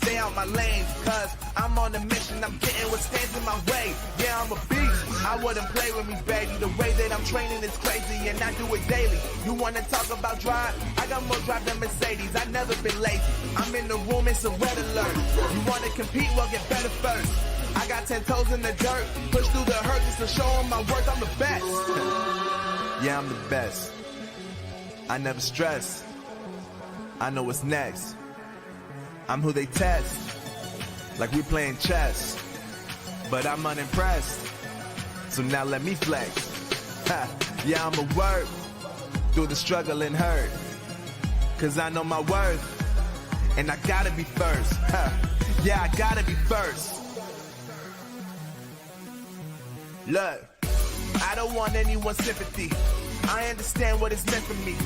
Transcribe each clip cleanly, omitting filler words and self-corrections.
stay out my lane, cause I'm on a mission, I'm getting what stands in my way. Yeah, I'm a beast, I wouldn't play with me, baby. The way that I'm training is crazy, and I do it daily. You wanna talk about drive? I got more drive than Mercedes, I've never been lazy. I'm in the room, it's a red alert. You wanna compete, well get better first. I got 10 toes in the dirt, push through the hurt just to show them my worth, I'm the best. Yeah, I'm the best. I never stress. I know what's next. I'm who they test, like we playing chess. But I'm unimpressed, so now let me flex. Ha, yeah, I'ma work through the struggle and hurt, cause I know my worth, and I gotta be first. Ha, yeah, I gotta be first. Look, I don't want anyone's sympathy. I understand what it's meant for me.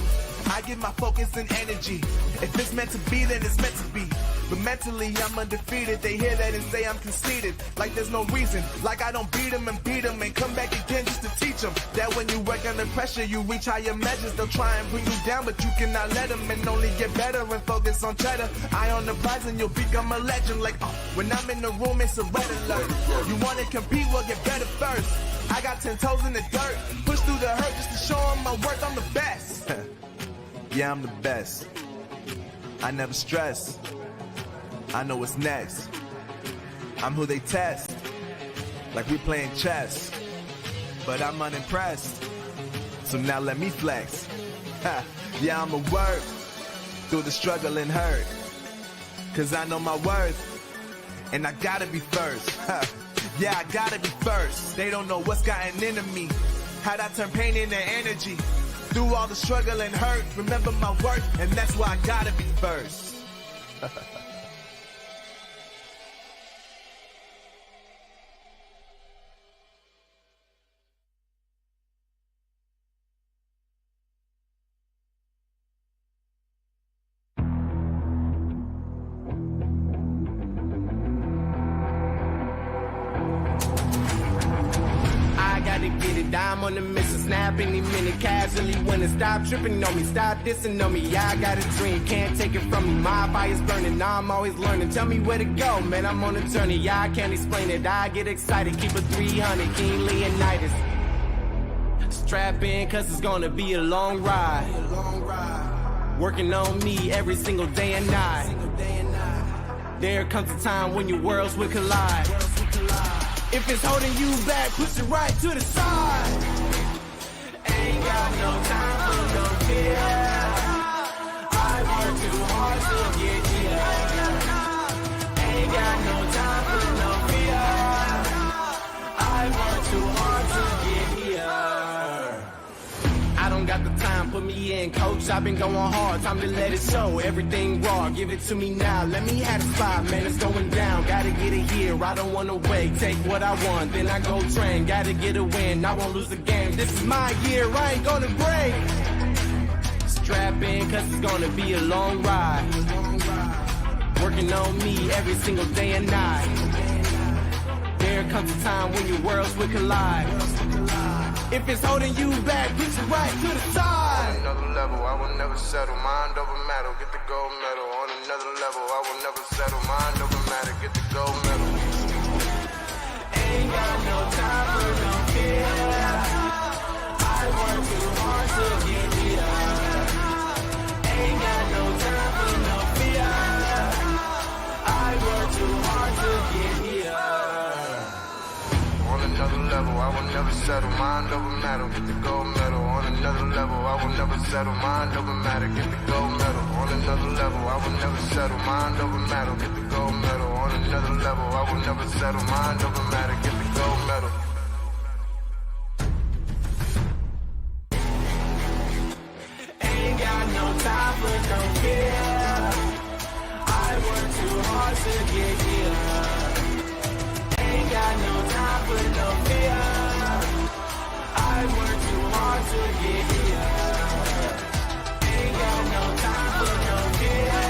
I give my focus and energy. If it's meant to be, then it's meant to be. But mentally, I'm undefeated. They hear that and say I'm conceited. Like there's no reason. Like I don't beat them and come back again just to teach them that when you work under pressure, you reach higher measures. They'll try and bring you down, but you cannot let them, and only get better and focus on cheddar. Eye on the prize and you'll become a legend. Like, when I'm in the room, it's a red alert. You wanna compete, well get better first. I got 10 toes in the dirt, push through the hurt just to show them my worth, I'm the best. Yeah, I'm the best. I never stress. I know what's next. I'm who they test, like we playing chess. But I'm unimpressed, so now let me flex. Ha, yeah, I'ma work through the struggle and hurt, cause I know my worth, and I gotta be first. Ha, yeah, I gotta be first. They don't know what's gotten into me, how'd I turn pain into energy. Through all the struggle and hurt, remember my worth, and that's why I gotta be first. I'm on the mission, snap any minute, casually winning. Stop tripping on me, stop dissing on me. Yeah, I got a dream, can't take it from me. My fire's burning, now I'm always learning. Tell me where to go, man, I'm on a journey. Yeah, I can't explain it, I get excited. Keep a 300, King Leonidas. Strap in, cause it's gonna be a long ride. Working on me every single day and night. There comes a time when your worlds will collide. If it's holding you back, push it right to the side. Ain't got no time for no fear. I work too hard to get here. Ain't got no time for no fear. I work too hard to get here. I don't got the time, put me in, coach. I've been going hard, time to let it show. Everything raw, give it to me now. Let me have the spot, man, it's going down. Gotta get it here, I don't wanna wait. Take what I want, then I go train. Gotta get a win, I won't lose the game. This is my year, I ain't gonna break. Strap in, cause it's gonna be a long ride. Working on me every single day and night. There comes a time when your worlds will collide. If it's holding you back, push it right to the side. On another level, I will never settle. Mind over matter, get the gold medal. On another level, I will never settle. Mind over matter, get the gold medal. Ain't got no time for no fear. I work too hard to get here. Ain't got no time for no fear. I work too hard to get here. On another level, I will never settle. Mind over matter, get the gold medal. On another level, I will never settle. Mind over matter, get the gold medal. On another level, I will never settle. Mind over matter, get the gold medal. On another level, I will never settle. Mind over matter, get the gold medal. Ain't got no time for no fear. I work too hard to get here. Ain't got no time for no fear. I work too hard to get here. Ain't got no time for no fear.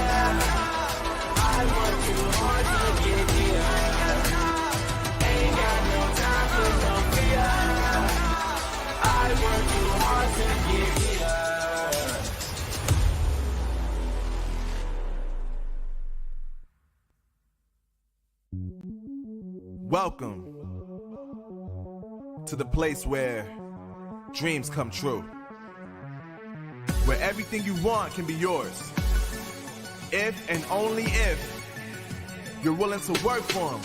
I work too hard to get here. Ain't got no time for Welcome to the place where dreams come true. Where everything you want can be yours. If and only if you're willing to work for them.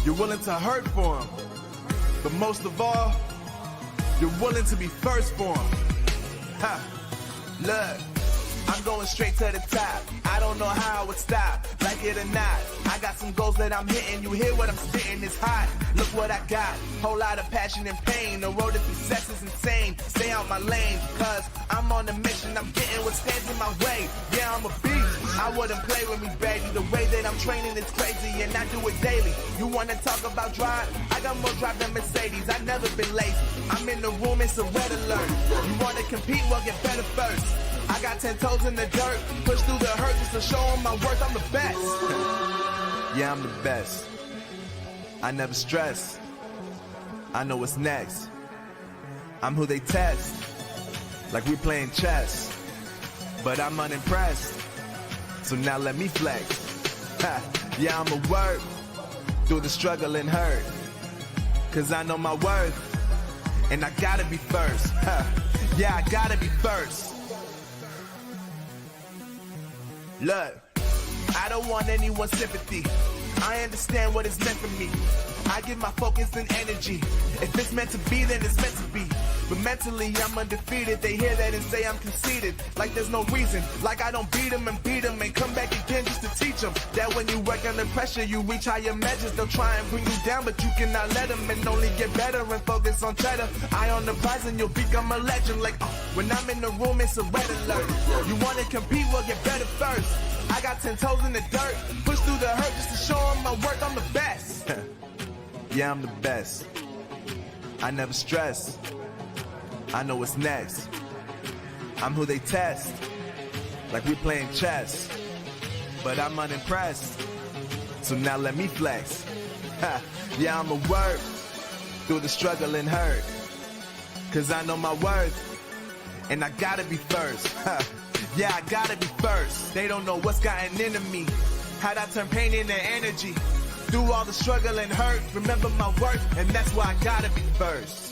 You're willing to hurt for them. But most of all, you're willing to be first for them. Ha! Look, I'm going straight to the top. I don't know how I would stop, like it or not. I got some goals that I'm hitting. You hear what I'm spitting, it's hot. Look what I got, whole lot of passion and pain. The road to success is insane. Stay out my lane, cause I'm on a mission. I'm getting what stands in my way. Yeah, I'm a beast. I wouldn't play with me, baby. The way that I'm training is crazy, and I do it daily. You wanna talk about drive? I got more drive than Mercedes. I've never been lazy. I'm in the room, it's a red alert. You wanna compete? Well, get better first. I got 10 toes in the dirt, push through the hurt just to show them my worth. I'm the best. Yeah, I'm the best. I never stress. I know what's next. I'm who they test, like we playing chess. But I'm unimpressed, so now let me flex. Ha. Yeah, I'ma work through the struggle and hurt, cause I know my worth, and I gotta be first. Ha. Yeah, I gotta be first. Look, I don't want anyone's sympathy. I understand what it's meant for me. I give my focus and energy. If it's meant to be, then it's meant to be. But mentally, I'm undefeated. They hear that and say I'm conceited. Like there's no reason. Like I don't beat them and come back again just to teach them that when you work under pressure, you reach higher measures. They'll try and bring you down, but you cannot let them, and only get better and focus on cheddar. Eye on the prize and you'll become a legend. Like when I'm in the room, it's a red alert. You wanna compete? Well, get better first. I got 10 toes in the dirt, push through the hurt just to show them my worth. I'm the best. Yeah, I'm the best. I never stress. I know what's next. I'm who they test, like we playing chess. But I'm unimpressed, so now let me flex. Ha. Yeah, I'ma work through the struggle and hurt, cause I know my worth, and I gotta be first. Ha. Yeah, I gotta be first. They don't know what's gotten into me, how'd I turn pain into energy. Through all the struggle and hurt, remember my worth, and that's why I gotta be first.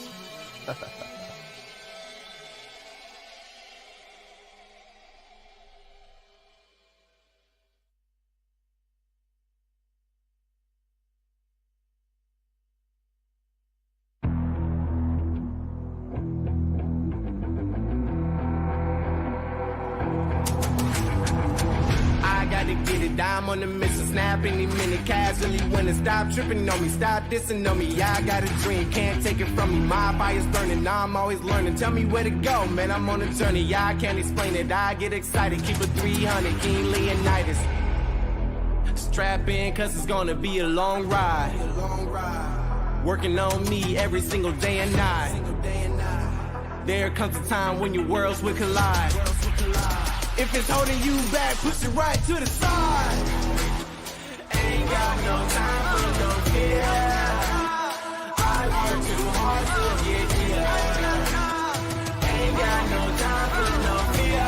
I'm on the mission, snap any minute, casually when it stop tripping on me, stop dissing on me. Yeah, I got a dream, can't take it from me. My fire's burning, now I'm always learning. Tell me where to go, man, I'm on a journey. Yeah, I can't explain it, I get excited. Keep it 300, King Leonidas. Strap in, cause it's gonna be a long ride. Working on me every single day and night. There comes a time when your worlds will collide. If it's holding you back, push it right to the side. Ain't got no time for no fear. I work too hard to get here. Ain't got no time for no fear.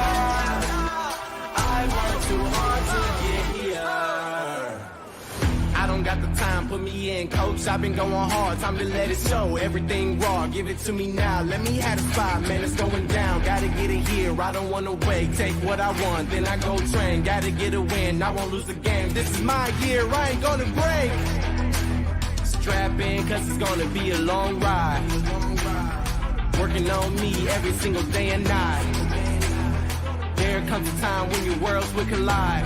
I work too hard to get here. I don't got the time, put me in, coach. I've been going hard, time to let it show. Everything raw, give it to me now. Let me have the spot, man, it's going down. Gotta get it here, I don't wanna wait. Take what I want, then I go train. Gotta get a win, I won't lose the game. This is my year, I ain't gonna break. Strap in, cause it's gonna be a long ride. Working on me every single day and night. There comes a time when your worlds will collide.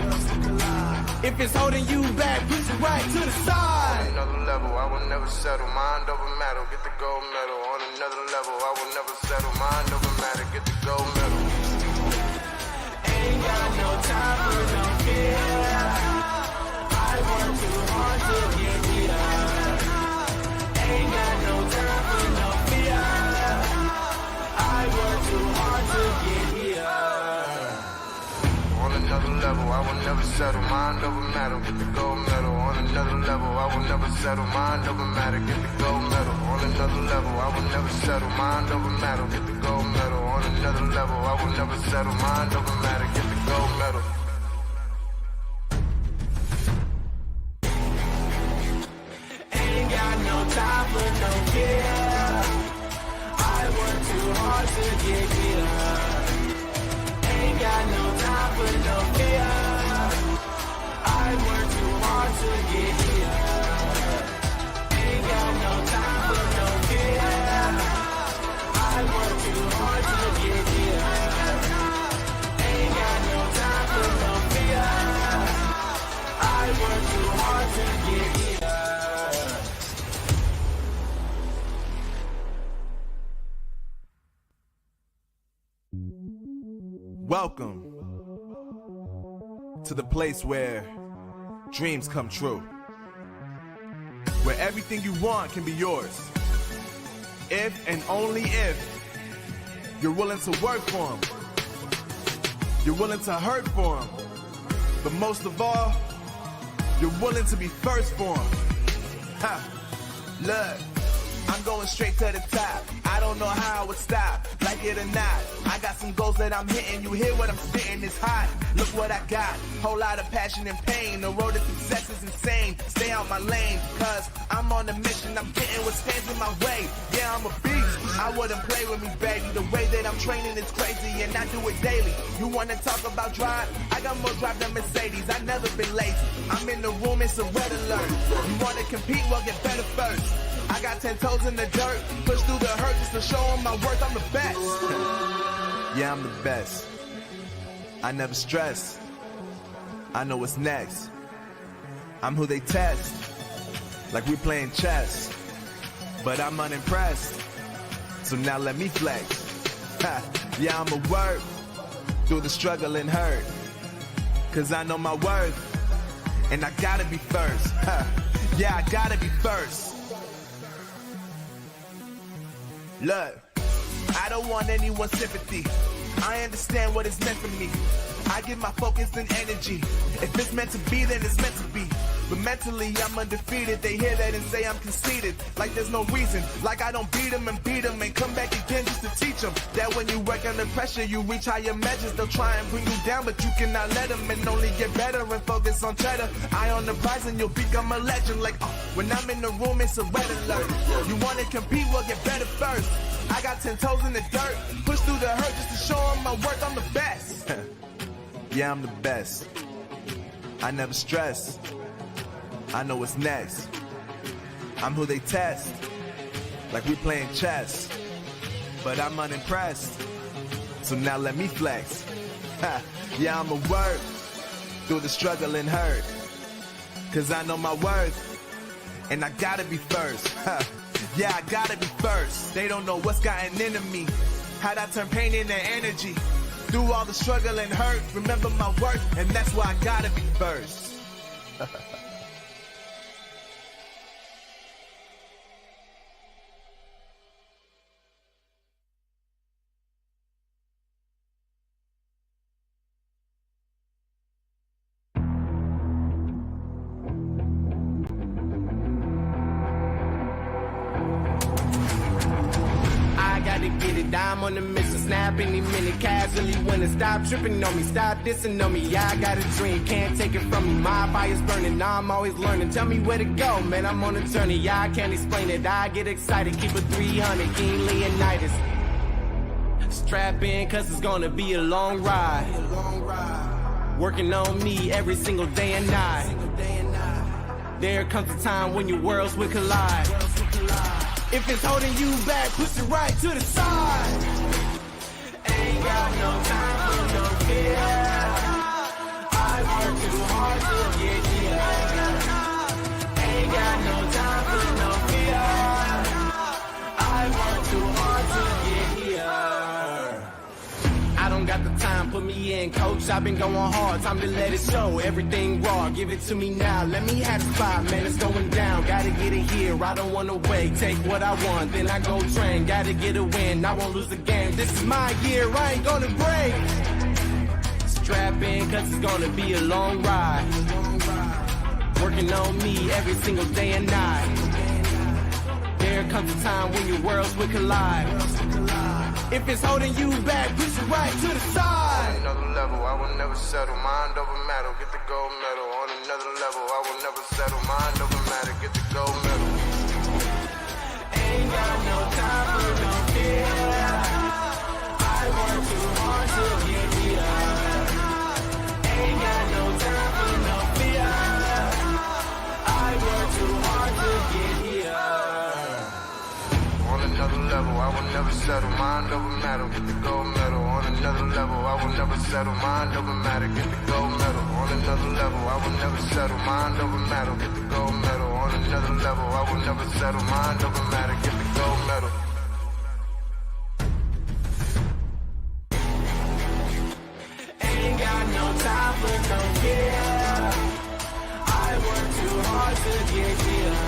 If it's holding you back, push it right to the side. On another level, I will never settle. Mind over matter, get the gold medal. On another level, I will never settle. Mind over matter, get the gold medal. Ain't got no time for no fear. I work too hard to get here. Ain't got no time for no fear. I work too hard to get here. On another level, I will never settle. Mind over matter, get the gold medal. On another level, I will never settle. Mind over matter, get the gold medal. On another level, I will never settle. Mind over matter, get the gold medal. On another level, I will never settle. Mind over matter, get the gold medal. hard to get here. Ain't got no time for no fear. I work too hard to get here. Ain't got no time for no fear. I work too hard to get here. Ain't got no time for no fear. I work too hard to get here. Welcome to the place where dreams come true, where everything you want can be yours, if and only if you're willing to work for them, you're willing to hurt for them, but most of all, you're willing to be first for them. Ha! Look, I'm going straight to the top. I don't know how I would stop, like it or not. I got some goals that I'm hitting. You hear what I'm spitting? It's hot. Look what I got. Whole lot of passion and pain. The road to success is insane. Stay out my lane, cause I'm on a mission. I'm getting what stands in my way. Yeah, I'm a beast. I wouldn't play with me, baby. The way that I'm training is crazy, and I do it daily. You wanna talk about drive? I got more drive than Mercedes. I never been lazy. I'm in the room, it's a red alert. You wanna compete? Well, get better first. I got 10 toes in the dirt, push through the hurt just to show them my worth. I'm the best. Yeah, I'm the best. I never stress. I know what's next. I'm who they test, like we playing chess. But I'm unimpressed, so now let me flex. Yeah, I'ma work through the struggle and hurt, cause I know my worth, and I gotta be first. Yeah, I gotta be first. Look, I don't want anyone's sympathy. I understand what it's meant for me. I give my focus and energy. If it's meant to be, then it's meant to be. But mentally, I'm undefeated. They hear that and say I'm conceited. Like there's no reason. Like I don't beat them and come back again just to teach them that when you work under pressure, you reach higher measures. They'll try and bring you down, but you cannot let them, and only get better and focus on cheddar. Eye on the prize and you'll become a legend. Like, when I'm in the room, it's a red alert. You want to compete? Well, get better first. I got 10 toes in the dirt, push through the hurt just to show them my worth. I'm the best. Yeah, I'm the best. I never stress. I know what's next. I'm who they test, like we playing chess. But I'm unimpressed, so now let me flex. Yeah, I'ma work through the struggle and hurt, cause I know my worth, and I gotta be first. Yeah, I gotta be first. They don't know what's gotten into me, how'd I turn pain into energy. Through all the struggle and hurt, remember my worth, and that's why I gotta be first. I'm on the mission, snap any minute, casually when it stop tripping on me, stop dissing on me. Yeah, I got a dream, can't take it from me. My fire's burning, now I'm always learning. Tell me where to go, man, I'm on a journey. Yeah, I can't explain it, I get excited. Keep it 300, King Leonidas. Strap in, cause it's gonna be a long ride. Working on me every single day and night. There comes a time when your worlds will collide. If it's holding you back, push it right to the side. Ain't got no time for no fear. I work too hard to get here. Ain't got no time for no fear. I work too hard to get here. I don't got the time, put me in, coach. I've been going hard, time to let it show. Everything raw, give it to me now. Let me have the spot, man, it's going down. Gotta get it here, I don't wanna wait. Take what I want, then I go train. Gotta get a win, I won't lose the game. This is my year, I ain't gonna break. Strap in, cause it's gonna be a long ride. Working on me every single day and night. There comes a time when your worlds will collide. If it's holding you back, push it right to the side. On another level, I will never settle. Mind over matter, get the gold medal. On another level, I will never settle. Mind over matter, get the gold medal. Ain't got no time for no fear. settle. Mind over matter, get the gold medal. On another level, I will never settle. Mind over matter, get the gold medal. On another level, I will never settle. Mind over matter, get the gold medal. On another level, I will never settle. Mind over matter, get the gold medal. Ain't got no time for no fear. I work too hard to get here.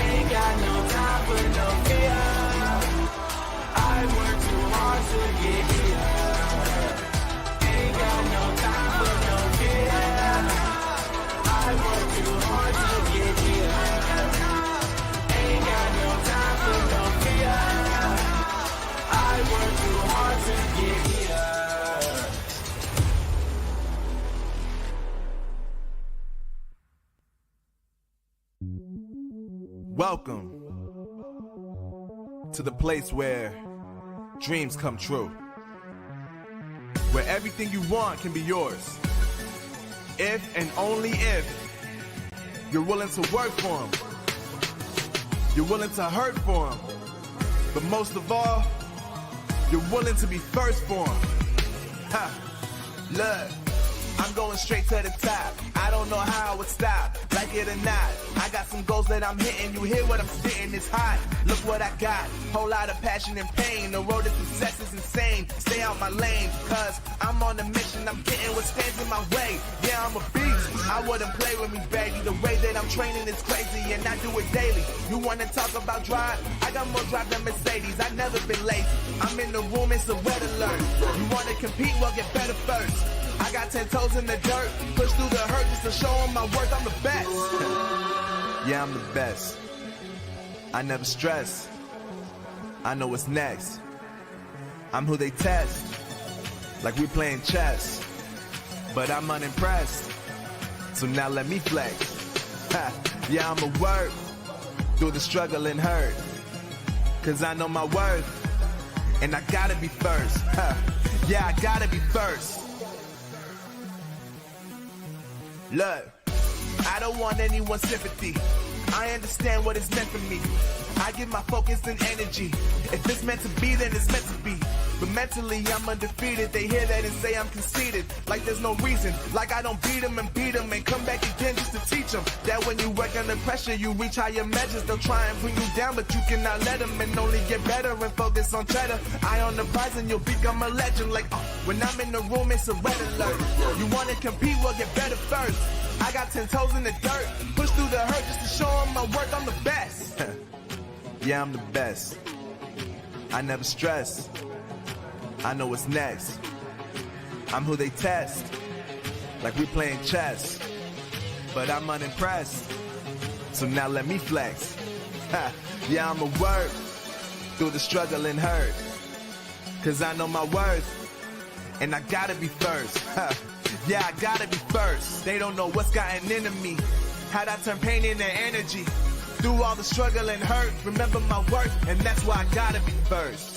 Ain't got no time for no fear. I work too hard to get here. Ain't got no time for no fear. I work too hard to get here. Ain't got no time for no fear. I work too hard to get here. Welcome to the place where dreams come true. Where everything you want can be yours. If and only if you're willing to work for them. You're willing to hurt for them. But most of all, you're willing to be first for them. Ha! Look, I'm going straight to the top. I don't know how I would stop, like it or not. I got some goals that I'm hitting. You hear what I'm spitting? It's hot. Look what I got. Whole lot of passion and pain. The road to success is insane. Stay out my lane, cause I'm on a mission. I'm getting what stands in my way. Yeah, I'm a beast. I wouldn't play with me, baby. The way that I'm training is crazy, and I do it daily. You wanna talk about drive? I got more drive than Mercedes. I've never been lazy. I'm in the room, it's a red alert. You wanna compete? Well, get better first. I got 10 toes in the dirt, push through the hurt just to show them my work. I'm the best. Yeah, I'm the best. I never stress. I know what's next. I'm who they test, like we playing chess. But I'm unimpressed, so now let me flex. Ha. Yeah, I'ma work through the struggle and hurt, cause I know my worth, and I gotta be first. Ha. Yeah, I gotta be first. Look, I don't want anyone's sympathy. I understand what it's meant for me. I give my focus and energy. If it's meant to be, then it's meant to be. But mentally, I'm undefeated. They hear that and say I'm conceited. Like there's no reason. Like I don't beat them and come back again just to teach them that when you work under pressure, you reach higher measures. They'll try and bring you down, but you cannot let them, and only get better and focus on cheddar. Eye on the prize and you'll become a legend. Like, when I'm in the room, it's a red alert. You want to compete? Well, get better first. I got 10 toes in the dirt, push through the hurt just to show them my work. I'm the best. Yeah, I'm the best. I never stress. I know what's next. I'm who they test, like we playing chess. But I'm unimpressed, so now let me flex. Ha. Yeah, I'ma work through the struggle and hurt, cause I know my worth, and I gotta be first. Ha. Yeah, I gotta be first. They don't know what's gotten into me, how'd I turn pain into energy. Through all the struggle and hurt, remember my worth, and that's why I gotta be first.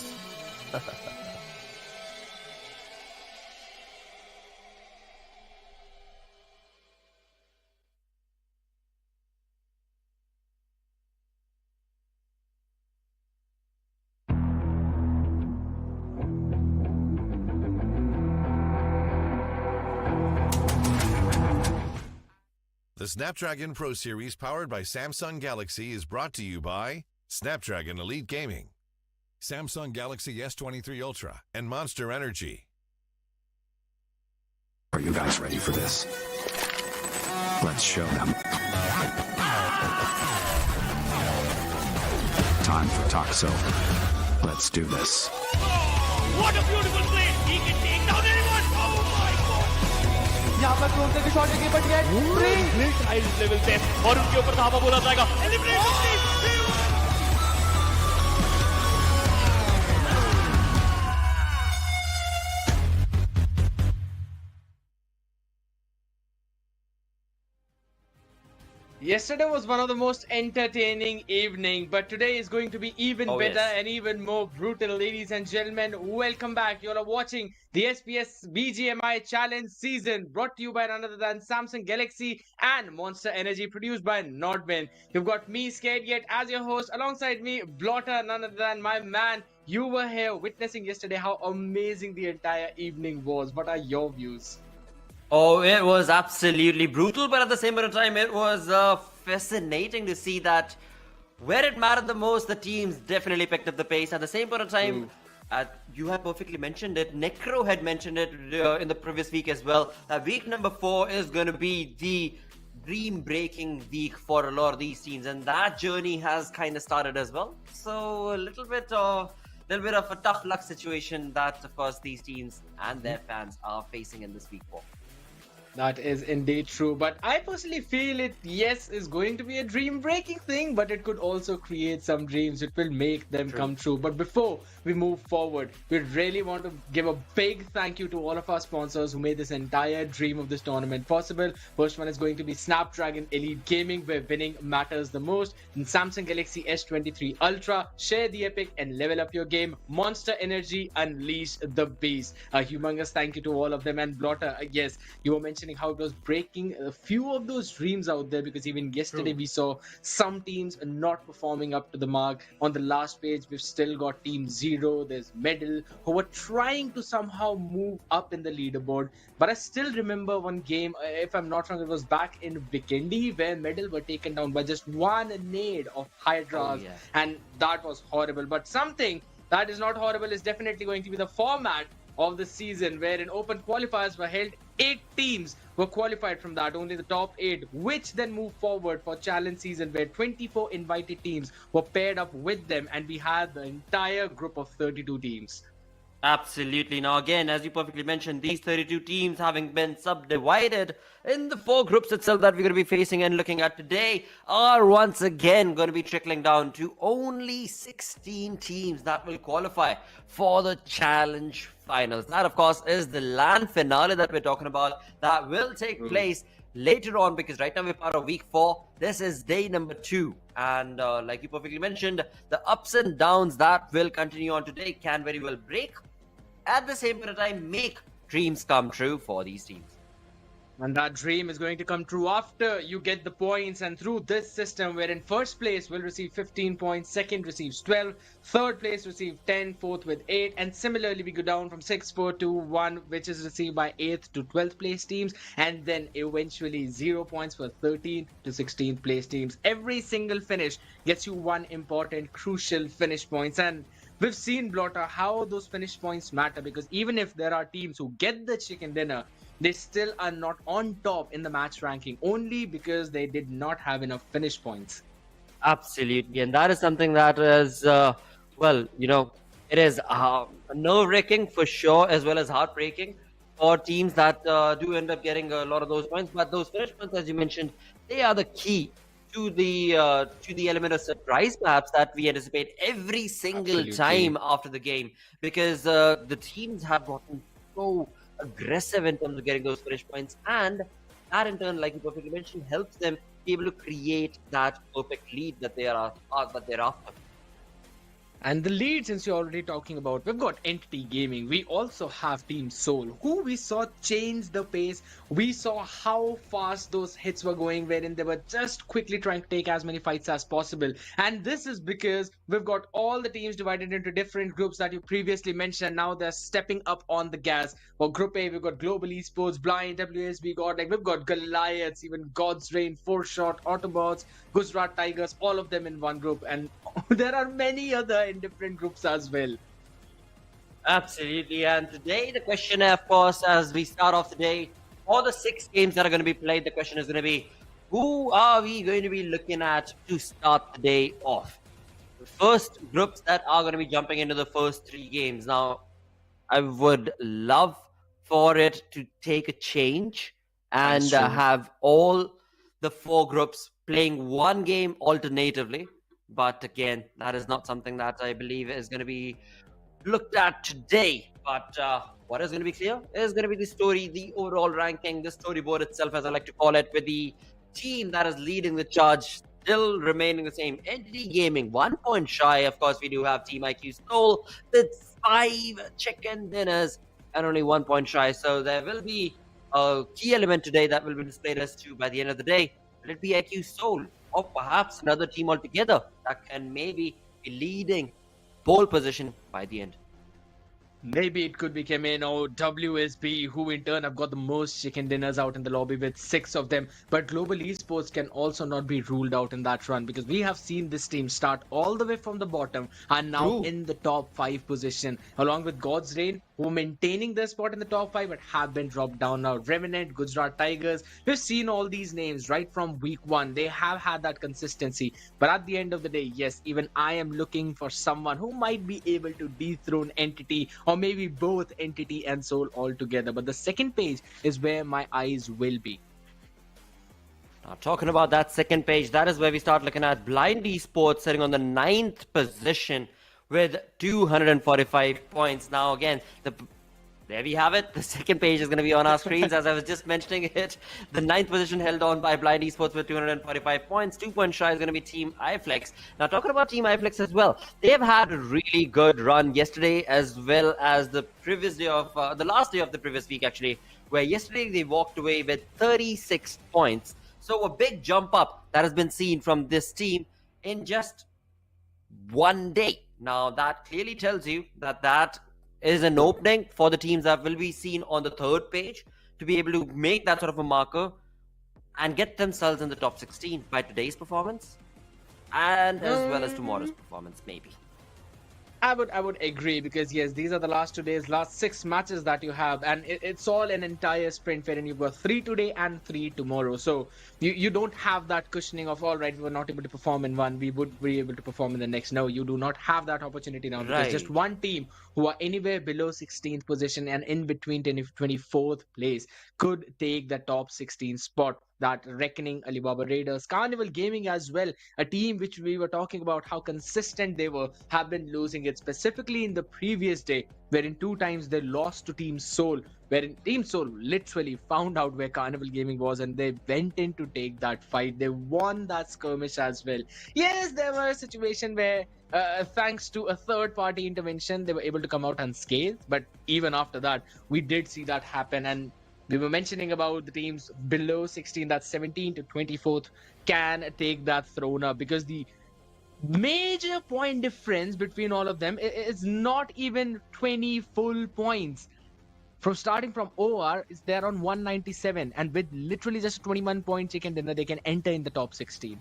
The Snapdragon Pro Series powered by Samsung Galaxy is brought to you by Snapdragon Elite Gaming, Samsung Galaxy S23 Ultra, and Monster Energy. Are you guys ready for this? Let's show them. Time for Toxo. Let's do this. Oh, what a beautiful play! He can take down anyone! Oh my god! यहाँ पर clone करके shot लेके बच गया highest level पे और उनके ऊपर धावा बोला जाएगा Yesterday was one of the most entertaining evening, but today is going to be even better yes. and even more brutal, ladies and gentlemen. Welcome back. You all are watching the SPS BGMI Challenge season, brought to you by none other than Samsung Galaxy and Monster Energy, produced by Nodman. You've got me, Scared Yet, as your host. Alongside me, Blotter, none other than my man. You were here witnessing yesterday how amazing the entire evening was. What are your views? Oh, it was absolutely brutal, but at the same time, it was fascinating to see that where it mattered the most, the teams definitely picked up the pace. At the same point of time, you had perfectly mentioned it. Necro had mentioned it in the previous week as well. Week number 4 is going to be the dream-breaking week for a lot of these teams, and that journey has kind of started as well. So a little bit of a tough luck situation that, of course, these teams and their fans are facing in this week 4. That is indeed true, but I personally feel it, yes, is going to be a dream breaking thing, but it could also create some dreams. It will make them come true. But before we move forward, we really want to give a big thank you to all of our sponsors who made this entire dream of this tournament possible. First one is going to be Snapdragon Elite Gaming, where winning matters the most, and Samsung Galaxy S23 Ultra. Share the epic and level up your game. Monster Energy, unleash the beast. A humongous thank you to all of them. And Blotter, yes, you were mentioning how it was breaking a few of those dreams out there, because even yesterday we saw some teams not performing up to the mark. On the last page, we've still got Team Zero, there's Medal, who were trying to somehow move up in the leaderboard. But I still remember one game, if I'm not wrong, it was back in Vikendi, where Medal were taken down by just one nade of Hydra, and that was horrible. But something that is not horrible is definitely going to be the format of the season, where in open qualifiers were held. 8 teams were qualified from that, only the top 8, which then moved forward for challenge season, where 24 invited teams were paired up with them, and we had the entire group of 32 teams. Absolutely. Now, again, as you perfectly mentioned, these 32 teams having been subdivided in the 4 groups itself that we're going to be facing and looking at today are once again going to be trickling down to only 16 teams that will qualify for the challenge finals. That, of course, is the LAN finale that we're talking about that will take place later on, because right now we're part of week 4. This is day number 2, and like you perfectly mentioned, the ups and downs that will continue on today can very well break, at the same point of time, make dreams come true for these teams. And that dream is going to come true after you get the points, and through this system, where in first place will receive 15 points, second receives 12, third place receives 10, fourth with 8, and similarly we go down from 6, 4 to 1, which is received by 8th to 12th place teams, and then eventually 0 points for 13th to 16th place teams. Every single finish gets you one important, crucial finish points, and we've seen, Blotter, how those finish points matter, because even if there are teams who get the chicken dinner, they still are not on top in the match ranking, only because they did not have enough finish points. Absolutely. And that is something that is, it is nerve-wracking for sure, as well as heartbreaking for teams that do end up getting a lot of those points. But those finish points, as you mentioned, they are the key to the element of surprise, perhaps, that we anticipate every single time after the game, because the teams have gotten so aggressive in terms of getting those finish points, and that in turn, like you perfectly mentioned, helps them be able to create that perfect lead that they're after. And the lead, since you're already talking about, we've got Entity Gaming. We also have Team Soul, who we saw change the pace. We saw how fast those hits were going, wherein they were just quickly trying to take as many fights as possible. And this is because we've got all the teams divided into different groups that you previously mentioned. Now they're stepping up on the gas. For Group A, we've got Global Esports, Blind, WSB, Godlike. We've got Goliaths, even God's Reign, 4Shot, AUTOBOTZ, Gujarat Tigers, all of them in one group. And there are many other in different groups as well. Absolutely. And today the question, of course, as we start off today, for the 6 games that are going to be played, the question is going to be, who are we going to be looking at to start the day off? The first groups that are going to be jumping into the first 3 games. Now, I would love for it to take a change and have all the 4 groups playing one game alternatively. But again, that is not something that I believe is going to be looked at today. But what is going to be clear is going to be the story, the overall ranking, the storyboard itself, as I like to call it, with the team that is leading the charge still remaining the same. Entity Gaming, 1 point shy. Of course, we do have Team IQ Soul with 5 chicken dinners and only 1 point shy. So there will be a key element today that will be displayed as to by the end of the day. Will it be IQ Soul or perhaps another team altogether that can maybe be leading pole position by the end? Maybe it could be Chemin or WSB, who in turn have got the most chicken dinners out in the lobby with 6 of them. But Global Esports can also not be ruled out in that run, because we have seen this team start all the way from the bottom and now in the top 5 position, along with God's Reign, who are maintaining their spot in the top 5 but have been dropped down now. Revenant, Gujarat Tigers, we've seen all these names right from week 1. They have had that consistency. But at the end of the day, yes, even I am looking for someone who might be able to dethrone Entity, or maybe both Entity and Soul altogether. But the second page is where my eyes will be. Now, talking about that second page, that is where we start looking at Blind Esports sitting on the 9th position with 245 points. Now, again, there we have it. The second page is going to be on our screens as I was just mentioning it. The 9th position held on by Blind Esports with 245 points. 2 point shy is going to be Team iFlex. Now, talking about Team iFlex as well, they've had a really good run yesterday as well as the previous day of the last day of the previous week, actually, where yesterday they walked away with 36 points. So a big jump up that has been seen from this team in just one day. Now, that clearly tells you that is an opening for the teams that will be seen on the third page to be able to make that sort of a marker and get themselves in the top 16 by today's performance and as well as tomorrow's performance, maybe. I would agree, because yes, these are the last 2 days, last 6 matches that you have, and it's all an entire sprint fair, and you've got 3 today and 3 tomorrow. So you don't have that cushioning of, all right, we were not able to perform in one, we would be able to perform in the next. No, you do not have that opportunity now, because just one team who are anywhere below 16th position and in between 24th place could take the top 16 spot. That reckoning Alibaba Raiders, Carnival Gaming as well, a team which we were talking about how consistent they were, have been losing it, specifically in the previous day, wherein 2 times they lost to Team Soul, wherein Team Soul literally found out where Carnival Gaming was and they went in to take that fight. They won that skirmish as well. Yes, there was a situation where thanks to a third-party intervention, they were able to come out unscathed, but even after that, we did see that happen. And we were mentioning about the teams below 16, that's 17 to 24th, can take that throne up, because the major point difference between all of them is not even 20 full points. From starting from OR, is they're on 197, and with literally just a 21 point chicken dinner, they can enter in the top 16.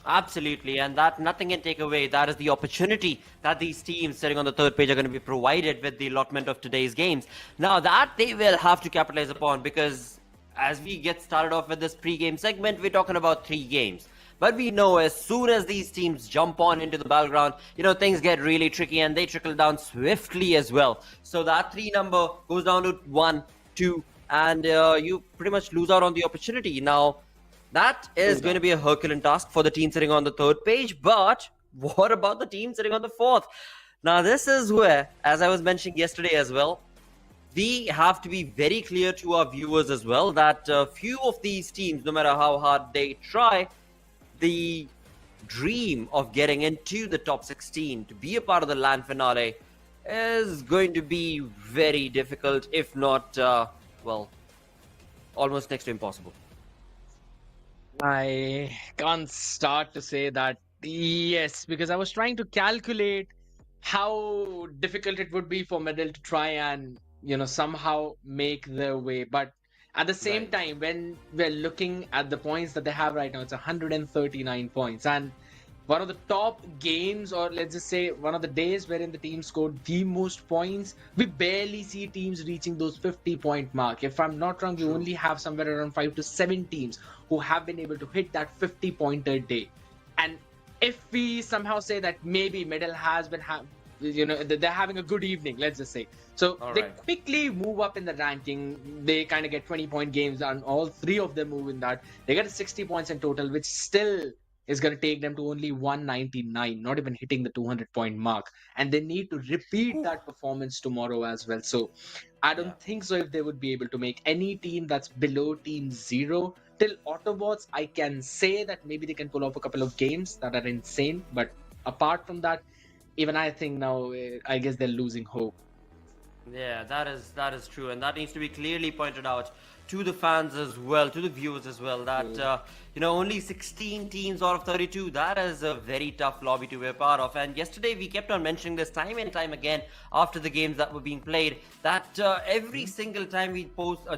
Absolutely, and that nothing can take away. That is the opportunity that these teams sitting on the third page are going to be provided with the allotment of today's games. Now that they will have to capitalize upon, because as we get started off with this pre-game segment, we're talking about 3 games. But we know as soon as these teams jump on into the battleground, things get really tricky and they trickle down swiftly as well. So that 3 number goes down to 1, 2, and you pretty much lose out on the opportunity. Now, that is going to be a Herculean task for the team sitting on the third page. But what about the team sitting on the fourth? Now, this is where, as I was mentioning yesterday as well, we have to be very clear to our viewers as well that few of these teams, no matter how hard they try, the dream of getting into the top 16 to be a part of the LAN finale is going to be very difficult, if not, almost next to impossible. I can't start to say that yes, because I was trying to calculate how difficult it would be for Medal to try and somehow make their way. But at the same time, when we're looking at the points that they have right now, it's 139 points, and one of the top games, or let's just say one of the days wherein the team scored the most points, we barely see teams reaching those 50-point mark. If I'm not wrong, we only have somewhere around 5 to 7 teams who have been able to hit that 50-pointer day. And if we somehow say that maybe Medal has been they're having a good evening, let's just say, so they quickly move up in the ranking. They kind of get 20-point games, and all 3 of them move in that. They get 60 points in total, which still is going to take them to only 199, not even hitting the 200-point mark. And they need to repeat that performance tomorrow as well. So I don't think so if they would be able to make any team that's below team 0. Till AUTOBOTZ, I can say that maybe they can pull off a couple of games that are insane. But apart from that, even I think now, I guess they're losing hope. Yeah, that is true, and that needs to be clearly pointed out to the fans as well, to the viewers as well, that only 16 teams out of 32, that is a very tough lobby to be a part of. And yesterday we kept on mentioning this time and time again after the games that were being played, that every single time we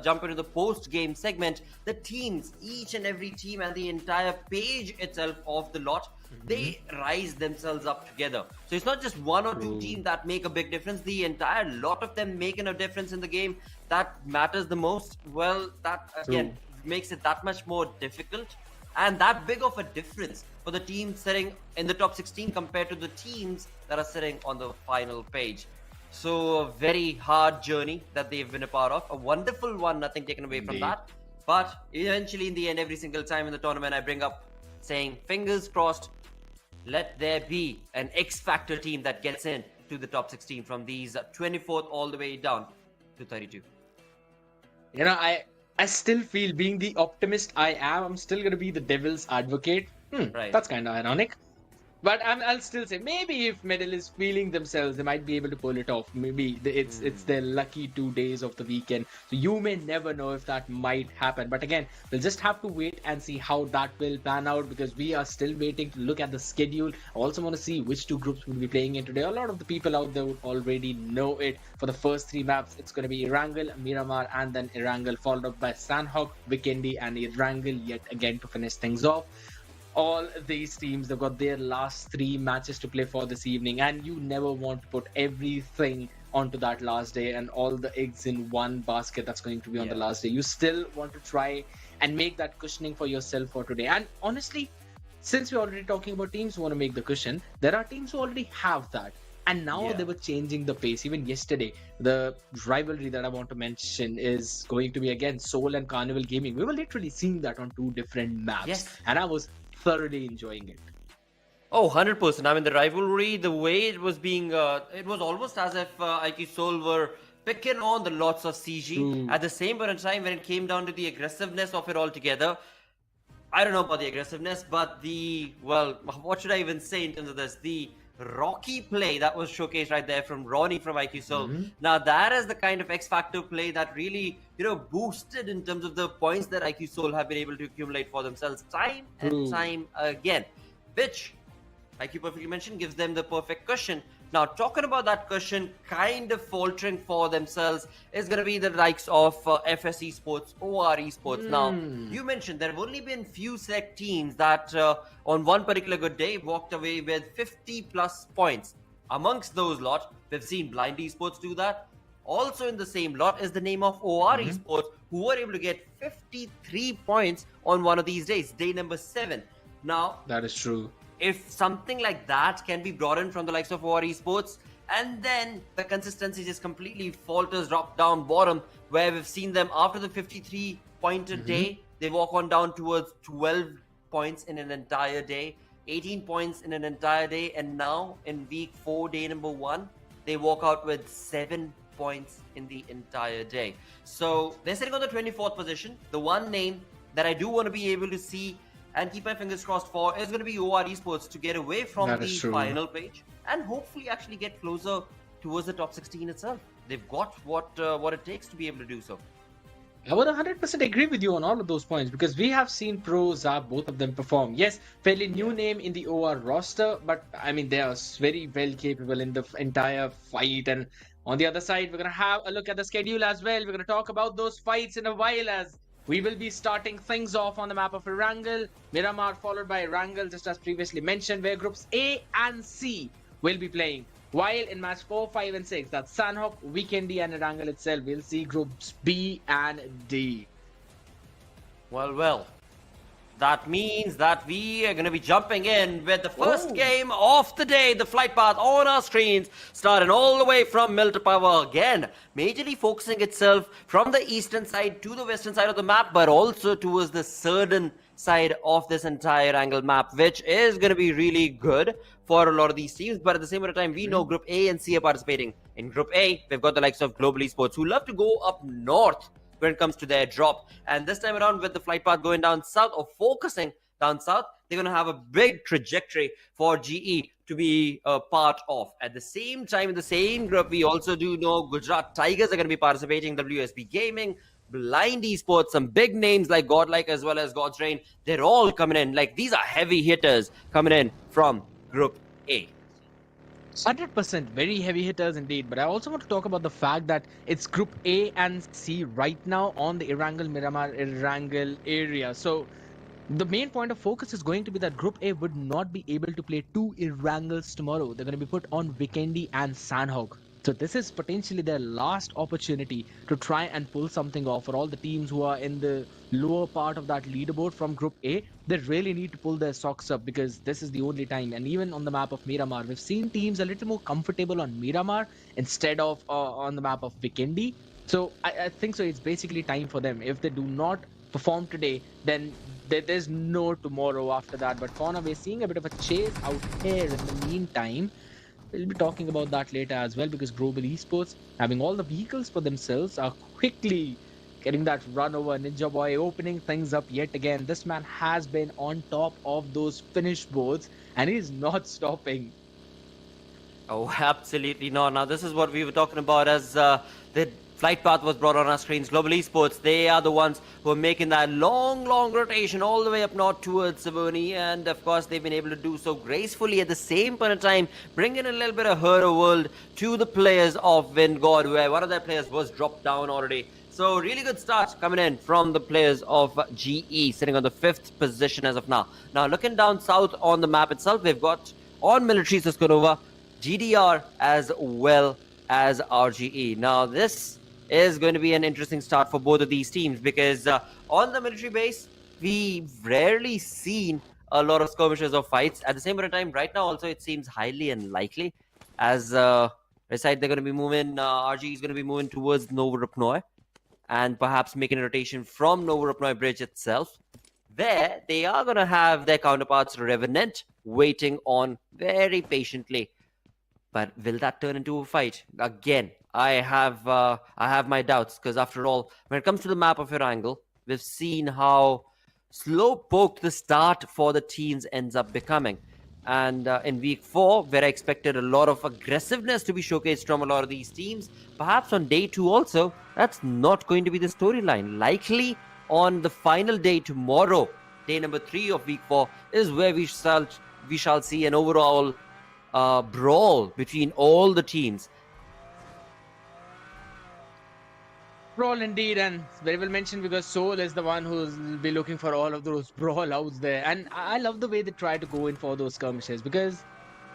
jump into the post-game segment, the teams, each and every team and the entire page itself of the lot, they rise themselves up together. So it's not just one or two teams that make a big difference. The entire lot of them making a difference in the game that matters the most. Well, that again makes it that much more difficult and that big of a difference for the team sitting in the top 16 compared to the teams that are sitting on the final page. So a very hard journey that they've been a part of. A wonderful one, nothing taken away from that. But eventually in the end, every single time in the tournament, I bring up saying, fingers crossed, let there be an X-Factor team that gets in to the top 16 from these 24th all the way down to 32. I still feel, being the optimist I am, I'm still going to be the devil's advocate. Right. That's kind of ironic. But I'll still say, maybe if Medal is feeling themselves, they might be able to pull it off. Maybe it's their lucky 2 days of the weekend. So you may never know if that might happen. But again, we'll just have to wait and see how that will pan out, because we are still waiting to look at the schedule. I also want to see which 2 groups will be playing in today. A lot of the people out there would already know it. For the first 3 maps, it's going to be Erangel, Miramar, and then Erangel, followed up by Sanhok, Vikendi, and Erangel yet again to finish things off. All these teams, they've got their last 3 matches to play for this evening, and you never want to put everything onto that last day and all the eggs in one basket that's going to be on the last day. You still want to try and make that cushioning for yourself for today. And honestly, since we're already talking about teams who want to make the cushion, there are teams who already have that. And now they were changing the pace. Even yesterday, the rivalry that I want to mention is going to be again Seoul and Carnival Gaming. We were literally seeing that on 2 different maps, and I was thoroughly enjoying it. Oh, 100%. I mean, the rivalry, the way it was being, it was almost as if IQ Seoul were picking on the lots of CG. At the same point in time, when it came down to the aggressiveness of it all together, I don't know about the aggressiveness, but what should I even say in terms of this? The rocky play that was showcased right there from Ronnie from IQ Seoul. Now that is the kind of X-Factor play that really, boosted in terms of the points that IQ Seoul have been able to accumulate for themselves time and time again, which IQ perfectly mentioned gives them the perfect cushion. Now, talking about that cushion kind of faltering for themselves is going to be the likes of FS Esports, OR Esports. Now, you mentioned there have only been few select teams that on one particular good day walked away with 50 plus points. Amongst those lot, we've seen Blind Esports do that. Also in the same lot is the name of OR Esports, who were able to get 53 points on one of these days, day number 7. Now, that is true. If something like that can be brought in from the likes of OR Esports, and then the consistency just completely falters, drop down bottom, where we've seen them after the 53 point a day, they walk on down towards 12 points in an entire day, 18 points in an entire day, and now in week 4, day number 1, they walk out with 7 points in the entire day. So they're sitting on the 24th position. The one name that I do want to be able to see and keep my fingers crossed for is going to be OR Esports to get away from the final page and hopefully actually get closer towards the top 16 itself. They've got what it takes to be able to do so. I would 100% agree with you on all of those points, because we have seen Pro, Zap, both of them perform. Yes, fairly new name in the OR roster, but I mean, they are very well capable in the entire fight. And on the other side, we're going to have a look at the schedule as well. We're going to talk about those fights in a while, as we will be starting things off on the map of Erangel, Miramar, followed by Erangel, just as previously mentioned, where groups A and C will be playing. While in match 4, 5, and 6, that's Sanhok, Vikendi, and Erangel itself, we'll see groups B and D. Well. That means that we are going to be jumping in with the first game of the day, the flight path on our screens, starting all the way from Mill to Power again, majorly focusing itself from the eastern side to the western side of the map, but also towards the southern side of this entire Erangel map, which is going to be really good for a lot of these teams. But at the same time, we know Group A and C are participating. In Group A, we've got the likes of Global Esports, who love to go up north when it comes to their drop. And this time around, with the flight path going down south or focusing down south, they're going to have a big trajectory for GE to be a part of. At the same time, in the same group, we also do know Gujarat Tigers are going to be participating, WSB Gaming, Blind Esports, some big names like Godlike as well as God's Reign. They're all coming in. Like, these are heavy hitters coming in from Group A. 100% very heavy hitters indeed. But I also want to talk about the fact that it's Group A and C right now on the Erangel Miramar Erangel area. So the main point of focus is going to be that Group A would not be able to play two Erangels tomorrow. They're going to be put on Vikendi and Sanhok. So this is potentially their last opportunity to try and pull something off. For all the teams who are in the lower part of that leaderboard from Group A, they really need to pull their socks up, because this is the only time. And even on the map of Miramar, we've seen teams a little more comfortable on Miramar instead of on the map of Vikendi. So I think so it's basically time for them. If they do not perform today, then there's no tomorrow after that. But for now, we're seeing a bit of a chase out here in the meantime. We'll be talking about that later as well, because Global Esports, having all the vehicles for themselves, are quickly getting that run over Ninja Boy, opening things up yet again. This man has been on top of those finish boards and he's not stopping. Oh, absolutely not. Now, this is what we were talking about as the flight path was brought on our screens. Global Esports, they are the ones who are making that long rotation all the way up north towards Savoni. And of course, they've been able to do so gracefully at the same point of time, bringing a little bit of Hero World to the players of Vingod, where one of their players was dropped down already. So really good start coming in from the players of GE, sitting on the 5th position as of now. Now, looking down south on the map itself, we've got on Military Siskonova, GDR as well as RGE. Now, this is going to be an interesting start for both of these teams, because on the military base, we've rarely seen a lot of skirmishes or fights. At the same time, right now also it seems highly unlikely, as this side they're going to be moving, RGE is going to be moving towards Novorupnoy and perhaps making a rotation from Novorupnoy Bridge itself. There, they are going to have their counterparts Revenant waiting on very patiently. But will that turn into a fight? Again, I have my doubts, because after all, when it comes to the map of Erangel, we've seen how slow-poked the start for the teens ends up becoming. And in week 4, where I expected a lot of aggressiveness to be showcased from a lot of these teams, perhaps on day 2 also, that's not going to be the storyline. Likely on the final day tomorrow, day number 3 of week 4, is where we shall see an overall brawl between all the teams. Brawl indeed, and very well mentioned, because Soul is the one who's be looking for all of those brawl outs there. And I love the way they try to go in for those skirmishes, because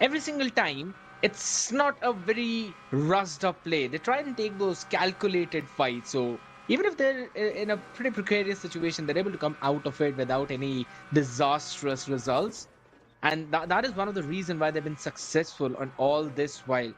every single time it's not a very rushed up play. They try and take those calculated fights. So even if they're in a pretty precarious situation, they're able to come out of it without any disastrous results. And that is one of the reasons why they've been successful on all this while.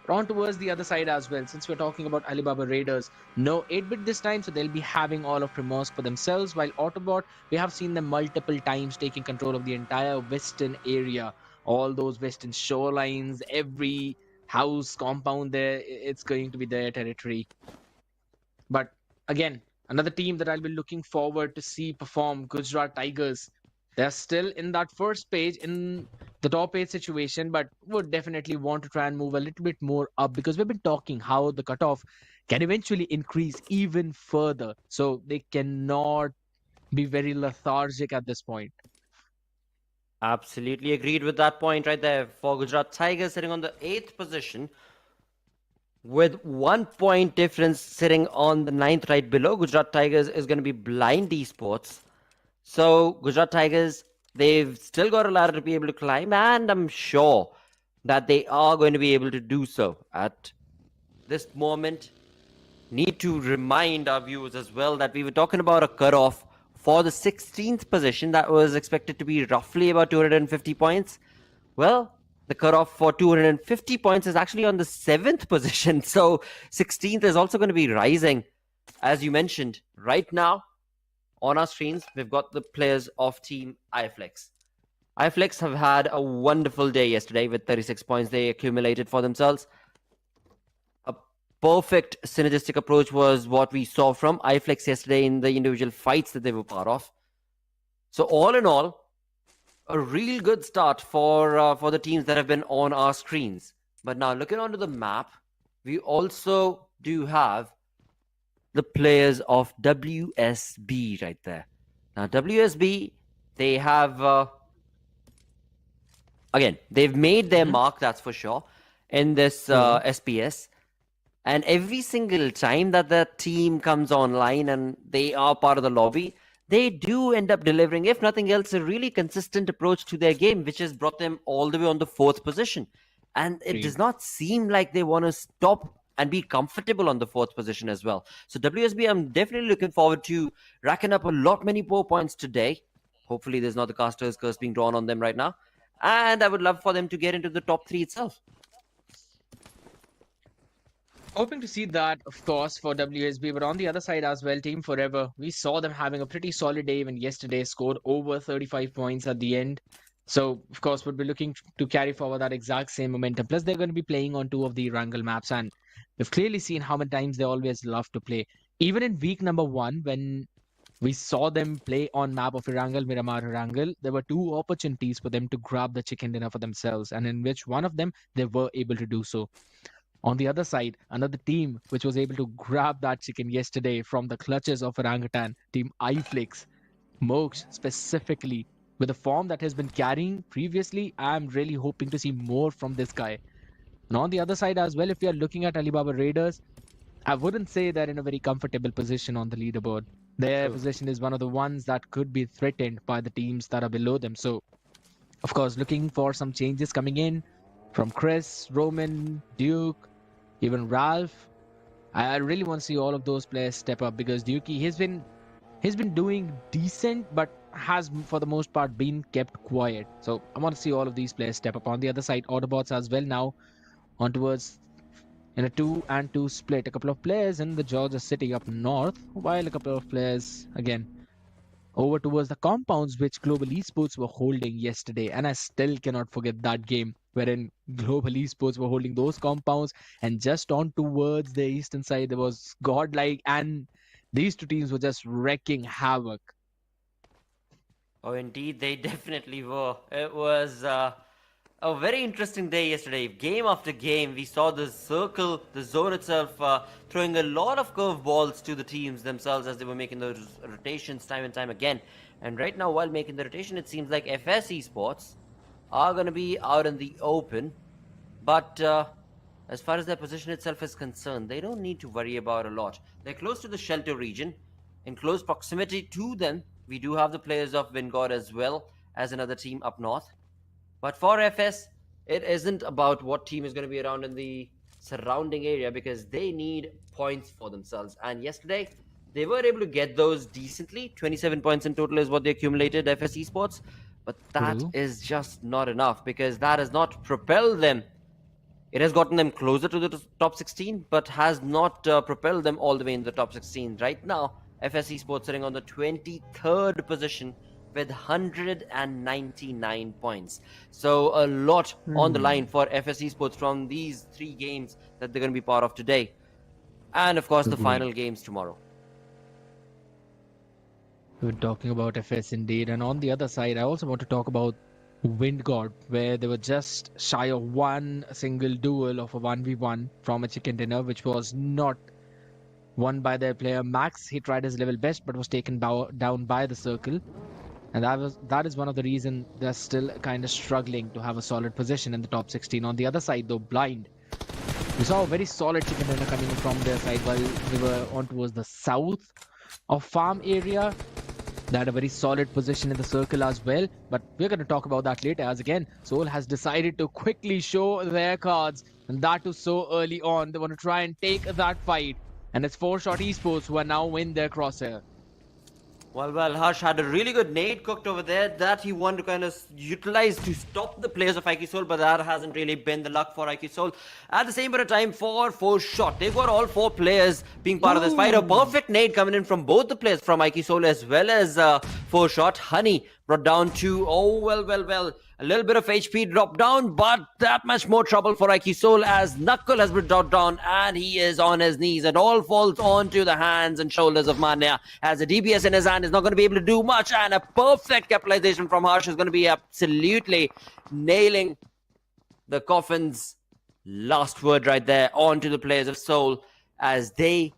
On towards the other side as well, since we're talking about Alibaba Raiders, no 8-bit this time, so they'll be having all of Primorsk for themselves, while Autobot, we have seen them multiple times taking control of the entire western area, all those western shorelines, every house, compound there, it's going to be their territory. But again, another team that I'll be looking forward to see perform, Gujarat Tigers. They're still in that first page in the top 8 situation, but would definitely want to try and move a little bit more up, because we've been talking how the cutoff can eventually increase even further. So they cannot be very lethargic at this point. Absolutely agreed with that point right there. For Gujarat Tigers sitting on the 8th position with 1 point difference, sitting on the 9th right below Gujarat Tigers is going to be Blind Esports. So Gujarat Tigers, they've still got a ladder to be able to climb, and I'm sure that they are going to be able to do so. At this moment, need to remind our viewers as well that we were talking about a cutoff for the 16th position that was expected to be roughly about 250 points. Well, the cutoff for 250 points is actually on the 7th position. So 16th is also going to be rising, as you mentioned. Right now, on our screens, we've got the players of Team iFlex. iFlex have had a wonderful day yesterday with 36 points they accumulated for themselves. A perfect synergistic approach was what we saw from iFlex yesterday in the individual fights that they were part of. So all in all, a real good start for the teams that have been on our screens. But now looking onto the map, we also do have the players of WSB right there. Now WSB, they have again, they've made their mark, that's for sure, in this SPS. And every single time that the team comes online and they are part of the lobby, they do end up delivering, if nothing else, a really consistent approach to their game, which has brought them all the way on the 4th position. And it does not seem like they want to stop and be comfortable on the 4th position as well. So WSB, I'm definitely looking forward to racking up a lot many more points today. Hopefully there's not the caster's curse being drawn on them right now. And I would love for them to get into the top 3 itself. Hoping to see that, of course, for WSB, but on the other side as well, Team Forever, we saw them having a pretty solid day even yesterday, scored over 35 points at the end. So, of course, we'll be looking to carry forward that exact same momentum. Plus, they're going to be playing on 2 of the Erangel maps, and we've clearly seen how many times they always love to play. Even in week number 1, when we saw them play on map of Erangel, Miramar, Erangel, there were 2 opportunities for them to grab the chicken dinner for themselves, and in which one of them, they were able to do so. On the other side, another team which was able to grab that chicken yesterday from the clutches of Orangutan, Team iFlix. Mox specifically, with the form that has been carrying previously, I'm really hoping to see more from this guy. And on the other side as well, if we are looking at Alibaba Raiders, I wouldn't say they're in a very comfortable position on the leaderboard. Their position is one of the ones that could be threatened by the teams that are below them. So, of course, looking for some changes coming in from Chris, Roman, Duke, even Ralph. I really want to see all of those players step up, because Dukey, he's been doing decent, but has for the most part been kept quiet. So I want to see all of these players step up. On the other side, AUTOBOTZ as well now on towards in a 2-and-2 split. A couple of players in the Georgia City up north, while a couple of players again over towards the compounds which Global Esports were holding yesterday. And I still cannot forget that game wherein Global Esports were holding those compounds, and just on towards the eastern side there was Godlike, and these 2 teams were just wrecking havoc. Oh, indeed, they definitely were. It was a very interesting day yesterday. Game after game, we saw the circle, the zone itself, throwing a lot of curveballs to the teams themselves as they were making those rotations time and time again. And right now, while making the rotation, it seems like FS Esports are going to be out in the open. But as far as their position itself is concerned, they don't need to worry about a lot. They're close to the shelter region. In close proximity to them, we do have the players of Vingod as well as another team up north. But for FS, it isn't about what team is going to be around in the surrounding area, because they need points for themselves. And yesterday, they were able to get those decently. 27 points in total is what they accumulated, FS Esports. But that is just not enough, because that has not propelled them. It has gotten them closer to the top 16, but has not propelled them all the way in the top 16. Right now, FS Esports sitting on the 23rd position with 199 points. So a lot on the line for FS Esports from these 3 games that they're going to be part of today. And of course, the final games tomorrow. We're talking about FS indeed. And on the other side, I also want to talk about Windgod, where they were just shy of one single duel of a 1v1 from a chicken dinner, which was not won by their player Max. He tried his level best, but was taken down by the circle. And that is one of the reasons they're still kind of struggling to have a solid position in the top 16. On the other side, though, Blind, we saw a very solid chicken dinner coming in from their side while they were on towards the south of farm area. They had a very solid position in the circle as well, but we're going to talk about that later, as again, Seoul has decided to quickly show their cards, and that too so early on. They want to try and take that fight, and it's 4Shot Esports who are now in their crosshair. Well, Harsh had a really good nade cooked over there that he wanted to kind of utilize to stop the players of IQ Soul, but that hasn't really been the luck for IQ Soul. At the same bit of time for shot, they've got all 4 players being part of this fight. A perfect nade coming in from both the players from IQ Soul as well as shot. Honey brought down to, a little bit of HP dropped down, but that much more trouble for IQ Soul as Knuckle has been dropped down and he is on his knees. It all falls onto the hands and shoulders of Manya as the DBS in his hand is not going to be able to do much, and a perfect capitalization from Harsh is going to be absolutely nailing the Coffin's last word right there onto the players of Soul as they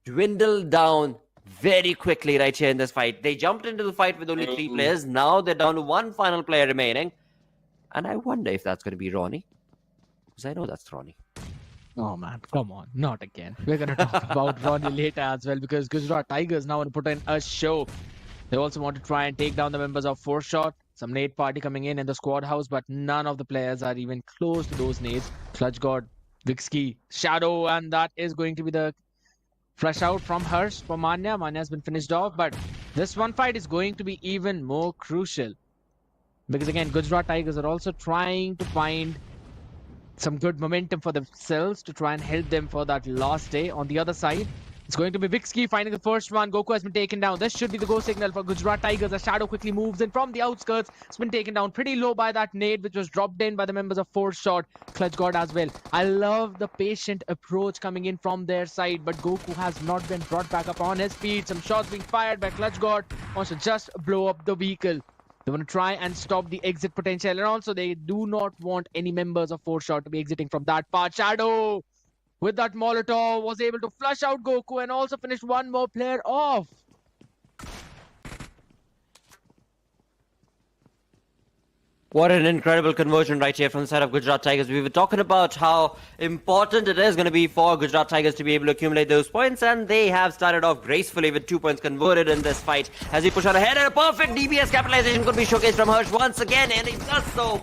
dwindle down very quickly right here in this fight. They jumped into the fight with only 3 players. Now they're down to 1 final player remaining. And I wonder if that's going to be Ronnie. Because I know that's Ronnie. Oh man, come on, not again. We're going to talk about Ronnie later as well because Gujarat Tigers now want to put in a show. They also want to try and take down the members of 4shot. Some nade party coming in the squad house, but none of the players are even close to those nades. Clutch God, Vikendi, Shadow, and that is going to be the flush out from Harsh for Manya. Manya has been finished off, but this one fight is going to be even more crucial. Because again, Gujarat Tigers are also trying to find some good momentum for themselves to try and help them for that last day. On the other side, it's going to be Vikendi finding the first one. Goku has been taken down. This should be the go signal for Gujarat Tigers. A Shadow quickly moves in from the outskirts. It's been taken down pretty low by that nade, which was dropped in by the members of 4shot. Clutch God as well. I love the patient approach coming in from their side, but Goku has not been brought back up on his feet. Some shots being fired by Clutch God. Wants to just blow up the vehicle. They want to try and stop the exit potential, and also they do not want any members of 4shot to be exiting from that part. Shadow with that Molotov was able to flush out Goku and also finish one more player off. What an incredible conversion right here from the side of Gujarat Tigers. We were talking about how important it is going to be for Gujarat Tigers to be able to accumulate those points, and they have started off gracefully with 2 points converted in this fight as we push on ahead, and a perfect DBS capitalization could be showcased from Harsh once again, and he does so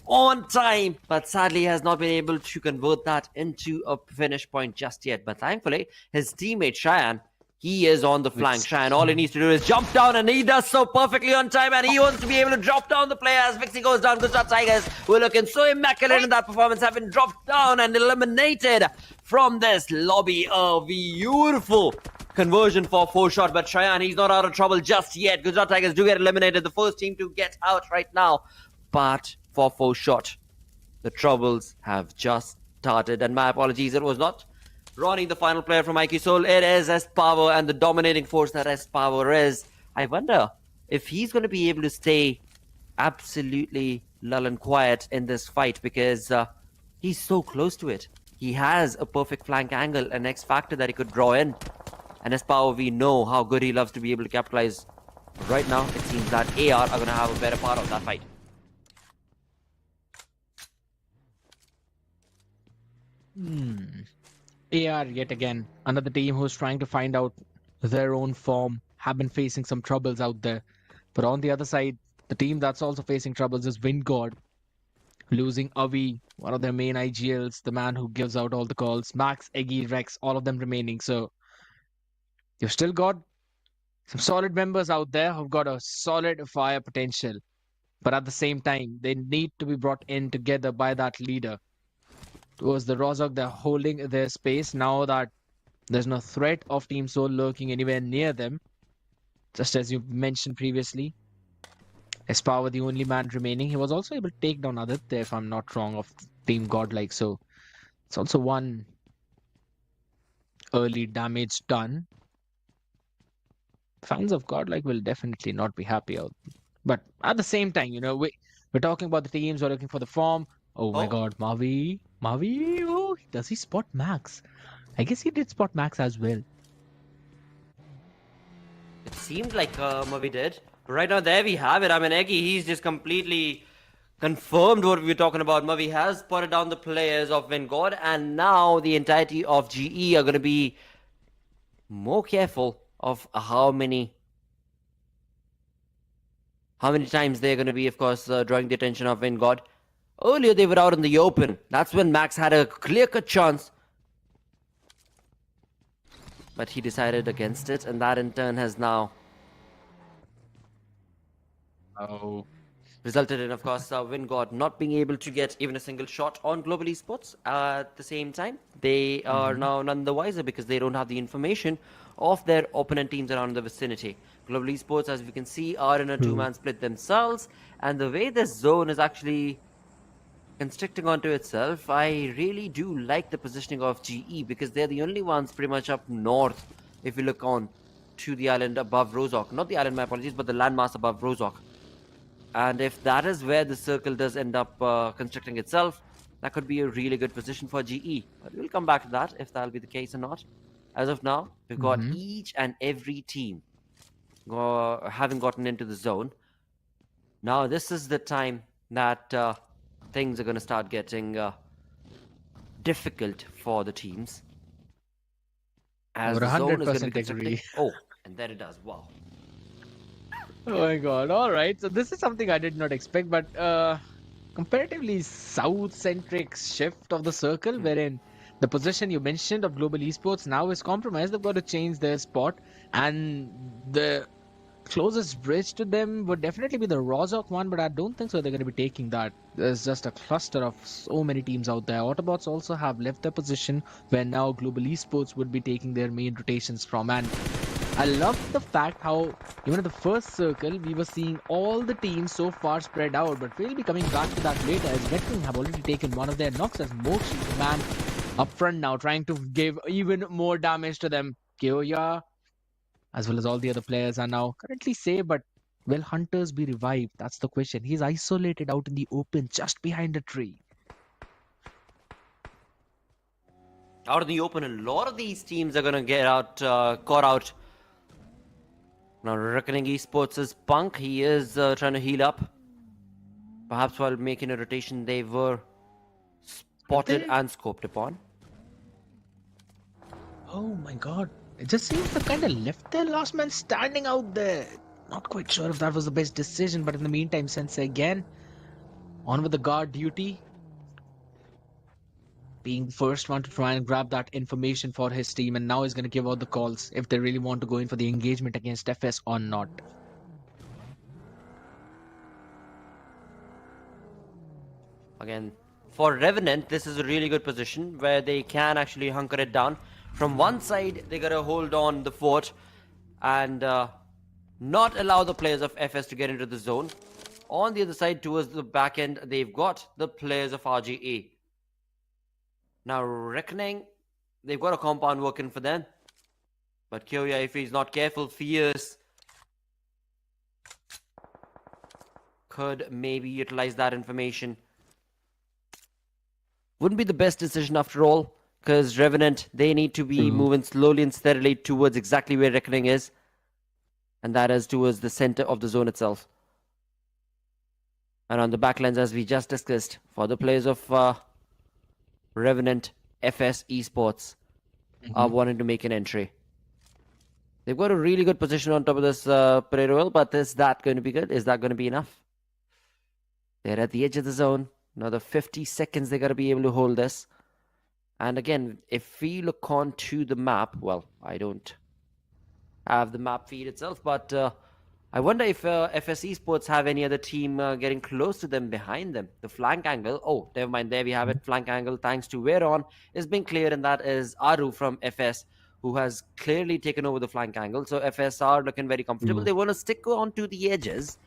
on time, but sadly has not been able to convert that into a finish point just yet. But thankfully, his teammate Cheyenne, he is on the flank. Cheyenne, all he needs to do is jump down, and he does so perfectly on time, and he wants to be able to drop down the player as Vikendi goes down. Gujarat Tigers, who are looking so immaculate in that performance, have been dropped down and eliminated from this lobby. A beautiful conversion for 4shot, but Cheyenne, he's not out of trouble just yet. Gujarat Tigers do get eliminated, the first team to get out right now, but for 4shot, the troubles have just started, and my apologies, it was not Ronnie, the final player from IQ Soul. It is S-Power, and the dominating force that S-Power is. I wonder if he's going to be able to stay absolutely lull and quiet in this fight, because he's so close to it. He has a perfect flank angle, an X factor that he could draw in. And S-Power, we know how good he loves to be able to capitalize. But right now, it seems that AR are going to have a better part of that fight. AR yet again, another team who's trying to find out their own form, have been facing some troubles out there. But on the other side, the team that's also facing troubles is Windgod, losing Avi, one of their main IGLs, the man who gives out all the calls, Max, Eggy, Rex, all of them remaining. So you've still got some solid members out there who've got a solid fire potential. But at the same time, they need to be brought in together by that leader. Towards the Rozhok, they're holding their space now that there's no threat of Team Soul lurking anywhere near them. Just as you mentioned previously, S-Power, the only man remaining, he was also able to take down Aditya, if I'm not wrong, of Team Godlike. So it's also one early damage done. Fans of Godlike will definitely not be happy out. But at the same time, you know, we're talking about the teams who are looking for the form. Oh my god, Mavi, oh, does he spot Max? I guess he did spot Max as well. It seemed like Mavi did. Right now, there we have it. I mean, Eggy, he's just completely confirmed what we were talking about. Mavi has spotted down the players of Windgod, and now the entirety of GE are going to be more careful of how many times they're going to be, of course, drawing the attention of Windgod. Earlier, they were out in the open. That's when Max had a clear-cut chance. But he decided against it, and that in turn has now Oh. Resulted in, of course, Wingod not being able to get even a single shot on Global Esports. At the same time, they are now none the wiser because they don't have the information of their opponent teams around the vicinity. Global Esports, as we can see, are in a two-man split themselves, and the way this zone is actually constricting onto itself, I really do like the positioning of GE because they're the only ones pretty much up north if you look on to the island above Rozok. Not the island, my apologies, but the landmass above Rozok. And if that is where the circle does end up constructing itself, that could be a really good position for GE. But we'll come back to that if that'll be the case or not. As of now, we've got each and every team having gotten into the zone. Now, this is the time that things are going to start getting difficult for the teams. As Over the zone is going to 100% be constructing. agree. Oh, and there it does. Wow. Oh my god, alright. So this is something I did not expect, but comparatively south-centric shift of the circle, wherein the position you mentioned of Global Esports now is compromised. They've got to change their spot, and the closest bridge to them would definitely be the Rozok one, but I don't think so they're going to be taking that. There's just a cluster of so many teams out there. AUTOBOTZ also have left their position, where now Global Esports would be taking their main rotations from, and I love the fact how even in the first circle we were seeing all the teams so far spread out, but we'll be coming back to that later as Veteran have already taken one of their knocks as Mochi, the man up front now, trying to give even more damage to them. Kyoya, as well as all the other players, are now currently safe, but will Hunters be revived? That's the question. He's isolated out in the open just behind a tree. Out in the open, a lot of these teams are going to get caught out. Now, Reckoning Esports' Punk, he is trying to heal up. Perhaps while making a rotation, they were spotted and scoped upon. Oh my god. It just seems they kind of left their last man standing out there. Not quite sure if that was the best decision, but in the meantime, Sensei again on with the guard duty. Being the first one to try and grab that information for his team, and now he's going to give out the calls if they really want to go in for the engagement against FS or not. Again, for Revenant, this is a really good position where they can actually hunker it down. From one side, they got to hold on the fort and not allow the players of FS to get into the zone. On the other side, towards the back end, they've got the players of RGA. Now, Reckoning, they've got a compound working for them. But Kyoya, if he's not careful, Fierce could maybe utilize that information. Wouldn't be the best decision after all, because Revenant, they need to be moving slowly and steadily towards exactly where Reckoning is. And that is towards the center of the zone itself. And on the backlines, as we just discussed, for the players of Revenant, FS Esports are wanting to make an entry. They've got a really good position on top of this Pereira, but is that going to be good? Is that going to be enough? They're at the edge of the zone. Another 50 seconds they got to be able to hold this. And again, if we look on to the map, well, I don't have the map feed itself, but I wonder if FS Esports have any other team getting close to them behind them. The flank angle, oh, never mind, there we have it. Flank angle, thanks to Veron, is being cleared, and that is Aru from FS, who has clearly taken over the flank angle. So FS are looking very comfortable. They want to stick on to the edges,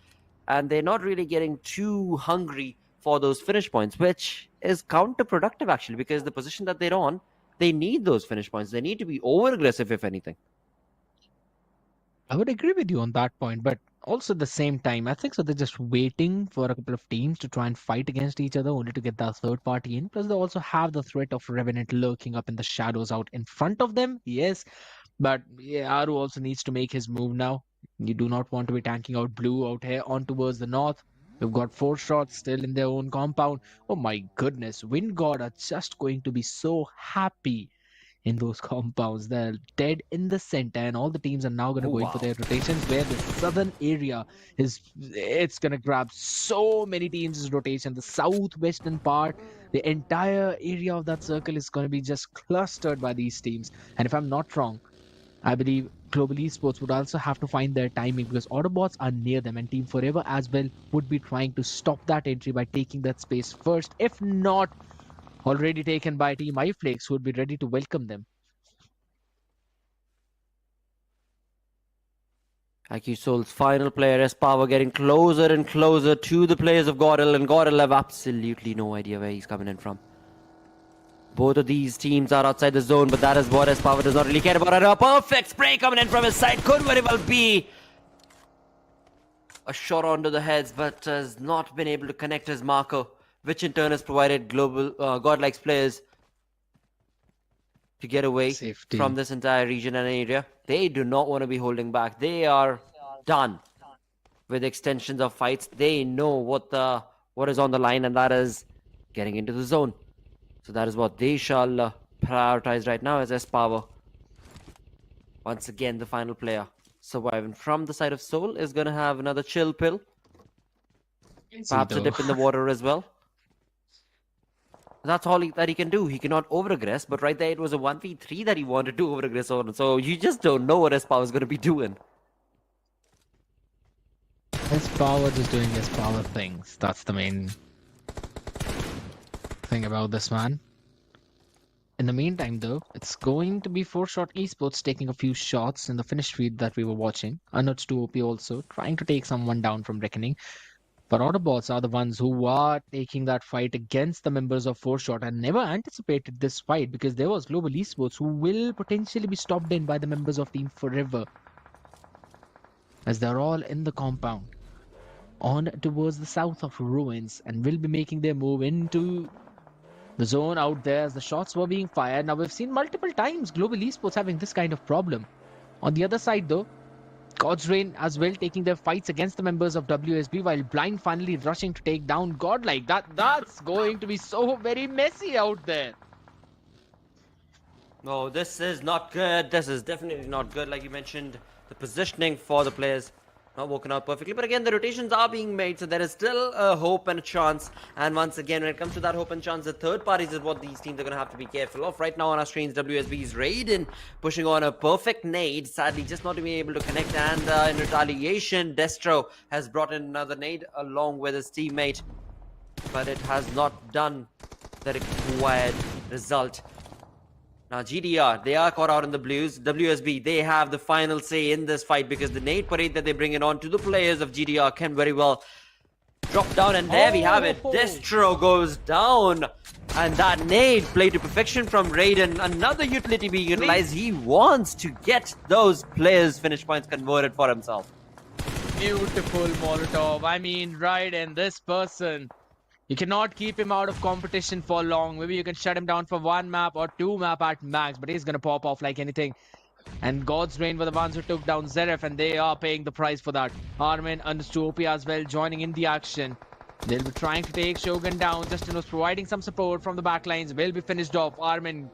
and they're not really getting too hungry for those finish points, which is counterproductive, actually, because the position that they're on, they need those finish points. They need to be over-aggressive, if anything. I would agree with you on that point, but also at the same time, I think so they're just waiting for a couple of teams to try and fight against each other, only to get that third party in. Plus, they also have the threat of Revenant lurking up in the shadows out in front of them. Yes, but yeah, Aru also needs to make his move now. You do not want to be tanking out blue out here on towards the north. We've got 4 shots still in their own compound. Oh my goodness, Wind God are just going to be so happy in those compounds. They're dead in the center, and all the teams are now going to go in for their rotations, where the southern area it's going to grab so many teams' rotation. The southwestern part, the entire area of that circle is going to be just clustered by these teams. And if I'm not wrong, I believe Global Esports would also have to find their timing because Autobots are near them and Team Forever as well would be trying to stop that entry by taking that space first, if not already taken by Team iFlakes, who would be ready to welcome them. IQ Soul's final player is Power getting closer and closer to the players of Godel, and Godel have absolutely no idea where he's coming in from. Both of these teams are outside the zone, but that is what S-Power does not really care about. And a perfect spray coming in from his side could very well be a shot onto the heads, but has not been able to connect his marker, which in turn has provided global Godlike's players to get away from this entire region and area. They do not want to be holding back. They are done with extensions of fights. They know what is on the line, and that is getting into the zone. So that is what they shall prioritize right now as S-Power. Once again, the final player surviving from the side of Soul is going to have another chill pill. Perhaps a dip in the water as well. That's all that he can do. He cannot over-aggress, but right there it was a 1v3 that he wanted to over-aggress on. So you just don't know what S-Power is going to be doing. S-Power just doing S-Power things. That's the main thing about this man. In the meantime, though, it's going to be 4-shot Esports taking a few shots in the finish feed that we were watching. Anuj 2OP also trying to take someone down from Reckoning. But Autobots are the ones who are taking that fight against the members of 4-shot and never anticipated this fight because there was Global Esports who will potentially be stopped in by the members of Team Forever, as they're all in the compound on towards the south of Ruins and will be making their move into the zone out there as the shots were being fired. Now we've seen multiple times Global Esports having this kind of problem. On the other side though, God's Reign as well taking their fights against the members of WSB while Blind finally rushing to take down Godlike. That's going to be so very messy out there. No, this is not good. This is definitely not good. Like you mentioned, the positioning for the players not working out perfectly. But again, the rotations are being made, so there is still a hope and a chance. And once again, when it comes to that hope and chance, the third parties is what these teams are going to have to be careful of. Right now on our screens, WSB's Raiden pushing on a perfect nade. Sadly, just not being able to connect. And in retaliation, Destro has brought in another nade along with his teammate. But it has not done the required result. Now GDR, they are caught out in the blues. WSB, they have the final say in this fight because the nade parade that they bring it on to the players of GDR can very well drop down. And there we have it. Destro goes down. And that nade played to perfection from Raiden. Another utility being utilized. He wants to get those players' finish points converted for himself. Beautiful Molotov. I mean, Raiden, this person, you cannot keep him out of competition for long. Maybe you can shut him down for 1 map or 2 map at max, but he's going to pop off like anything. And God's Reign were the ones who took down Zeref, and they are paying the price for that. Armin and 2OP as well joining in the action. They'll be trying to take Shogun down. Justin was providing some support from the backlines. Will be finished off. Armin,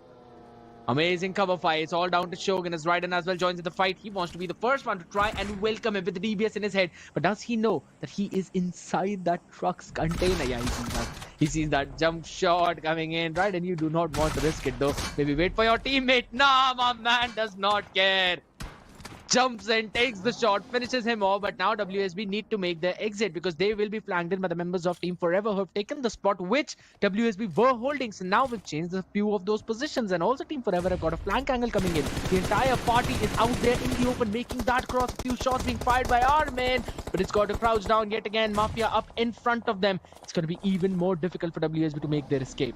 amazing cover fight. It's all down to Shogun as Raiden as well joins in the fight. He wants to be the first one to try and welcome him with the DBS in his head. But does he know that he is inside that truck's container? Yeah, he sees that. He sees that jump shot coming in, right? And you do not want to risk it though. Maybe wait for your teammate. Nah, my man does not care. Jumps in, takes the shot, finishes him off. But now WSB need to make their exit because they will be flanked in by the members of Team Forever who have taken the spot which WSB were holding. So now we've changed a few of those positions, and also Team Forever have got a flank angle coming in. The entire party is out there in the open making that cross. A few shots being fired by Armin, but it's got to crouch down yet again. Mafia up in front of them. It's going to be even more difficult for WSB to make their escape.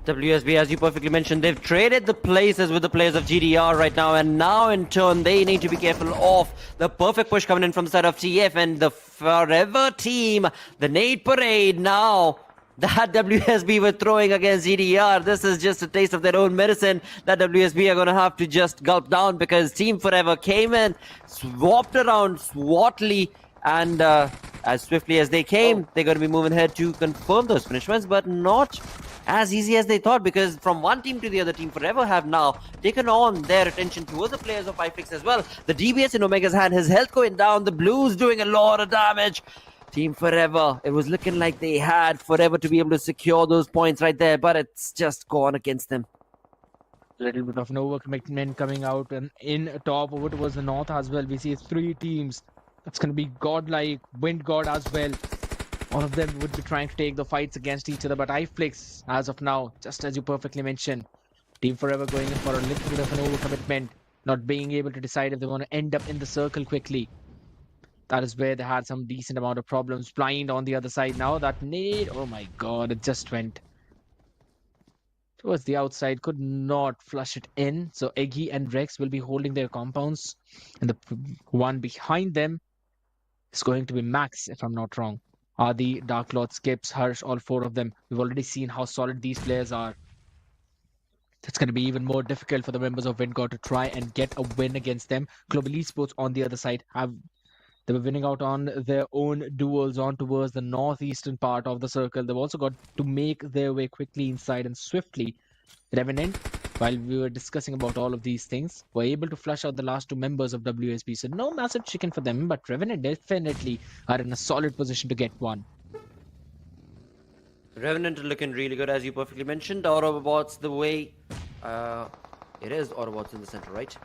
WSB, as you perfectly mentioned, they've traded the places with the players of GDR right now, and now in turn they need to be careful of the perfect push coming in from the side of TF and the Forever team. The nade parade now that WSB were throwing against GDR. This is just a taste of their own medicine that WSB are going to have to just gulp down because Team Forever came in, swapped around Swartly, and as swiftly as they came, they're going to be moving ahead to confirm those finishments, but not as easy as they thought, because from one team to the other, Team Forever have now taken on their attention towards the players of iFlix as well. The DBS in Omega's hand, his health going down, the Blues doing a lot of damage. Team Forever, it was looking like they had Forever to be able to secure those points right there, but it's just gone against them. A little bit of an overcommitment coming out, and in top over towards the north as well. We see 3 teams. That's going to be Godlike, Wind God as well. All of them would be trying to take the fights against each other, but iFlix, as of now, just as you perfectly mentioned, Team Forever going in for a little bit of an overcommitment, not being able to decide if they want to end up in the circle quickly. That is where they had some decent amount of problems. Blind on the other side now. That nade, oh my god, it just went towards the outside, could not flush it in. So Eggy and Rex will be holding their compounds, and the one behind them is going to be Max, if I'm not wrong. Adi, Dark Lord, Skips, Harsh, all 4 of them. We've already seen how solid these players are. It's going to be even more difficult for the members of Vingod to try and get a win against them. Global Esports on the other side they were winning out on their own duels on towards the northeastern part of the circle. They've also got to make their way quickly inside and swiftly. Revenant, while we were discussing about all of these things, were able to flush out the last 2 members of WSB. So no massive chicken for them, but Revenant definitely are in a solid position to get one. Revenant looking really good, as you perfectly mentioned. AUTOBOTZ the way it is AUTOBOTZ in the center, right?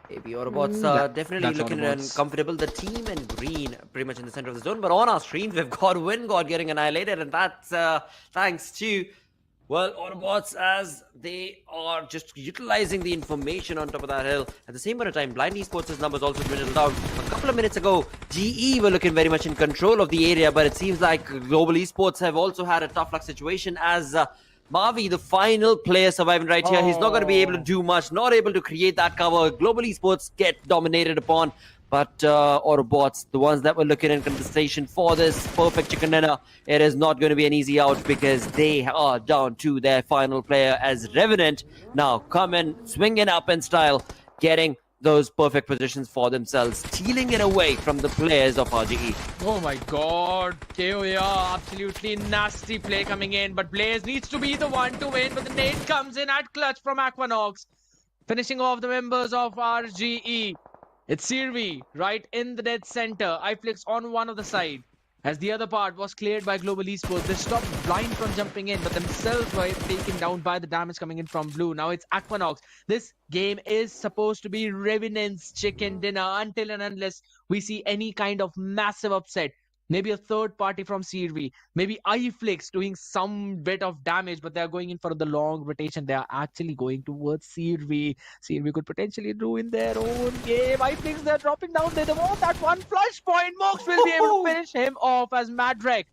Maybe AUTOBOTZ are definitely looking comfortable. The team in green pretty much in the center of the zone. But on our screen, we've got WinGod getting annihilated, and that's thanks to, well, AUTOBOTZ, as they are just utilizing the information on top of that hill. At the same point of time, Blind Esports' numbers also dwindled down. A couple of minutes ago, GE were looking very much in control of the area, but it seems like Global Esports have also had a tough luck situation as Mavi, the final player surviving right here. He's not going to be able to do much, not able to create that cover. Global Esports get dominated upon. But AUTOBOTZ, the ones that were looking in contestation for this perfect chicken dinner, it is not going to be an easy out because they are down to their final player as Revenant now coming, swinging up in style, getting those perfect positions for themselves, stealing it away from the players of RGE. Oh my god, KOA, absolutely nasty play coming in, but Blaze needs to be the one to win, but the nade comes in at clutch from Aquanox, finishing off the members of RGE. It's Sirvi right in the dead center. iFlix on one of the side. As the other part was cleared by Global Esports, they stopped Blind from jumping in, but themselves were taken down by the damage coming in from Blue. Now it's Aquanox. This game is supposed to be Revenant's chicken dinner until and unless we see any kind of massive upset. Maybe a third party from Sirvi. Maybe iFlix doing some bit of damage, but they're going in for the long rotation. They are actually going towards Sirvi. Sirvi could potentially ruin their own game. iFlix, they're dropping down. They want that one flush point. Mox will be able to finish him off as Madrek.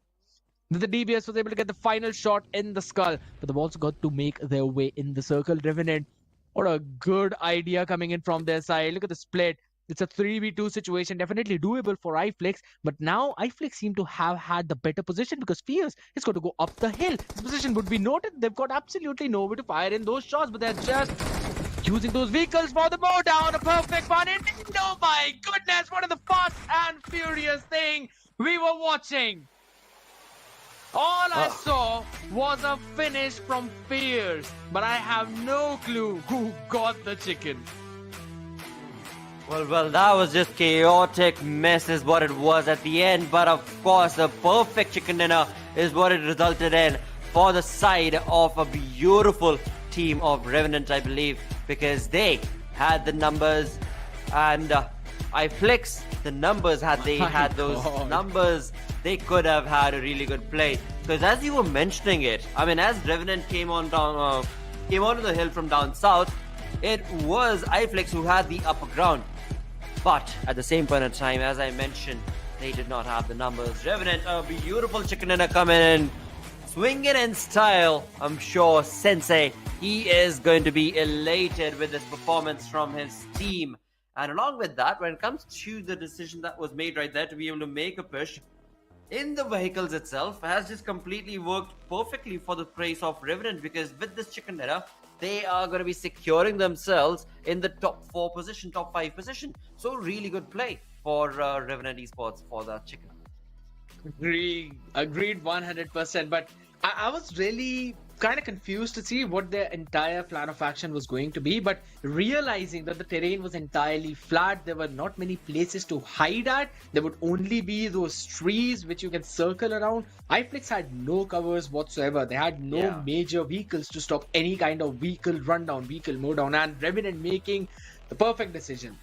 The DBS was able to get the final shot in the skull, but they've also got to make their way in the circle. Revenant, what a good idea coming in from their side. Look at the split. It's a 3v2 situation, definitely doable for iFlix, but now iFlix seem to have had the better position because Fierce is going to go up the hill. His position would be noted. They've got absolutely nowhere to fire in those shots, but they're just using those vehicles for the mow down. A perfect one. And oh my goodness, what a fast and furious thing we were watching. All I saw was a finish from Fierce, but I have no clue who got the chicken. Well, that was just chaotic mess is what it was at the end. But of course, a perfect chicken dinner is what it resulted in for the side of a beautiful team of Revenant, I believe, because they had the numbers and iFlix, the numbers, had they had those numbers, they could have had a really good play. Because as you were mentioning it, I mean, as Revenant came onto the hill from down south, it was iFlix who had the upper ground. But at the same point in time, as I mentioned, they did not have the numbers. Revenant, a beautiful chicken dinner coming in, swinging in style. I'm sure Sensei, he is going to be elated with this performance from his team. And along with that, when it comes to the decision that was made right there to be able to make a push in the vehicles itself, has just completely worked perfectly for the praise of Revenant, because with this chicken dinner, they are going to be securing themselves in the top 4 position, top 5 position. So really good play for Revenant Esports for that chicken. Agreed 100%. But I was really kind of confused to see what their entire plan of action was going to be, but realizing that the terrain was entirely flat, there were not many places to hide at. There would only be those trees which you can circle around. iFlix had no covers whatsoever. They had no major vehicles to stop any kind of vehicle rundown, vehicle mowdown, and Revenant making the perfect decision.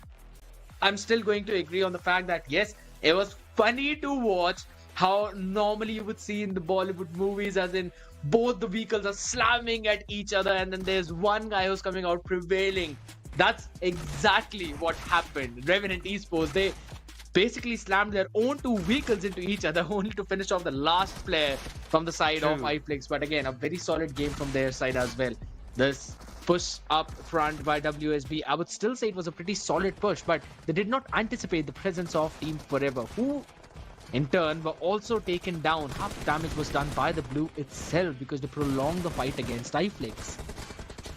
I'm still going to agree on the fact that yes, it was funny to watch how normally you would see in the Bollywood movies, as in both the vehicles are slamming at each other and then there's one guy who's coming out prevailing. That's exactly what happened. Revenant Esports, they basically slammed their own two vehicles into each other only to finish off the last player from the side of iFlix. But again, a very solid game from their side as well. This push up front by WSB, I would still say it was a pretty solid push, but they did not anticipate the presence of Team Forever, who in turn were also taken down. Half the damage was done by the blue itself because they prolonged the fight against iFlix.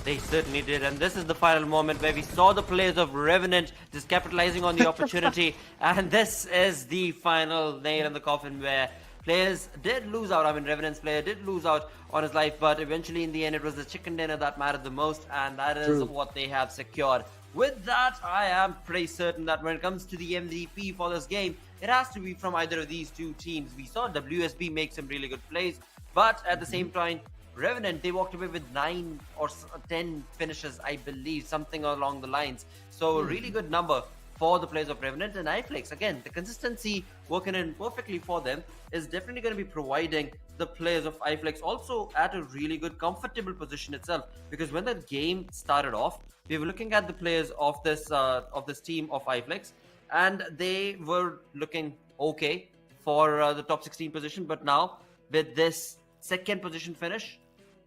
They certainly did, and this is the final moment where we saw the players of Revenant just capitalizing on the opportunity. And this is the final nail in the coffin where players did lose out. I mean, Revenant's player did lose out on his life, but eventually in the end it was the chicken dinner that mattered the most, and that is what they have secured. With that, I am pretty certain that when it comes to the MVP for this game, it has to be from either of these two teams. We saw WSB make some really good plays, but at the same time, Revenant, they walked away with 9 or 10 finishes, I believe, something along the lines. So a really good number for the players of Revenant and iFlix. Again, the consistency working in perfectly for them is definitely going to be providing the players of iFlix also at a really good, comfortable position itself. Because when the game started off, we were looking at the players of this team of iFlix, and they were looking okay for the top 16 position. But now, with this second position finish,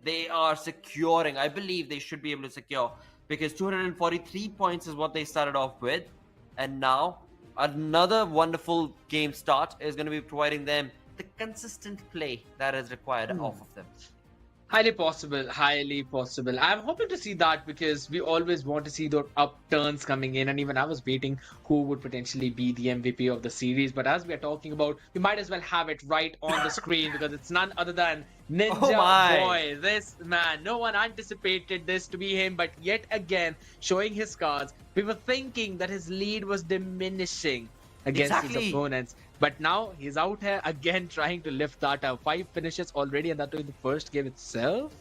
they are securing. I believe they should be able to secure, because 243 points is what they started off with. And now another wonderful game start is going to be providing them the consistent play that is required off of them. Highly possible, highly possible. I'm hoping to see that, because we always want to see those upturns coming in, and even I was waiting who would potentially be the MVP of the series. But as we are talking about, we might as well have it right on the screen, because it's none other than Ninja Boy. This man, no one anticipated this to be him, but yet again, showing his cards, we were thinking that his lead was diminishing against his opponents. But now he's out here again trying to lift that up. 5 finishes already, and that was the first game itself.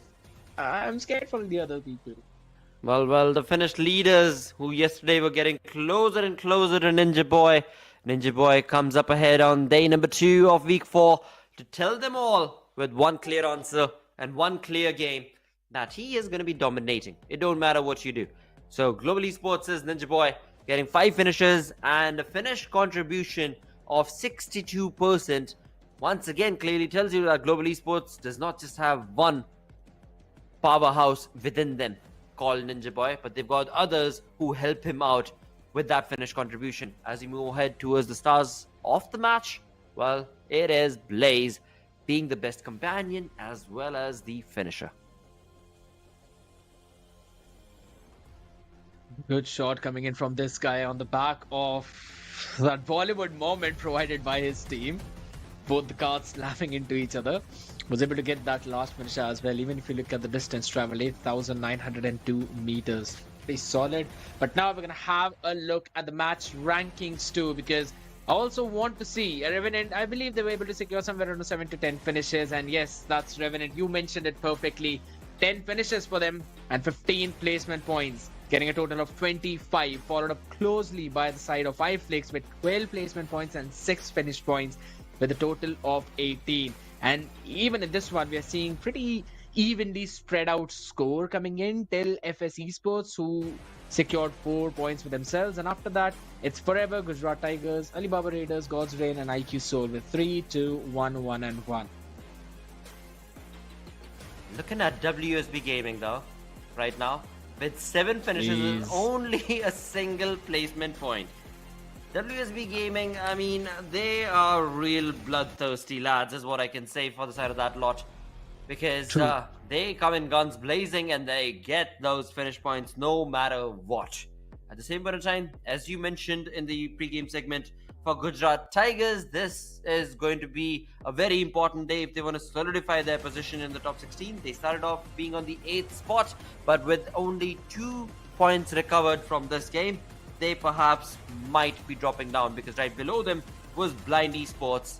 I'm scared for the other people. Well, the Finnish leaders who yesterday were getting closer and closer to Ninja Boy. Ninja Boy comes up ahead on day number 2 of week 4 to tell them all with one clear answer and one clear game that he is going to be dominating. It don't matter what you do. So Global Esports is Ninja Boy getting 5 finishes and a Finnish contribution of 62%. Once again, clearly tells you that Global Esports does not just have one powerhouse within them called Ninja Boy, but they've got others who help him out with that Finnish contribution. As we move ahead towards the stars of the match, well, it is Blaze being the best companion as well as the finisher. Good shot coming in from this guy on the back of that Bollywood moment provided by his team. Both the cards slapping into each other. Was able to get that last finish as well. Even if you look at the distance travel, 8,902 meters. Pretty solid. But now we're going to have a look at the match rankings too, because I also want to see Revenant. I believe they were able to secure somewhere around 7 to 10 finishes. And yes, that's Revenant. You mentioned it perfectly. 10 finishes for them and 15 placement points, getting a total of 25, followed up closely by the side of iFlix with 12 placement points and 6 finish points with a total of 18. And even in this one, we are seeing pretty evenly spread out score coming in till FS Esports, who secured 4 points for themselves. And after that, it's Forever, Gujarat Tigers, Alibaba Raiders, God's Reign and IQ Soul with 3, 2, 1, 1 and 1. Looking at WSB Gaming though, right now, with 7 finishes and only a single placement point. WSB Gaming, I mean, they are real bloodthirsty lads, is what I can say for the side of that lot. Because they come in guns blazing and they get those finish points no matter what. At the same point in time, as you mentioned in the pre-game segment, for Gujarat Tigers. This is going to be a very important day if they want to solidify their position in the top 16. They started off being on the 8th spot, but with only 2 points recovered from this game, they perhaps might be dropping down, because right below them was Blind Esports,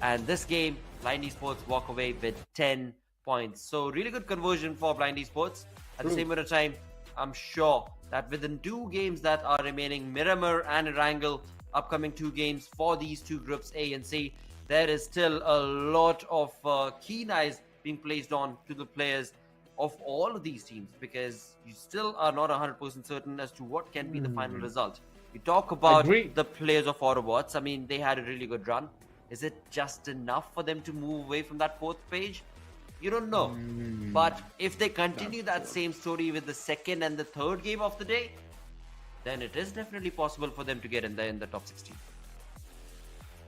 and this game Blind Esports walk away with 10 points. So really good conversion for Blind Esports. At the same point of time, I'm sure that within 2 games that are remaining, Miramar and Erangel, upcoming 2 games for these 2 groups A and C, there is still a lot of keen eyes being placed on to the players of all of these teams, because you still are not 100% certain as to what can be the final result. You talk about the players of AUTOBOTZ. I mean, they had a really good run. Is it just enough for them to move away from that 4th page? You don't know. But if they continue that same story with the 2nd and the 3rd game of the day, then it is definitely possible for them to get in the top 16.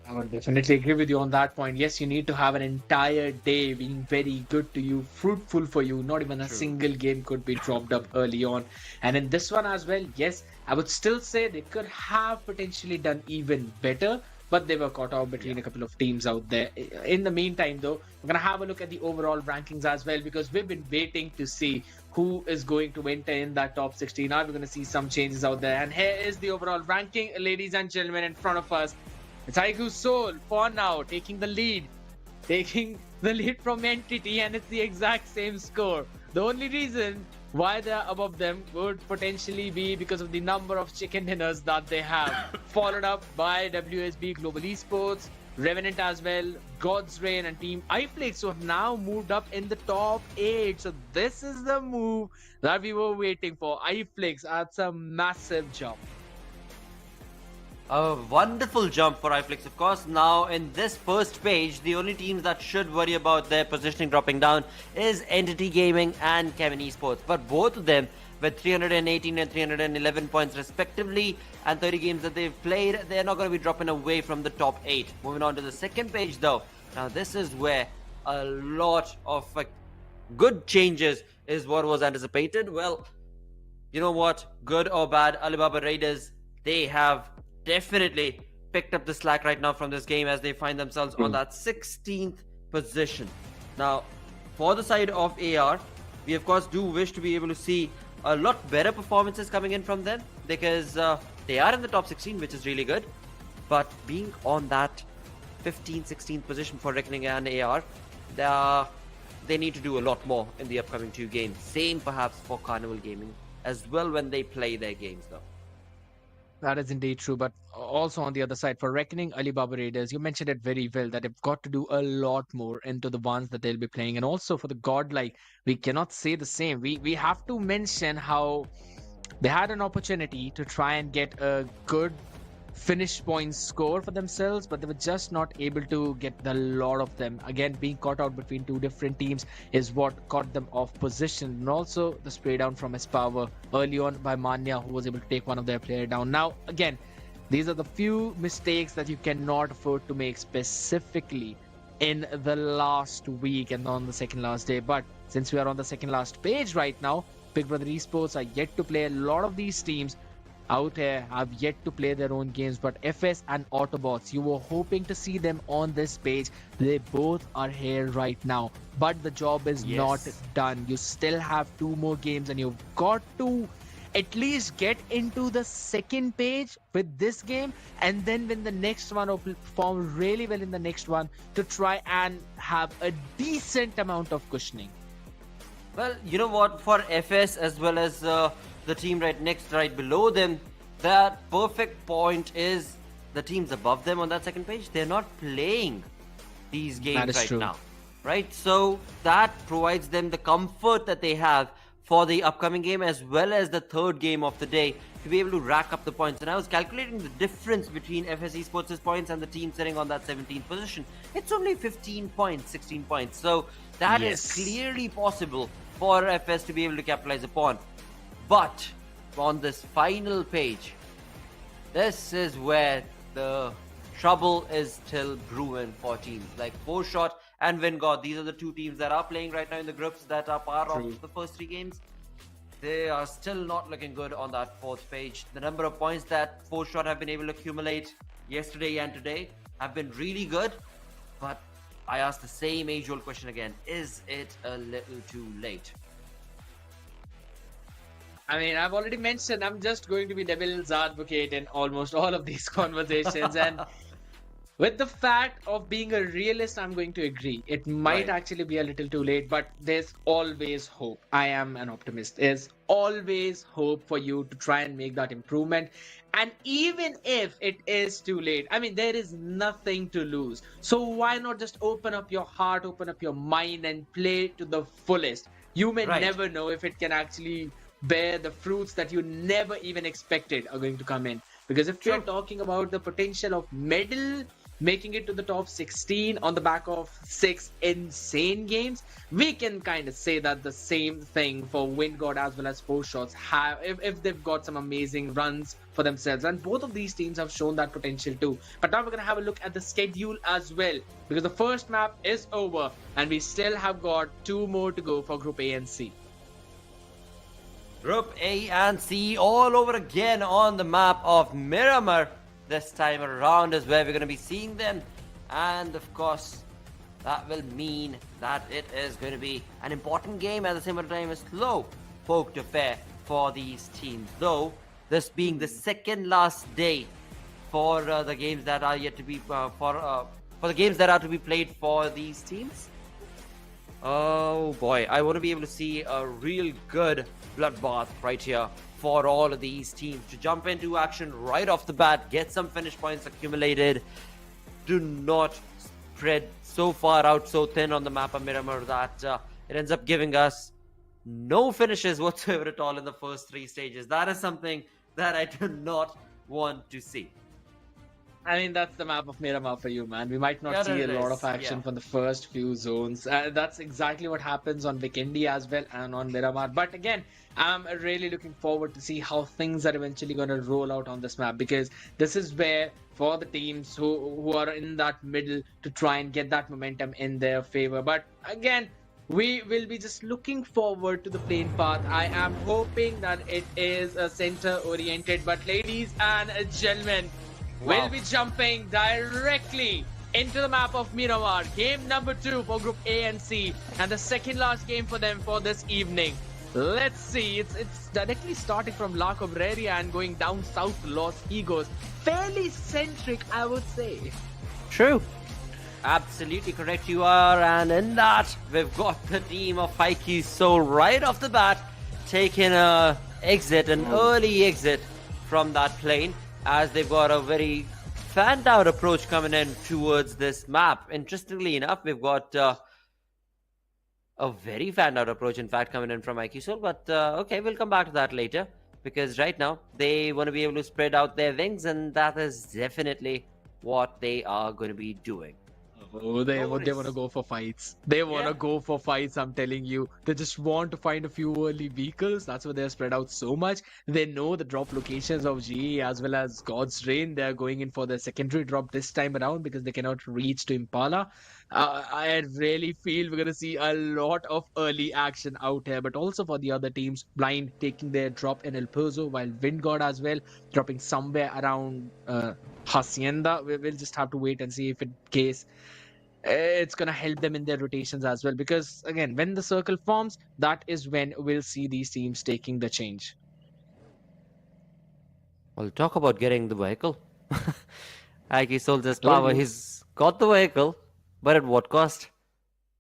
I would definitely agree with you on that point. Yes, you need to have an entire day being very good to you, fruitful for you. Not even a single game could be dropped up early on. And in this one as well, yes, I would still say they could have potentially done even better, but they were caught out between a couple of teams out there. In the meantime, though, we're going to have a look at the overall rankings as well, because we've been waiting to see who is going to enter in that top 16. Now we're going to see some changes out there. And here is the overall ranking, ladies and gentlemen, in front of us. It's Aigu Soul for now taking the lead from Entity, and it's the exact same score. The only reason why they're above them would potentially be because of the number of chicken dinners that they have. Followed up by WSB Global Esports, Revenant as well, God's Reign and Team iFlix, who have now moved up in the top 8. So this is the move that we were waiting for. iFlix, that's a massive jump. A wonderful jump for iFlix, of course. Now, in this first page, the only teams that should worry about their positioning dropping down is Entity Gaming and Chemin Esports. But both of them, with 318 and 311 points respectively, and 30 games that they've played, they're not going to be dropping away from the top 8. Moving on to the second page, though. Now, this is where a lot of good changes is what was anticipated. Well, you know what? Good or bad, Alibaba Raiders, they have definitely picked up the slack right now from this game, as they find themselves on that 16th position. Now, for the side of AR, we of course do wish to be able to see a lot better performances coming in from them, because they are in the top 16, which is really good. But being on that 15th, 16th position for Reckoning and AR, they need to do a lot more in the upcoming 2 games. Same perhaps for Carnival Gaming as well when they play their games, though. That is indeed true, but also on the other side, for Reckoning, Alibaba Raiders, you mentioned it very well, that they've got to do a lot more into the ones that they'll be playing. And also for the Godlike, we cannot say the same. We have to mention how they had an opportunity to try and get a good finish points score for themselves, but they were just not able to get a lot of them. Again, being caught out between 2 different teams is what caught them off position. And also the spray down from S-Power early on by Manya, who was able to take one of their players down. Now, again, these are the few mistakes that you cannot afford to make, specifically in the last week and on the second last day. But since we are on the second last page right now, Big Brother Esports are yet to play. A lot of these teams out here have yet to play their own games, but FS and AUTOBOTZ, you were hoping to see them on this page. They both are here right now, but the job is not done. You still have 2 more games, and you've got to at least get into the second page with this game, and then when the next one, or perform really well in the next one, to try and have a decent amount of cushioning. Well, you know what, for FS as well as the team right below them, that perfect point is the teams above them on that second page, they're not playing these games right now, right? So that provides them the comfort that they have for the upcoming game, as well as the 3rd game of the day, to be able to rack up the points. And I was calculating the difference between FS Esports' points and the team sitting on that 17th position. It's only 15 points, 16 points. So that is clearly possible for FS to be able to capitalize upon. But on this final page, this is where the trouble is still brewing for teams like 4Shot and Vingod. These are the 2 teams that are playing right now in the groups that are part of the first 3 games. They are still not looking good on that 4th page. The number of points that 4Shot have been able to accumulate, yesterday and today have been really good. But I ask the same age-old question again. Is it a little too late? I mean, I've already mentioned I'm just going to be devil's advocate in almost all of these conversations. And with the fact of being a realist, I'm going to agree. It might actually be a little too late, but there's always hope. I am an optimist. There's always hope for you to try and make that improvement. And even if it is too late, I mean, there is nothing to lose. So why not just open up your heart, open up your mind and play to the fullest? You may never know if it can actually bear the fruits that you never even expected are going to come in. Because if you're talking about the potential of medal, making it to the top 16 on the back of 6 insane games, we can kind of say that the same thing for WindGod as well as Force Shots have, if they've got some amazing runs for themselves. And both of these teams have shown that potential too. But now we're going to have a look at the schedule as well, because the first map is over and we still have got 2 more to go for Group A and C. Group A and C all over again on the map of Miramar. This time around is where we're going to be seeing them. And of course, that will mean that it is going to be an important game at the same time as slow poked affair for these teams. Though, this being the second last day for the games that are yet to be for the games that are to be played for these teams. Oh boy, I want to be able to see a real good bloodbath right here for all of these teams to jump into action right off the bat, get some finish points accumulated. Do not spread so far out, so thin on the map of Miramar that it ends up giving us no finishes whatsoever at all in the first 3 stages. That is something that I do not want to see. I mean, that's the map of Miramar for you, man. We might not see a lot of action from the first few zones. That's exactly what happens on Vikendi as well and on Miramar. But again, I'm really looking forward to see how things are eventually going to roll out on this map, because this is where, for the teams who are in that middle, to try and get that momentum in their favor. But again, we will be just looking forward to the playing path. I am hoping that it is a center-oriented. But ladies and gentlemen, we'll be jumping directly into the map of Miramar. Game number 2 for Group A and C, and the second last game for them for this evening. Let's see. It's directly starting from La Cabrera and going down south to Los Higos. Fairly centric, I would say. True. Absolutely correct you are. And in that, we've got the team of Haiky's Soul right off the bat taking an early exit from that plane, as they've got a very fanned out approach coming in towards this map. Interestingly enough, we've got a very fanned out approach, in fact, coming in from IQ Soul. But okay, we'll come back to that later, because right now they want to be able to spread out their wings, and that is definitely what they are going to be doing. Oh, they want to go for fights. They want to go for fights, I'm telling you. They just want to find a few early vehicles. That's why they're spread out so much. They know the drop locations of GE as well as God's Reign. They're going in for the secondary drop this time around because they cannot reach to Impala. I really feel we're going to see a lot of early action out here. But also for the other teams, Blind taking their drop in El Pozo, while WindGod as well dropping somewhere around Hacienda. We'll just have to wait and see if in case it's going to help them in their rotations as well, because again, when the circle forms, that is when we'll see these teams taking the change. Well, talk about getting the vehicle. Aki sold his power. He's got the vehicle, but at what cost?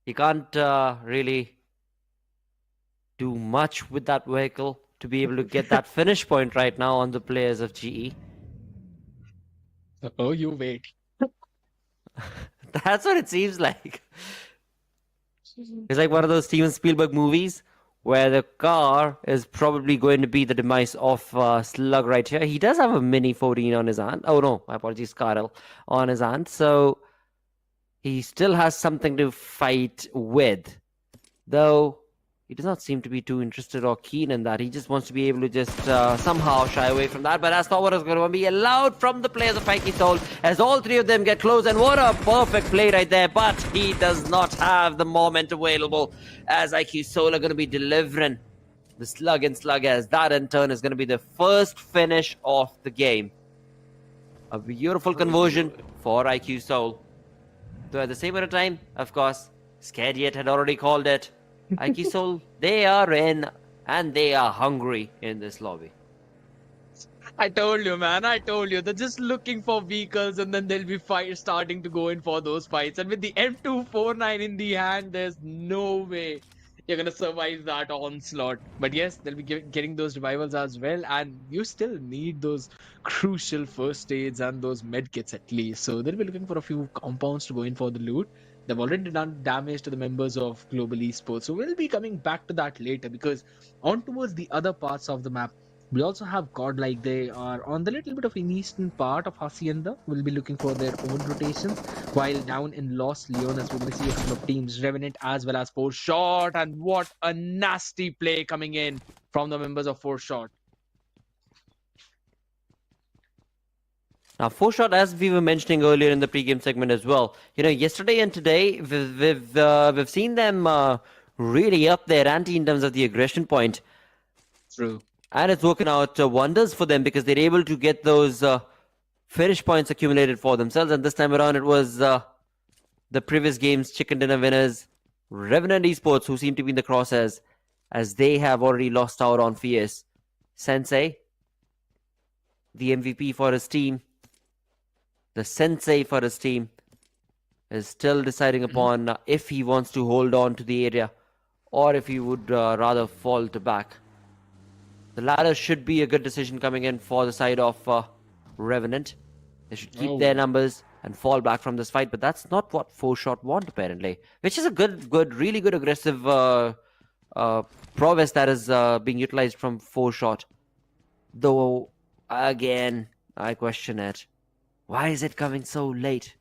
He can't really do much with that vehicle to be able to get that finish point right now on the players of GE. Oh, you wait. That's what it seems like. It's like one of those Steven Spielberg movies where the car is probably going to be the demise of Slug right here. He does have a Mini 14 on his hand. Oh no, my apologies, Carl, on his hand. So he still has something to fight with. Though he does not seem to be too interested or keen in that. He just wants to be able to just somehow shy away from that. But that's not what is going to be allowed from the players of Pikey Soul, as all 3 of them get close. And what a perfect play right there. But he does not have the moment available, as IQ Soul are going to be delivering the slug and slug, as that in turn is going to be the first finish of the game. A beautiful conversion for IQ Soul. Though at the same time, of course, Scadiet had already called it. IQ Soul, they are in and they are hungry in this lobby. I told you, man. I told you. They're just looking for vehicles and then they'll be starting to go in for those fights. And with the M249 in the hand, there's no way you're going to survive that onslaught. But yes, they'll be getting those revivals as well. And you still need those crucial first aids and those med kits at least. So they'll be looking for a few compounds to go in for the loot. They've already done damage to the members of Global Esports. So we'll be coming back to that later because on towards the other parts of the map, we also have Godlike. They are on the little bit of an eastern part of Hacienda. We'll be looking for their own rotations. While down in Los Leones, we're going to see a couple of teams, Revenant as well as Four Shot. And what a nasty play coming in from the members of Four Shot. Now, Four Shot, as we were mentioning earlier in the pre-game segment as well, yesterday and today, we've seen them really up their ante in terms of the aggression point. True. And it's working out wonders for them because they're able to get those finish points accumulated for themselves. And this time around, it was the previous game's chicken dinner winners, Revenant Esports, who seem to be in the crosshairs as they have already lost out on Fierce. Sensei, the MVP for his team, the sensei for his team, is still deciding upon if he wants to hold on to the area or if he would rather fall to back. The latter should be a good decision coming in for the side of Revenant. They should keep their numbers and fall back from this fight, but that's not what Four Shot want apparently, which is a really good aggressive prowess that is being utilized from Four Shot. Though, again, I question it. Why is it coming so late?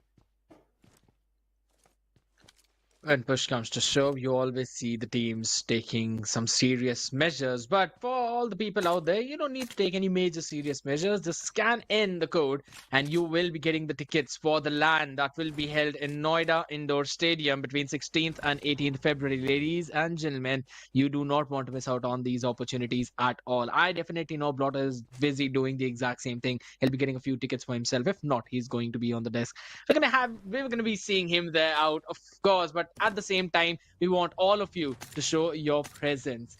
When push comes to shove, you always see the teams taking some serious measures. But for all the people out there, you don't need to take any major serious measures. Just scan in the code and you will be getting the tickets for the LAN that will be held in Noida Indoor Stadium between 16th and 18th February. Ladies and gentlemen, you do not want to miss out on these opportunities at all. I definitely know Blotter is busy doing the exact same thing. He'll be getting a few tickets for himself. If not, he's going to be on the desk. We're going to be seeing him there out, of course, but at the same time, we want all of you to show your presence.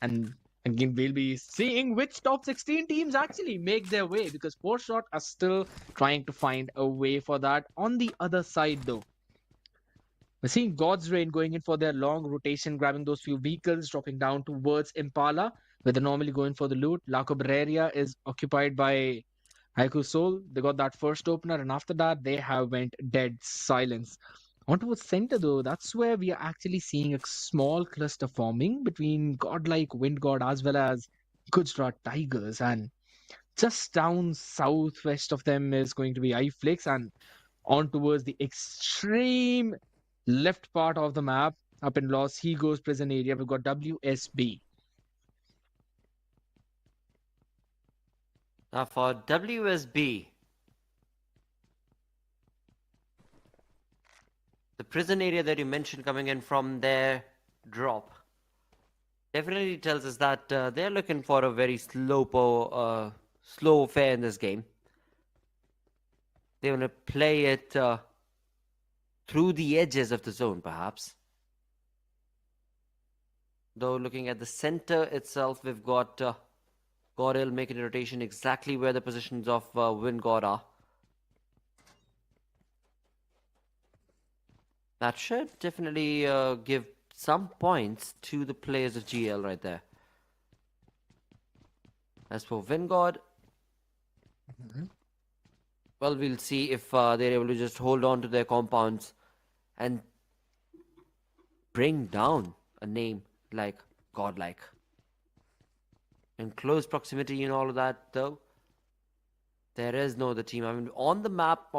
And again, we'll be seeing which top 16 teams actually make their way because Four Shot are still trying to find a way for that. On the other side, though, we're seeing God's Rain going in for their long rotation, grabbing those few vehicles, dropping down towards Impala, where they're normally going for the loot. La Cabrera is occupied by Haiku Soul. They got that first opener, and after that, they have went dead silence. On towards center, though, that's where we are actually seeing a small cluster forming between Godlike, Wind God, as well as Gujarat Tigers. And just down southwest of them is going to be iFlix, and on towards the extreme left part of the map, up in Los Higos prison area, we've got WSB. Now for WSB, the prison area that you mentioned coming in from their drop definitely tells us that they're looking for a very slow fare in this game. They want to play it through the edges of the zone, perhaps. Though looking at the center itself, we've got Goril making a rotation exactly where the positions of Wind God are. That should definitely give some points to the players of GL right there. As for Vingod, well, we'll see if they're able to just hold on to their compounds and bring down a name like Godlike. In close proximity and all of that, though, there is no other team. I mean, on the map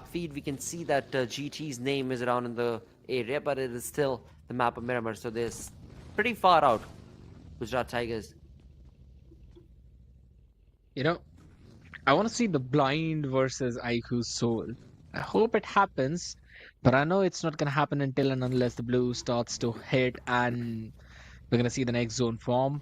feed, we can see that GT's name is around in the area, but it is still the map of Miramar, so they're pretty far out. Gujarat Tigers. You know, I want to see the blind versus IQ Soul. I hope it happens, but I know it's not going to happen until and unless the blue starts to hit and we're going to see the next zone form.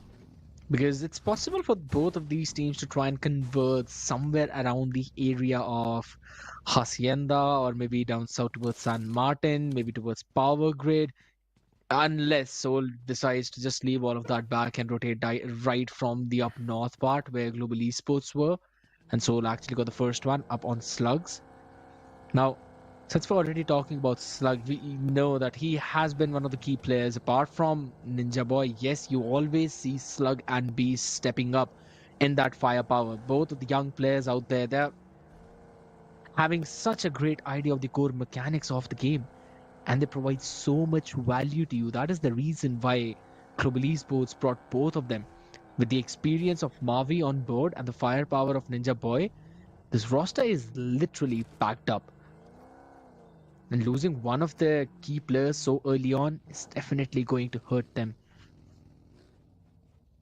Because it's possible for both of these teams to try and convert somewhere around the area of Hacienda or maybe down south towards San Martin, maybe towards Power Grid, unless Seoul decides to just leave all of that back and rotate right from the up north part where Global Esports were. And Seoul actually got the first one up on Slugs. Now, since we're already talking about Slug, we know that he has been one of the key players. Apart from Ninja Boy, yes, you always see Slug and Beast stepping up in that firepower. Both of the young players out there, they're having such a great idea of the core mechanics of the game, and they provide so much value to you. That is the reason why Global Esports brought both of them. With the experience of Mavi on board and the firepower of Ninja Boy, this roster is literally packed up. And losing one of their key players so early on is definitely going to hurt them.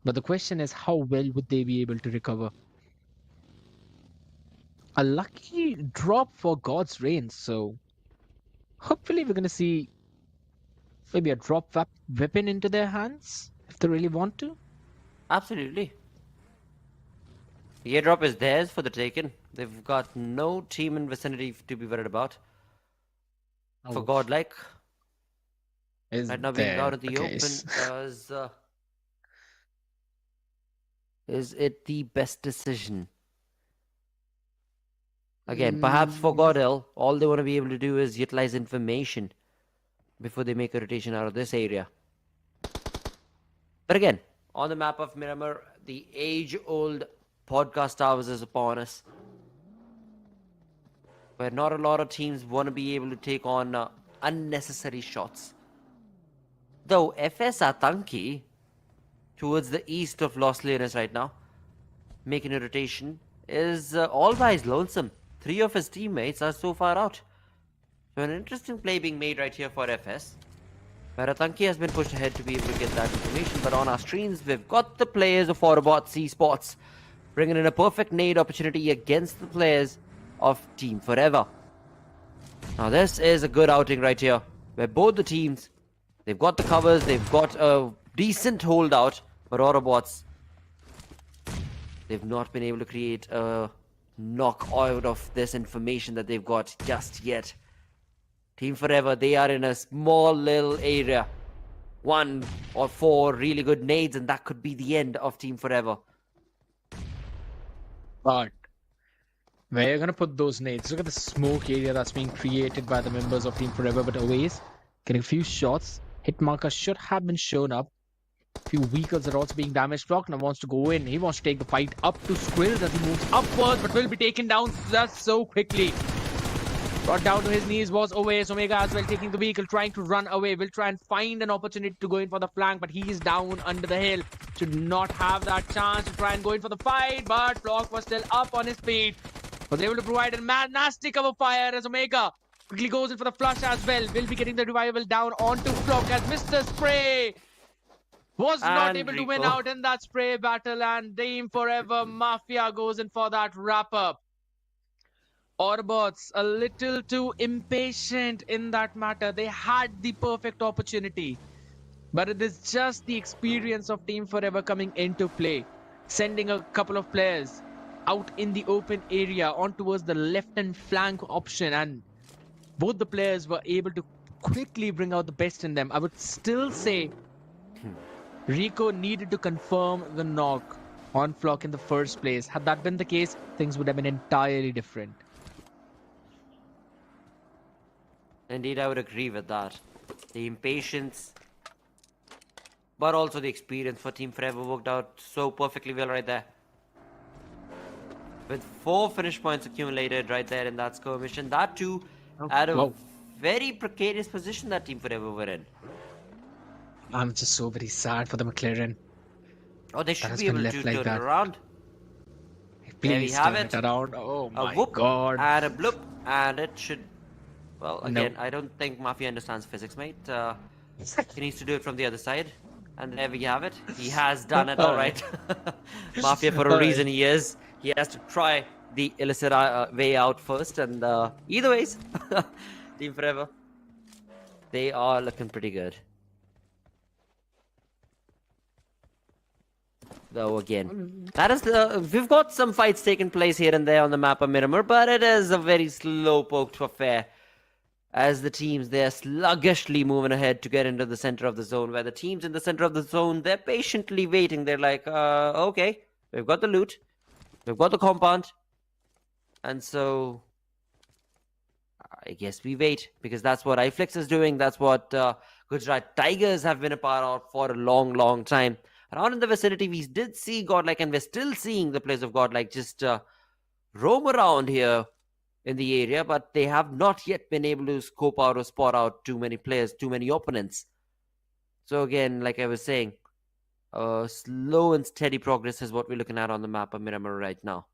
But the question is, how well would they be able to recover? A lucky drop for God's reign, so hopefully we're going to see maybe a drop weapon into their hands if they really want to. Absolutely. The airdrop is theirs for the taking. They've got no team in vicinity to be worried about. For Godlike, right now being out in the open, is it the best decision? Again, perhaps for Godel, all they want to be able to do is utilize information before they make a rotation out of this area. But again, on the map of Miramar, the age-old podcast towers is upon us, where not a lot of teams want to be able to take on unnecessary shots. Though FS Atanki, towards the east of Los Leones right now, making a rotation, is all by his lonesome. 3 of his teammates are so far out. So an interesting play being made right here for FS, where Atanki has been pushed ahead to be able to get that information. But on our screens, we've got the players of AUTOBOTZ Esports bringing in a perfect nade opportunity against the players of Team Forever. Now this is a good outing right here, where both the teams, they've got the covers, they've got a decent holdout, but AUTOBOTZ, they've not been able to create a knock out of this information that they've got just yet. Team Forever, they are in a small little area. 1 or 4 really good nades, and that could be the end of Team Forever. But where are you going to put those nades? Look at the smoke area that's being created by the members of Team Forever, but Always getting a few shots. Hit marker should have been shown up. Few vehicles are also being damaged. Flockner wants to go in. He wants to take the fight up to SkullTz as he moves upwards, but will be taken down just so quickly. Brought down to his knees was Always. Omega as well taking the vehicle, trying to run away. Will try and find an opportunity to go in for the flank, but he is down under the hill. Should not have that chance to try and go in for the fight, but Flock was still up on his feet. Was able to provide a nasty cover fire as Omega quickly goes in for the flush as well. Will be getting the revival down onto Flock as Mr. Spray was not able to win out in that spray battle, and Team Forever Mafia goes in for that wrap-up. AUTOBOTZ a little too impatient in that matter. They had the perfect opportunity, but it is just the experience of Team Forever coming into play, sending a couple of players out in the open area on towards the left and flank option, and both the players were able to quickly bring out the best in them. I would still say Rico needed to confirm the knock on Flock in the first place. Had that been the case, things would have been entirely different. Indeed, I would agree with that. The impatience, but also the experience for Team Forever worked out so perfectly well right there. With 4 finish points accumulated right there in that skirmish, and that too at a very precarious position that Team Forever were in. I'm just so very sad for the McLaren. Oh, they should be able to turn it around. Please there we have turn it around. Oh my a whoop god. And a bloop, and it should... Well, again, I don't think Mafia understands physics, mate. He needs to do it from the other side. And there we have it. He has done it, alright. Mafia, for a reason he is. He has to try the illicit way out first, and either ways, Team Forever, they are looking pretty good. though, again. That is we've got some fights taking place here and there on the map of Miramar, but it is a very slow-poked affair as the teams, they're sluggishly moving ahead to get into the center of the zone, where the teams in the center of the zone, they're patiently waiting. They're like, okay, we've got the loot, we've got the compound, and so I guess we wait, because that's what iFlix is doing. That's what Gujarat Tigers have been a part of for a long, long time. Around in the vicinity, we did see Godlike, and we're still seeing the players of Godlike just roam around here in the area, but they have not yet been able to scope out or spot out too many players, too many opponents. So again, like I was saying, slow and steady progress is what we're looking at on the map of Miramar right now.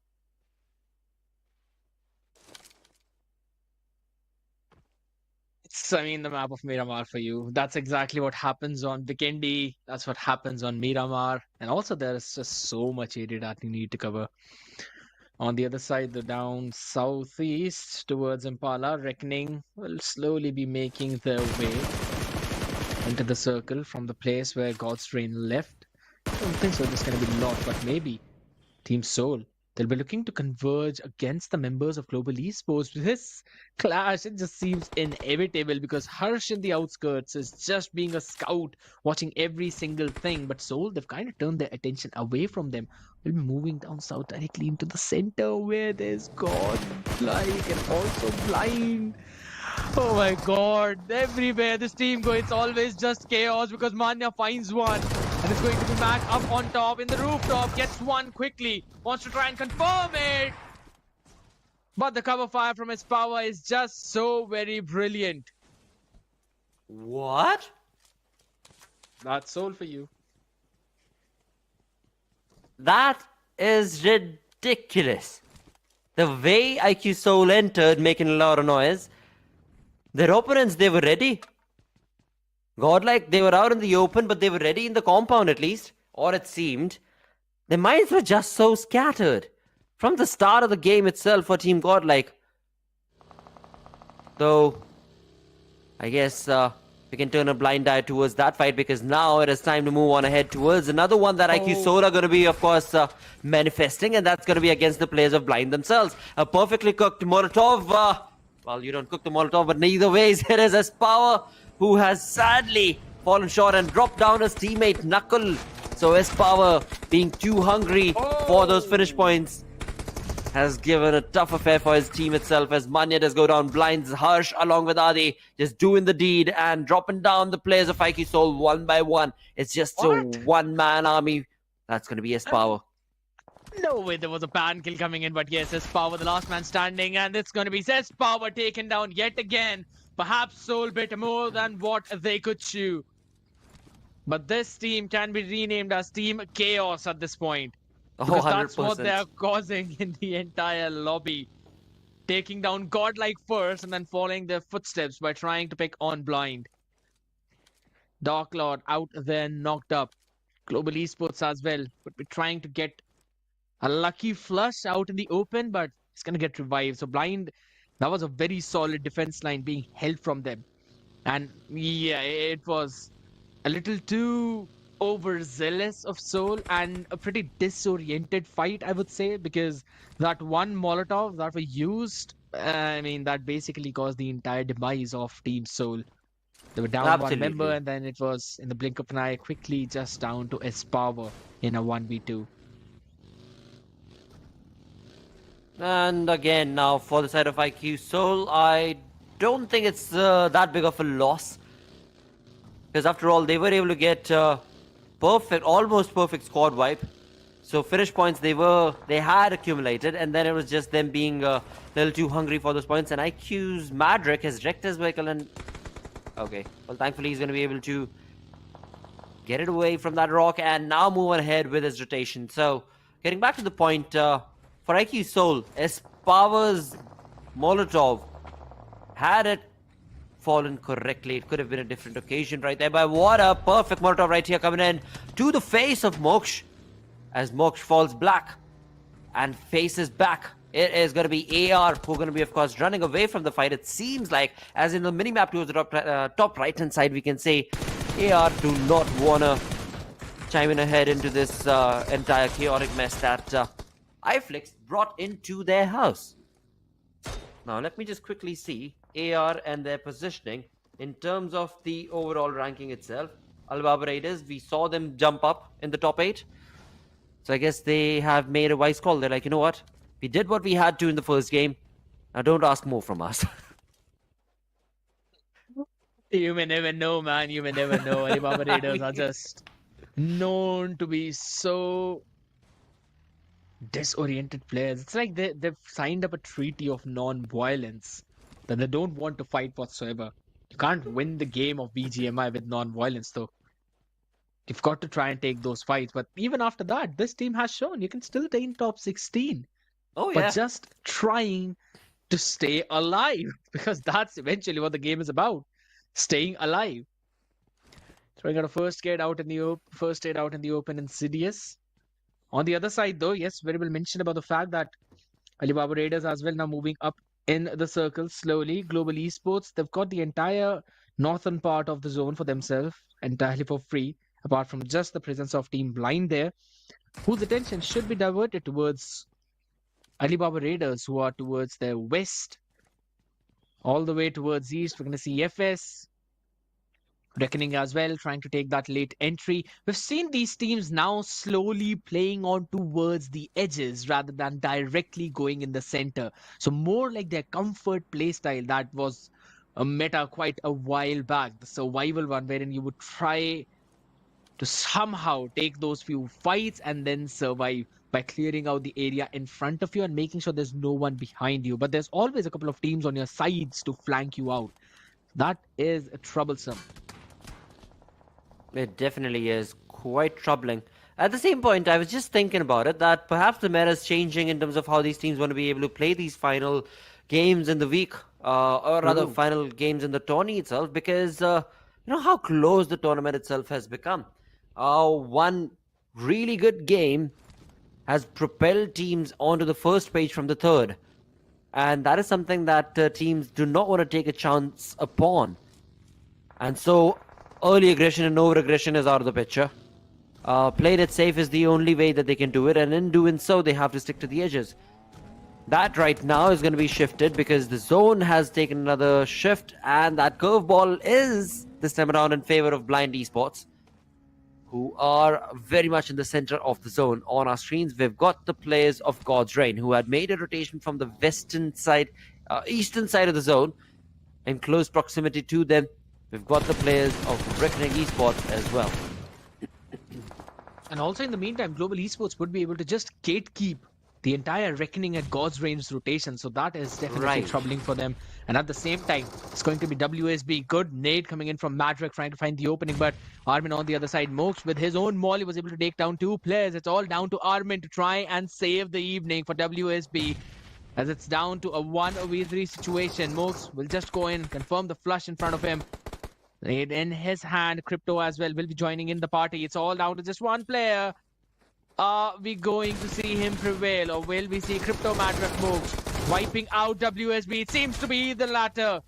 I mean, the map of Miramar for you. That's exactly what happens on Vikendi. That's what happens on Miramar. And also, there is just so much area that you need to cover. On the other side, the down southeast towards Impala, Reckoning will slowly be making their way into the circle from the place where God's Train left. I don't think so. There's going to be a lot, but maybe Team Soul. They'll be looking to converge against the members of Global Esports. This clash, it just seems inevitable because Harsh in the outskirts is just being a scout, watching every single thing. But Soul, they've kind of turned their attention away from them. We'll be moving down south directly into the center where there's Godlike and also Blind. Oh my god, everywhere this team goes, it's always just chaos because Manya finds one. And it's going to be Mac up on top in the rooftop, gets one quickly, wants to try and confirm it. But the cover fire from his power is just so very brilliant. What? That's Soul for you. That is ridiculous. The way IQ Soul entered, making a lot of noise, their opponents, they were ready. Godlike, they were out in the open, but they were ready in the compound at least, or it seemed. Their minds were just so scattered. From the start of the game itself for Team Godlike. Though, I guess we can turn a blind eye towards that fight, because now it is time to move on ahead towards another one that IQ Soul are going to be, of course, manifesting, and that's going to be against the players of Blind themselves. A perfectly cooked Molotov. Well, you don't cook the Molotov, but neither ways, it is S-Power who has sadly fallen short and dropped down his teammate Knuckle. So S-Power, being too hungry for those finish points, has given a tough affair for his team itself, as Manya does go down. Blinds Harsh along with Adi just doing the deed and dropping down the players of IQ Soul one by one. It's just a one-man army. That's going to be S-Power. No way there was a pan kill coming in, but yes, S-Power, the last man standing, and it's going to be S-Power taken down yet again. Perhaps Soul bit more than what they could chew. But this team can be renamed as Team Chaos at this point. Because that's 100%. what they are causing in the entire lobby. Taking down Godlike first and then following their footsteps by trying to pick on Blind. Dark Lord out there knocked up. Global Esports as well would be trying to get a lucky flush out in the open, but it's going to get revived. So Blind, that was a very solid defense line being held from them. And yeah, it was a little too overzealous of Soul and a pretty disoriented fight, I would say, because that one Molotov that was used, I mean, that basically caused the entire demise of Team Soul. They were down one member, and then it was, in the blink of an eye, quickly just down to S-Power in a 1v2. And again, now for the side of IQ Soul, I don't think it's that big of a loss. Because after all, they were able to get perfect, almost perfect squad wipe. So finish points they had accumulated, and then it was just them being a little too hungry for those points. And IQ's Madrick has wrecked his vehicle, and okay, well, thankfully he's going to be able to get it away from that rock and now move ahead with his rotation. So getting back to the point, for IQ Soul, S-Power's Molotov, had it fallen correctly, it could have been a different occasion right there. But what a perfect Molotov right here coming in to the face of Moksh, as Moksh falls black and faces back. It is going to be AR who are going to be, of course, running away from the fight. It seems like, as in the minimap towards the top right-hand side, we can say AR do not want to chime in ahead into this entire chaotic mess that iFlix brought into their house. Now, let me just quickly see AR and their positioning in terms of the overall ranking itself. Alibaba Raiders, we saw them jump up in the top 8. So I guess they have made a wise call. They're like, you know what? We did what we had to in the first game. Now don't ask more from us. You may never know, man. You may never know. Alibaba Raiders are just known to be so disoriented players. It's like they've signed up a treaty of non-violence that they don't want to fight whatsoever. You can't win the game of BGMI with non-violence, though. You've got to try and take those fights. But even after that, this team has shown you can still stay in top 16. Oh, yeah. But just trying to stay alive, because that's eventually what the game is about. Staying alive. Throwing out a first aid out in the open, Insidious. On the other side, though, yes, very well mentioned about the fact that Alibaba Raiders as well now moving up in the circle slowly. Global Esports, they've got the entire northern part of the zone for themselves entirely for free, apart from just the presence of Team Blind there, whose attention should be diverted towards Alibaba Raiders, who are towards their west, all the way towards east. We're going to see FS, Reckoning as well, trying to take that late entry. We've seen these teams now slowly playing on towards the edges rather than directly going in the center. So more like their comfort playstyle that was a meta quite a while back. The survival one wherein you would try to somehow take those few fights and then survive by clearing out the area in front of you and making sure there's no one behind you. But there's always a couple of teams on your sides to flank you out. That is troublesome. It definitely is quite troubling. At the same point, I was just thinking about it, that perhaps the meta is changing in terms of how these teams want to be able to play these final games in the week, or rather final games in the tourney itself, because you know how close the tournament itself has become. One really good game has propelled teams onto the first page from the third, and that is something that teams do not want to take a chance upon. And so early aggression and over-aggression is out of the picture. Playing it safe is the only way that they can do it, and in doing so, they have to stick to the edges. That right now is going to be shifted because the zone has taken another shift, and that curveball is this time around in favor of Blind Esports, who are very much in the center of the zone. On our screens, we've got the players of God's Reign, who had made a rotation from the western side, eastern side of the zone, in close proximity to them. We've got the players of Reckoning Esports as well. And also in the meantime, Global Esports would be able to just gatekeep the entire Reckoning at God's Reigns rotation. So that is definitely troubling for them. And at the same time, it's going to be WSB. Good nade coming in from Madrak trying to find the opening. But Armin on the other side, Mox with his own molly was able to take down 2 players. It's all down to Armin to try and save the evening for WSB. As it's down to a 1v3 situation. Mox will just go in, confirm the flush in front of him. In his hand, Crypto as well will be joining in the party. It's all down to just one player. Are we going to see him prevail, or will we see Crypto Madrak moves wiping out WSB? It seems to be the latter.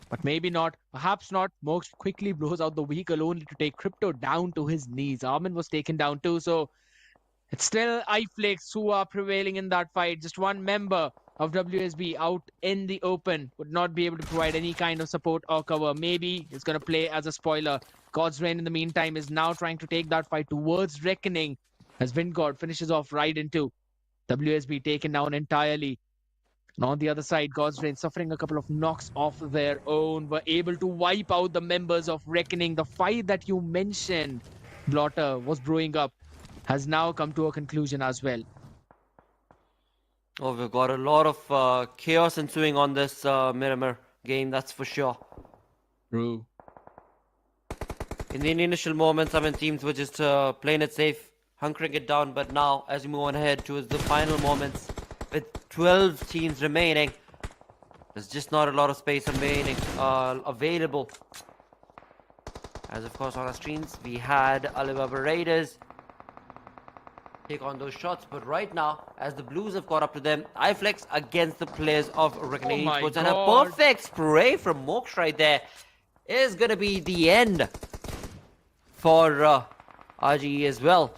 But maybe not. Perhaps not. Mox quickly blows out the vehicle only to take Crypto down to his knees. Armin was taken down too, so it's still iFlix who are prevailing in that fight. Just one member of WSB out in the open would not be able to provide any kind of support or cover. Maybe it's going to play as a spoiler. God's Reign in the meantime is now trying to take that fight towards Reckoning as Wingod finishes off right into WSB taken down entirely. And on the other side, God's Reign suffering a couple of knocks off their own, were able to wipe out the members of Reckoning. The fight that you mentioned, Blotter, was brewing up, has now come to a conclusion as well. Oh, we've got a lot of chaos ensuing on this Miramar game, that's for sure. True. In the initial moments, I mean, teams were just playing it safe, hunkering it down. But now, as we move on ahead towards the final moments, with 12 teams remaining, there's just not a lot of space remaining available. As of course on our screens, we had Alibaba Raiders take on those shots, but right now, as the Blues have caught up to them, iFlex against the players of Reckoning Esports, and a perfect spray from Mox right there is going to be the end for RGE as well.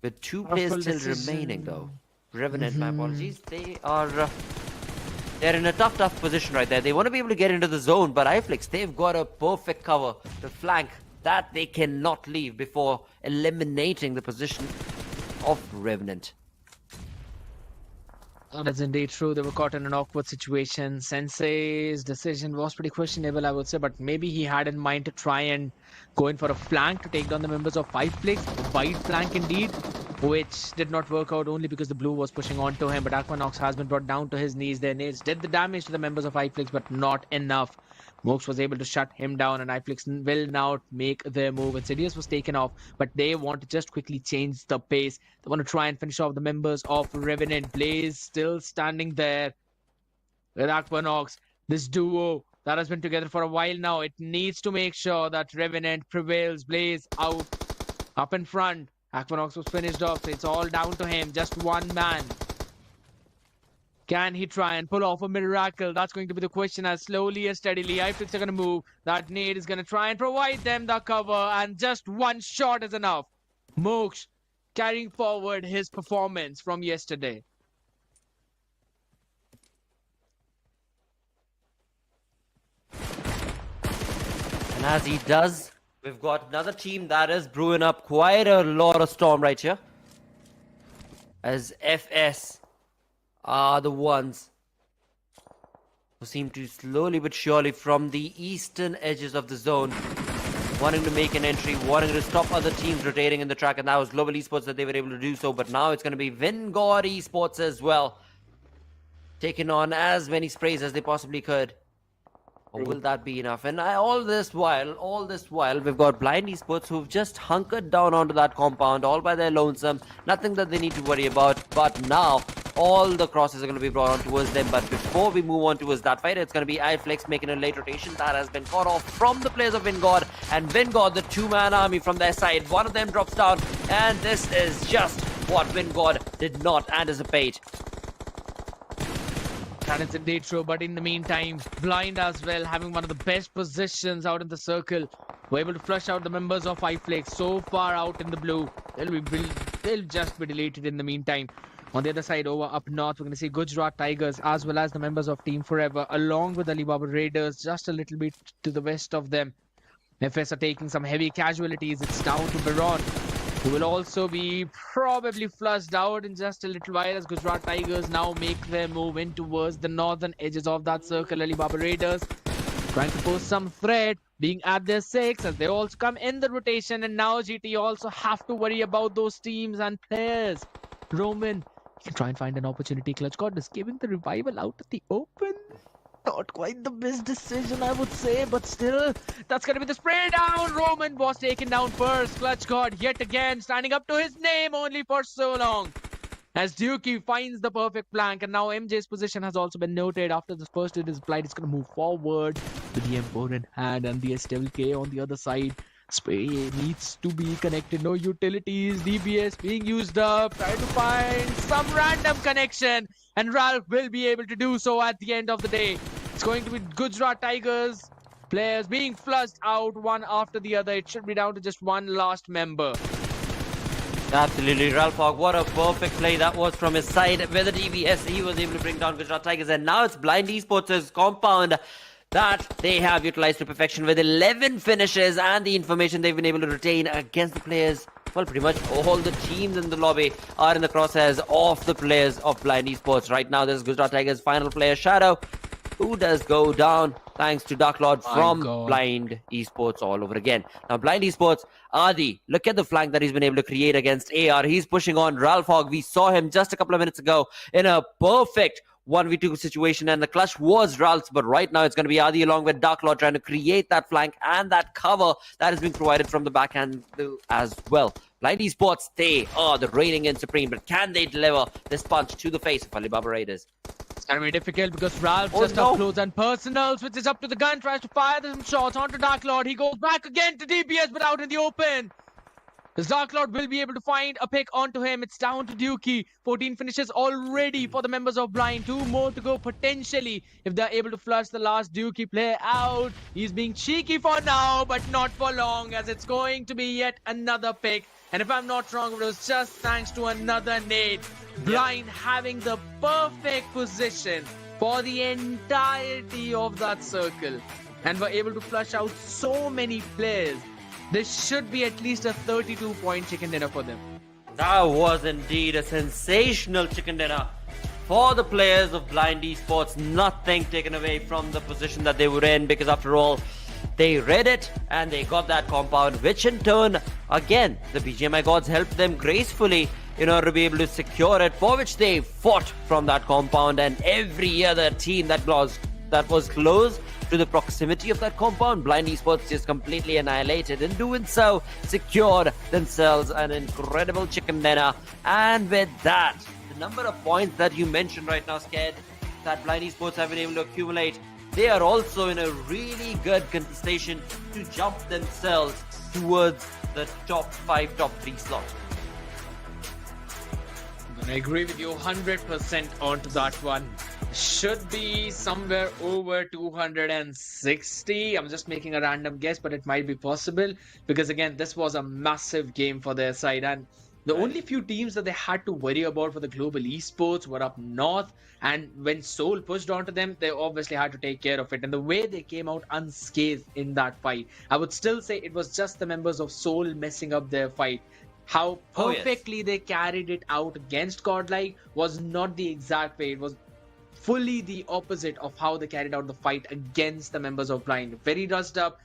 With 2 players Powerful still decision. remaining though. Revenant, my apologies. They are... they're in a tough position right there. They want to be able to get into the zone, but iFlix, they've got a perfect cover to flank that they cannot leave before eliminating the position of Revenant. That's indeed true. They were caught in an awkward situation. Sensei's decision was pretty questionable, I would say, but maybe he had in mind to try and go in for a flank to take down the members of 5flix. Wide flank indeed, which did not work out only because the blue was pushing onto him. But Aquanox has been brought down to his knees. Their nades did the damage to the members of 5flix, but not enough. Mox was able to shut him down, and iFlix will now make their move. Insidious was taken off, but they want to just quickly change the pace. They want to try and finish off the members of Revenant. Blaze still standing there with Aquanox. This duo that has been together for a while now, it needs to make sure that Revenant prevails. Blaze out, up in front. Aquanox was finished off, so it's all down to him. Just one man. Can he try and pull off a miracle? That's going to be the question. As slowly and steadily iFlix are going to move. That nade is going to try and provide them the cover, and just one shot is enough. Mox carrying forward his performance from yesterday. And as he does, we've got another team that is brewing up quite a lot of storm right here. As FS are the ones who seem to slowly but surely from the eastern edges of the zone wanting to make an entry, wanting to stop other teams rotating in the track, and that was Global Esports that they were able to do so. But now it's going to be Gujarat Esports as well, taking on as many sprays as they possibly could. Or will that be enough? And all this while, we've got Blind Esports who've just hunkered down onto that compound all by their lonesome. Nothing that they need to worry about. But now, all the crosses are going to be brought on towards them. But before we move on towards that fight, it's going to be iFlix making a late rotation. That has been caught off from the players of Gujarat. And Gujarat, the two-man army from their side. One of them drops down. And this is just what Gujarat did not anticipate. That is indeed true, but in the meantime, Blind as well, having one of the best positions out in the circle, were able to flush out the members of iFlix so far out in the blue. They'll just be deleted in the meantime. On the other side, over up north, we're going to see Gujarat Tigers as well as the members of Team Forever, along with Alibaba Raiders, just a little bit to the west of them. FS are taking some heavy casualties. It's down to Baron, who will also be probably flushed out in just a little while as Gujarat Tigers now make their move in towards the northern edges of that circle. Alibaba Raiders trying to pose some threat, being at their 6 as they also come in the rotation, and now GT also have to worry about those teams and players. Roman can try and find an opportunity. Clutch is giving the revival out at the open. Not quite the best decision, I would say, but still, that's going to be the spray down. Roman was taken down first. Clutch God yet again standing up to his name only for so long. As Dukey finds the perfect flank, and now MJ's position has also been noted. After this first hit is applied, it's going to move forward with the M4 in hand and the SWK on the other side. Spray needs to be connected. No utilities. DBS being used up. Try to find some random connection, and Ralph will be able to do so at the end of the day. It's going to be Gujarat Tigers players being flushed out one after the other. It should be down to just one last member. Absolutely, Ralph Hogg, what a perfect play that was from his side. With the DBS, he was able to bring down Gujarat Tigers, and now it's Blind Esports' compound that they have utilized to perfection with 11 finishes, and the information they've been able to retain against the players. Well, pretty much all the teams in the lobby are in the crosshairs of the players of Blind Esports. Right now, this is Gujarat Tigers' final player, Shadow, who does go down thanks to Dark Lord from Blind Esports all over again. Now, Blind Esports, Adi, look at the flank that he's been able to create against AR. He's pushing on Ralph Hogg. We saw him just a couple of minutes ago in a perfect 1v2 situation, and the clutch was Ralph's, but right now it's going to be Adi along with Dark Lord trying to create that flank and that cover that is being provided from the backhand as well. Blind Esports, they are the reigning and supreme, but can they deliver this punch to the face of Alibaba Raiders? It's going to be difficult because Ralph just up close and personal, switches up to the gun, tries to fire some shots onto Dark Lord. He goes back again to DBS, but out in the open. The Dark Lord will be able to find a pick onto him. It's down to Dukey. 14 finishes already for the members of Blind. 2 more to go potentially if they're able to flush the last Dukey player out. He's being cheeky for now, but not for long, as it's going to be yet another pick. And if I'm not wrong, it was just thanks to another nade. Blind having the perfect position for the entirety of that circle. And were able to flush out so many players. This should be at least a 32-point chicken dinner for them. That was indeed a sensational chicken dinner for the players of Blind Esports. Nothing taken away from the position that they were in, because after all, they read it and they got that compound, which in turn, again, the BGMI gods helped them gracefully in order to be able to secure it, for which they fought from that compound. And every other team that was close to the proximity of that compound, Blind Esports just completely annihilated. In doing so, secured themselves an incredible chicken dinner. And with that, the number of points that you mentioned right now, Sked, that Blind Esports have been able to accumulate, they are also in a really good contestation to jump themselves towards the top 5, top 3 slot. I agree with you 100% onto that one. Should be somewhere over 260. I'm just making a random guess, but it might be possible, because again, this was a massive game for their side, and the only few teams that they had to worry about for the global esports were up north, and when Seoul pushed onto them, they obviously had to take care of it. And the way they came out unscathed in that fight, I would still say it was just the members of Seoul messing up their fight. How perfectly they carried it out against Godlike was not the exact way. It was fully the opposite of how they carried out the fight against the members of Blind. Very rushed up.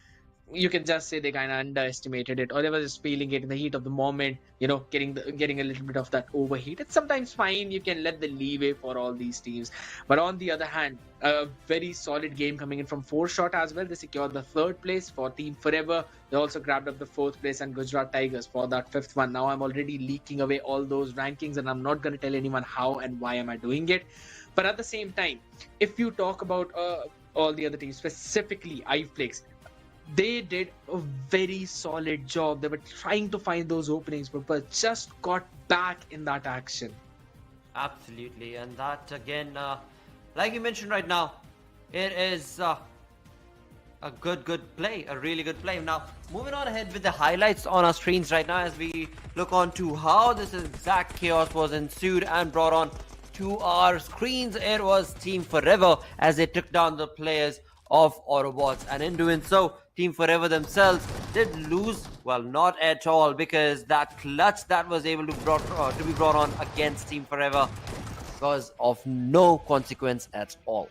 You can just say they kind of underestimated it, or they were just feeling it in the heat of the moment, you know, getting a little bit of that overheat. It's sometimes fine. You can let the leeway for all these teams. But on the other hand, a very solid game coming in from 4Shot as well. They secured the 3rd place for Team Forever. They also grabbed up the 4th place and Gujarat Tigers for that 5th one. Now I'm already leaking away all those rankings, and I'm not going to tell anyone how and why am I doing it. But at the same time, if you talk about all the other teams, specifically iFlix, they did a very solid job. They were trying to find those openings, but just got back in that action. Absolutely. And that, again, like you mentioned right now, it is a good play, a really good play. Now, moving on ahead with the highlights on our screens right now as we look on to how this exact chaos was ensued and brought on to our screens. It was Team Forever as they took down the players of AUTOBOTZ, and in doing so, Team Forever themselves did lose. Well, not at all, because that clutch that was able to be brought on against Team Forever was of no consequence at all.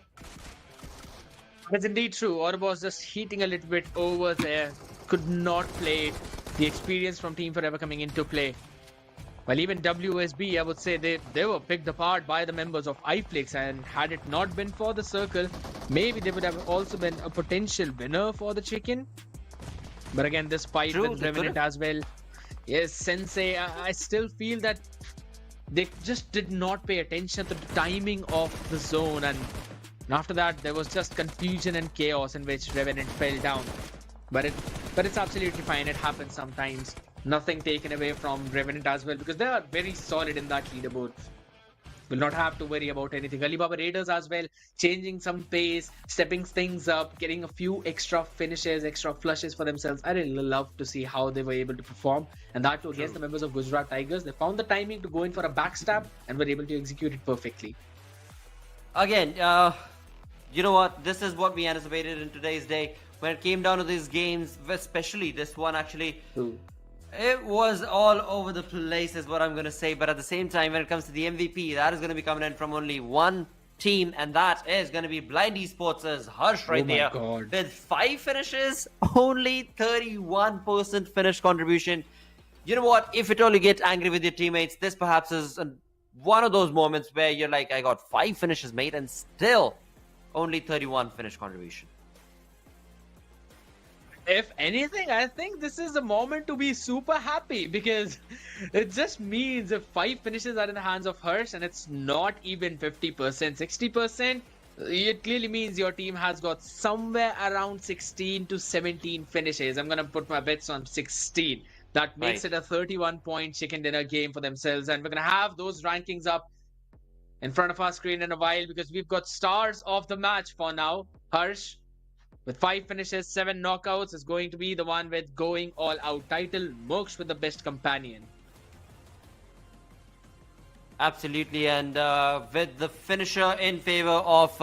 That's indeed true. AUTOBOTZ just heating a little bit over there. Could not play. The experience from Team Forever coming into play. Well, even WSB, I would say they were picked apart by the members of iFlix, and had it not been for the circle, maybe they would have also been a potential winner for the chicken. But again, this fight with Revenant as well. Yes, Sensei, I still feel that they just did not pay attention to the timing of the zone, and after that there was just confusion and chaos in which Revenant fell down. But it's absolutely fine. It happens sometimes. Nothing taken away from Revenant as well, because they are very solid in that leaderboard. Will not have to worry about anything. Alibaba Raiders as well, changing some pace, stepping things up, getting a few extra finishes, extra flushes for themselves. I really love to see how they were able to perform, and that too against the members of Gujarat Tigers. They found the timing to go in for a backstab and were able to execute it perfectly. Again, you know what? This is what we anticipated in today's day. When it came down to these games, especially this one actually, it was all over the place is what I'm going to say. But at the same time, when it comes to the MVP, that is going to be coming in from only one team, and that is going to be Blind Esports' Harsh right there. God. With 5 finishes, only 31% finish contribution. You know what? If at all you get angry with your teammates, this perhaps is one of those moments where you're like, I got 5 finishes made and still only 31 finish contribution. If anything, I think this is a moment to be super happy, because it just means if 5 finishes are in the hands of Harsh and it's not even 50%, 60%, it clearly means your team has got somewhere around 16 to 17 finishes. I'm going to put my bets on 16. That makes Right. it a 31-point chicken dinner game for themselves. And we're going to have those rankings up in front of our screen in a while because we've got stars of the match for now. Harsh, with 5 finishes, 7 knockouts, is going to be the one with going all out title. Moksh with the best companion. Absolutely, and with the finisher in favor of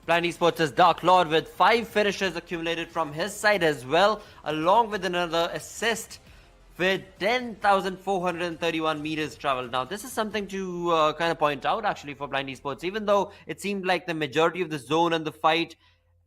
Blind Esports is Dark Lord with 5 finishes accumulated from his side as well, along with another assist with 10,431 meters traveled. Now, this is something to kind of point out actually for Blind Esports, even though it seemed like the majority of the zone and the fight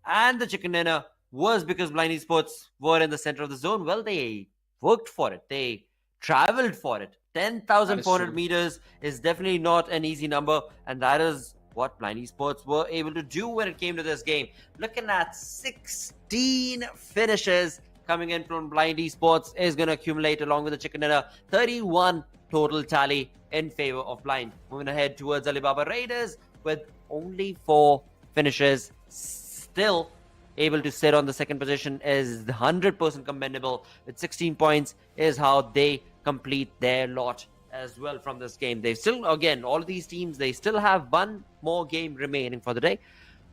and the chicken dinner was because Blind Esports were in the center of the zone. Well, they worked for it. They traveled for it. 10,400 meters is definitely not an easy number, and that is what Blind Esports were able to do when it came to this game. Looking at 16 finishes coming in from Blind Esports is going to accumulate along with the chicken dinner. 31 total tally in favor of Blind. Moving ahead towards Alibaba Raiders with only 4 finishes, still able to sit on the second position is 100% commendable. With 16 points is how they complete their lot as well from this game. They still, again, all of these teams, they still have one more game remaining for the day.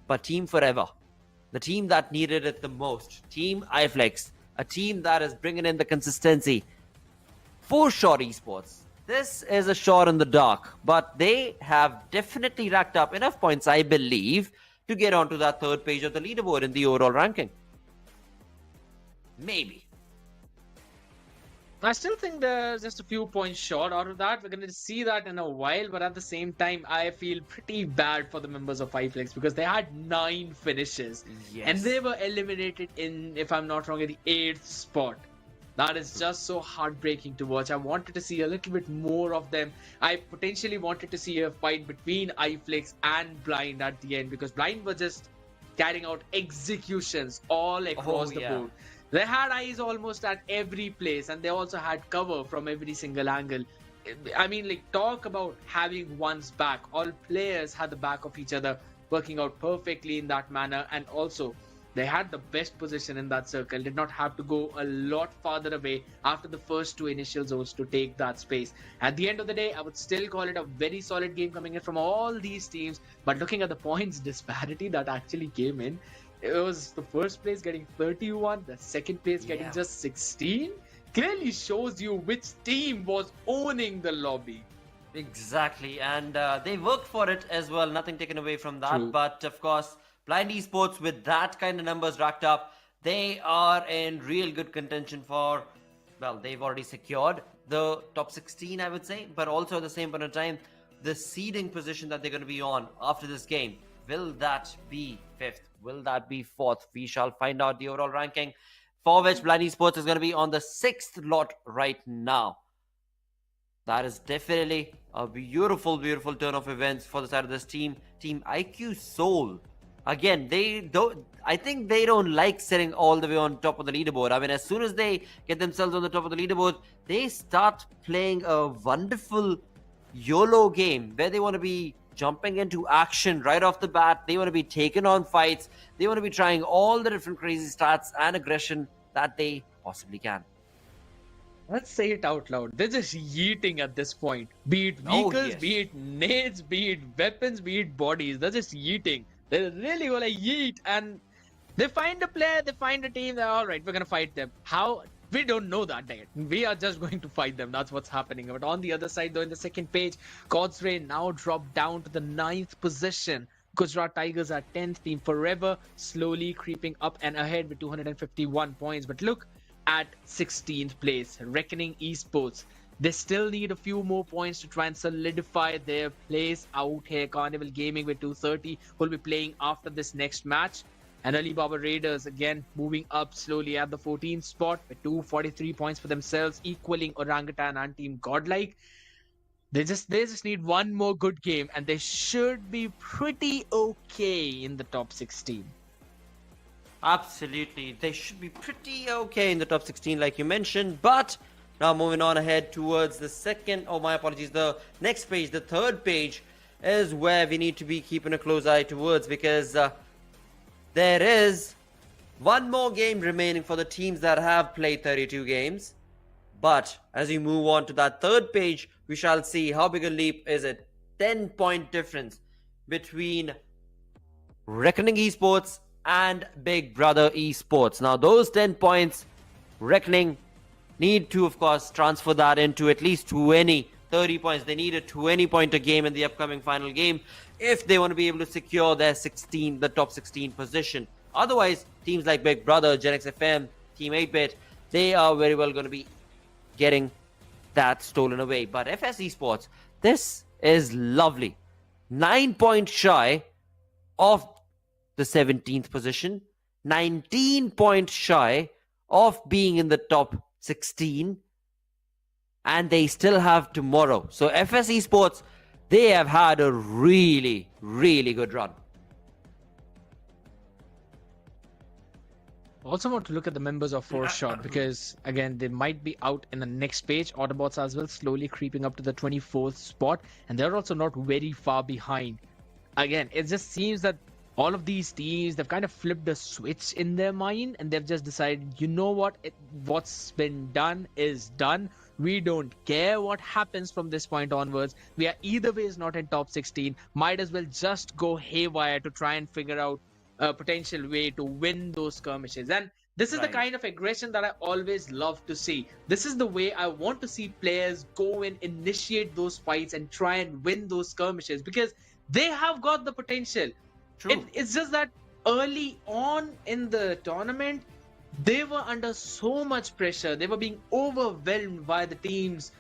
But Team Forever, the team that needed it the most, Team iFlex, a team that is bringing in the consistency for Short Esports. This is a shot in the dark, but they have definitely racked up enough points, I believe, to get onto that third page of the leaderboard in the overall ranking. Maybe. I still think they're just a few points short out of that. We're going to see that in a while, but at the same time, I feel pretty bad for the members of iFlex because they had 9 finishes. Yes. And they were eliminated in, if I'm not wrong, in the 8th spot. That is just so heartbreaking to watch. I wanted to see a little bit more of them. I potentially wanted to see a fight between iFlex and Blind at the end because Blind were just carrying out executions all across the board. They had eyes almost at every place, and they also had cover from every single angle. I mean, like, talk about having one's back. All players had the back of each other, working out perfectly in that manner. And also, they had the best position in that circle, did not have to go a lot farther away after the first 2 initial zones to take that space. At the end of the day, I would still call it a very solid game coming in from all these teams. But looking at the points disparity that actually came in, it was the first place getting 31, the second place getting just 16. Clearly shows you which team was owning the lobby. Exactly, and they worked for it as well. Nothing taken away from that. True. But of course, Blind Esports with that kind of numbers racked up, they are in real good contention for, well, they've already secured the top 16, I would say. But also at the same point of time, the seeding position that they're going to be on after this game, will that be 5th? Will that be 4th? We shall find out the overall ranking, for which Blind Esports is going to be on the 6th lot right now. That is definitely a beautiful, beautiful turn of events for the side of this team. Team IQ Soul. Again, I think they don't like sitting all the way on top of the leaderboard. I mean, as soon as they get themselves on the top of the leaderboard, they start playing a wonderful YOLO game where they want to be jumping into action right off the bat. They want to be taking on fights. They want to be trying all the different crazy stats and aggression that they possibly can. Let's say it out loud. They're just yeeting at this point. Be it vehicles, be it nades, be it weapons, be it bodies. They're just yeeting. They're really gonna yeet, and they find a player, they find a team. They're all right. We're gonna fight them. How? We don't know that yet. We are just going to fight them. That's what's happening. But on the other side, though, in the second page, God's Ray now dropped down to the 9th position. Gujarat Tigers are 10th. Team Forever slowly creeping up and ahead with 251 points. But look at 16th place, Reckoning Esports. They still need a few more points to try and solidify their place out here. Carnival Gaming with 230 will be playing after this next match. And Alibaba Raiders again moving up slowly at the 14th spot with 243 points for themselves, equaling Orangutan and Team Godlike. They just need one more good game and they should be pretty okay in the top 16. Absolutely. They should be pretty okay in the top 16 like you mentioned. But now moving on ahead towards the next page, the third page is where we need to be keeping a close eye towards, because there is one more game remaining for the teams that have played 32 games. But as we move on to that third page, we shall see how big a leap is it. 10-point difference between Reckoning Esports and Big Brother Esports. Now, those 10 points, Reckoning need to, of course, transfer that into at least 30 points. They need a 20-pointer game in the upcoming final game if they want to be able to secure the top 16 position. Otherwise, teams like Big Brother, Genex FM, Team 8-Bit, they are very well going to be getting that stolen away. But FS Esports, this is lovely. 9 points shy of the 17th position, 19 points shy of being in the top 16, and they still have tomorrow. So FS Esports, they have had a really, really good run. Also want to look at the members of Four Shot because, again, they might be out in the next page. AUTOBOTZ as well, slowly creeping up to the 24th spot, and they're also not very far behind. Again, it just seems that all of these teams, they've kind of flipped a switch in their mind, and they've just decided, you know what, what's been done is done. We don't care what happens from this point onwards. We are either ways not in top 16. Might as well just go haywire to try and figure out a potential way to win those skirmishes. And this is the kind of aggression that I always love to see. This is the way I want to see players go and initiate those fights and try and win those skirmishes, because they have got the potential. It's just that early on in the tournament, they were under so much pressure. They were being overwhelmed by the teams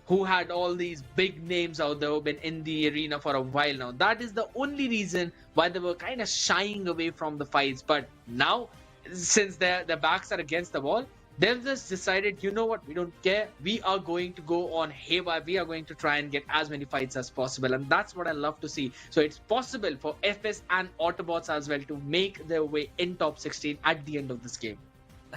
who had all these big names out there, who've been in the arena for a while now. That is the only reason why they were kind of shying away from the fights. But now, since their backs are against the wall, they've just decided, you know what, we don't care. We are going to go on haywire. We are going to try and get as many fights as possible. And that's what I love to see. So it's possible for FS and AUTOBOTZ as well to make their way in top 16 at the end of this game.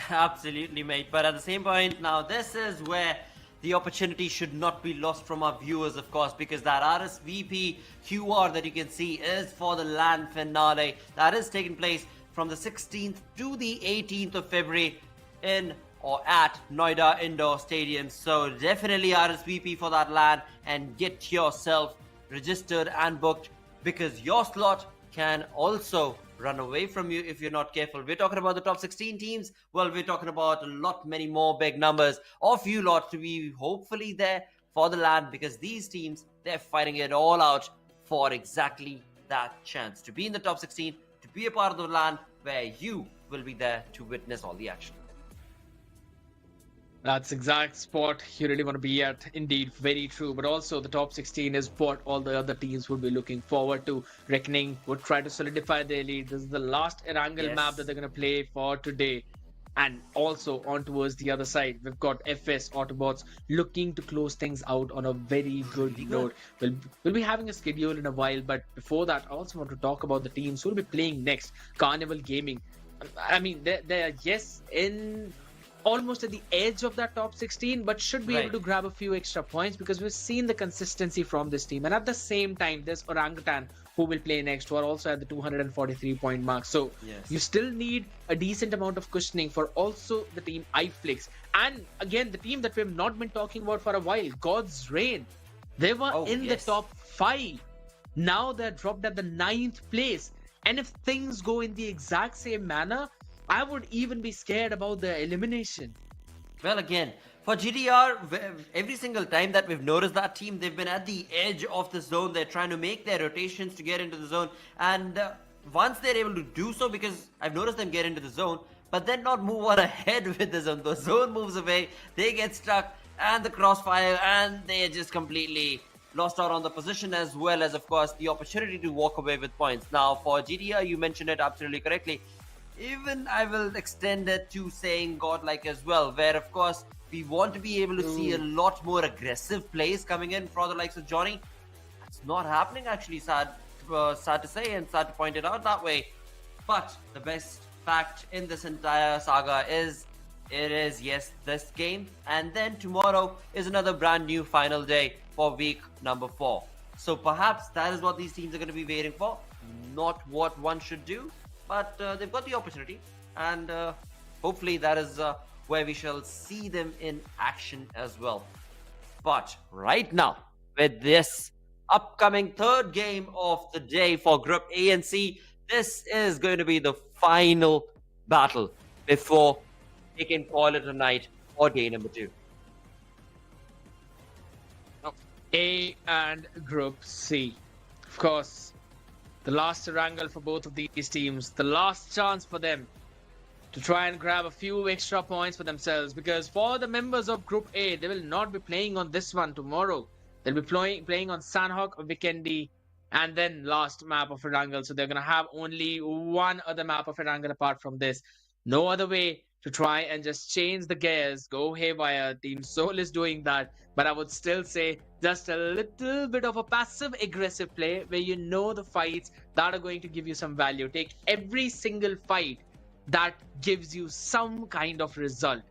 Absolutely, mate. But at the same point, now this is where the opportunity should not be lost from our viewers, of course, because that RSVP QR that you can see is for the LAN finale. That is taking place from the 16th to the 18th of February in or at Noida Indoor Stadium. So definitely RSVP for that LAN and get yourself registered and booked, because your slot can also run away from you if you're not careful. We're talking about the top 16 teams. Well, we're talking about many more big numbers of you lot to be hopefully there for the LAN, because these teams, they're fighting it all out for exactly that chance to be in the top 16, to be a part of the LAN where you will be there to witness all the action. That's exact spot you really want to be at. Indeed, very true. But also the top 16 is what all the other teams would be looking forward to. Reckoning would try to solidify their lead. This is the last Erangel map that they're going to play for today. And also on towards the other side, we've got FS AUTOBOTZ looking to close things out on a very good note. We'll be having a schedule in a while, but before that, I also want to talk about the teams who will be playing next. Carnival Gaming. I mean, they're in almost at the edge of that top 16, but should be able to grab a few extra points, because we've seen the consistency from this team. And at the same time, there's Orangutan who will play next, who are also at the 243 point mark. So you still need a decent amount of cushioning for also the team iFlix. And again, the team that we've not been talking about for a while, God's Reign. They were in the top 5. Now they're dropped at the 9th place. And if things go in the exact same manner, I would even be scared about the elimination. Well, again, for GDR, every single time that we've noticed that team, they've been at the edge of the zone. They're trying to make their rotations to get into the zone. And once they're able to do so, because I've noticed them get into the zone, but then not move on ahead with the zone. The zone moves away, they get stuck, and the crossfire, and they just completely lost out on the position, as well as, of course, the opportunity to walk away with points. Now, for GDR, you mentioned it absolutely correctly. Even I will extend it to saying Godlike as well, where of course we want to be able to see a lot more aggressive plays coming in for the likes of Johnny. That's not happening, actually, sad to say and sad to point it out that way. But the best fact in this entire saga is yes, this game, and then tomorrow is another brand new final day for week number 4. So perhaps that is what these teams are going to be waiting for, not what one should do. But they've got the opportunity, and hopefully that is where we shall see them in action as well. But right now, with this upcoming third game of the day for Group A and C, this is going to be the final battle before they can call it a night for day number 2. A and Group C. Of course, the last Erangel for both of these teams, the last chance for them to try and grab a few extra points for themselves, because for the members of Group A, they will not be playing on this one tomorrow. They'll be playing on Sanhok, Vikendi, and then last map of Erangel. So they're going to have only one other map of Erangel apart from this. No other way to try and just change the gears, go haywire. Team Soul is doing that, but I would still say just a little bit of a passive aggressive play where you know the fights that are going to give you some value. Take every single fight that gives you some kind of result.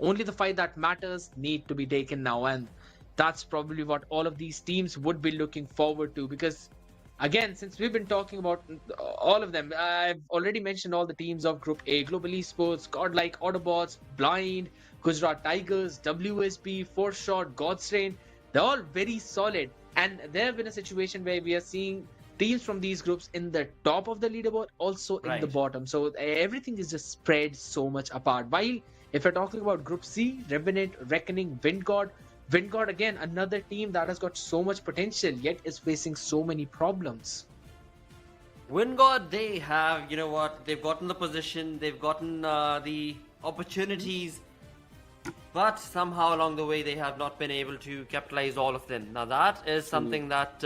Only the fight that matters need to be taken now, and that's probably what all of these teams would be looking forward to, because again, since we've been talking about all of them, I've already mentioned all the teams of Group A: Global Esports, Godlike, AUTOBOTZ, Blind, Gujarat Tigers, WSP, Foreshot, God's Reign. They're all very solid, and there have been a situation where we are seeing teams from these groups in the top of the leaderboard, also in the bottom. So everything is just spread so much apart. While if you're talking about Group C, Revenant, Reckoning, Windgod again, another team that has got so much potential yet is facing so many problems. Windgod, they have, you know what, they've gotten the position, they've gotten the opportunities, but somehow along the way they have not been able to capitalize all of them. Now that is something that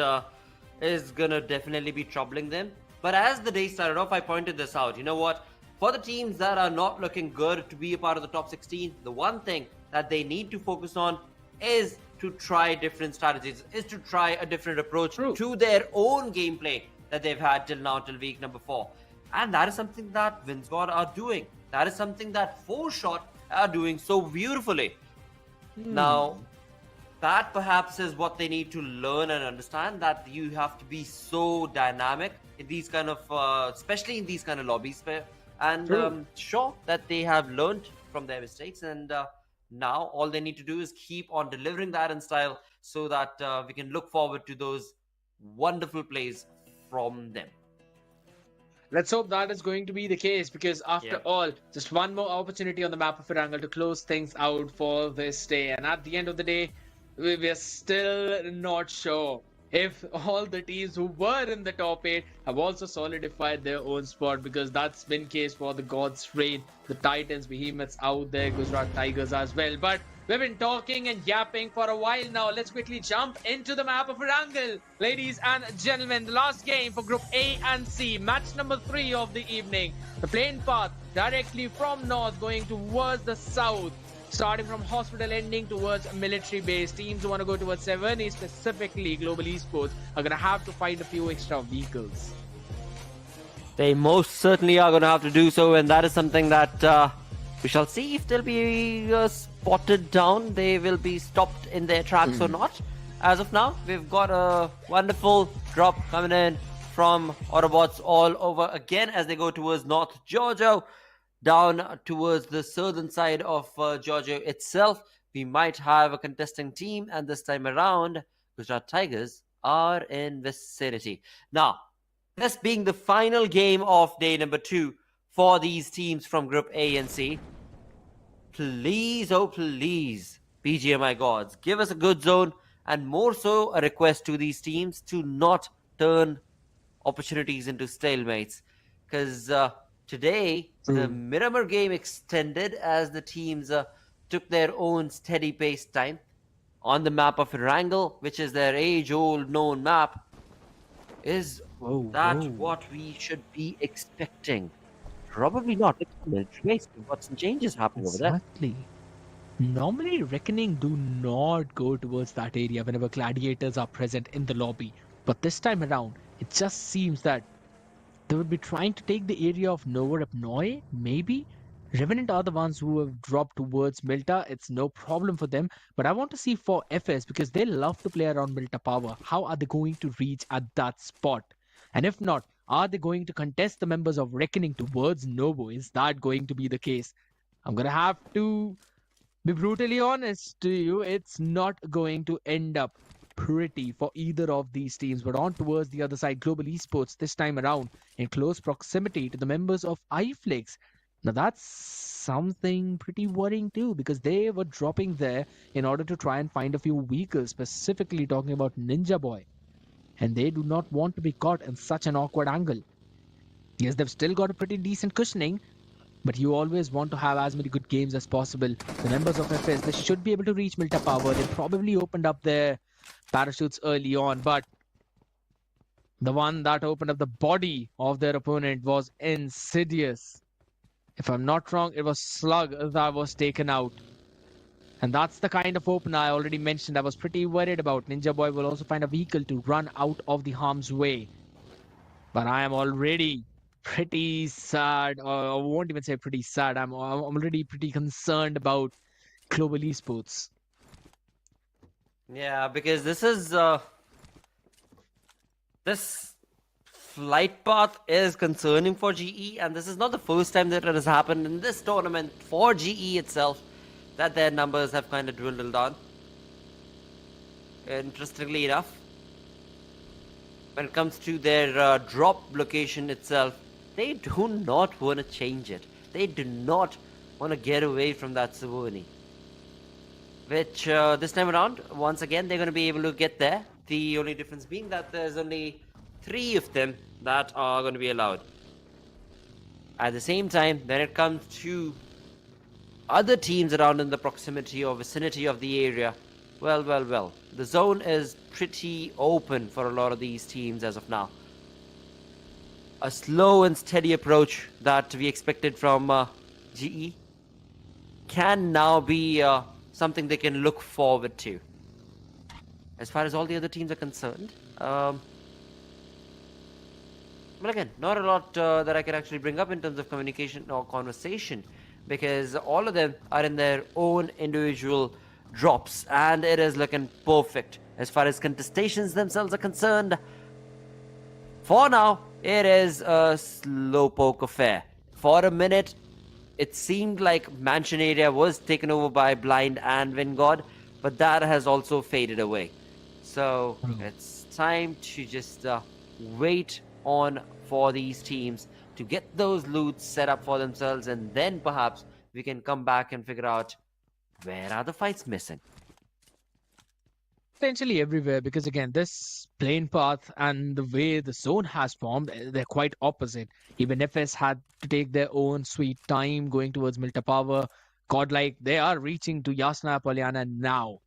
is gonna definitely be troubling them. But as the day started off, I pointed this out. You know what? For the teams that are not looking good to be a part of the top 16, the one thing that they need to focus on is to try different strategies, is to try a different approach to their own gameplay that they've had till now, till week number 4. And that is something that Windgod are doing. That is something that Foreshot are doing so beautifully. Now, that perhaps is what they need to learn and understand, that you have to be so dynamic in these kind of, especially in these kind of lobbies. And sure that they have learned from their mistakes, and now all they need to do is keep on delivering that in style, so that we can look forward to those wonderful plays from them. Let's hope that is going to be the case, because after all, just one more opportunity on the map of Erangel to close things out for this day. And at the end of the day, we are still not sure if all the teams who were in the top 8 have also solidified their own spot, because that's been case for the God's Reign, the Titans, Behemoths out there, Gujarat Tigers as well. But we've been talking and yapping for a while now. Let's quickly jump into the map of Erangel. Ladies and gentlemen, the last game for Group A and C, match number 3 of the evening. The plane path directly from north going towards the south, starting from hospital ending towards military base. Teams who want to go towards 7, specifically Global Esports, are going to have to find a few extra vehicles. They most certainly are going to have to do so, and that is something that we shall see if they'll be spotted down. They will be stopped in their tracks or not. As of now, we've got a wonderful drop coming in from AUTOBOTZ all over again as they go towards North Georgia. Down towards the southern side of Georgia itself, we might have a contesting team, and this time around, Gujarat Tigers are in vicinity. Now, this being the final game of day number 2 for these teams from Group A and C, please, oh please, BGMI gods, give us a good zone, and more so a request to these teams to not turn opportunities into stalemates, because today, the Miramar game extended as the teams took their own steady pace time on the map of Erangel, which is their age-old known map. Is that what we should be expecting? Probably not. It's military base. We've got some changes happening over there. Exactly. Normally, Reckoning do not go towards that area whenever gladiators are present in the lobby. But this time around, it just seems that they would be trying to take the area of Nova Repnoy, maybe? Revenant are the ones who have dropped towards Milta. It's no problem for them. But I want to see for FS, because they love to play around Milta Power. How are they going to reach at that spot? And if not, are they going to contest the members of Reckoning towards Novo? Is that going to be the case? I'm gonna have to be brutally honest to you. It's not going to end up pretty for either of these teams. But on towards the other side, Global Esports this time around in close proximity to the members of iFlix. Now that's something pretty worrying too, because they were dropping there in order to try and find a few vehicles, specifically talking about Ninja Boy. And they do not want to be caught in such an awkward angle. Yes, they've still got a pretty decent cushioning, but you always want to have as many good games as possible. The members of FS, they should be able to reach Milta Power. They probably opened up their parachutes early on, but the one that opened up the body of their opponent was Insidious. If I'm not wrong, it was Slug that was taken out. And that's the kind of opener I already mentioned I was pretty worried about. Ninja Boy will also find a vehicle to run out of the harm's way. But I am already pretty sad, or I won't even say pretty sad. I'm already pretty concerned about Global Esports. Yeah, because this flight path is concerning for GE, and this is not the first time that it has happened in this tournament for GE itself, that their numbers have kind of dwindled down. Interestingly enough, when it comes to their drop location itself, they do not want to change it. They do not want to get away from that Savoni. Which this time around, once again, they're going to be able to get there. The only difference being that there's only 3 of them that are going to be allowed. At the same time, when it comes to other teams around in the proximity or vicinity of the area, well, the zone is pretty open for a lot of these teams as of now. A slow and steady approach that we expected from GE can now be something they can look forward to. As far as all the other teams are concerned, well, again, not a lot that I can actually bring up in terms of communication or conversation, because all of them are in their own individual drops, and it is looking perfect. As far as contestations themselves are concerned, for now, it is a slowpoke affair. For a minute, it seemed like Mansion area was taken over by Blind and Vingod, but that has also faded away. So it's time to just wait on for these teams to get those loots set up for themselves, and then perhaps we can come back and figure out where are the fights missing. Potentially everywhere, because again, this plane path and the way the zone has formed, they're quite opposite. Even FS had to take their own sweet time going towards Milta Power. Godlike, they are reaching to Yasna Polyana now,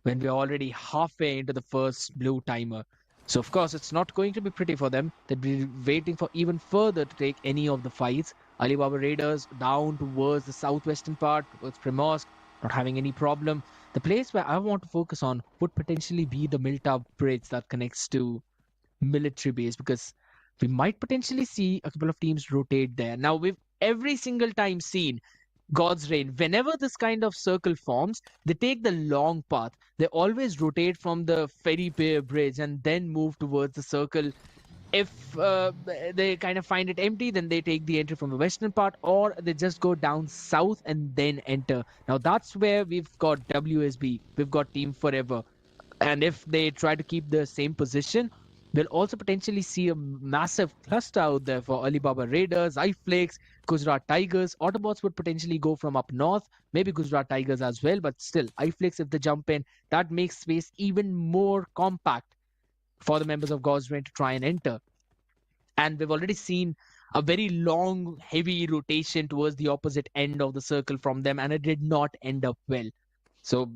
when we're already halfway into the first blue timer. So of course, it's not going to be pretty for them. They'll be waiting for even further to take any of the fights. Alibaba Raiders down towards the southwestern part, towards Primorsk, not having any problem. The place where I want to focus on would potentially be the Milta Bridge that connects to military base, because we might potentially see a couple of teams rotate there. Now, we've every single time seen God's Reign. Whenever this kind of circle forms, they take the long path. They always rotate from the ferry pier bridge and then move towards the circle. If they kind of find it empty, then they take the entry from the western part, or they just go down south and then enter. Now that's where we've got WSB, we've got Team Forever. And if they try to keep the same position, we'll also potentially see a massive cluster out there for Alibaba Raiders, iFlix, Gujarat Tigers. AUTOBOTZ would potentially go from up north, maybe Gujarat Tigers as well, but still, iFlix, if they jump in, that makes space even more compact for the members of God's Reign to try and enter. And we've already seen a very long, heavy rotation towards the opposite end of the circle from them, and it did not end up well. So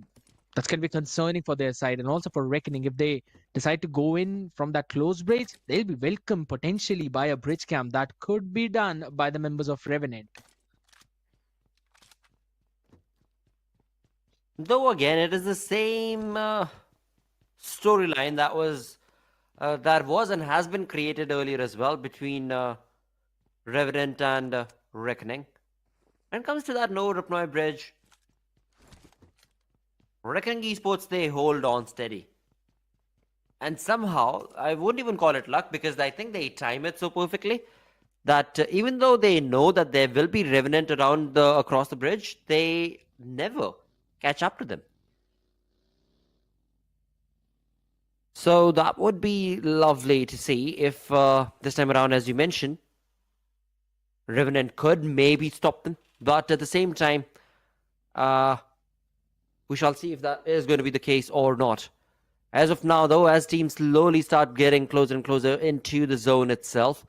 that's going to be concerning for their side, and also for Reckoning. If they decide to go in from that close bridge, they'll be welcomed potentially by a bridge camp that could be done by the members of Revenant. Though again, it is the same storyline that was and has been created earlier as well between Revenant and Reckoning. When it comes to that no Rupnoy bridge, Reckoning Esports, they hold on steady. And somehow, I wouldn't even call it luck, because I think they time it so perfectly that even though they know that there will be Revenant around across the bridge, they never catch up to them. So that would be lovely to see if this time around, as you mentioned, Revenant could maybe stop them. But at the same time, we shall see if that is going to be the case or not. As of now, though, as teams slowly start getting closer and closer into the zone itself,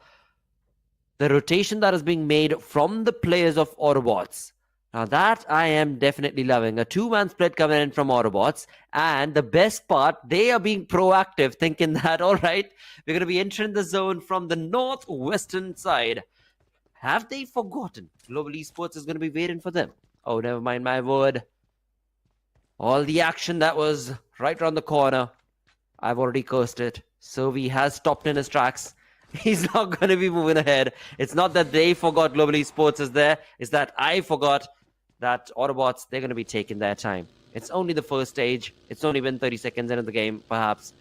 the rotation that is being made from the players of AUTOBOTZ, now that I am definitely loving. A two-man split coming in from AUTOBOTZ. And the best part, they are being proactive, thinking that, all right, we're going to be entering the zone from the northwestern side. Have they forgotten? Global Esports is going to be waiting for them. Oh, never mind, my word. All the action that was right around the corner, I've already cursed it. Sovi has stopped in his tracks. He's not going to be moving ahead. It's not that they forgot Global Esports is there. It's that I forgot that AUTOBOTZ, they're going to be taking their time. It's only the first stage. It's only been 30 seconds into the game, perhaps.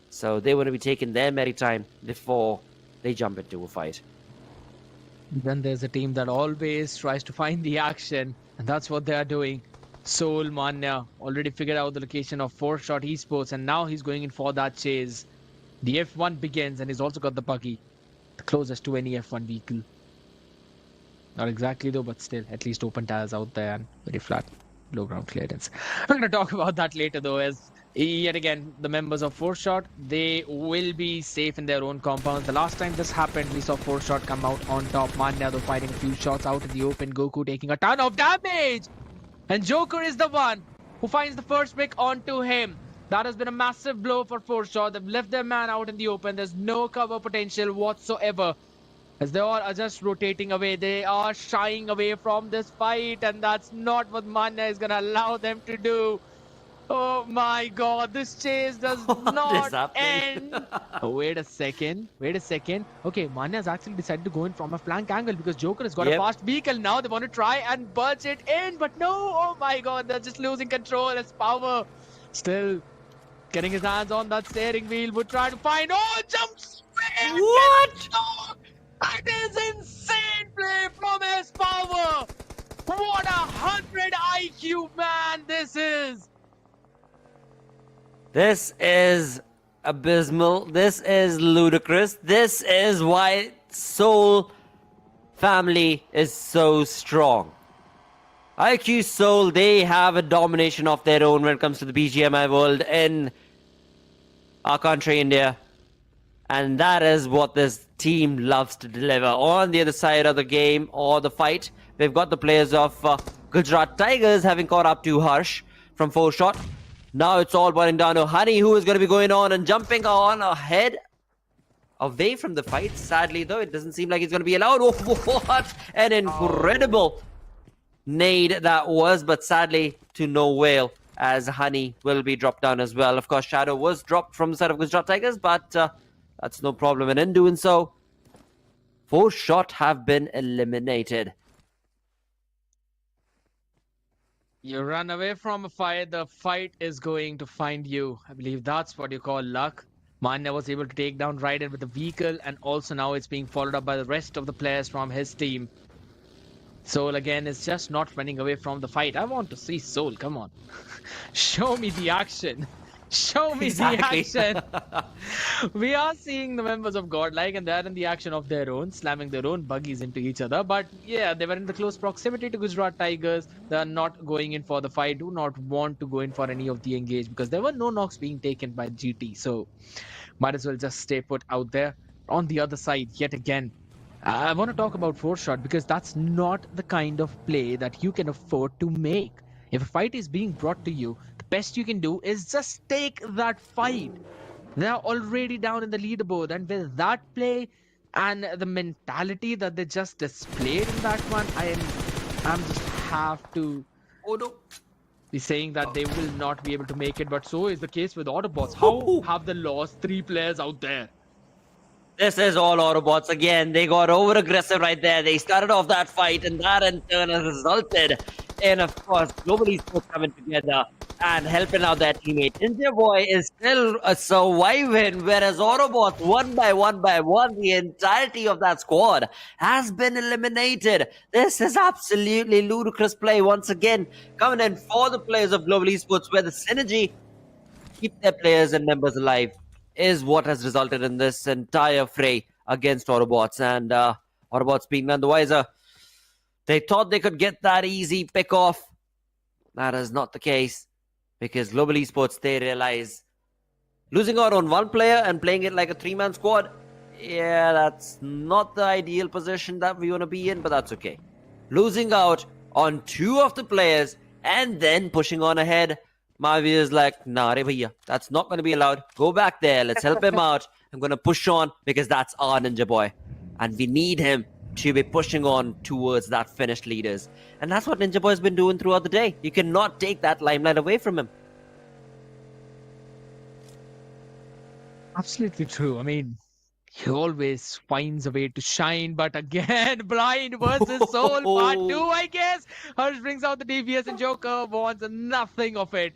So they want to be taking their merry time before they jump into a fight. Then there's a team that always tries to find the action, and that's what they are doing. Soul Manya already figured out the location of 4-Shot Esports, and now he's going in for that chase. The F1 begins, and he's also got the buggy, the closest to any F1 vehicle. Not exactly though, but still, at least open tires out there and very flat, low ground clearance. We're going to talk about that later though, as yet again, the members of 4-Shot, they will be safe in their own compounds. The last time this happened, we saw 4-Shot come out on top. Manya though fighting a few shots out in the open. Goku taking a ton of damage! And Joker is the one who finds the first pick onto him. That has been a massive blow for 4-Shot. They've left their man out in the open. There's no cover potential whatsoever. As they all are just rotating away. They are shying away from this fight. And that's not what Manya is going to allow them to do. Oh my god, this chase does not end. Oh, wait a second. Okay, Manya has actually decided to go in from a flank angle because Joker has got a fast vehicle now. They want to try and budge it in, but no. Oh my god, they're just losing control. It's power. Still getting his hands on that steering wheel. Would try to find. Oh, jumps. What? That is insane play from his power. What a 100 IQ man this is. This is abysmal. This is ludicrous. This is why Soul family is so strong. IQ Soul, they have a domination of their own when it comes to the BGMI world in our country, India. And that is what this team loves to deliver. On the other side of the game or the fight, we've got the players of Gujarat Tigers having caught up to Harsh from 4-Shot. Now it's all boiling down to Honey, who is going to be going on and jumping on ahead, away from the fight. Sadly, though, it doesn't seem like it's going to be allowed. Oh, what an incredible nade that was, but sadly to no avail, as Honey will be dropped down as well. Of course, Shadow was dropped from the side of Gujarat Tigers, but that's no problem. And in doing so, 4-Shot have been eliminated. You run away from a fight, the fight is going to find you. I believe that's what you call luck. Manya was able to take down Raiden with the vehicle, and also now it's being followed up by the rest of the players from his team. Soul again is just not running away from the fight. I want to see Soul, come on. Show me the action. Show me the action. We are seeing the members of Godlike, and they're in the action of their own, slamming their own buggies into each other. But yeah, they were in the close proximity to Gujarat Tigers. They are not going in for the fight, do not want to go in for any of the engage because there were no knocks being taken by GT. So might as well just stay put out there. On the other side, yet again, I want to talk about 4-Shot because that's not the kind of play that you can afford to make. If a fight is being brought to you, the best you can do is just take that fight. They are already down in the leaderboard, and with that play and the mentality that they just displayed in that one, I'm just have to be saying that they will not be able to make it. But so is the case with AUTOBOTZ. How have they lost 3 players out there? This is all AUTOBOTZ again. They got over aggressive right there. They started off that fight, and that in turn has resulted in, of course, Global Esports coming together. and helping out their teammate. Ninja Boy is still surviving, whereas Autobots, one by one, the entirety of that squad has been eliminated. This is absolutely ludicrous play once again, coming in for the players of Global Esports, where the synergy keep their players and members alive is what has resulted in this entire fray against Autobots. And Autobots being none the wiser, they thought they could get that easy pick off. That is not the case, because Global Esports, they realize losing out on one player and playing it like a three-man squad, yeah, that's not the ideal position that we want to be in, but that's okay. Losing out on two of the players and then pushing on ahead, Mavi is like, nah, re bhaiya, that's not going to be allowed. Go back there. Let's help him out. I'm going to push on because that's our Ninja Boy. And we need him to be pushing on towards that finished leaders. And that's what Ninja Boy has been doing throughout the day. You cannot take that limelight away from him. Absolutely true. I mean, he always finds a way to shine, but again, Blind versus Soul Part 2, I guess. Harsh brings out the DBS and Joker wants nothing of it.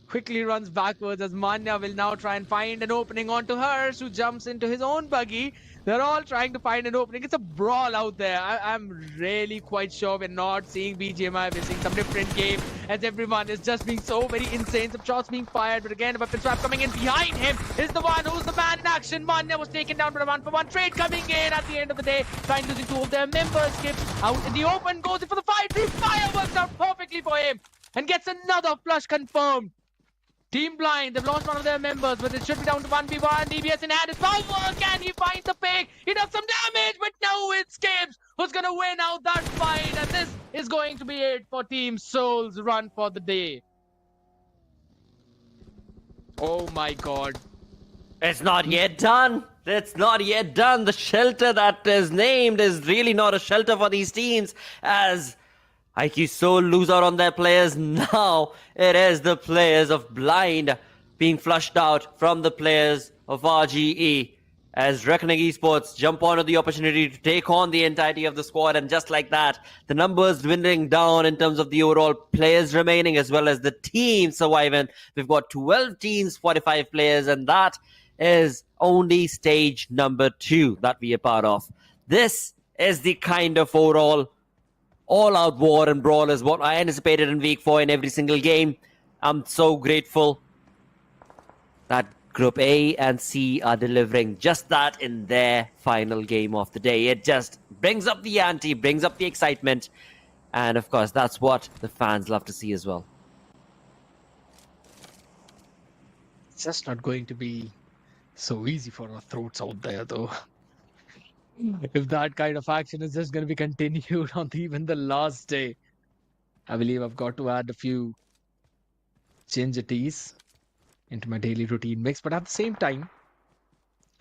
Quickly runs backwards as Manya will now try and find an opening onto Harsh, who jumps into his own buggy. They're all trying to find an opening. It's a brawl out there. I'm really quite sure we're not seeing BGMI. We're seeing some different game, as everyone is just being so very insane. Some shots being fired, but again, a weapon swap coming in behind him is the one who's the man in action. Manya was taken down, but a 1-for-1 trade coming in at the end of the day. Trying losing two of their members. Skips out in the open, goes in for the fight. The fire works out perfectly for him and gets another flush confirmed. Team Blind, they've lost one of their members, but it should be down to 1v1. DBS in hand is power. Can he find the pick? He does some damage, but no, it's Skips who's going to win out that fight. And this is going to be it for Team Soul's run for the day. Oh my god. It's not yet done. It's not yet done. The shelter that is named is really not a shelter for these teams, as IQ Soul lose out on their players. Now it is the players of Blind being flushed out from the players of RGE, as Reckoning Esports jump onto the opportunity to take on the entirety of the squad. And just like that, the numbers dwindling down in terms of the overall players remaining as well as the team surviving. We've got 12 teams, 45 players, and that is only stage number 2 that we are part of. This is the kind of overall all-out war and brawl is what I anticipated in week 4 in every single game. I'm so grateful that Group A and C are delivering just that in their final game of the day. It just brings up the ante, brings up the excitement, and of course, that's what the fans love to see as well. It's just not going to be so easy for our throats out there, though. If that kind of action is just going to be continued on even the last day, I believe I've got to add a few changes into my daily routine mix. But at the same time,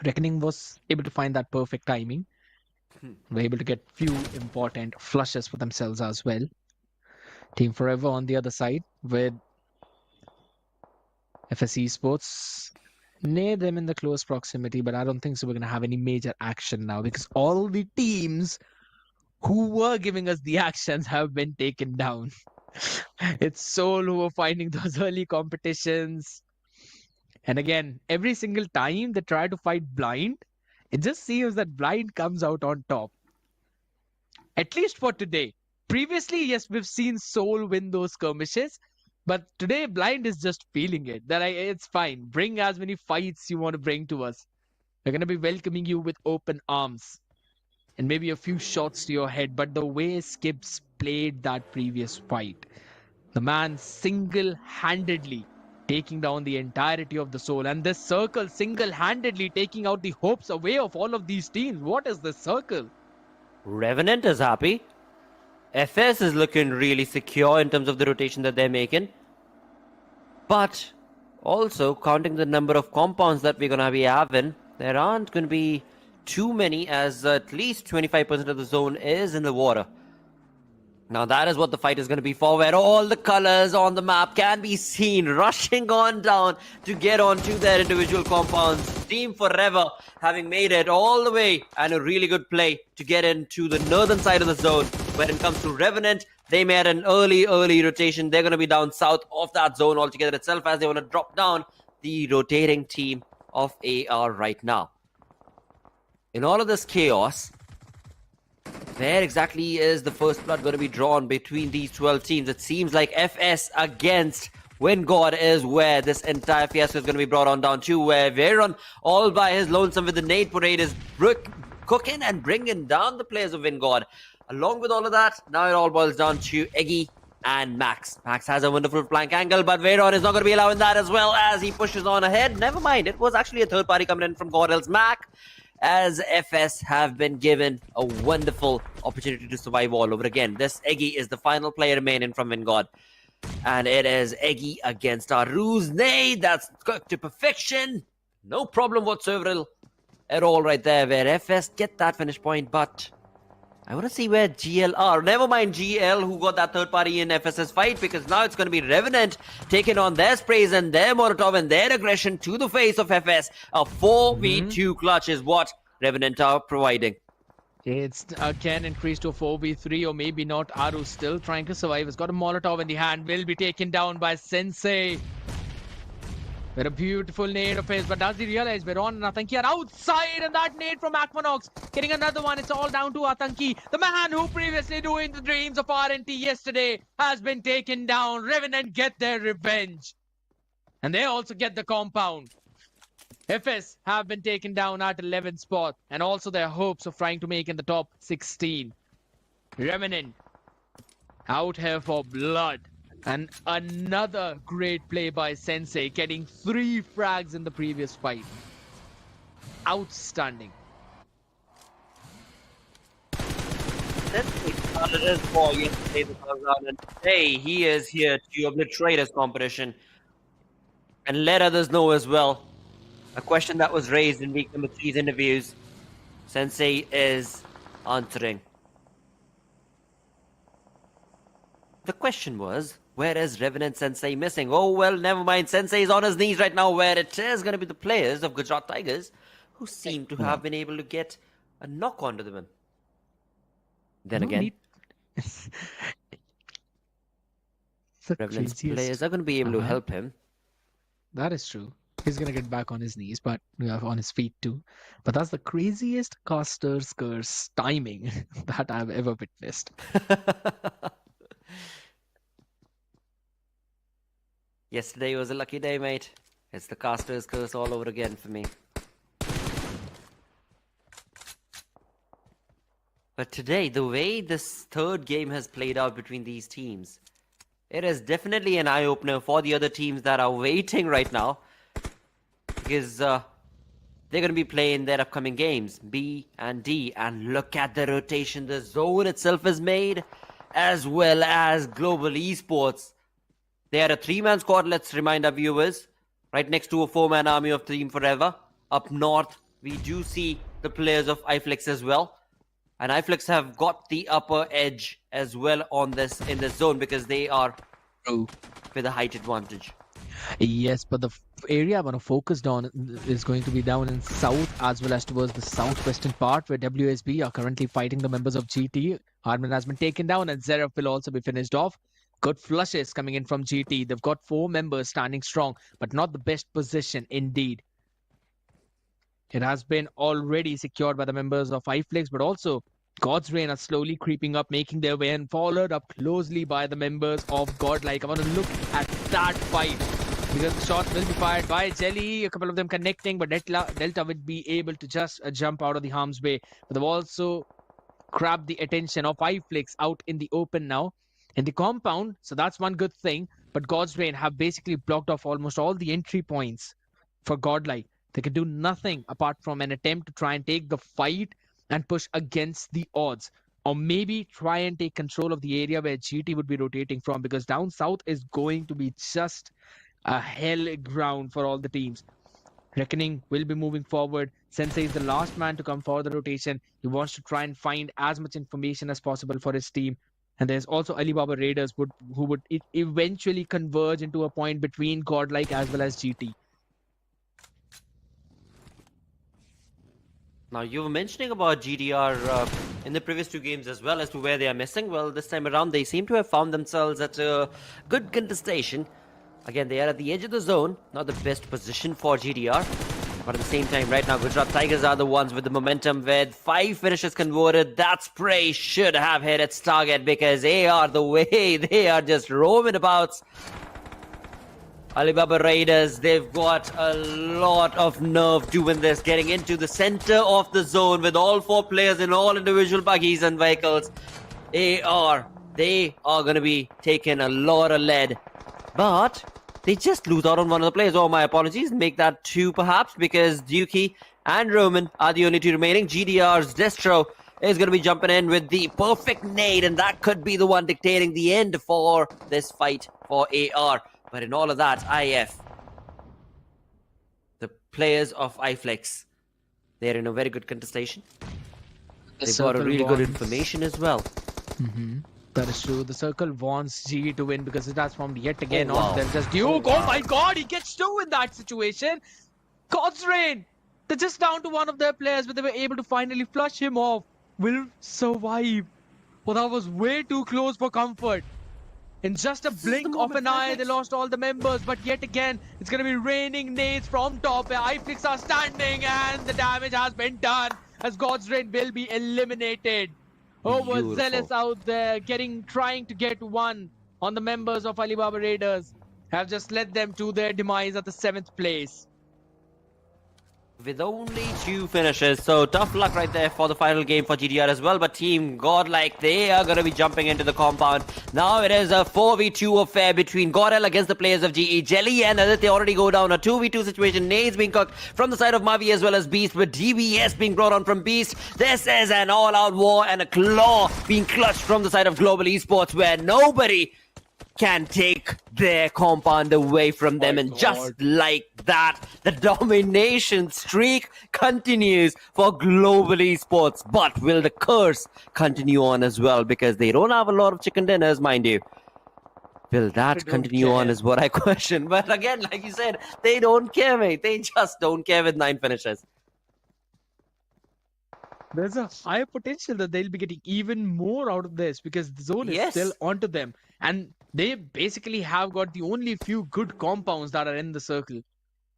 Reckoning was able to find that perfect timing. Were able to get few important flushes for themselves as well. Team Forever on the other side with FS Esports near them in the close proximity, but I don't think so we're going to have any major action now, because all the teams who were giving us the actions have been taken down. It's Soul who are finding those early competitions. And again, every single time they try to fight Blind, it just seems that Blind comes out on top. At least for today. Previously, yes, we've seen Soul win those skirmishes, but today, Blind is just feeling it. That it's fine. Bring as many fights you want to bring to us. We're going to be welcoming you with open arms. And maybe a few shots to your head. But the way Skips played that previous fight, the man single-handedly taking down the entirety of the Soul. And this circle single-handedly taking out the hopes away of all of these teams. What is this circle? Revenant is happy. FS is looking really secure in terms of the rotation that they're making. But also, counting the number of compounds that we're going to be having, there aren't going to be too many, as at least 25% of the zone is in the water. Now that is what the fight is going to be for, where all the colors on the map can be seen rushing on down to get onto their individual compounds. Team Forever having made it all the way, and a really good play to get into the northern side of the zone. When it comes to Revenant, They made an early rotation. They're going to be down south of that zone altogether itself as they want to drop down the rotating team of AR right now. In all of this chaos, where exactly is the first blood going to be drawn between these 12 teams? It seems like FS against Wingod is where this entire fiasco is going to be brought on down to, where Veron all by his lonesome with the nade parade is cooking and bringing down the players of Wingod. Along with all of that, now it all boils down to Eggy and Max. Max has a wonderful flank angle, but Veron is not going to be allowing that as well as he pushes on ahead. Never mind, it was actually a third party coming in from Godl's Mac, as FS have been given a wonderful opportunity to survive all over again. This Eggy is the final player remaining from Wingod. And it is Eggy against Aru's nade. That's cooked to perfection. No problem whatsoever at all right there, where FS get that finish point, but I want to see where GL are. Never mind GL, who got that third party in FS's fight, because now it's going to be Revenant taking on their sprays and their Molotov and their aggression to the face of FS. A 4v2 clutch is what Revenant are providing. It's again increased to a 4v3, or maybe not. Aru still trying to survive. Has got a Molotov in the hand. Will be taken down by Sensei. With a beautiful nade of his, but does he realize Veron and Atanki are outside, and that nade from Aquanox getting another one. It's all down to Atanki. The man who previously doing the dreams of RNT yesterday has been taken down. Revenant get their revenge. And they also get the compound. FS have been taken down at 11th spot, and also their hopes of trying to make in the top 16. Revenant out here for blood. And another great play by Sensei, getting 3 frags in the previous fight. Outstanding. Sensei started his ball yesterday, and today he is here to obliterate his competition and let others know as well. A question that was raised in week number 3's interviews, Sensei is answering. The question was, where is Revenant Sensei missing? Oh, well, never mind. Sensei is on his knees right now, where it is going to be the players of Gujarat Tigers who seem to have been able to get a knock onto them. Then again, Revenant's players are going to be able to help him. That is true. He's going to get back on his knees, but on his feet too. But that's the craziest caster's curse timing that I've ever witnessed. Yesterday was a lucky day, mate. It's the caster's curse all over again for me. But today, the way this third game has played out between these teams, it is definitely an eye-opener for the other teams that are waiting right now. Because they're going to be playing their upcoming games, B and D. And look at the rotation the zone itself has made, as well as Global Esports. They are a 3-man squad, let's remind our viewers, right next to a 4-man army of Team Forever. Up north, we do see the players of iFlix as well. And iFlix have got the upper edge as well on this in this zone, because they are with a height advantage. Yes, but the area I want to focus on is going to be down in south, as well as towards the southwestern part, where WSB are currently fighting the members of GT. Harman has been taken down, and Zeref will also be finished off. Good flushes coming in from GT. They've got 4 members standing strong, but not the best position indeed. It has been already secured by the members of iFlix, but also God's Reign are slowly creeping up, making their way, and followed up closely by the members of Godlike. I want to look at that fight, because the shots will be fired by Jelly, a couple of them connecting, but Delta would be able to just jump out of the harm's way. But they've also grabbed the attention of iFlix out in the open now, in the compound, so that's one good thing. But God's Reign have basically blocked off almost all the entry points for Godlike. They can do nothing apart from an attempt to try and take the fight and push against the odds, or maybe try and take control of the area where GT would be rotating from, because down south is going to be just a hell ground for all the teams. Reckoning will be moving forward. Sensei is the last man to come for the rotation. He wants to try and find as much information as possible for his team. And there's also Alibaba Raiders who would eventually converge into a point between Godlike as well as GT. Now, you were mentioning about GDR in the previous 2 games as well as to where they are missing. Well, this time around, they seem to have found themselves at a good contestation. Again, they are at the edge of the zone, not the best position for GDR. But at the same time, right now, Gujarat Tigers are the ones with the momentum with 5 finishes converted. That spray should have hit its target because they are the way they are just roaming about. Alibaba Raiders, they've got a lot of nerve doing this, getting into the center of the zone with all 4 players in all individual buggies and vehicles. They are going to be taking a lot of lead. But they just lose out on one of the players. Oh, my apologies. Make that 2 perhaps, because Dukey and Roman are the only 2 remaining. GDR's Destro is going to be jumping in with the perfect nade, and that could be the one dictating the end for this fight for AR. But in all of that, IF, the players of iFlex, they're in a very good contestation. They've got a really good information as well. That is true. The circle wants GE to win because it has formed yet again on them. Just Duke. Oh my god, he gets 2 in that situation. God's reign. They're just down to one of their players, but they were able to finally flush him off. Will survive. Well, that was way too close for comfort. In just a blink of an eye, they lost all the members. But yet again, it's going to be raining nades from top. iFlix are standing and the damage has been done as God's reign will be eliminated. Overzealous out there, trying to get 1 on the members of Alibaba Raiders, have just led them to their demise at the 7th place. With only 2 finishes, so tough luck right there for the final game for GDR as well. But Team Godlike, they are going to be jumping into the compound. Now it is a 4v2 affair between Gorel against the players of GE. Jelly and Adit, they already go down. A 2v2 situation. Nades being cooked from the side of Mavi as well as Beast, with DBS being brought on from Beast. This is an all-out war, and a claw being clutched from the side of Global Esports, where nobody can take their compound away from them. And just like that, the domination streak continues for Global Esports. But will the curse continue on as well? Because they don't have a lot of chicken dinners, mind you. Will that continue on is what I question. But again, like you said, they don't care, mate. They just don't care with 9 finishes. There's a high potential that they'll be getting even more out of this because the zone is still onto them. And they basically have got the only few good compounds that are in the circle.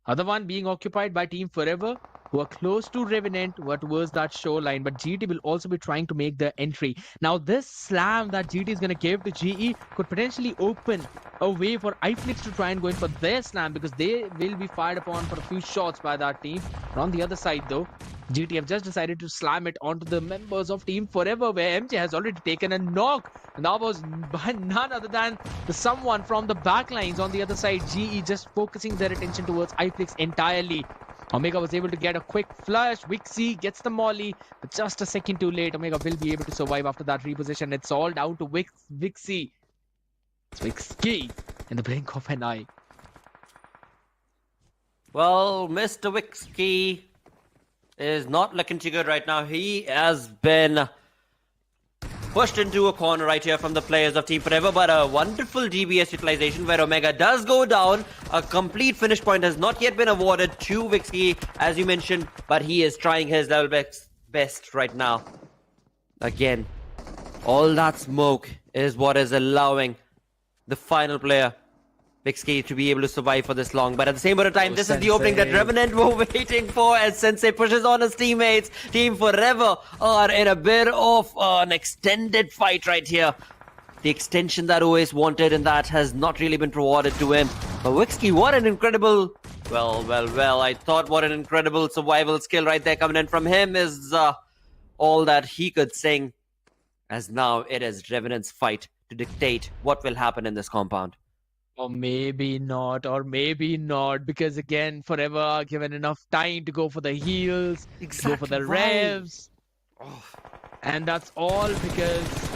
Other one being occupied by Team Forever, who are close to Revenant, who are towards that shoreline. But GT will also be trying to make their entry. Now, this slam that GT is going to give to GE could potentially open a way for iFlix to try and go in for their slam, because they will be fired upon for a few shots by that team. But on the other side, though, GT have just decided to slam it onto the members of Team Forever, where MJ has already taken a knock. And that was by none other than someone from the backlines on the other side. GE just focusing their attention towards iFlix entirely. Omega was able to get a quick flush. Wixie gets the molly, but just a second too late. Omega will be able to survive after that reposition. It's all down to Wixie. It's Wixie in the blink of an eye. Well, Mr. Wixie is not looking too good right now. He has been pushed into a corner right here from the players of Team Forever, but a wonderful DBS utilization where Omega does go down. A complete finish point has not yet been awarded to Wixie, as you mentioned, but he is trying his level best right now. Again, all that smoke is what is allowing the final player, Wixie, to be able to survive for this long. But at the same time, this is the opening that Revenant were waiting for, as Sensei pushes on his teammates. Team Forever are in a bit of an extended fight right here. The extension that OS wanted, and that has not really been rewarded to him. But Wixie, what an incredible... Well, I thought what an incredible survival skill right there coming in from him is all that he could sing. As now it is Revenant's fight to dictate what will happen in this compound. Or maybe not, because again, Forever are given enough time to go for the heals, go for the revs. And that's all because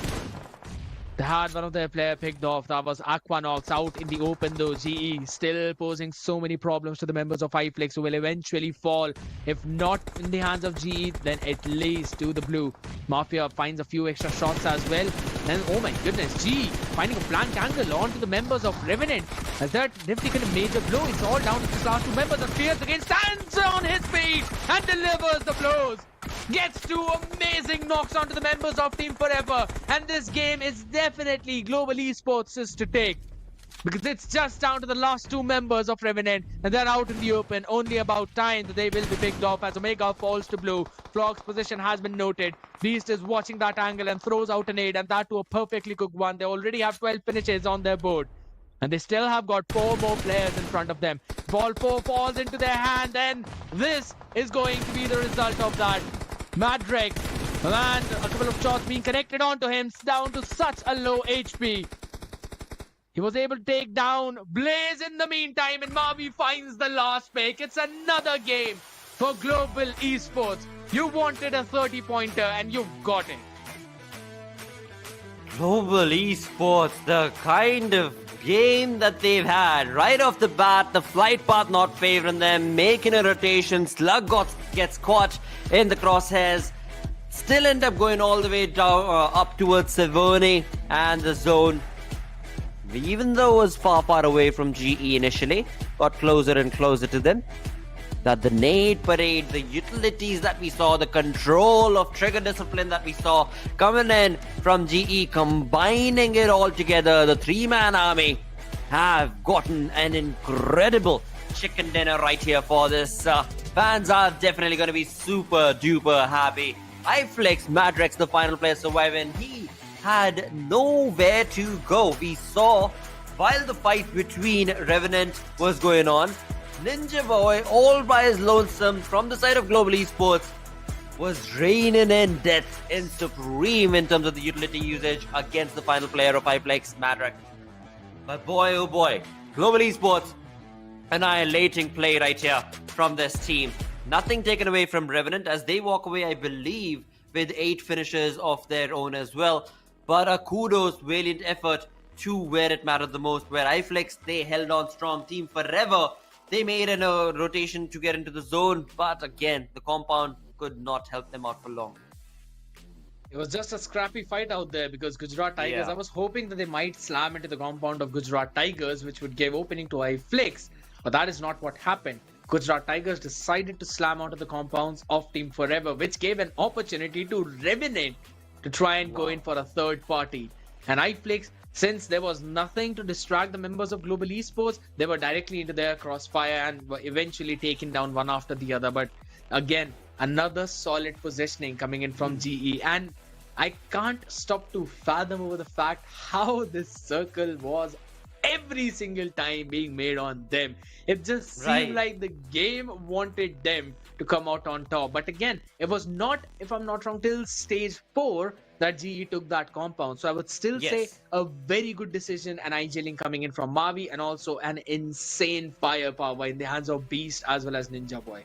they had one of their player picked off. That was Aquanox out in the open though. GE still posing so many problems to the members of iFlix, who will eventually fall. If not in the hands of GE, then at least to the blue. Mafia finds a few extra shots as well. And oh my goodness, GE finding a flank angle onto the members of Revenant. As that definitely a major blow. It's all down to the last 2 members. And Fierce again stands on his feet and delivers the blows. Gets two amazing knocks onto the members of Team Forever. And this game is definitely Global Esports' to take. Because it's just down to the last two members of Revenant, and they're out in the open. Only about time that they will be picked off as Omega falls to blue. Frog's position has been noted. Beast is watching that angle and throws out a nade, and that to a perfectly cooked one. They already have 12 finishes on their board. And they still have got 4 more players in front of them. Ball 4 falls into their hand, and this is going to be the result of that. Madrex, and a couple of shots being connected onto him, down to such a low HP. He was able to take down Blaze in the meantime, and Mavi finds the last pick. It's another game for Global Esports. You wanted a 30-pointer, and you've got it. Global Esports, the kind of game that they've had right off the bat, the flight path not favoring them, making a rotation, Slug gets caught in the crosshairs, still end up going all the way down up towards Savoni and the zone. Even though it was far away from GE initially, got closer and closer to them. That the nade parade, the utilities that we saw, the control of trigger discipline that we saw coming in from GE, combining it all together, the 3-man army have gotten an incredible chicken dinner right here for this. Fans are definitely going to be super duper happy. iFlex, Madrex, the final player surviving, he had nowhere to go. We saw while the fight between Revenant was going on, Ninja Boy, all by his lonesome from the side of Global Esports, was raining in death in Supreme in terms of the utility usage against the final player of iFlex, Madrex. But boy, oh boy, Global Esports annihilating play right here from this team. Nothing taken away from Revenant as they walk away, I believe, with 8 finishes of their own as well. But a kudos, valiant effort to where it mattered the most. Where iFlex, they held on strong. Team Forever, they made a rotation to get into the zone. But again, the compound could not help them out for long. It was just a scrappy fight out there because Gujarat Tigers, I was hoping that they might slam into the compound of Gujarat Tigers, which would give opening to iFlex. But that is not what happened. Gujarat Tigers decided to slam onto the compounds of Team Forever, which gave an opportunity to Revenant to try and go in for a third party. And iFlex, since there was nothing to distract the members of Global Esports, they were directly into their crossfire and were eventually taken down one after the other. But again, another solid positioning coming in from GE. And I can't stop to fathom over the fact how this circle was every single time being made on them. It just seemed like the game wanted them to come out on top. But again, it was not, if I'm not wrong, till stage 4 that GE took that compound. So I would still say a very good decision, and Erangel coming in from Mavi, and also an insane firepower in the hands of Beast as well as Ninja Boy.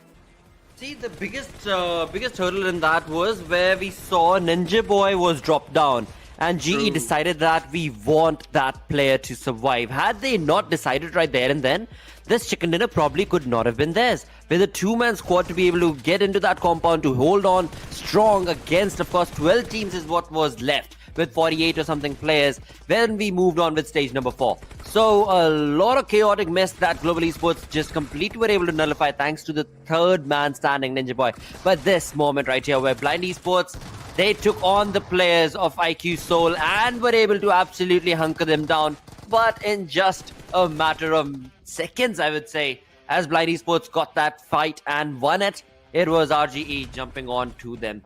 See, the biggest hurdle in that was where we saw Ninja Boy was dropped down. And GE decided that we want that player to survive. Had they not decided right there and then, this chicken dinner probably could not have been theirs. With a 2-man squad to be able to get into that compound, to hold on strong against, of course, 12 teams is what was left, with 48 or something players, when we moved on with stage number 4. So a lot of chaotic mess that Global Esports just completely were able to nullify thanks to the 3rd man standing, Ninja Boy. But this moment right here where Blind Esports, they took on the players of IQ Soul and were able to absolutely hunker them down. But in just a matter of seconds, I would say, as Blind Esports got that fight and won it, it was RGE jumping on to them.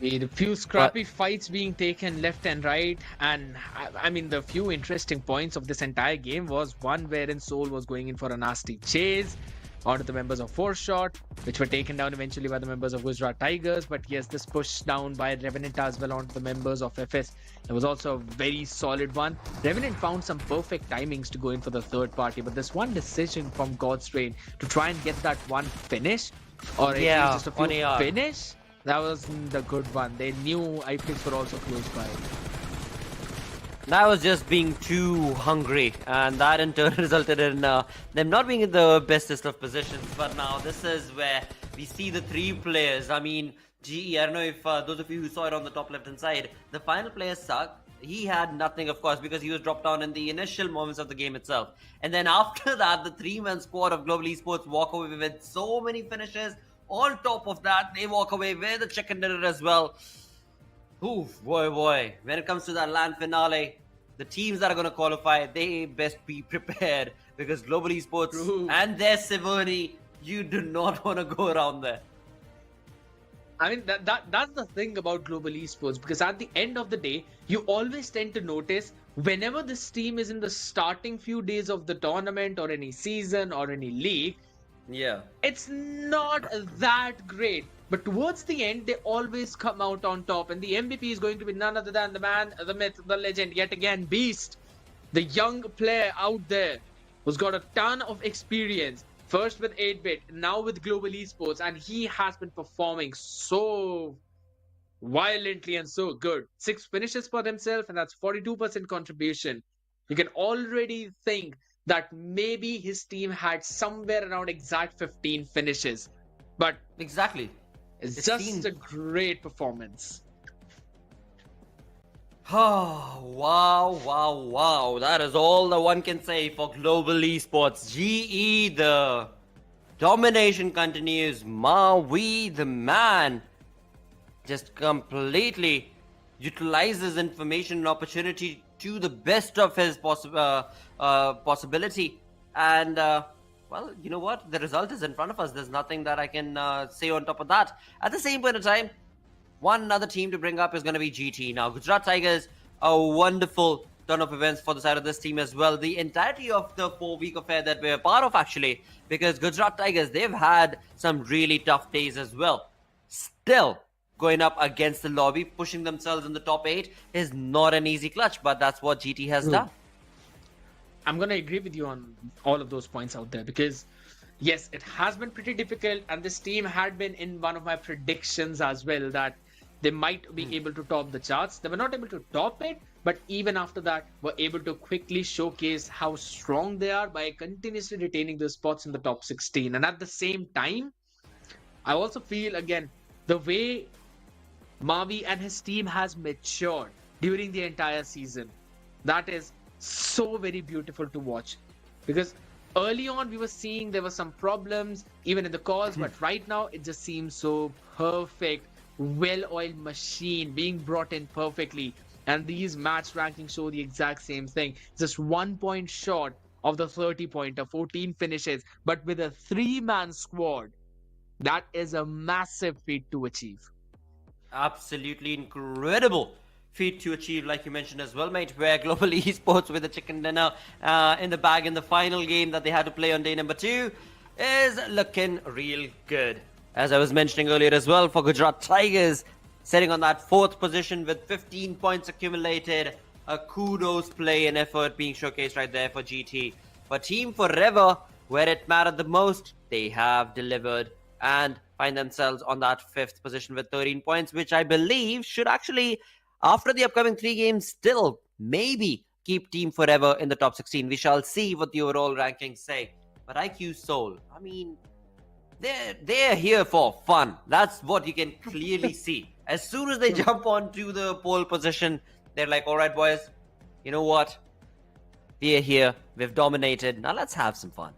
A few scrappy fights being taken left and right, and I mean the few interesting points of this entire game was one wherein Soul was going in for a nasty chase onto the members of 4Shot, which were taken down eventually by the members of Gujarat Tigers. But yes, this push down by Revenant as well onto the members of FS, it was also a very solid one. Revenant found some perfect timings to go in for the third party, but this one decision from God's Rain to try and get that one finish, or at least just a few finish, that was the good one. They knew iFlex were also close by. That was just being too hungry, and that in turn resulted in them not being in the bestest of positions. But now this is where we see the 3 players. I mean, GE, I don't know if those of you who saw it on the top left hand side, the final player Suck, he had nothing, of course, because he was dropped down in the initial moments of the game itself. And then after that, the three-man squad of Global Esports walk away with so many finishes. On top of that, they walk away with a chicken dinner as well. Oof, boy. When it comes to that LAN finale, the teams that are going to qualify, they best be prepared, because Global Esports and their Severi, you do not want to go around there. I mean, that's the thing about Global Esports, because at the end of the day, you always tend to notice whenever this team is in the starting few days of the tournament or any season or any league, yeah, it's not that great. But towards the end, they always come out on top. And the MVP is going to be none other than the man, the myth, the legend, yet again, Beast. The young player out there who's got a ton of experience. First with 8-Bit, now with Global Esports. And he has been performing so violently and so good. 6 finishes for himself, and that's 42% contribution. You can already think that maybe his team had somewhere around exact 15 finishes. But exactly. It's just a great performance. Oh, wow. That is all that one can say for Global Esports. GE, the domination continues. Maui, the man, just completely utilizes information and opportunity to the best of his possibility. And well, you know what? The result is in front of us. There's nothing that I can say on top of that. At the same point in time, one other team to bring up is going to be GT. Now, Gujarat Tigers, a wonderful ton of events for the side of this team as well. The entirety of the 4-week affair that we're part of, actually, because Gujarat Tigers, they've had some really tough days as well. Still, going up against the lobby, pushing themselves in the top 8 is not an easy clutch, but that's what GT has done. I'm going to agree with you on all of those points out there, because yes, it has been pretty difficult, and this team had been in one of my predictions as well, that they might be able to top the charts. They were not able to top it, but even after that were able to quickly showcase how strong they are by continuously retaining their spots in the top 16. And at the same time, I also feel, again, the way Mavi and his team has matured during the entire season, that is so very beautiful to watch. Because early on we were seeing there were some problems even in the calls, but right now it just seems so perfect, well-oiled machine being brought in perfectly. And these match rankings show the exact same thing. Just 1 point short of the 30-pointer, 14 finishes, but with a 3-man squad. That is a massive feat to achieve. Absolutely incredible feat to achieve, like you mentioned as well, mate, where Global Esports with a chicken dinner in the bag in the final game that they had to play on day number 2 is looking real good. As I was mentioning earlier as well, for Gujarat Tigers, sitting on that 4th position with 15 points accumulated, a kudos play and effort being showcased right there for GT. For Team Forever, where it mattered the most, they have delivered and find themselves on that 5th position with 13 points, which I believe should actually, after the upcoming 3 games, still maybe keep Team Forever in the top 16. We shall see what the overall rankings say. But IQ Soul, I mean, they're here for fun. That's what you can clearly see. As soon as they jump onto the pole position, they're like, all right, boys, you know what? We're here. We've dominated. Now let's have some fun.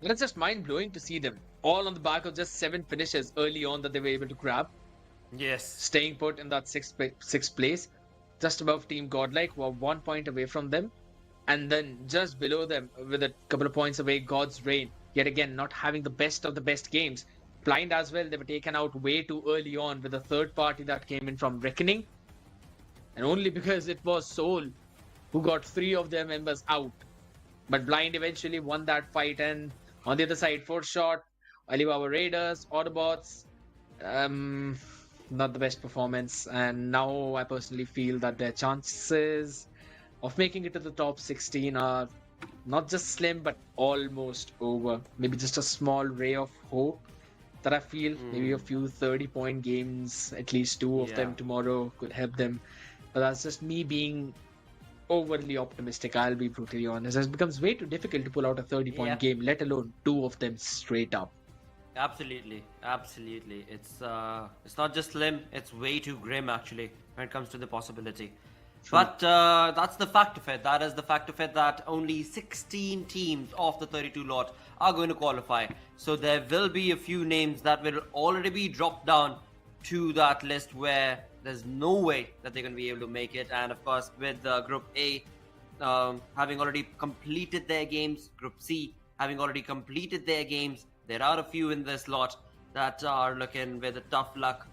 It's just mind-blowing to see them all on the back of just 7 finishes early on that they were able to grab. Yes. Staying put in that 6th place, just above Team Godlike, who are 1 point away from them. And then just below them, with a couple of points away, God's Reign. Yet again, not having the best of the best games. Blind as well, they were taken out way too early on with a third party that came in from Reckoning. And only because it was Soul who got 3 of their members out. But Blind eventually won that fight, and on the other side, 4th shot, Alibaba Raiders, AUTOBOTZ, not the best performance. And now I personally feel that their chances of making it to the top 16 are not just slim, but almost over. Maybe just a small ray of hope that I feel. Maybe a few 30-point games, at least 2 of them tomorrow could help them. But that's just me being overly optimistic. I'll be brutally honest. It becomes way too difficult to pull out a 30-point game, let alone 2 of them straight up. Absolutely. It's not just slim, it's way too grim actually. when it comes to the possibility. But that's the fact of it. That is the fact of it that only 16 teams of the 32 lot are going to qualify. So there will be a few names that will already be dropped down to that list where there's no way that they're going to be able to make it. And of course, with Group A having already completed their games, Group C having already completed their games, there are a few in this lot that are looking with a tough luck.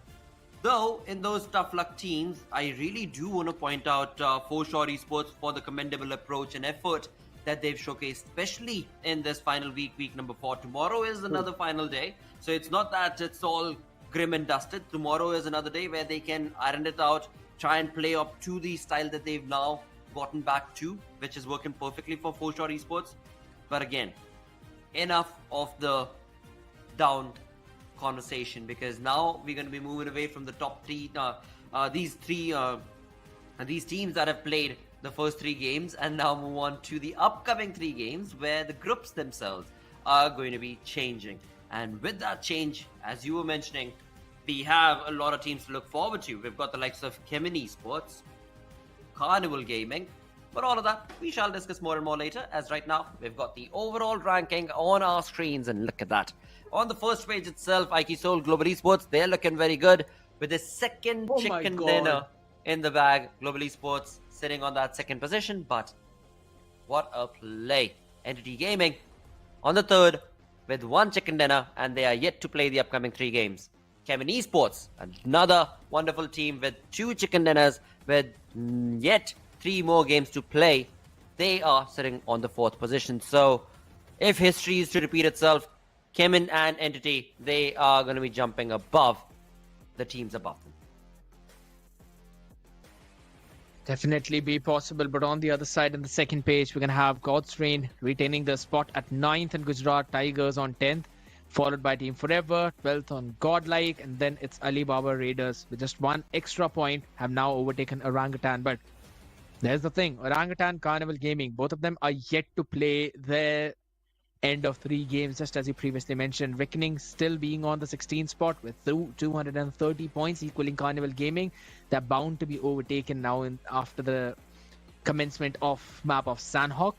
Though, in those tough luck teams, I really do want to point out Crore Esports for the commendable approach and effort that they've showcased, especially in this final week number 4. Tomorrow is another final day, so it's not that it's all grim and dusted. Tomorrow is another day where they can iron it out, try and play up to the style that they've now gotten back to, which is working perfectly for Crore Esports. But again, enough of the down conversation, because now we're going to be moving away from the top three, these teams that have played the first 3 games, and now move on to the upcoming 3 games where the groups themselves are going to be changing. And with that change, as you were mentioning, we have a lot of teams to look forward to. We've got the likes of Chemin Esports, Carnival Gaming, but all of that we shall discuss more and more later, as right now we've got the overall ranking on our screens, and look at that. On the first page itself, IKSoul Global Esports, they're looking very good with the second chicken dinner in the bag. Global Esports sitting on that second position, but what a play. Entity Gaming on the third with 1 chicken dinner, and they are yet to play the upcoming 3 games. Chemin Esports, another wonderful team with 2 chicken dinners with yet 3 more games to play. They are sitting on the 4th position. So if history is to repeat itself, Chemin and Entity, they are going to be jumping above the teams above them. Definitely be possible, but on the other side, in the second page, we're going to have God's Reign retaining the spot at 9th and Gujarat Tigers on 10th, followed by Team Forever, 12th on Godlike, and then it's Alibaba Raiders with just 1 extra point have now overtaken Orangutan. But there's the thing, Orangutan, Carnival Gaming, both of them are yet to play their end of 3 games, just as you previously mentioned. Reckoning still being on the 16th spot with 230 points, equaling Carnival Gaming. They're bound to be overtaken now after the commencement of map of Sanhok,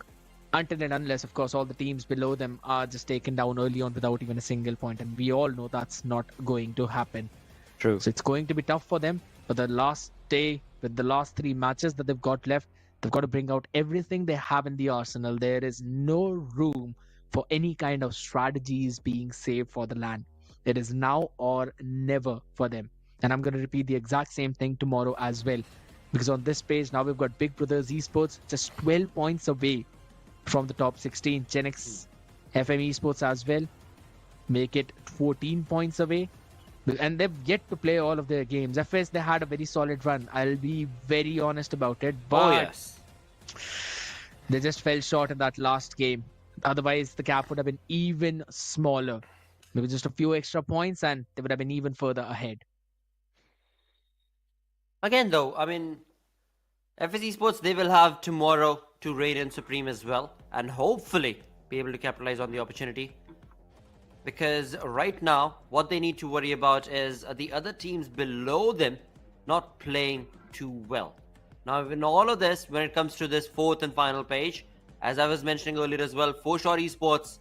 until and unless, of course, all the teams below them are just taken down early on without even a single point, and we all know that's not going to happen. True. So it's going to be tough for them. But the last day, with the last 3 matches that they've got left, they've got to bring out everything they have in the arsenal. There is no room for any kind of strategies being saved for the LAN. It is now or never for them. And I'm going to repeat the exact same thing tomorrow as well. Because on this page, now we've got Big Brothers Esports just 12 points away from the top 16. Genex FM Esports as well make it 14 points away. And they've yet to play all of their games. FS, they had a very solid run. I'll be very honest about it. But they just fell short in that last game. Otherwise, the gap would have been even smaller. Maybe just a few extra points and they would have been even further ahead. Again, though, I mean, FS Esports, they will have tomorrow to raid in Supreme as well, and hopefully be able to capitalize on the opportunity. Because right now, what they need to worry about is the other teams below them not playing too well. Now, in all of this, when it comes to this 4th and final page, as I was mentioning earlier as well, Crore Esports,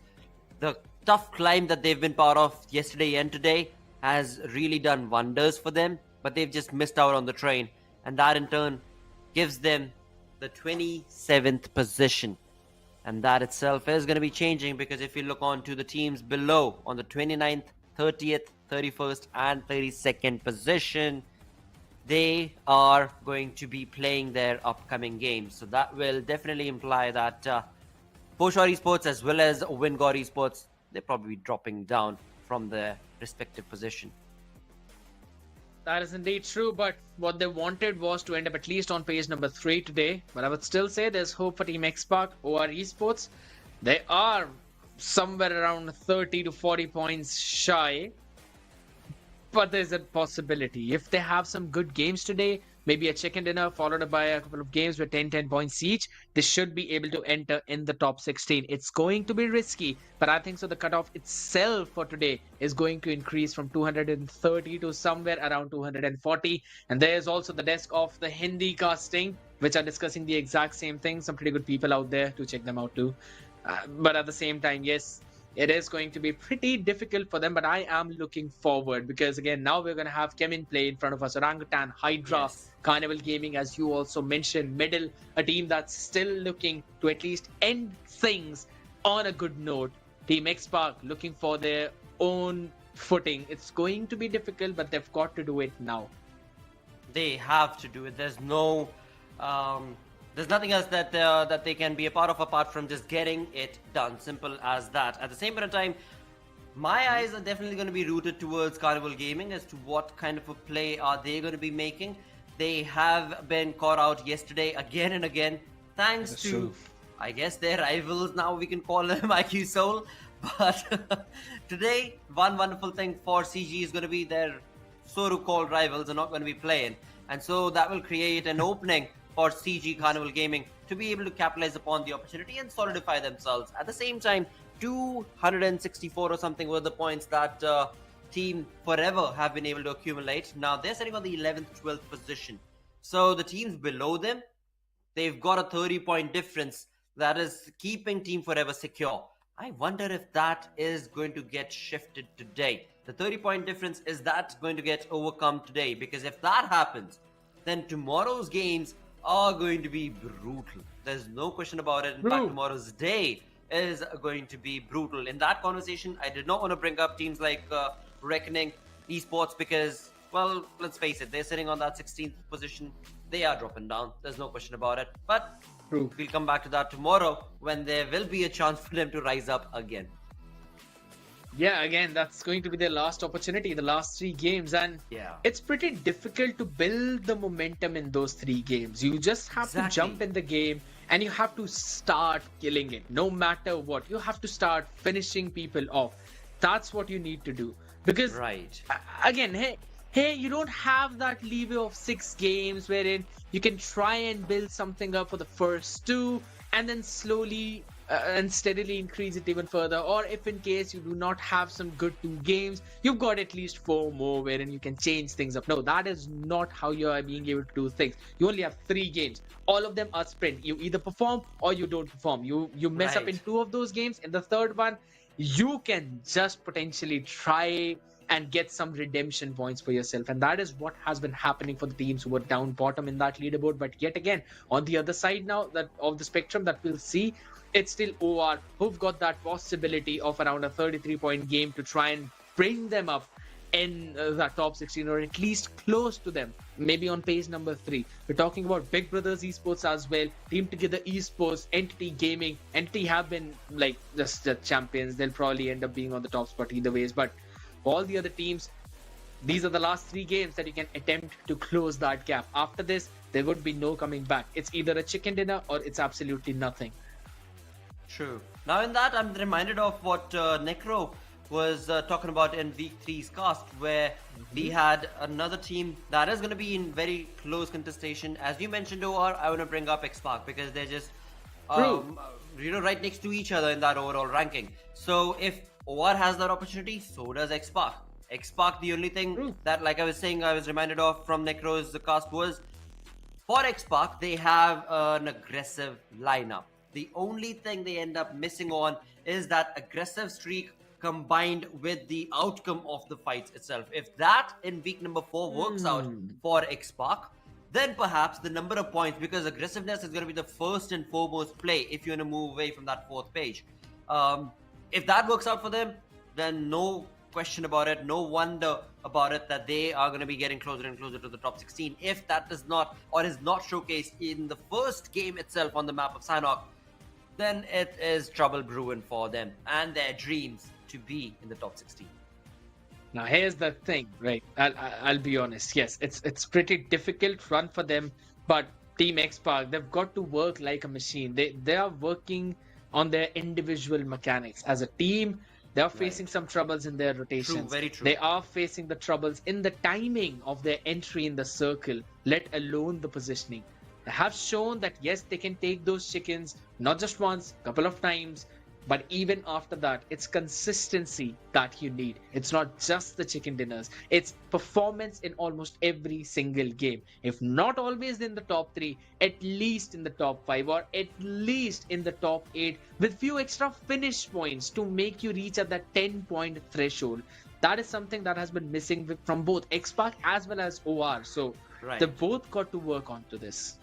the tough climb that they've been part of yesterday and today has really done wonders for them, but they've just missed out on the train, and that in turn gives them the 27th position. And that itself is going to be changing, because if you look on to the teams below on the 29th, 30th, 31st and 32nd position, they are going to be playing their upcoming games. So that will definitely imply that Crore Esports as well as Wingor Esports, they're probably dropping down from their respective position. That is indeed true, but what they wanted was to end up at least on page number 3 today. But I would still say there's hope for Team Xpark, OR Esports. They are somewhere around 30 to 40 points shy. But there's a possibility. If they have some good games today, maybe a chicken dinner followed by a couple of games with 10 points each, they should be able to enter in the top 16. It's going to be risky, but I think so the cutoff itself for today is going to increase from 230 to somewhere around 240. And there's also the desk of the Hindi casting, which are discussing the exact same thing. Some pretty good people out there to check them out too. But at the same time, yes, it is going to be pretty difficult for them, but I am looking forward because again, now we're going to have Chemin play in front of us. Orangutan, Hydra, Yes. Carnival Gaming, as you also mentioned, middle, a team that's still looking to at least end things on a good note. Team X-Park looking for their own footing. It's going to be difficult, but they've got to do it now. They have to do it. There's nothing else that they can be a part of apart from just getting it done. Simple as that. At the same point in time, my eyes are definitely going to be rooted towards Carnival Gaming as to what kind of a play are they going to be making. They have been caught out yesterday again and again, thanks That's to, true. I guess, their rivals now we can call them, IQ Soul. But today, one wonderful thing for CG is going to be their so-called rivals are not going to be playing. And so that will create an opening for CG Carnival Gaming to be able to capitalize upon the opportunity and solidify themselves. At the same time, 264 or something were the points that Team Forever have been able to accumulate. Now they're sitting on the 11th, 12th position. So the teams below them, they've got a 30-point difference that is keeping Team Forever secure. I wonder if that is going to get shifted today. The 30-point difference, is that going to get overcome today? Because if that happens, then tomorrow's games are going to be brutal. There's no question about it. In fact, tomorrow's day is going to be brutal. In that conversation, I did not want to bring up teams like Reckoning Esports because, well, let's face it, they're sitting on that 16th position. They are dropping down. There's no question about it. But we'll come back to that tomorrow when there will be a chance for them to rise up again. Yeah, again, that's going to be their last opportunity, the last 3 games. And it's pretty difficult to build the momentum in those 3 games. You just have to jump in the game and you have to start killing it. No matter what, you have to start finishing people off. That's what you need to do. Because, again, hey, you don't have that leeway of 6 games wherein you can try and build something up for the first 2 and then slowly and steadily increase it even further. Or if in case you do not have some good 2 games, you've got at least 4 more wherein you can change things up. No, that is not how you are being able to do things. You only have 3 games. All of them are sprint. You either perform or you don't perform. You mess up in 2 of those games. In the third one, you can just potentially try and get some redemption points for yourself. And that is what has been happening for the teams who were down bottom in that leaderboard. But yet again, on the other side now that of the spectrum that we'll see, it's still OR who've got that possibility of around a 33-point game to try and bring them up in the top 16 or at least close to them, maybe on page number 3. We're talking about Big Brothers Esports as well, Team Together Esports, Entity Gaming. Entity have been like just the champions. They'll probably end up being on the top spot either ways. But all the other teams, these are the last 3 games that you can attempt to close that gap. After this, there would be no coming back. It's either a chicken dinner or it's absolutely nothing. True. Now in that, I'm reminded of what Necro was talking about in week 3's cast, where we had another team that is going to be in very close contestation. As you mentioned, OR, I want to bring up X-Park because they're just right next to each other in that overall ranking. So if OR has that opportunity, so does X-Park. X-Park, the only thing that, like I was saying, I was reminded of from Necro's cast was, for X-Park, they have an aggressive lineup. The only thing they end up missing on is that aggressive streak combined with the outcome of the fights itself. If that in week number 4 works out for X-Park, then perhaps the number of points, because aggressiveness is going to be the first and foremost play if you want to move away from that 4th page. If that works out for them, then no question about it, no wonder about it that they are going to be getting closer and closer to the top 16. If that does not or is not showcased in the first game itself on the map of Sanhok, then it is trouble brewing for them and their dreams to be in the top 16. Now here's the thing, right? I'll be honest. Yes, it's pretty difficult run for them, but Team X-Park, they've got to work like a machine. They are working on their individual mechanics. As a team, They are facing some troubles in their rotations. True, very true. They are facing the troubles in the timing of their entry in the circle, let alone the positioning. They have shown that yes, they can take those chickens not just once, couple of times, but even after that, it's consistency that you need. It's not just the chicken dinners. It's performance in almost every single game. If not always in the top 3, at least in the top 5 or at least in the top 8 with few extra finish points to make you reach at that 10-point threshold. That is something that has been missing from both X-Pac as well as OR. So they both got to work onto this.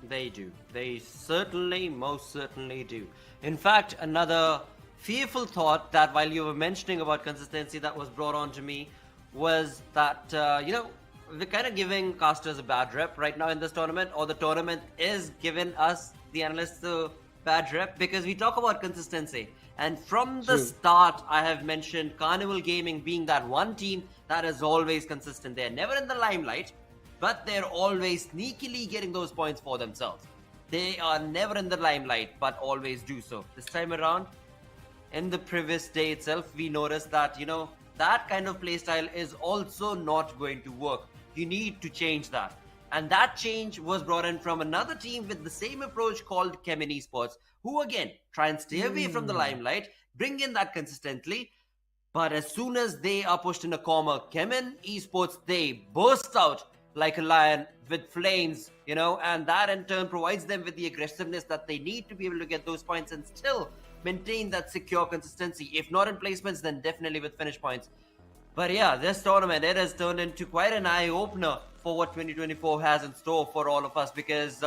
They do. They certainly, most certainly do. In fact, another fearful thought that while you were mentioning about consistency that was brought on to me was that, we're kind of giving casters a bad rep right now in this tournament, or the tournament is giving us, the analysts, a bad rep because we talk about consistency. And from the start, I have mentioned Carnival Gaming being that one team that is always consistent. They're never in the limelight, but they're always sneakily getting those points for themselves. They are never in the limelight, but always do so. This time around, in the previous day itself, we noticed that, that kind of playstyle is also not going to work. You need to change that. And that change was brought in from another team with the same approach called Chemin Esports, who again try and stay away from the limelight, bring in that consistently. But as soon as they are pushed in a corner, Chemin Esports, they burst out like a lion with flames, and that in turn provides them with the aggressiveness that they need to be able to get those points and still maintain that secure consistency. If not in placements, then definitely with finish points. But yeah, this tournament, it has turned into quite an eye-opener for what 2024 has in store for all of us, because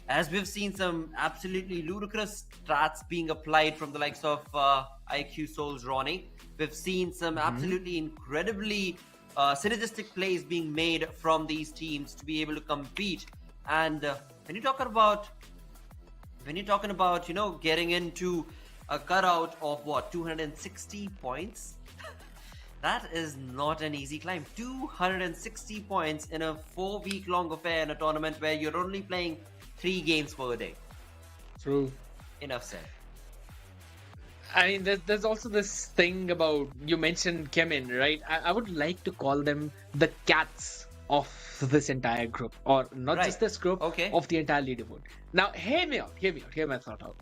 as we've seen some absolutely ludicrous strats being applied from the likes of IQ Souls Ronnie, we've seen some absolutely incredibly synergistic plays being made from these teams to be able to compete. And when you're talking about getting into a cutout of 260 points, that is not an easy climb. 260 points in a 4-week-long affair in a tournament where you're only playing 3 games per day. True. Enough said. I mean, there's also this thing about, you mentioned Chemin, right? I would like to call them the cats of this entire group, or not just this group, of the entire leaderboard. Now, hear me out, hear my thought out.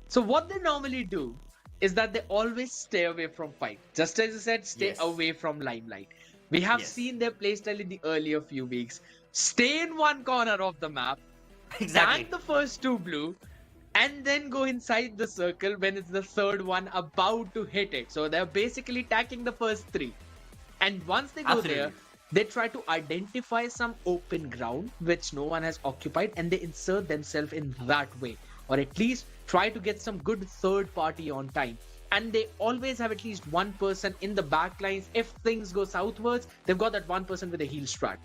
So what they normally do is that they always stay away from fight. Just as you said, stay away from limelight. We have seen their playstyle in the earlier few weeks. Stay in one corner of the map, tank the first 2 blue, and then go inside the circle when it's the third one about to hit it. So they're basically attacking the first 3. And once they go there, they try to identify some open ground which no one has occupied, and they insert themselves in that way. Or at least try to get some good third party on time. And they always have at least one person in the back lines. If things go southwards, they've got that one person with a heal strat.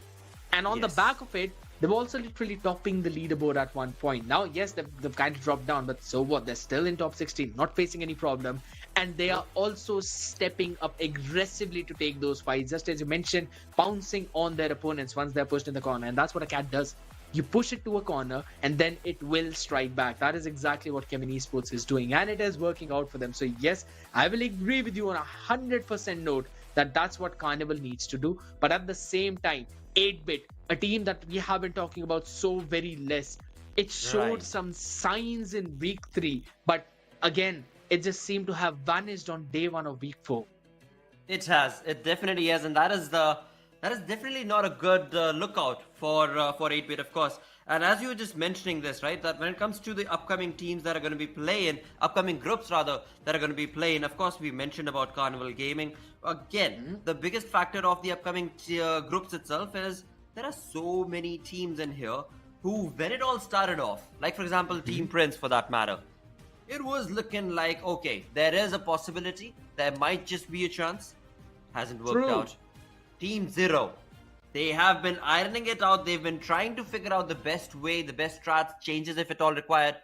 And on the back of it, they were also literally topping the leaderboard at one point. Now, yes, they've kind of dropped down, but so what? They're still in top 16, not facing any problem. And they are also stepping up aggressively to take those fights. Just as you mentioned, pouncing on their opponents once they're pushed in the corner. And that's what a cat does. You push it to a corner, and then it will strike back. That is exactly what Chemin Esports is doing. And it is working out for them. So yes, I will agree with you on 100% note that that's what Carnival needs to do. But at the same time, 8-Bit, a team that we have been talking about so very less, it showed some signs in week 3, but again, it just seemed to have vanished on day 1 of week 4. It has. It definitely has, and that is definitely not a good lookout for 8-Bit, of course. And as you were just mentioning this, right, that when it comes to the upcoming teams that are going to be playing, upcoming groups rather, that are going to be playing, of course, we mentioned about Carnival Gaming. Again, the biggest factor of the upcoming groups itself is there are so many teams in here who, when it all started off, like for example, Team Prince for that matter, it was looking like, okay, there is a possibility, there might just be a chance. Hasn't worked out. Team Zero, they have been ironing it out. They've been trying to figure out the best way, the best strats, changes if at all required.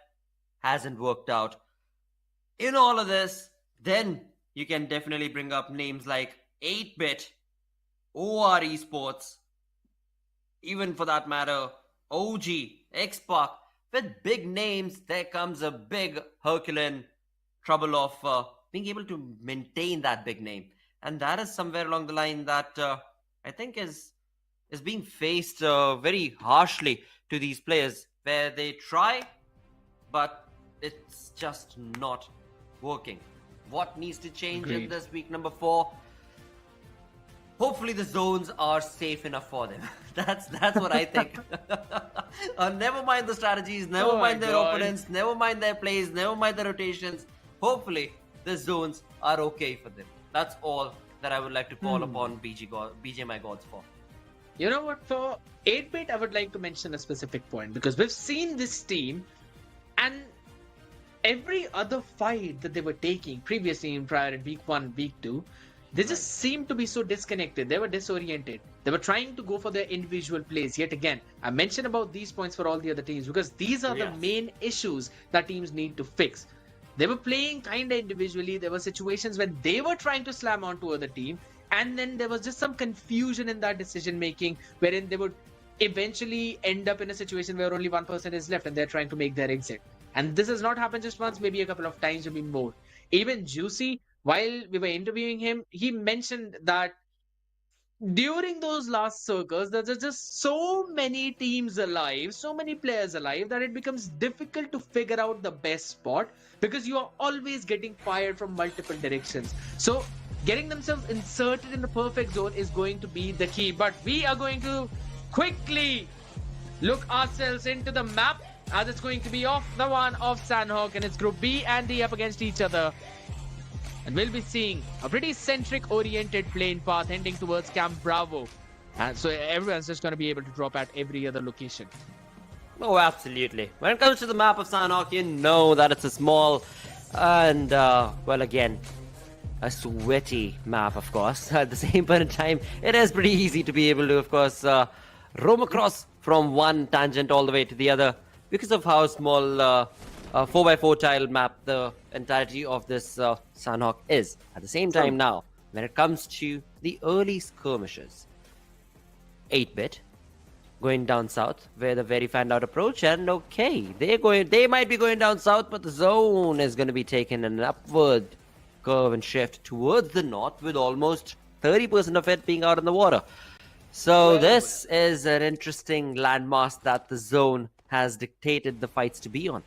Hasn't worked out. In all of this, then you can definitely bring up names like 8-Bit, OR Esports, even for that matter, OG, X-Pac. With big names, there comes a big Herculean trouble of being able to maintain that big name. And that is somewhere along the line that I think is being faced very harshly to these players, where they try, but it's just not working. What needs to change in this week number 4? Hopefully the zones are safe enough for them. That's what I think. Never mind the strategies, never mind their opponents, never mind their plays, never mind the rotations. Hopefully the zones are okay for them. That's all that I would like to call upon BGMI gods for. You know what, for 8-bit, I would like to mention a specific point, because we've seen this team and every other fight that they were taking previously in prior in week 1, week 2, they just seemed to be so disconnected. They were disoriented. They were trying to go for their individual plays. Yet again, I mentioned about these points for all the other teams because these are the main issues that teams need to fix. They were playing kind of individually. There were situations when they were trying to slam onto other team, and then there was just some confusion in that decision making, wherein they would eventually end up in a situation where only one person is left and they're trying to make their exit. And this has not happened just once, maybe a couple of times, maybe more. Even Juicy, while we were interviewing him, he mentioned that during those last circles, there's just so many teams alive, so many players alive, that it becomes difficult to figure out the best spot because you are always getting fired from multiple directions. So getting themselves inserted in the perfect zone is going to be the key. But we are going to quickly look ourselves into the map, as it's going to be off the one of Sanhok, and it's Group B and D up against each other. And we'll be seeing a pretty centric-oriented plane path heading towards Camp Bravo. And so everyone's just going to be able to drop at every other location. Oh, absolutely. When it comes to the map of Sanhok, you know that it's a small and, well, again, a sweaty map, of course. At the same point in time, it is pretty easy to be able to, of course, roam across from one tangent all the way to the other because of how small 4x4 tile map the entirety of this Sanhok is. At the same time now, when it comes to the early skirmishes, 8-bit going down south where the very fanned out approach, and okay, they might be going down south, but the zone is going to be taken an upward curve and shift towards the north, with almost 30% of it being out in the water. So this is an interesting landmass that the zone has dictated the fights to be on.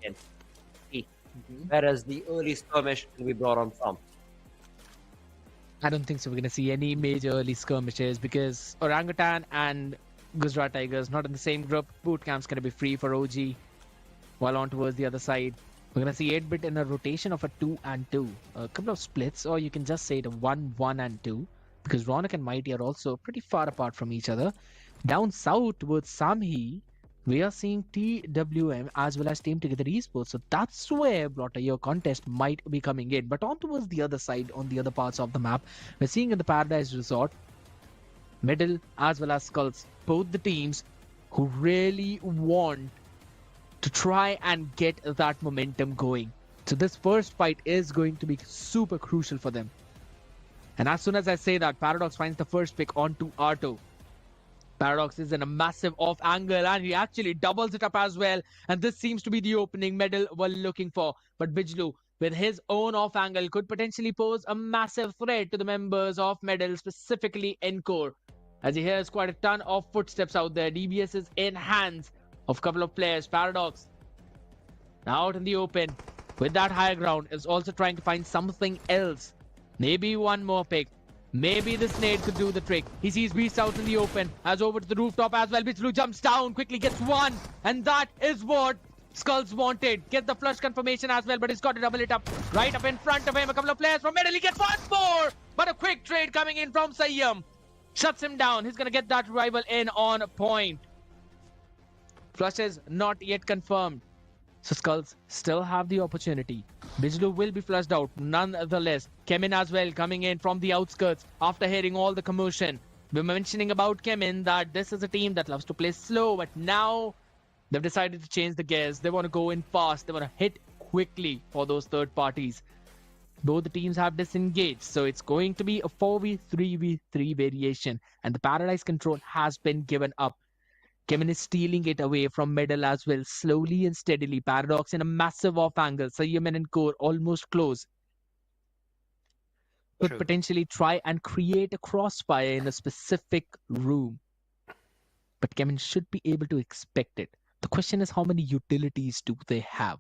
Again, whereas the early skirmish will be brought on from. I don't think so. We're going to see any major early skirmishes because Orangutan and Gujarat Tigers not in the same group. Boot camp's going to be free for OG, while on towards the other side. We're going to see 8-bit in a rotation of a 2 and 2. A couple of splits, or you can just say it a 1, 1 and 2, because Ronak and Mighty are also pretty far apart from each other. Down south towards Samhi, we are seeing TWM as well as Team Together Esports. So that's where your contest might be coming in. But on towards the other side, on the other parts of the map, we're seeing in the Paradise Resort, Middle as well as SkullTz, both the teams who really want to try and get that momentum going. So this first fight is going to be super crucial for them. And as soon as I say that, Paradox finds the first pick onto Arto. Paradox is in a massive off angle and he actually doubles it up as well. And this seems to be the opening Medal we're looking for. But Bijlu, with his own off angle, could potentially pose a massive threat to the members of Medal, specifically Encore. As he hears quite a ton of footsteps out there, DBS is in hands of a couple of players. Paradox, now out in the open, with that higher ground, is also trying to find something else. Maybe one more pick. Maybe this nade could do the trick. He sees Beast out in the open, has over to the rooftop as well. Bijlu jumps down, quickly gets one, and that is what SkullTz wanted. Get the flush confirmation as well, but he's got to double it up right up in front of him. A couple of players from Middle, he gets one more, but a quick trade coming in from Sayyam shuts him down. He's going to get that rival in on point. Flush is not yet confirmed, so SkullTz still have the opportunity. Bijlu will be flushed out nonetheless. Chemin as well coming in from the outskirts after hearing all the commotion. We're mentioning about Chemin that this is a team that loves to play slow, but now they've decided to change the gears. They want to go in fast. They want to hit quickly for those third parties. Both the teams have disengaged, so it's going to be a 4v3v3 variation, and the Paradise control has been given up. Chemin is stealing it away from middle as well, slowly and steadily. Paradox in a massive off angle. Sayaman and Core almost close. Could True. potentially try and create a crossfire in a specific room. But Chemin should be able to expect it. The question is, how many utilities do they have?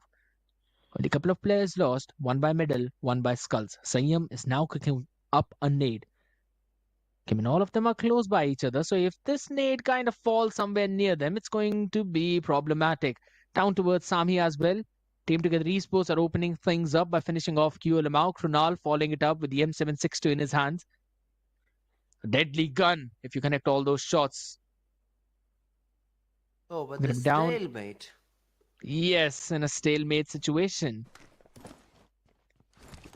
Only a couple of players lost, one by middle, one by SkullTz. Sanyam is now cooking up a nade. All of them are close by each other, so if this nade kind of falls somewhere near them, it's going to be problematic. Down towards Sami as well. Team Together Esports are opening things up by finishing off QLMAO. Krunal following it up with the M762 in his hands. A deadly gun if you connect all those shots. Oh, but Get the him down. stalemate. Yes, in a stalemate situation.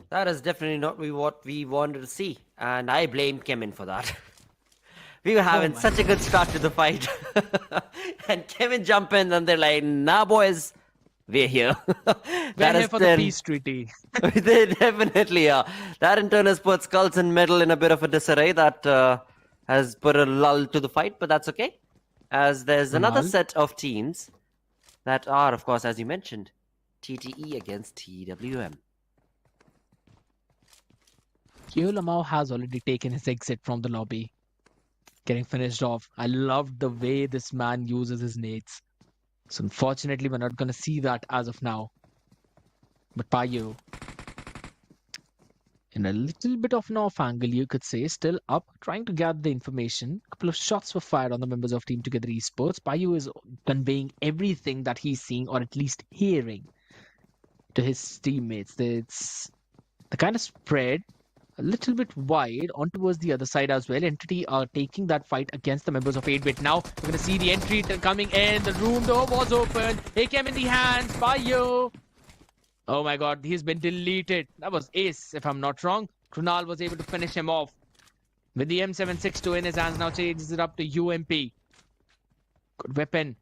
That is definitely not what we wanted to see. And I blame Chemin for that. We were having such a good start to the fight. And Chemin jump in and they're like, nah boys, we're here. We're here for the peace treaty. They definitely are. That in turn has put SkullTz and Metal in a bit of a disarray that has put a lull to the fight, but that's okay. As there's another set of teams that are, of course, as you mentioned, TTE against TWM. QLMAO has already taken his exit from the lobby. Getting finished off. I loved the way this man uses his nades. So unfortunately, we're not going to see that as of now. But Payo, in a little bit of an off angle, you could say, still up, trying to gather the information. A couple of shots were fired on the members of Team Together Esports. Payo is conveying everything that he's seeing, or at least hearing, to his teammates. It's the kind of spread a little bit wide on towards the other side as well. Entity are taking that fight against the members of 8-bit. Now we're going to see the entry coming in. The room door was open. AK in the hands. Payo. Oh my god, he's been deleted. That was Ace, if I'm not wrong. Krunal was able to finish him off. With the M762 in his hands, now changes it up to UMP. Good weapon.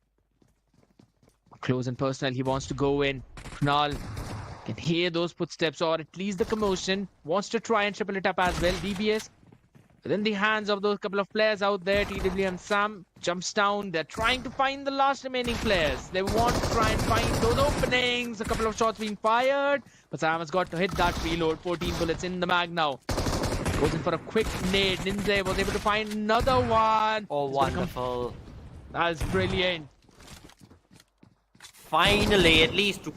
Close and personal, he wants to go in. Krunal can hear those footsteps, or at least the commotion. Wants to try and triple it up as well. DBS within the hands of those couple of players out there. TWM Sam jumps down. They're trying to find the last remaining players. They want to try and find those openings. A couple of shots being fired, but Sam has got to hit that reload. 14 bullets in the mag now. Goes in for a quick nade. Ninja was able to find another one. Oh, wonderful. That's brilliant. Finally, at least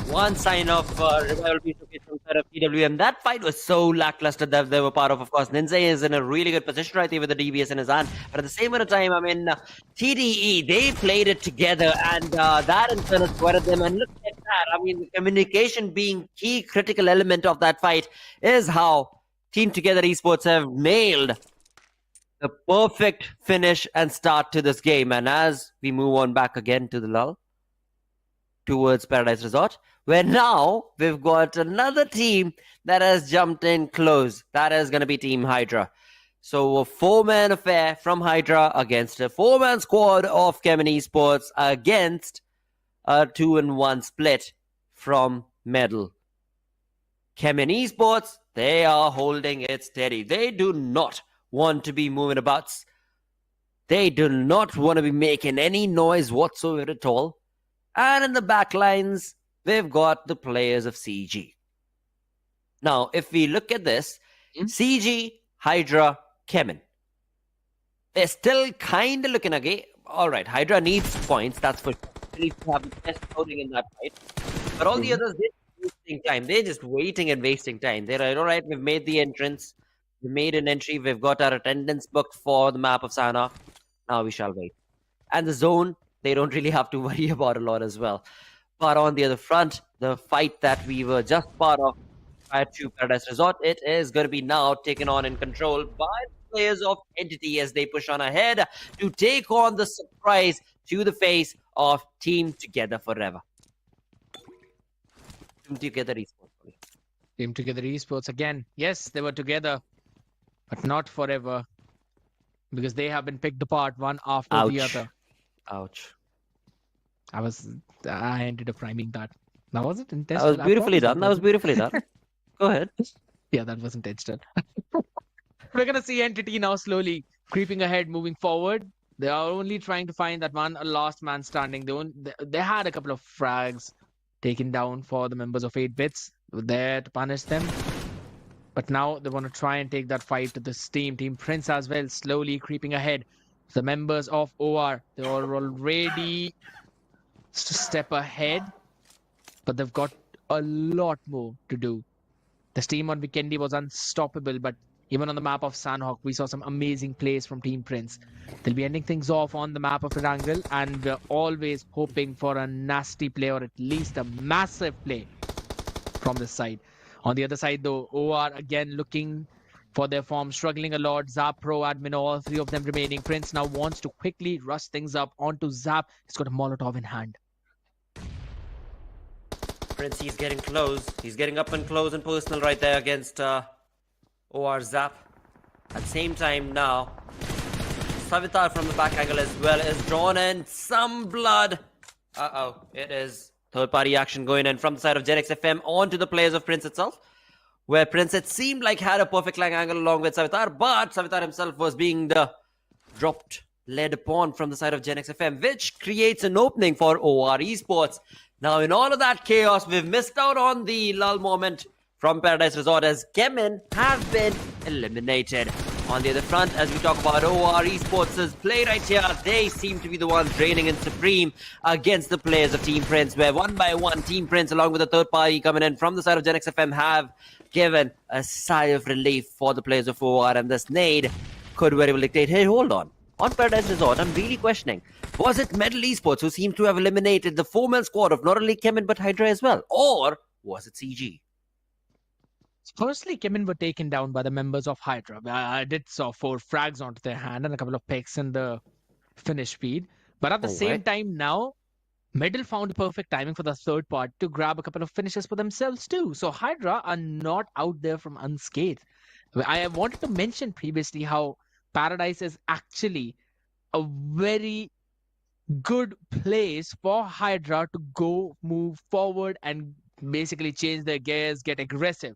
one sign of revival piece of from side of TWM. That fight was so lackluster that they were part of course. Ninja is in a really good position right there with the DBS in his hand. But at the same time, I mean, TDE, they played it together, and that in turn has sweated them. And look at that. I mean, the communication being key critical element of that fight is how Team Together Esports have nailed the perfect finish and start to this game. And as we move on back again to the lull, towards Paradise Resort, where now we've got another team that has jumped in close. That is going to be Team Hydra. So a 4-man affair from Hydra against a 4-man squad of Chemin Esports against a 2-1 split from Medal. Chemin Esports, they are holding it steady. They do not want to be moving about. They do not want to be making any noise whatsoever at all. And in the back lines, we've got the players of CG. Now, if we look at this, CG, Hydra, Chemin. They're still kind of looking okay. All right, Hydra needs points, that's for sure. They need to have the best outing in that fight. But all the others, they're wasting time. They're just waiting and wasting time. They're like, all right, we've made the entrance. We made an entry. We've got our attendance booked for the map of Sanhok. Now we shall wait. And the zone, they don't really have to worry about a lot as well. But on the other front, the fight that we were just part of prior to Paradise Resort, it is going to be now taken on and controlled by the players of Entity as they push on ahead to take on the surprise to the face of Team Together Forever. Team Together Esports. Team Together Esports again. Yes, they were together, but not forever. Because they have been picked apart one after the other. Ouch. I ended up rhyming that. Now was it intentional? That was beautifully done. That was beautifully done. Go ahead. Yeah, that was intentional. We're gonna see Entity now slowly creeping ahead, moving forward. They are only trying to find that one last man standing. They had a couple of frags taken down for the members of 8-bits. They were there to punish them. But now they want to try and take that fight to this team. Team Prince as well, slowly creeping ahead. The members of OR, they are already a step ahead. But they've got a lot more to do. The team on Vikendi was unstoppable, but even on the map of Sanhok, we saw some amazing plays from Team Prince. They'll be ending things off on the map of Erangel, and we're always hoping for a nasty play or at least a massive play from this side. On the other side, though, OR again looking for their form, struggling a lot. Zap, Pro, Admin, all three of them remaining. Prince now wants to quickly rush things up onto Zap. He's got a Molotov in hand. Prince, he's getting close. He's getting up and close and personal right there against OR Zap. At the same time now, Savitar from the back angle as well is drawn in. Some blood. Uh-oh. It is third-party action going in from the side of Gen X FM onto the players of Prince itself, where Prince, it seemed like, had a perfect flank angle along with Savitar, but Savitar himself was being led upon from the side of Gen X FM, which creates an opening for OR Esports. Now, in all of that chaos, we've missed out on the lull moment from Paradise Resort as Chemin have been eliminated. On the other front, as we talk about OR Esports' play right here, they seem to be the ones reigning in supreme against the players of Team Prince, where one by one, Team Prince, along with the third party coming in from the side of Gen X FM, have given a sigh of relief for the players of OR, and this nade could very well dictate, hey, hold on Paradise Resort, I'm really questioning, was it Metal Esports who seemed to have eliminated the 4-man squad of not only Chemin but Hydra as well, or was it CG? Firstly, Chemin were taken down by the members of Hydra. I did saw 4 frags onto their hand and a couple of picks in the finish speed. But at the same time now, Medal found perfect timing for the third part to grab a couple of finishes for themselves too. So Hydra are not out there from unscathed. I wanted to mention previously how Paradise is actually a very good place for Hydra to go, move forward and basically change their gears, get aggressive.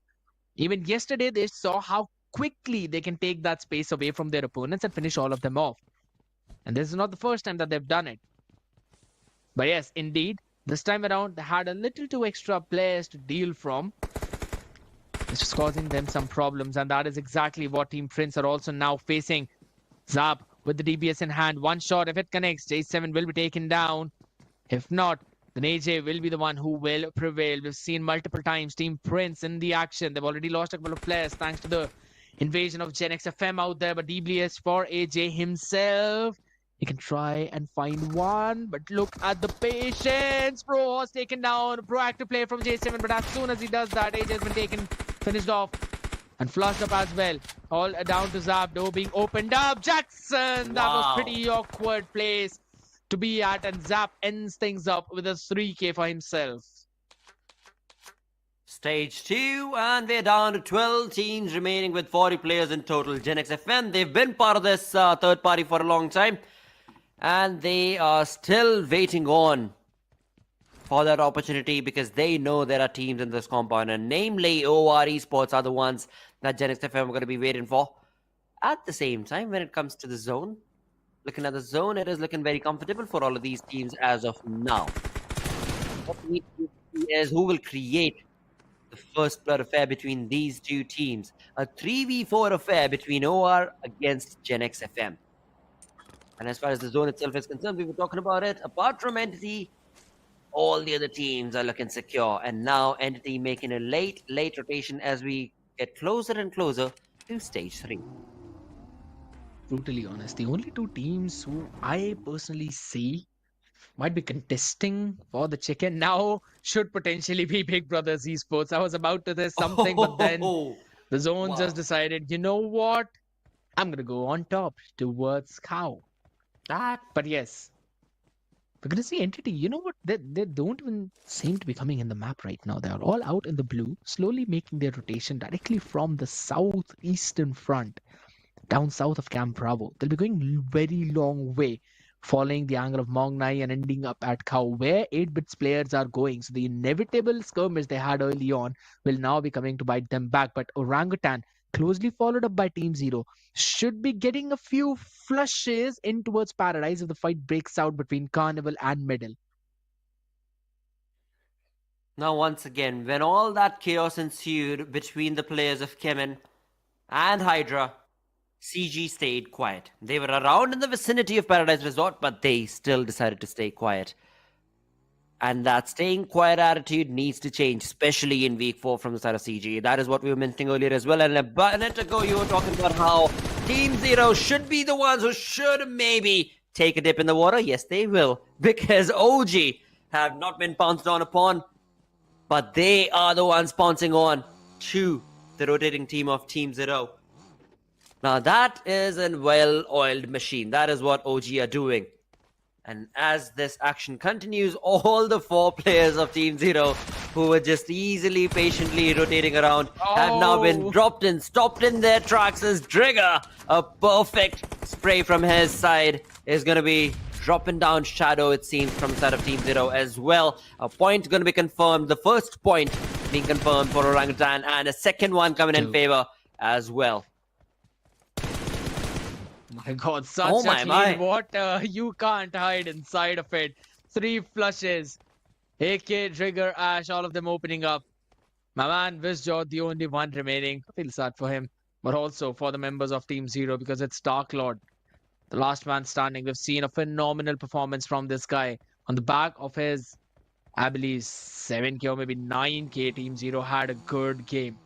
Even yesterday, they saw how quickly they can take that space away from their opponents and finish all of them off. And this is not the first time that they've done it. But yes, indeed, this time around, they had a little too extra players to deal from. It's just causing them some problems. And that is exactly what Team Prince are also now facing. Zap with the DBS in hand. One shot, if it connects, J7 will be taken down. If not, then AJ will be the one who will prevail. We've seen multiple times Team Prince in the action. They've already lost a couple of players thanks to the invasion of Gen X FM out there. But DBS for AJ himself. He can try and find one. But look at the patience. Pro was taken down. Proactive play from J7. But as soon as he does that, AJ has been finished off. And flushed up as well. All down to Zap. Door being opened up. Jackson! That was pretty awkward place to be at, and Zap ends things up with a 3k for himself. Stage 2, and they're down to 12 teams remaining with 40 players in total. Gen X FM, they've been part of this third party for a long time, and they are still waiting on for that opportunity because they know there are teams in this compound, and namely OR Esports are the ones that Gen X FM are going to be waiting for. At the same time, when it comes to the zone, looking at the zone, it is looking very comfortable for all of these teams as of now. What we need to see is who will create the first blood affair between these two teams. A 3v4 affair between OR against Gen X FM. And as far as the zone itself is concerned, we were talking about it. Apart from Entity, all the other teams are looking secure. And now Entity making a late rotation as we get closer and closer to stage 3. Brutally honest, the only 2 teams who I personally see might be contesting for the chicken now should potentially be Big Brothers Esports. I was about to say something, but then the zone just decided, you know what? I'm going to go on top towards Cow. But yes, we're going to see Entity. You know what? They don't even seem to be coming in the map right now. They are all out in the blue, slowly making their rotation directly from the southeastern front. Down south of Camp Bravo. They'll be going very long way, following the angle of Mongnai and ending up at Cow, where 8-bits players are going. So the inevitable skirmish they had early on will now be coming to bite them back. But Orangutan, closely followed up by Team Zero, should be getting a few flushes in towards Paradise if the fight breaks out between Carnival and Middle. Now, once again, when all that chaos ensued between the players of Chemin and Hydra, CG stayed quiet. They were around in the vicinity of Paradise Resort, but they still decided to stay quiet. And that staying quiet attitude needs to change, especially in week 4 from the side of CG. That is what we were mentioning earlier as well. And a minute ago, you were talking about how Team Zero should be the ones who should maybe take a dip in the water. Yes, they will, because OG have not been pounced on upon, but they are the ones pouncing on to the rotating team of Team Zero. Now, that is a well-oiled machine. That is what OG are doing. And as this action continues, all the 4 players of Team Zero who were just easily, patiently rotating around have now been stopped in their tracks as Trigger, a perfect spray from his side, is going to be dropping down Shadow, it seems, from the side of Team Zero as well. A point going to be confirmed. The first point being confirmed for Orangutan, and a second one coming in favor as well. My God, such a clean water. You can't hide inside of it. 3 flushes. AK, Trigger, Ash, all of them opening up. My man, Visjot, the only one remaining. I feel sad for him, but also for the members of Team Zero, because it's Dark Lord, the last man standing. We've seen a phenomenal performance from this guy on the back of his, I believe, 7K or maybe 9K. Team Zero had a good game.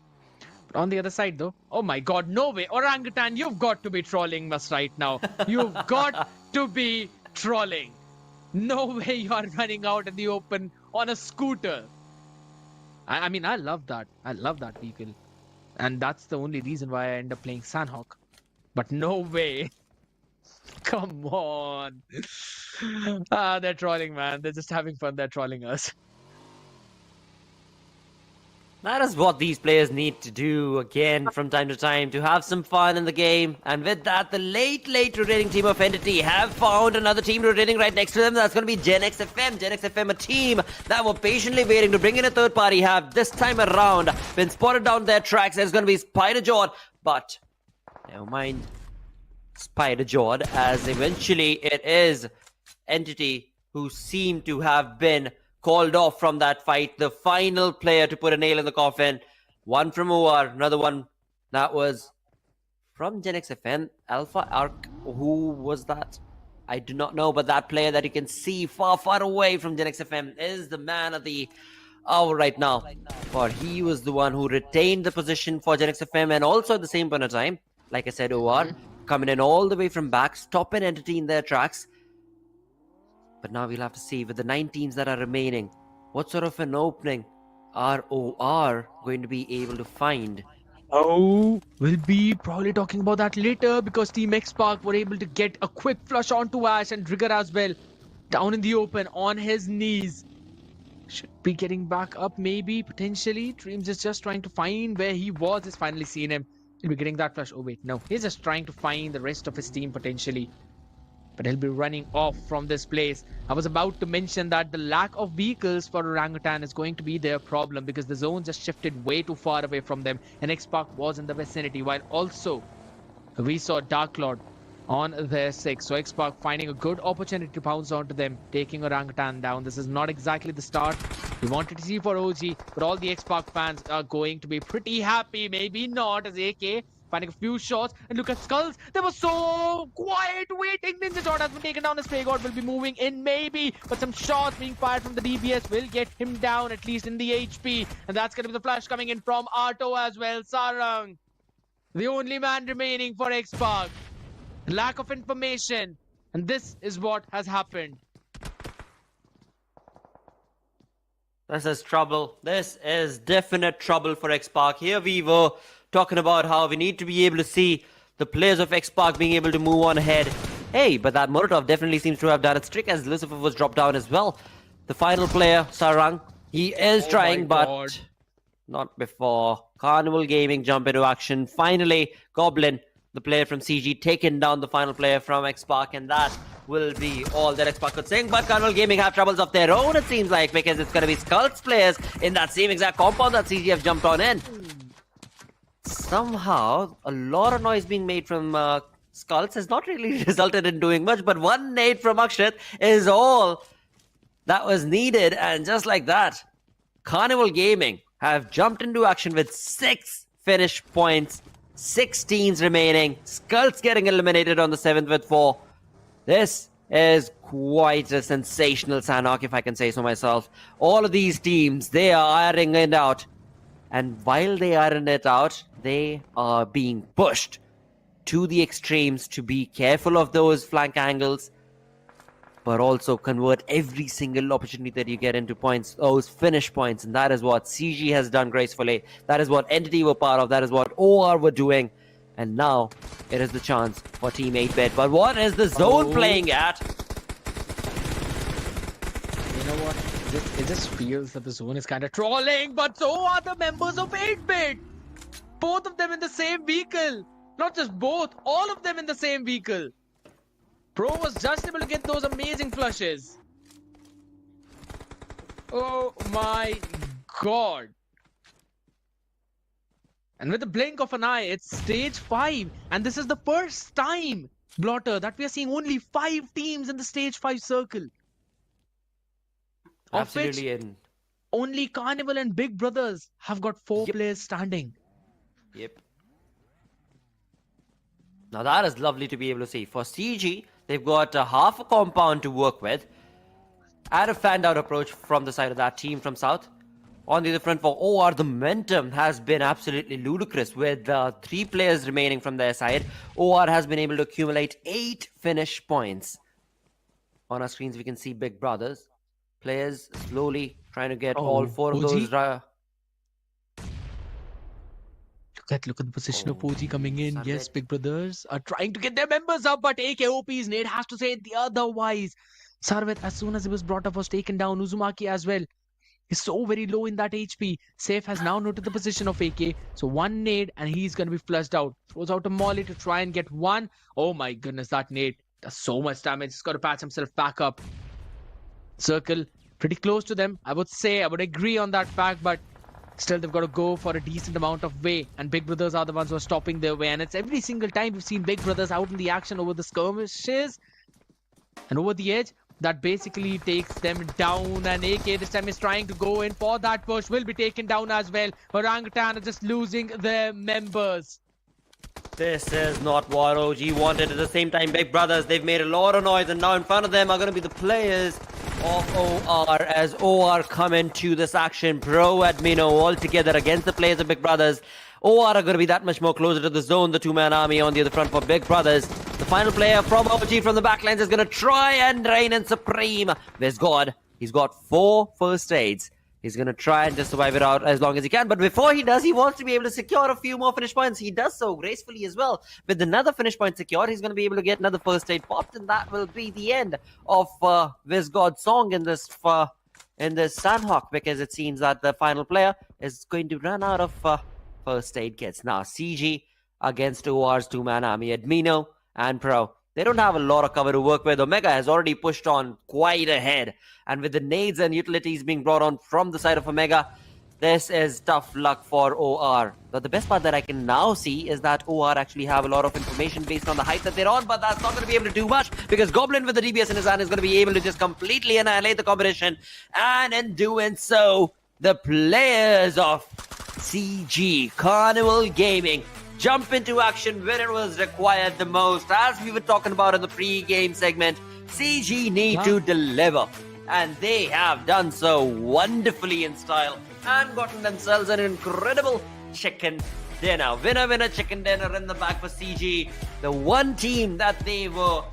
But on the other side, though, oh my God, no way. Orangutan, you've got to be trolling us right now. You've got to be trolling. No way you are running out in the open on a scooter. I mean, I love that. I love that vehicle. And that's the only reason why I end up playing Sanhok. But no way. Come on. They're trolling, man. They're just having fun. They're trolling us. That is what these players need to do again from time to time, to have some fun in the game. And with that, the late rotating team of Entity have found another team rotating right next to them. That's going to be Gen X FM. Gen X FM, a team that were patiently waiting to bring in a third party, have this time around been spotted down their tracks. There's going to be Spider-Jord, but never mind Spider-Jord, as eventually it is Entity who seem to have been called off from that fight. The final player to put a nail in the coffin. One from OR, another one that was from Gen X FM. Alpha Arc, who was that? I do not know, but that player that you can see far away from Gen X FM is the man of the hour right now. For he was the one who retained the position for Gen X FM, and also at the same point of time, like I said, OR coming in all the way from back, stopping Entity in their tracks. But now we'll have to see, with the 9 teams that are remaining, what sort of an opening are OR going to be able to find? Oh, we'll be probably talking about that later, because Team X-Park were able to get a quick flush onto Ash and Trigger as well. Down in the open, on his knees. Should be getting back up, maybe, potentially. Dreams is just trying to find where he was. He's finally seen him. He'll be getting that flush. Oh, wait, no. He's just trying to find the rest of his team, potentially. But he'll be running off from this place. I was about to mention that the lack of vehicles for Orangutan is going to be their problem, because the zone just shifted way too far away from them, and X-Park was in the vicinity, while also we saw Dark Lord on their 6. So X-Park finding a good opportunity to pounce onto them, taking Orangutan down. This is not exactly the start we wanted to see for OG, but all the X-Park fans are going to be pretty happy. Maybe not, as AK finding a few shots, and look at SkullTz. They were so quiet waiting. Ninja Jord has been taken down. Spray God will be moving in, maybe, but some shots being fired from the DBS will get him down, at least in the HP. And that's going to be the flash coming in from Arto as well. Sarang, the only man remaining for X-Park. Lack of information, and this is what has happened. This is trouble. This is definite trouble for X-Park. Here we were talking about how we need to be able to see the players of X-Park being able to move on ahead. Hey, but that Molotov definitely seems to have done its trick, as Lucifer was dropped down as well. The final player, Sarang, he is trying, but not before Carnival Gaming jump into action. Finally, Goblin, the player from CG, taking down the final player from X-Park, and that will be all that X-Park could sing. But Carnival Gaming have troubles of their own, it seems like, because it's going to be SkullTz players in that same exact compound that CG have jumped on in. somehow a lot of noise being made from SkullTz has not really resulted in doing much, but one nade from Akshat is all that was needed, and just like that, Carnival Gaming have jumped into action with 6 finished points, 6 teams remaining. SkullTz getting eliminated on the 7th with 4. This is quite a sensational Sanhok, if I can say so myself. All of these teams, they are ironing it out. And while they iron it out, they are being pushed to the extremes to be careful of those flank angles, but also convert every single opportunity that you get into points, those finish points. And that is what CG has done gracefully. That is what Entity were part of. That is what OR were doing. And now it is the chance for Team 8-Bit. But what is the zone playing at? You know what? It just feels that the zone is kind of trolling, but so are the members of 8-Bit. Both of them in the same vehicle. Not just both, all of them in the same vehicle. Pro was just able to get those amazing flushes. Oh my god. And with the blink of an eye, it's stage 5. And this is the first time, Blotter, that we are seeing only 5 teams in the stage 5 circle. Absolutely. Of which only Carnival and Big Brothers have got 4 players standing. Yep. Now that is lovely to be able to see. For CG, they've got half a compound to work with. And a fanned-out approach from the side of that team from South. On the other front for OR, the momentum has been absolutely ludicrous with 3 players remaining from their side. OR has been able to accumulate 8 finish points. On our screens, we can see Big Brothers. Players slowly trying to get all 4 of those. Look at the position of OG coming in. Yes, Big Brothers are trying to get their members up, but AKOP's Nate has to say the otherwise. Sarvet, as soon as he was brought up, was taken down. Uzumaki as well. He's so very low in that HP. Safe has now noted the position of AK. So 1 nade and he's going to be flushed out. Throws out a molly to try and get 1. Oh my goodness, that nade does so much damage. He's got to patch himself back up. Circle, pretty close to them. I would say, I would agree on that fact, but still they've got to go for a decent amount of way. And Big Brothers are the ones who are stopping their way. And it's every single time we've seen Big Brothers out in the action over the skirmishes and over the edge. That basically takes them down, and AK this time is trying to go in for that push. Will be taken down as well. Orangutan are just losing their members. This is not what OG wanted. At the same time, Big Brothers, they've made a lot of noise, and now in front of them are going to be the players of OR as OR come into this action. Pro Admino all together against the players of Big Brothers. OR are going to be that much more closer to the zone. The 2-man army on the other front for Big Brothers. The final player from OG from the backlines is going to try and reign in supreme. There's God. He's got 4 first aids. He's going to try and just survive it out as long as he can. But before he does, he wants to be able to secure a few more finish points. He does so gracefully as well. With another finish point secured, he's going to be able to get another first aid popped. And that will be the end of this God's song in this Sanhok. Because it seems that the final player is going to run out of first aid kits. Now, CG against OR's 2-man army. Admino and Pro. They don't have a lot of cover to work with. Omega has already pushed on quite ahead. And with the nades and utilities being brought on from the side of Omega, this is tough luck for OR. But the best part that I can now see is that OR actually have a lot of information based on the height that they're on, but that's not going to be able to do much because Goblin with the DBS in his hand is going to be able to just completely annihilate the competition. And in doing so, the players of CG, Carnival Gaming, jump into action when it was required the most. As we were talking about in the pre-game segment, CG need to deliver. And they have done so wonderfully in style and gotten themselves an incredible chicken dinner. Winner chicken dinner in the back for CG. The one team that they were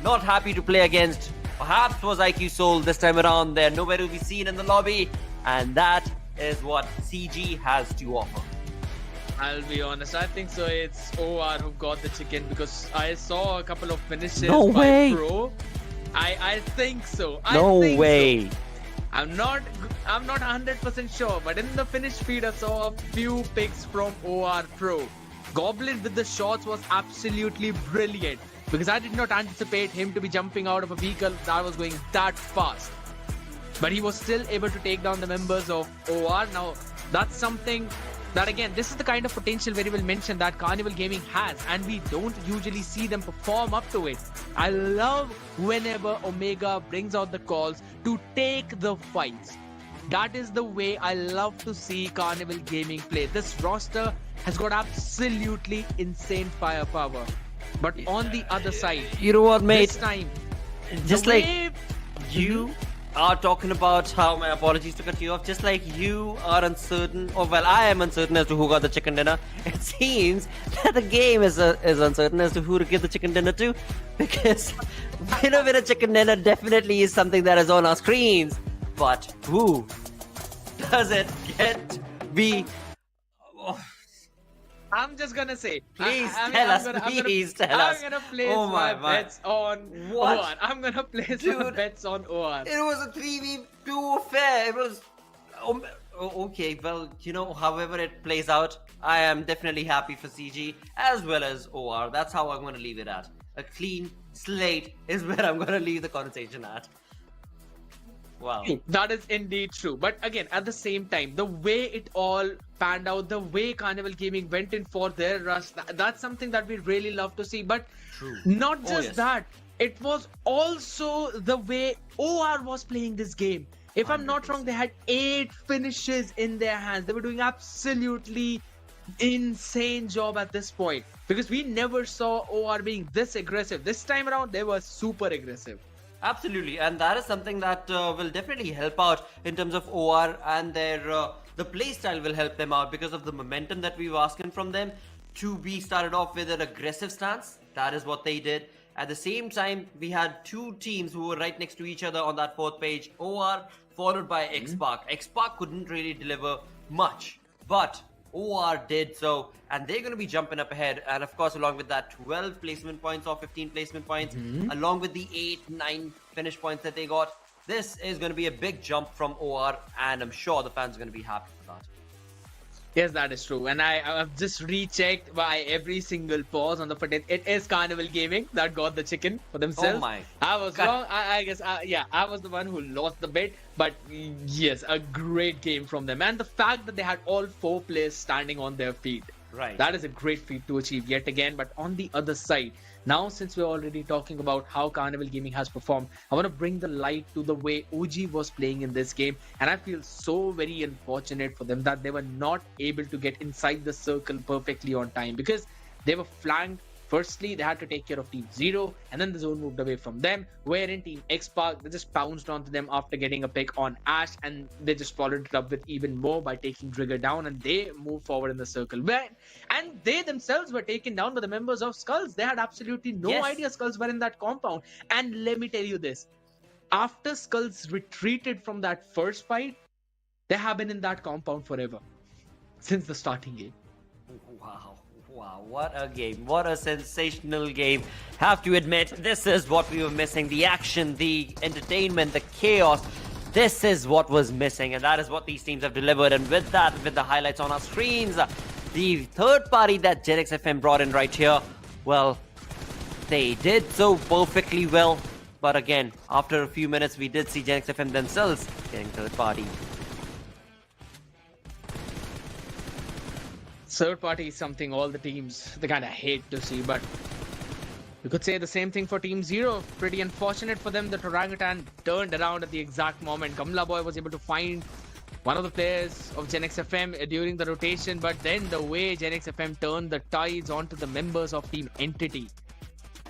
not happy to play against perhaps was IQ Soul this time around. They're nowhere to be seen in the lobby. And that is what CG has to offer. I'll be honest, I think so. It's OR who got the chicken because I saw a couple of finishes No by way. Pro. I think so. No way. So. I'm not 100% sure, but in the finish feed I saw a few picks from OR Pro. Goblin with the shots was absolutely brilliant because I did not anticipate him to be jumping out of a vehicle that was going that fast. But he was still able to take down the members of OR. Now, that's something that again, this is the kind of potential very well mentioned that Carnival Gaming has, and we don't usually see them perform up to it. I love whenever Omega brings out the calls to take the fights. That is the way I love to see Carnival Gaming play. This roster has got absolutely insane firepower. But on the other side, You know what, mate? this time, Just the like way- you are talking about how, my apologies to cut you off, just like you are uncertain, or well, I am uncertain as to who got the chicken dinner. It seems that the game is uncertain as to who to give the chicken dinner to, because winner chicken dinner definitely is something that is on our screens, but who does it get to be? Oh, I'm just gonna say, Please I mean, tell I'm us, gonna- please tell us. I'm gonna place Oh my my. bets on What? OR. I'm gonna place my Dude. bets on OR. It was a 3v2 affair. It was. Okay, well, however it plays out, I am definitely happy for CG as well as OR. That's how I'm going to leave it at. A clean slate is where I'm going to leave the conversation at. Wow. That is indeed true. But again, at the same time, the way it all panned out, the way Carnival Gaming went in for their rush, that's something that we really love to see. But not Oh, just yes. that, it was also the way OR was playing this game. If I'm not wrong, they had 8 finishes in their hands. They were doing absolutely insane job at this point, because we never saw OR being this aggressive. This time around, they were super aggressive. Absolutely, and that is something that will definitely help out in terms of OR, and their the playstyle will help them out because of the momentum that we were asking from them to be started off with an aggressive stance. That is what they did. At the same time, we had 2 teams who were right next to each other on that 4th page. OR followed by X-Park. X-Park couldn't really deliver much, but OR did so, and they're going to be jumping up ahead. And of course, along with that 12 placement points or 15 placement points, along with the 8-9 finish points that they got, this is going to be a big jump from OR, and I'm sure the fans are going to be happy for that. Yes, that is true. And I've just rechecked by every single pause on the footage. It is Carnival Gaming that got the chicken for themselves. Oh my I was God. wrong. I guess, I was the one who lost the bet. But yes, a great game from them. And the fact that they had all 4 players standing on their feet. Right. That is a great feat to achieve yet again. But on the other side, now since we're already talking about how Carnival Gaming has performed, I want to bring the light to the way OG was playing in this game. And I feel so very unfortunate for them that they were not able to get inside the circle perfectly on time, because they were flanked. Firstly, they had to take care of Team 0, and then the zone moved away from them, wherein Team X-Park, they just pounced onto them after getting a pick on Ash, and they just followed it up with even more by taking Trigger down, and they moved forward in the circle. And they themselves were taken down by the members of SkullTz. They had absolutely no Yes. idea SkullTz were in that compound. And let me tell you this, after SkullTz retreated from that first fight, they have been in that compound forever, since the starting game. Wow, what a game. What a sensational game. Have to admit, this is what we were missing. The action, the entertainment, the chaos. This is what was missing, and that is what these teams have delivered. And with that, with the highlights on our screens, the third party that Gen X FM brought in right here, well, they did so perfectly well. But again, after a few minutes, we did see Gen X FM themselves getting third party. Third party is something all the teams, they kind of hate to see, but you could say the same thing for Team 0. Pretty unfortunate for them that Orangutan turned around at the exact moment. Kamla Boy was able to find one of the players of Gen X FM during the rotation, but then the way Gen X FM turned the tides onto the members of Team Entity,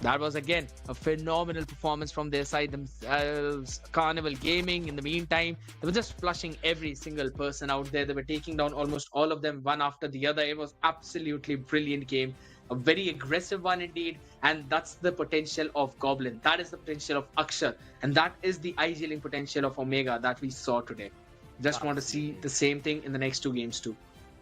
that was again a phenomenal performance from their side themselves. Carnival Gaming, in the meantime, they were just flushing every single person out there. They were taking down almost all of them one after the other. It was absolutely brilliant game, a very aggressive one indeed, and that's the potential of Goblin. That is the potential of Akshar, and that is the eye-jailing potential of Omega that we saw today. Just want to see the same thing in the next 2 games too.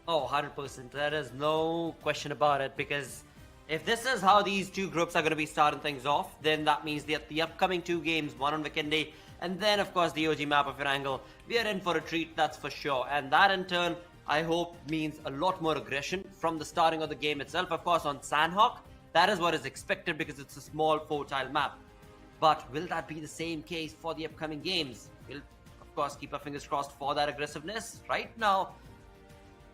Oh, 100%. There is no question about it, because if this is how these 2 groups are going to be starting things off, then that means that the upcoming 2 games, one on Vikendi, and then of course the OG map of Erangel, we are in for a treat, that's for sure. And that in turn, I hope, means a lot more aggression from the starting of the game itself. Of course, on Sanhok, that is what is expected because it's a small 4-tile map. But will that be the same case for the upcoming games? We'll, of course, keep our fingers crossed for that aggressiveness. Right now,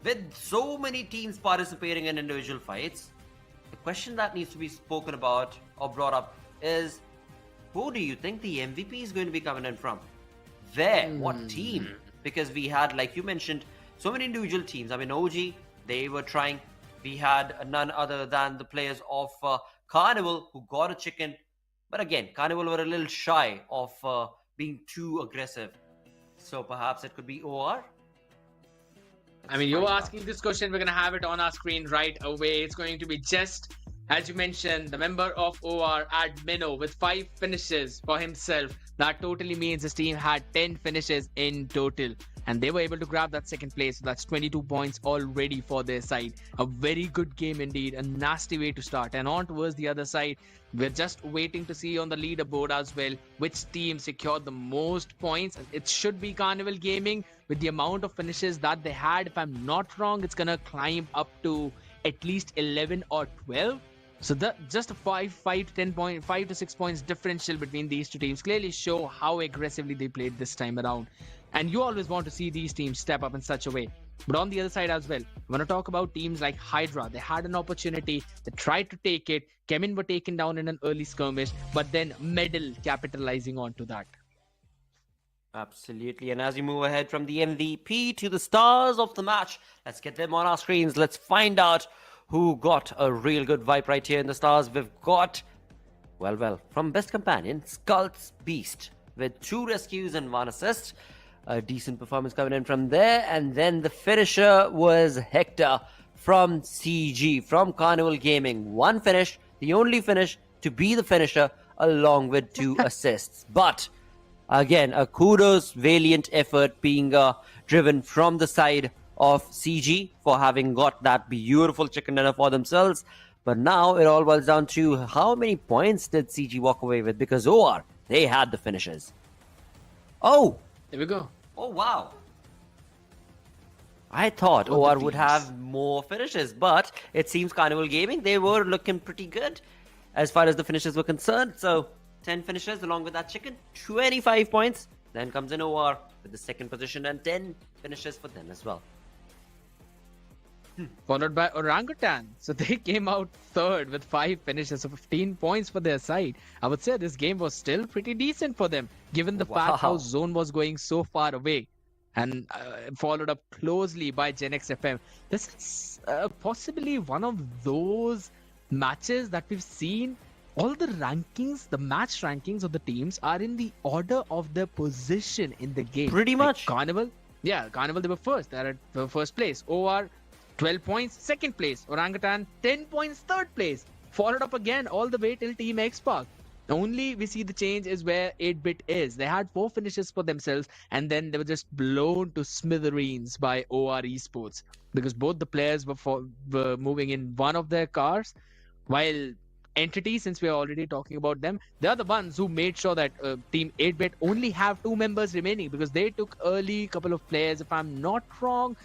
with so many teams participating in individual fights, the question that needs to be spoken about or brought up is, who do you think the MVP is going to be coming in from? Where? What team? Because we had, like you mentioned, so many individual teams. I mean, OG, they were trying. We had none other than the players of Carnival who got a chicken. But again, Carnival were a little shy of being too aggressive. So perhaps it could be OR? I mean, you're asking this question. We're going to have it on our screen right away. It's going to be just, as you mentioned, the member of OR Admino with 5 finishes for himself. That totally means his team had 10 finishes in total. And they were able to grab that second place. So that's 22 points already for their side. A very good game indeed. A nasty way to start. And on towards the other side, we're just waiting to see on the leaderboard as well which team secured the most points. It should be Carnival Gaming with the amount of finishes that they had. If I'm not wrong, it's going to climb up to at least 11 or 12. So just a 5 to 6 points differential between these two teams clearly show how aggressively they played this time around. And you always want to see these teams step up in such a way. But on the other side as well, I want to talk about teams like Hydra. They had an opportunity. They tried to take it. Chemin were taken down in an early skirmish, but then Medal capitalizing onto that. Absolutely. And as we move ahead from the MVP to the stars of the match, let's get them on our screens. Let's find out who got a real good vibe right here in the stars. We've got, well, from Best Companion, SkullTz Beast with 2 rescues and 1 assist. A decent performance coming in from there. And then the finisher was Hector from CG, from Carnival Gaming. 1 finish, the only finish to be the finisher, along with 2 assists. But again, a kudos, valiant effort being driven from the side of CG for having got that beautiful chicken dinner for themselves. But now it all boils down to how many points did CG walk away with, because OR, they had the finishes. Oh! There we go. Oh, wow. I thought OR would have more finishes, but it seems Carnival Gaming, they were looking pretty good as far as the finishes were concerned. So 10 finishes along with that chicken, 25 points. Then comes in OR with the second position and 10 finishes for them as well. Followed by Orangutan. So they came out third with 5 finishes, so 15 points for their side. I would say this game was still pretty decent for them, given the fact how Zone was going so far away. And followed up closely by Gen X FM. This is possibly one of those matches that we've seen. All the rankings, the match rankings of the teams are in the order of their position in the game. Pretty much. Carnival, Carnival, they were first. They're at first place. OR, 12 points, second place. Orangutan, 10 points, third place. Followed up again all the way till Team X-Park. Only we see the change is where 8-Bit is. They had 4 finishes for themselves and then they were just blown to smithereens by OR Esports. Because both the players were moving in one of their cars, while Entity, since we are already talking about them, they are the ones who made sure that Team 8-Bit only have 2 members remaining, because they took early couple of players. If I'm not wrong,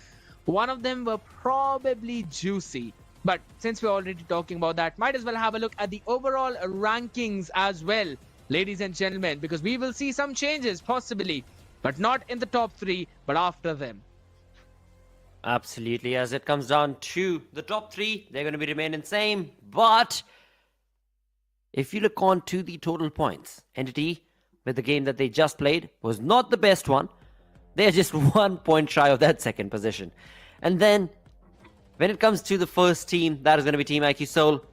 one of them were probably Juicy. But since we're already talking about that, might as well have a look at the overall rankings as well, ladies and gentlemen, because we will see some changes possibly, but not in the top 3, but after them. Absolutely. As it comes down to the top 3, they're going to be remaining same. But if you look on to the total points, Entity, with the game that they just played, was not the best one. They're just 1 point shy of that second position. And then when it comes to the first team, that is going to be Team IQ Soul.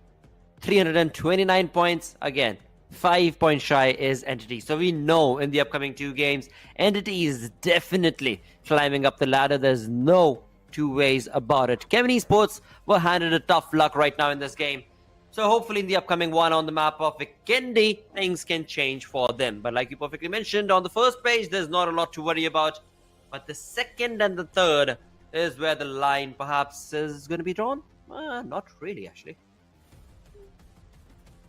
329 points. Again, 5 points shy is Entity. So we know in the upcoming 2 games, Entity is definitely climbing up the ladder. There's no 2 ways about it. Chemin Esports were handed a tough luck right now in this game. So hopefully in the upcoming one on the map of Vikendi, things can change for them. But like you perfectly mentioned, on the first page, there's not a lot to worry about. But the second and the third is where the line perhaps is going to be drawn. Not really, actually.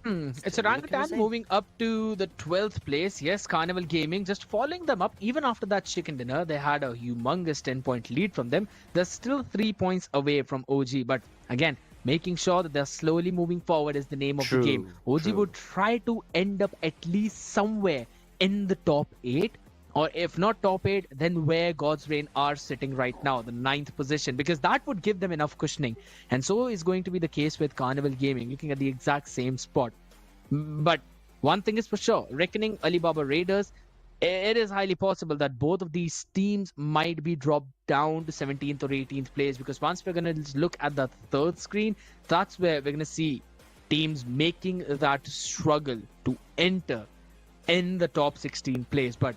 It's Orangutan moving up to the 12th place. Yes, Carnival Gaming just following them up. Even after that chicken dinner, they had a humongous 10-point lead from them. They're still 3 points away from OG. But again, making sure that they're slowly moving forward is the name of the game. OG would try to end up at least somewhere in the top 8. or if not top 8, then where God's Reign are sitting right now, the 9th position, because that would give them enough cushioning. And so is going to be the case with Carnival Gaming, looking at the exact same spot. But one thing is for sure, reckoning Alibaba Raiders, it is highly possible that both of these teams might be dropped down to 17th or 18th place, because once we're going to look at the third screen, that's where we're going to see teams making that struggle to enter in the top 16 place. But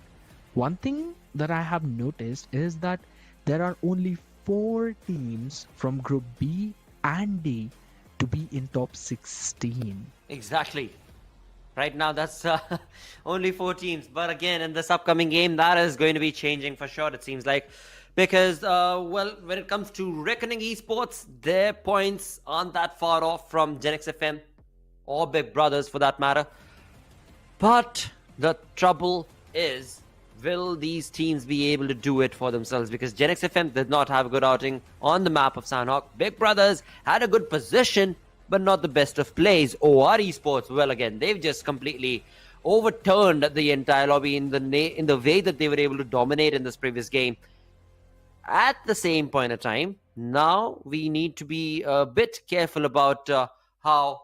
one thing that I have noticed is that there are only 4 teams from Group B and D to be in top 16. Exactly. Right now, that's only 4 teams. But again, in this upcoming game, that is going to be changing for sure, it seems like. Because, well, when it comes to Reckoning Esports, their points aren't that far off from Genix FM or Big Brothers for that matter. But the trouble is, will these teams be able to do it for themselves? Because Genix FM did not have a good outing on the map of Sanhok. Big Brothers had a good position, but not the best of plays. OR Esports, well, again, they've just completely overturned the entire lobby in the way that they were able to dominate in this previous game. At the same point of time, now we need to be a bit careful about now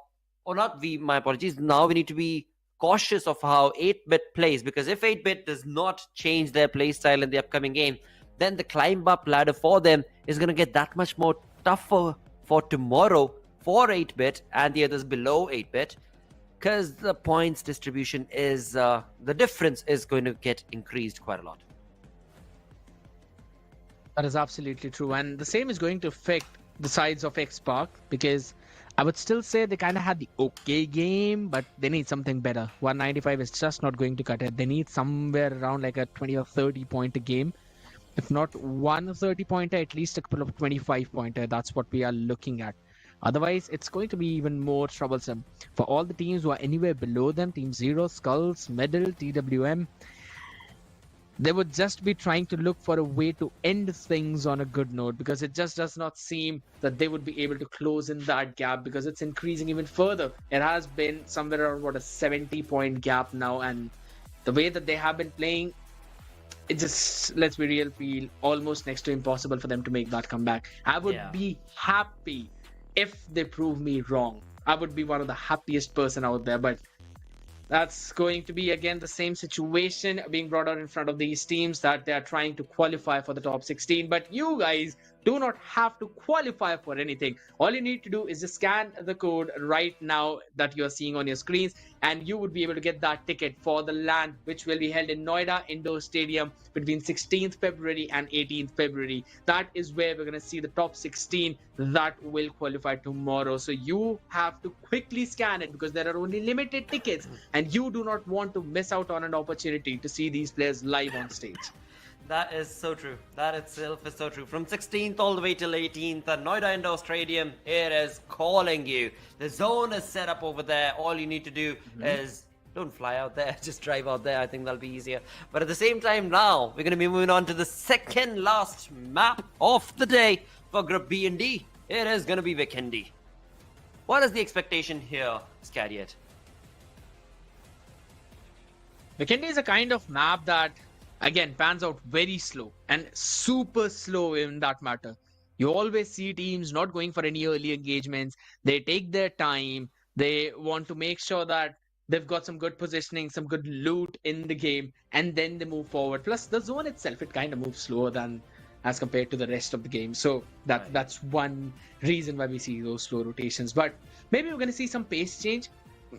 we need to be cautious of how 8-bit plays, because if 8-bit does not change their play style in the upcoming game, then the climb up ladder for them is going to get that much more tougher for tomorrow for 8-bit and the others below 8-bit, because the points distribution is the difference is going to get increased quite a lot. That is absolutely true, and the same is going to affect the sides of X-Park, because I would still say they kind of had the okay game, but they need something better. 195 is just not going to cut it. They need somewhere around like a 20 or 30 point a game. If not one 30-pointer, at least a couple of 25-pointer. That's what we are looking at. Otherwise, it's going to be even more troublesome. For all the teams who are anywhere below them, Team 0, SkullTz, Medal, TWM, they would just be trying to look for a way to end things on a good note, because it just does not seem that they would be able to close in that gap, because it's increasing even further. It has been somewhere around a 70-point gap now, and the way that they have been playing, it just, let's be real, feel almost next to impossible for them to make that comeback. I would be happy if they prove me wrong. I would be one of the happiest person out there, but that's going to be, again, the same situation being brought out in front of these teams, that they are trying to qualify for the top 16. But you guys do not have to qualify for anything. All you need to do is just scan the code right now that you're seeing on your screens, and you would be able to get that ticket for the LAN, which will be held in Noida Indoor Stadium between 16th February and 18th February. That is where we're going to see the top 16 that will qualify tomorrow. So you have to quickly scan it, because there are only limited tickets, and you do not want to miss out on an opportunity to see these players live on stage. That is so true. That itself is so true. From 16th all the way till 18th, the Noida Indoor Stadium, it is calling you. The zone is set up over there. All you need to do is don't fly out there, just drive out there. I think that'll be easier. But at the same time now, we're going to be moving on to the second last map of the day for Group B and D. It is going to be Vikendi. What is the expectation here, Scariot? Vikendi is a kind of map that, again, pans out very slow and super slow in that matter. You always see teams not going for any early engagements. They take their time. They want to make sure that they've got some good positioning, some good loot in the game, and then they move forward. Plus, the zone itself, it kind of moves slower than as compared to the rest of the game. So that's one reason why we see those slow rotations. But maybe we're going to see some pace change.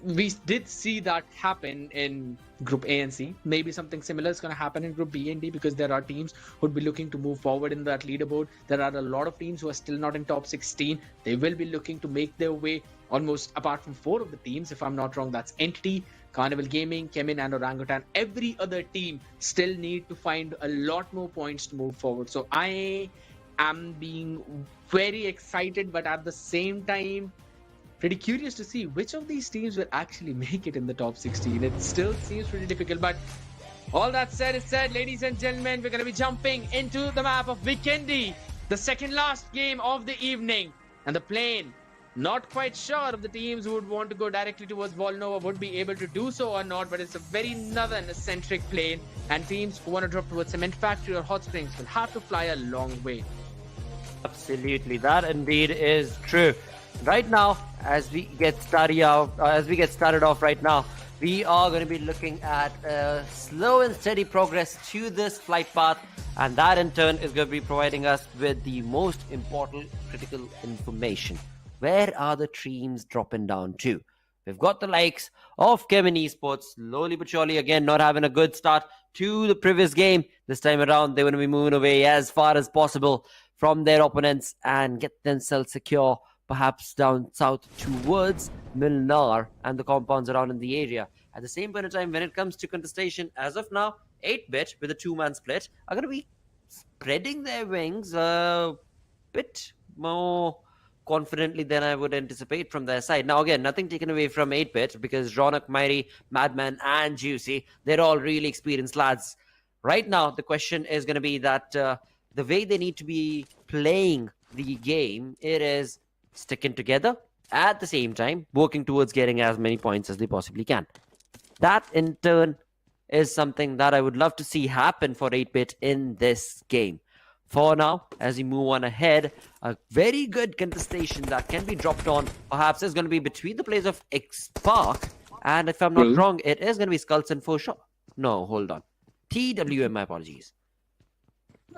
We did see that happen in Group A and C. Maybe something similar is going to happen in Group B and D, because there are teams who would be looking to move forward in that leaderboard. There are a lot of teams who are still not in top 16. They will be looking to make their way, almost apart from 4 of the teams, if I'm not wrong. That's Entity, Carnival Gaming, Chemin, and Orangutan. Every other team still need to find a lot more points to move forward. So I am being very excited, but at the same time, pretty curious to see which of these teams will actually make it in the top 16. It still seems pretty difficult, but all that said is said, ladies and gentlemen, we're going to be jumping into the map of Vikendi, the second last game of the evening. And the plane Not quite sure if the teams who would want to go directly towards Volnova would be able to do so or not, but it's a very northern-centric plane, and teams who want to drop towards Cement Factory or Hot Springs will have to fly a long way. Absolutely, that indeed is true. Right now, as we get started off right now, we are going to be looking at slow and steady progress to this flight path, and that in turn is going to be providing us with the most important critical information. Where are the teams dropping down to? We've got the likes of Chemin Esports, slowly but surely, again, not having a good start to the previous game. This time around, they want to be moving away as far as possible from their opponents and get themselves secure, perhaps down south towards Miramar and the compounds around in the area. At the same point in time, when it comes to contestation, as of now, 8-bit with a 2-man split are going to be spreading their wings a bit more confidently than I would anticipate from their side. Now, again, nothing taken away from 8-bit because Ronak, Mighty, Madman, and Juicy, they're all really experienced lads. Right now, the question is going to be that the way they need to be playing the game, it is sticking together at the same time, working towards getting as many points as they possibly can. That, in turn, is something that I would love to see happen for 8-bit in this game. For now, as we move on ahead, a very good contestation that can be dropped on perhaps is going to be between the players of X-Spark, and if I'm not wrong, it is going to be SkullTz and Foshaw. No, hold on. TWM, my apologies.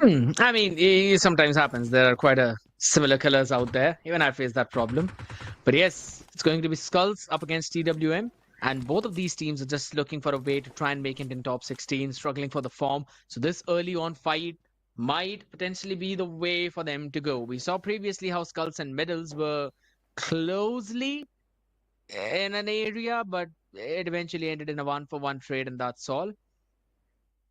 I mean, it sometimes happens. There are quite a similar colors out there. Even I face that problem. But yes, it's going to be SkullTz up against TWM. And both of these teams are just looking for a way to try and make it in top 16, struggling for the form. So this early on fight might potentially be the way for them to go. We saw previously how SkullTz and Middles were closely in an area, but it eventually ended in a 1-for-1 trade, and that's all.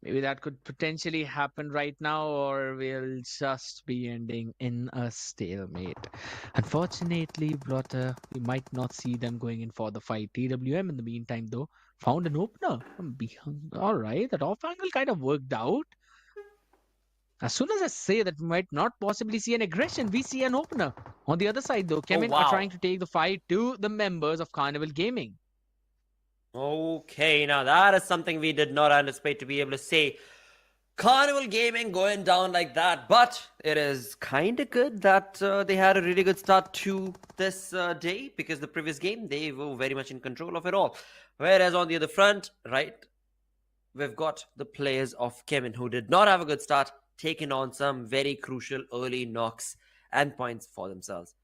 Maybe that could potentially happen right now, or we'll just be ending in a stalemate. Unfortunately, Blotter, we might not see them going in for the fight. TWM, in the meantime, though, found an opener from behind. All right, that off angle kind of worked out. As soon as I say that we might not possibly see an aggression, we see an opener. On the other side, though, Chemin are trying to take the fight to the members of Carnival Gaming. Okay, now that is something we did not anticipate to be able to say. Carnival Gaming going down like that, but it is kind of good that they had a really good start to this day, because the previous game, they were very much in control of it all. Whereas on the other front, right, we've got the players of Chemin who did not have a good start, taking on some very crucial early knocks and points for themselves.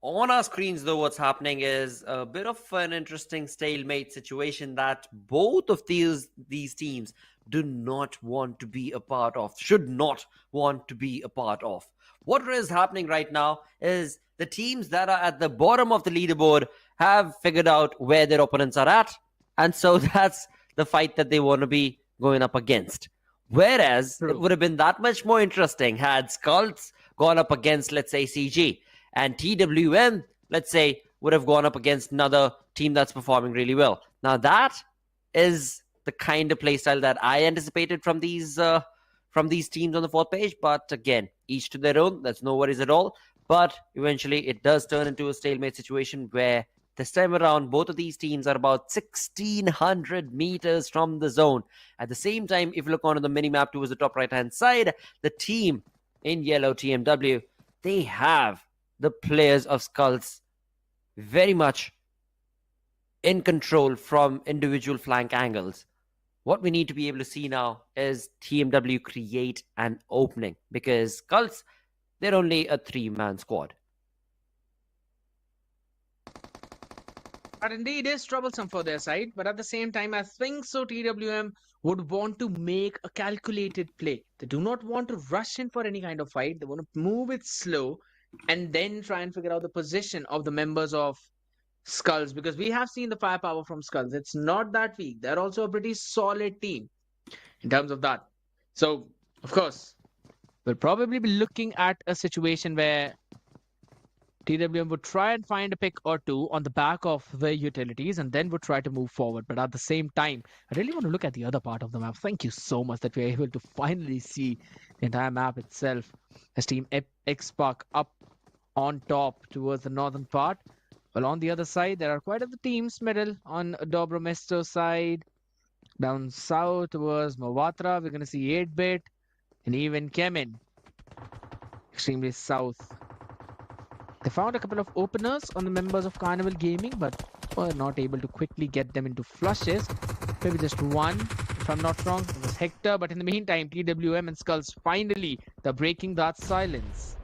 On our screens, though, what's happening is a bit of an interesting stalemate situation that both of these teams do not want to be a part of, should not want to be a part of. What is happening right now is the teams that are at the bottom of the leaderboard have figured out where their opponents are at, and so that's the fight that they want to be going up against. Whereas it would have been that much more interesting had SkullTz gone up against, let's say, CG, and TWM, let's say, would have gone up against another team that's performing really well. Now that is the kind of playstyle that I anticipated from these teams on the fourth page. But again, each to their own. That's no worries at all. But eventually, it does turn into a stalemate situation where this time around, both of these teams are about 1,600 meters from the zone. At the same time, if you look onto the mini-map towards the top right-hand side, the team in yellow, TMW, they have the players of SkullTz very much in control from individual flank angles. What we need to be able to see now is TMW create an opening, because SkullTz, they're only a 3-man squad. That indeed is troublesome for their side, but at the same time, I think so TWM would want to make a calculated play. They do not want to rush in for any kind of fight. They want to move it slow and then try and figure out the position of the members of SkullTz, because we have seen the firepower from SkullTz. It's not that weak. They're also a pretty solid team in terms of that. So, of course, we'll probably be looking at a situation where TWM would try and find a pick or two on the back of the utilities and then would try to move forward. But at the same time, I really want to look at the other part of the map. Thank you so much that we're able to finally see the entire map itself as Team X-Spark up on top towards the northern part. Well, on the other side, there are quite a few teams middle on Dobromesto's side. Down south towards Mawatra, we're going to see 8-bit and even Chemin, extremely south. They found a couple of openers on the members of Carnival Gaming, but were not able to quickly get them into flushes. Maybe just one, if I'm not wrong. It was Hector, but in the meantime, TWM and SkullTz finally, they're breaking that silence.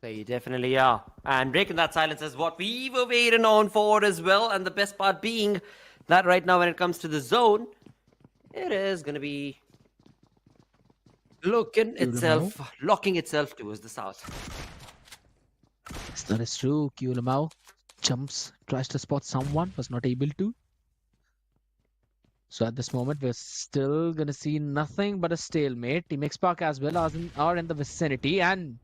They definitely are. And breaking that silence is what we were waiting on for as well. And the best part being that right now when it comes to the zone, it is going to be locking itself towards the south. Yes, that is true. Kyulamau jumps, tries to spot someone, was not able to. So at this moment, we're still going to see nothing but a stalemate. Team X-Park as well are in the vicinity, and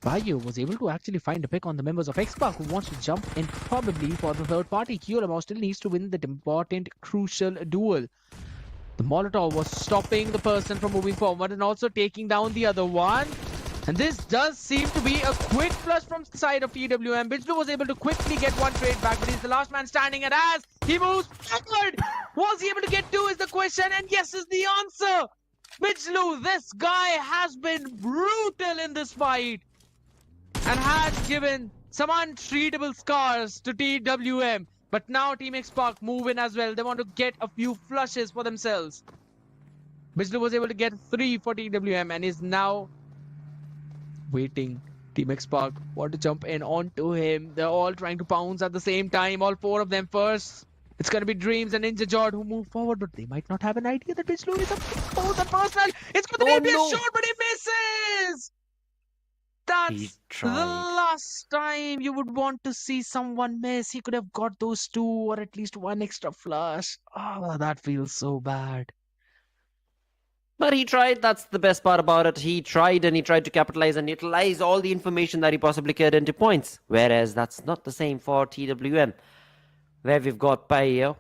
Bayo was able to actually find a pick on the members of X-Park who wants to jump in probably for the third party. Kyulamau still needs to win that important, crucial duel. The Molotov was stopping the person from moving forward and also taking down the other one. And this does seem to be a quick flush from the side of TWM. Bijlu was able to quickly get one trade back, but he's the last man standing. And as he moves forward, was he able to get two is the question, and yes is the answer. Bijlu, this guy has been brutal in this fight and has given some untreatable scars to TWM. But now Team X-Park move in as well. They want to get a few flushes for themselves. Bijlu was able to get 3 for TWM and is now waiting. Team X-Park want to jump in onto him. They're all trying to pounce at the same time. All 4 of them first. It's going to be Dreams and Ninja Jord who move forward, but they might not have an idea that Bijlu is a both and personal. It's going to be a shot, but he misses. That's the last time you would want to see someone miss. He could have got those 2 or at least 1 extra flush. Oh, that feels so bad. But he tried. That's the best part about it. He tried and he tried to capitalize and utilize all the information that he possibly could into points. Whereas that's not the same for TWM. Where we've got Paio.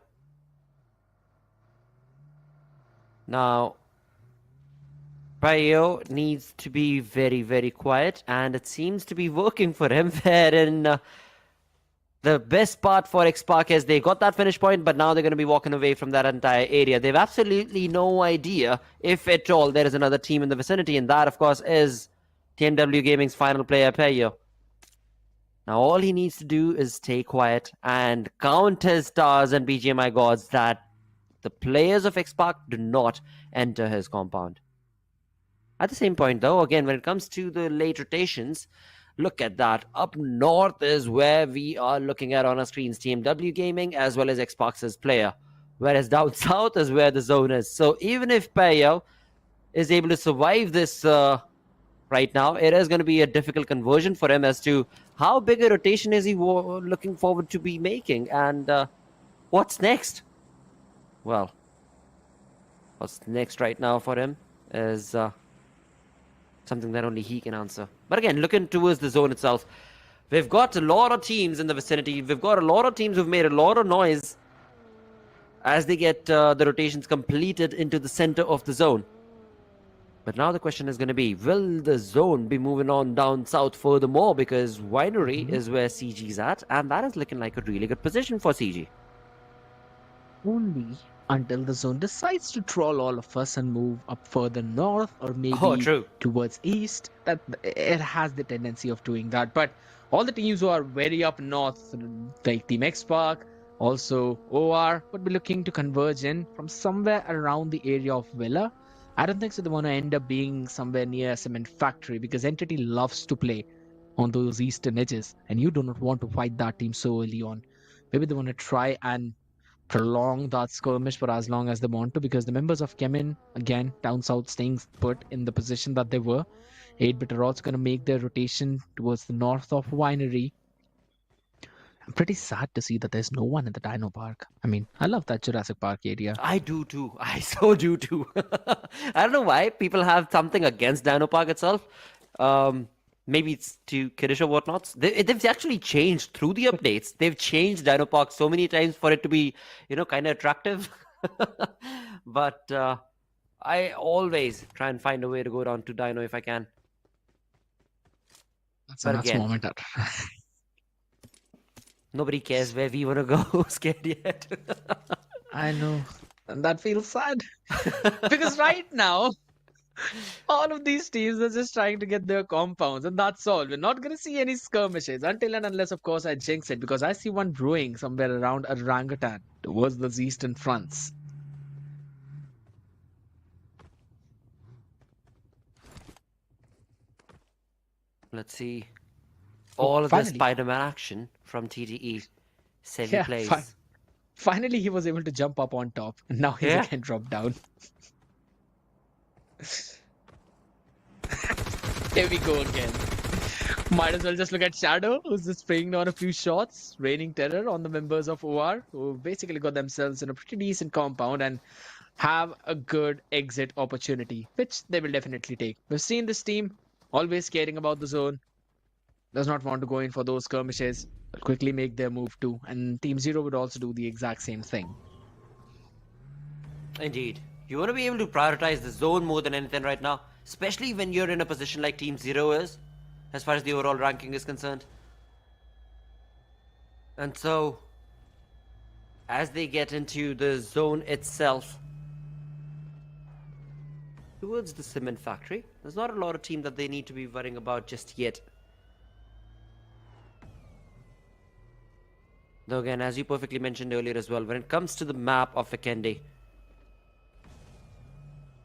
Now, Paio needs to be very, very quiet. And it seems to be working for him. Wherein the best part for X-Park is they got that finish point, but now they're going to be walking away from that entire area. They've absolutely no idea, if at all, there is another team in the vicinity. And that, of course, is TNW Gaming's final player, Paio. Now, all he needs to do is stay quiet and count his stars and BGMI gods that the players of X-Park do not enter his compound. At the same point, though, again, when it comes to the late rotations, look at that. Up north is where we are looking at on our screens. TMW Gaming as well as Xbox's player. Whereas down south is where the zone is. So even if Payo is able to survive this right now, it is going to be a difficult conversion for him as to how big a rotation is he looking forward to be making. And what's next? Well, what's next right now for him is something that only he can answer. But again, looking towards the zone itself, we've got a lot of teams in the vicinity. We've got a lot of teams who've made a lot of noise as they get the rotations completed into the center of the zone. But now the question is going to be, will the zone be moving on down south furthermore? Because Winery is where CG's at, and that is looking like a really good position for CG. Only until the zone decides to troll all of us and move up further north or maybe towards east. That it has the tendency of doing that. But all the teams who are very up north, like Team X-Park, also OR, would be looking to converge in from somewhere around the area of Villa. I don't think so they want to end up being somewhere near a cement factory because Entity loves to play on those eastern edges and you do not want to fight that team so early on. Maybe they want to try and prolong that skirmish for as long as they want to, because the members of Chemin, again, down south, staying put in the position that they were. 8-bit are also going to make their rotation towards the north of Winery. I'm pretty sad to see that there's no one in the Dino Park. I mean, I love that Jurassic Park area. I do too. I so do too. I don't know why people have something against Dino Park itself. Maybe it's to kiddish or whatnots. They've actually changed through the updates. They've changed Dino Park so many times for it to be, kind of attractive. But I always try and find a way to go down to Dino if I can. That's But a nuts again, moment. nobody cares where we want to go scared yet. I know. And that feels sad. Because right now, all of these teams are just trying to get their compounds, and that's all. We're not going to see any skirmishes until and unless, of course, I jinx it, because I see one brewing somewhere around Orangutan towards the eastern fronts. Let's see. All of the finally. Spider-Man action from TTE. Semi Yeah, plays. Finally, he was able to jump up on top, and now he's Yeah. again dropped down. Here we go again. Might as well just look at Shadow, who's just spraying down a few shots, raining terror on the members of OR, who basically got themselves in a pretty decent compound and have a good exit opportunity, which they will definitely take. We've seen this team always caring about the zone, does not want to go in for those skirmishes, but quickly make their move too, and Team Zero would also do the exact same thing. Indeed. You want to be able to prioritize the zone more than anything right now, especially when you're in a position like Team Zero is, as far as the overall ranking is concerned. And so, as they get into the zone itself, towards the cement factory, there's not a lot of team that they need to be worrying about just yet. Though again, as you perfectly mentioned earlier as well, when it comes to the map of Vikendi,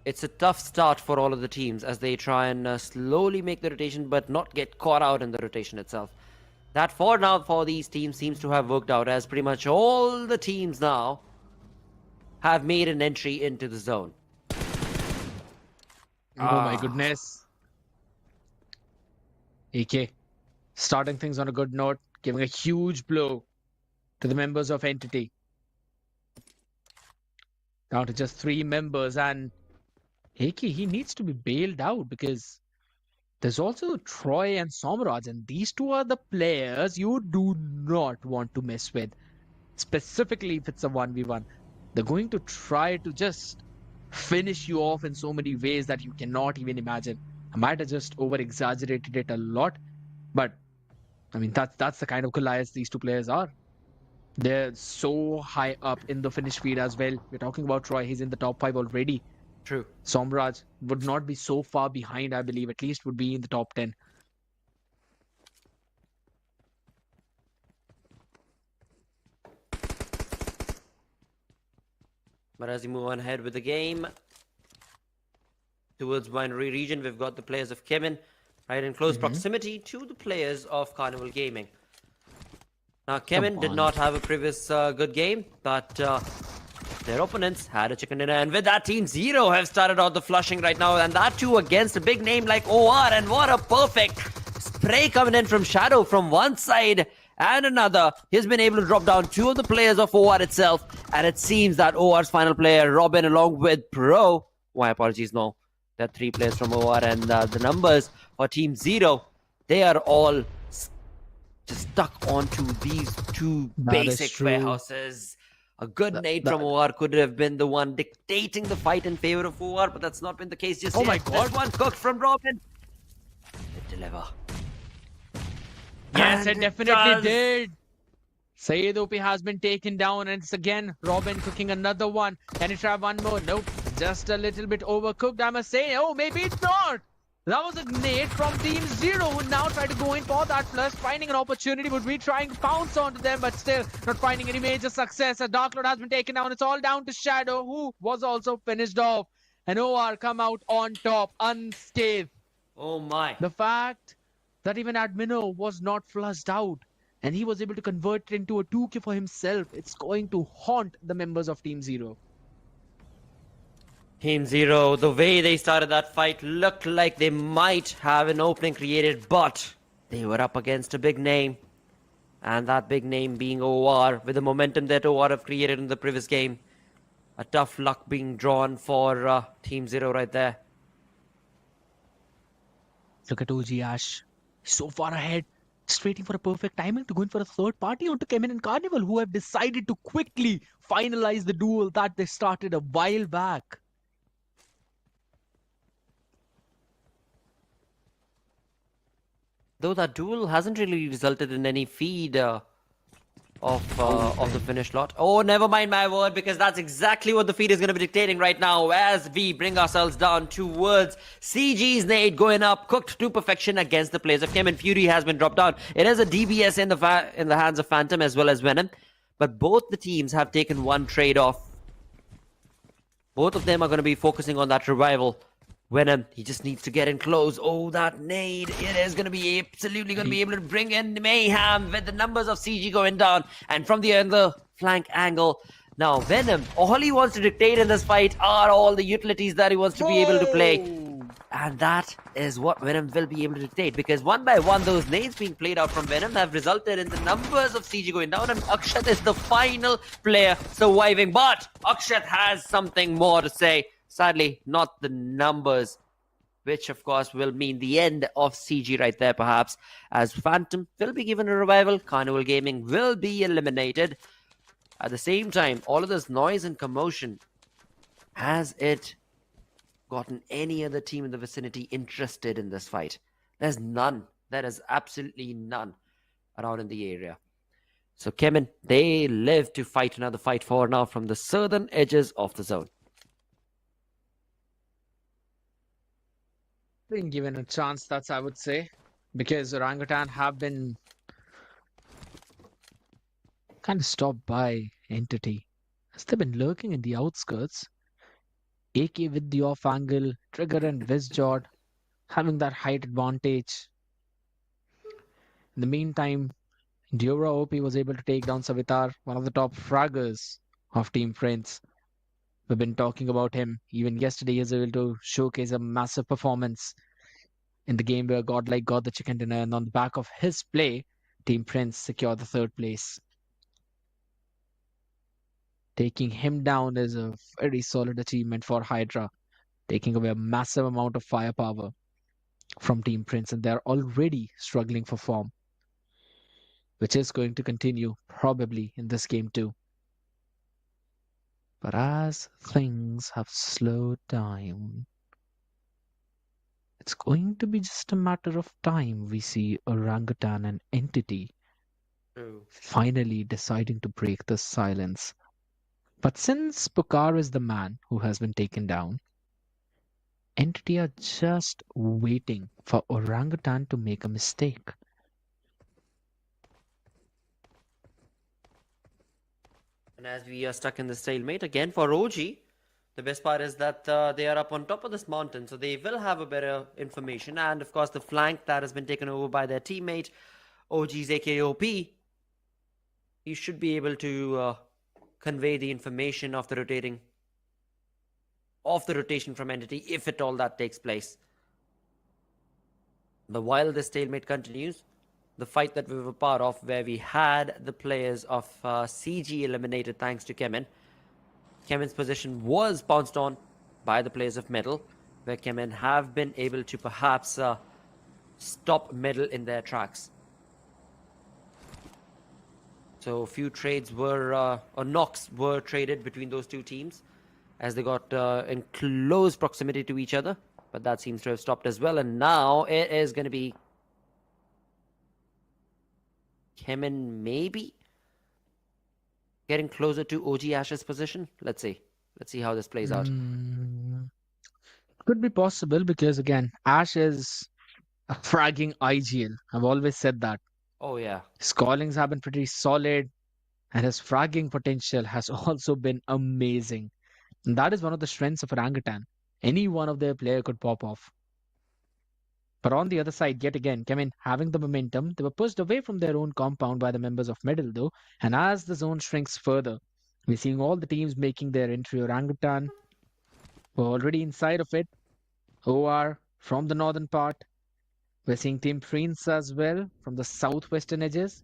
it's a tough start for all of the teams as they try and slowly make the rotation but not get caught out in the rotation itself. That for now for these teams seems to have worked out, as pretty much all the teams now have made an entry into the zone. Oh my goodness. AK starting things on a good note, giving a huge blow to the members of Entity. Down to just 3 members, and AK, he needs to be bailed out because there's also Troy and Somraj, and these two are the players you do not want to mess with. Specifically if it's a 1v1. They're going to try to just finish you off in so many ways that you cannot even imagine. I might have just over-exaggerated it a lot, but I mean, that's the kind of Goliaths these two players are. They're so high up in the finish feed as well. We're talking about Troy, he's in the top 5 already. True. Somraj would not be so far behind, I believe. At least would be in the top 10. But as we move on ahead with the game, towards binary region, we've got the players of Chemin right in close proximity to the players of Carnival Gaming. Now, Chemin did not have a previous good game, but their opponents had a chicken dinner. And with that, Team Zero have started out the flushing right now, and that too against a big name like OR. And what a perfect spray coming in from Shadow from one side and another. He's been able to drop down 2 of the players of OR itself, and it seems that OR's final player, Robin, along with Pro, my apologies, no, there are 3 players from OR, and the numbers for Team Zero, they are all just stuck onto these 2 basic warehouses. A good nade from OR could have been the one dictating the fight in favor of OR, but that's not been the case just yet. My God. This one cooked from Robin. They deliver. Yes, And it definitely does. did. Sayed OP has been taken down, and it's again Robin cooking another one. Can he try one more? Nope. Just a little bit overcooked, I must say. Oh, maybe it's not. That was a nade from Team Zero, who now try to go in for that plus, finding an opportunity. Would be trying to pounce onto them, but still not finding any major success. A Dark Lord has been taken down. It's all down to Shadow, who was also finished off. And OR come out on top, unscathed. Oh my. The fact that even Admino was not flushed out, and he was able to convert it into a 2K for himself, it's going to haunt the members of Team Zero. Team Zero, the way they started that fight looked like they might have an opening created, but they were up against a big name. And that big name being OR, with the momentum that OR have created in the previous game. A tough luck being drawn for Team Zero right there. Look at OG Ash. So far ahead. Just waiting for a perfect timing to go in for a third party onto Chemin and Carnival, who have decided to quickly finalize the duel that they started a while back. though that duel hasn't really resulted in any feed of the finished lot. Oh, never mind my word, because that's exactly what the feed is going to be dictating right now as we bring ourselves down towards CG's nade going up, cooked to perfection against the players of Chemin. Fury has been dropped down. It is a DBS in the hands of Phantom as well as Venom, but both the teams have taken one trade off. Both of them are going to be focusing on that revival. Venom, he just needs to get in close. Oh, that nade. It is going to be absolutely going to be able to bring in mayhem with the numbers of CG going down. And from the other flank angle, now Venom, all he wants to dictate in this fight are all the utilities that he wants to be able to play. And that is what Venom will be able to dictate, because one by one, those nades being played out from Venom have resulted in the numbers of CG going down, and Akshat is the final player surviving. But Akshat has something more to say. Sadly, not the numbers, which of course will mean the end of CG right there, perhaps, as Phantom will be given a revival. Carnival Gaming will be eliminated. At the same time, all of this noise and commotion, has it gotten any other team in the vicinity interested in this fight? There's none. There is absolutely none around in the area. So Chemin, they live to fight another fight for now from the southern edges of the zone. Been given a chance, that's I would say, because Orangutan have been kind of stopped by Entity, as they've been lurking in the outskirts. AK with the off angle, Trigger and Vizjord having that height advantage. In the meantime, Diora OP was able to take down Savitar, one of the top fraggers of Team Prince. We've been talking about him. Even yesterday, he was able to showcase a massive performance in the game where Godlike got the chicken dinner, and on the back of his play, Team Prince secured the third place. Taking him down is a very solid achievement for Hydra, taking away a massive amount of firepower from Team Prince, and they're already struggling for form, which is going to continue probably in this game too. But as things have slowed down, it's going to be just a matter of time we see Orangutan and Entity finally deciding to break the silence. But since Pucar is the man who has been taken down, Entity are just waiting for Orangutan to make a mistake. And as we are stuck in the stalemate again for OG, the best part is that they are up on top of this mountain, so they will have a better information. And of course, the flank that has been taken over by their teammate, OG's AKOP, you should be able to convey the information of the rotation from Entity, if at all that takes place. But while the stalemate continues, the fight that we were part of, where we had the players of CG eliminated thanks to Chemin, Chemin's position was pounced on by the players of Metal, where Chemin have been able to perhaps stop Metal in their tracks. So a few trades were, or knocks were traded between those two teams as they got in close proximity to each other, but that seems to have stopped as well. And now it is going to be Chemin maybe getting closer to OG Ash's position. Let's see how this plays out. Could be possible, because again, Ash is a fragging IGL. I've always said that. Oh yeah, His callings have been pretty solid, and his fragging potential has also been amazing. And that is one of the strengths of Orangutan. Any one of their player could pop off. But on the other side, yet again, Chemin having the momentum, they were pushed away from their own compound by the members of Middle though, and as the zone shrinks further, we're seeing all the teams making their entry. Orangutan were already inside of it. OR from the northern part. We're seeing Team Prince as well from the southwestern edges.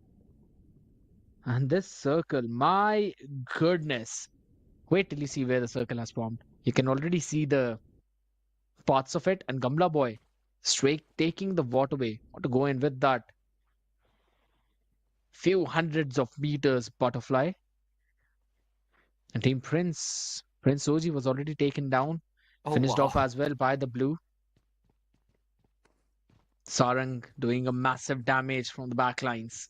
And this circle, my goodness. Wait till you see where the circle has formed. You can already see the parts of it, and Gamla Boy straight taking the waterway. Want to go in with that few hundreds of meters butterfly. And Team Prince OG was already taken down, finished off as well by the blue. Sarang doing a massive damage from the back lines.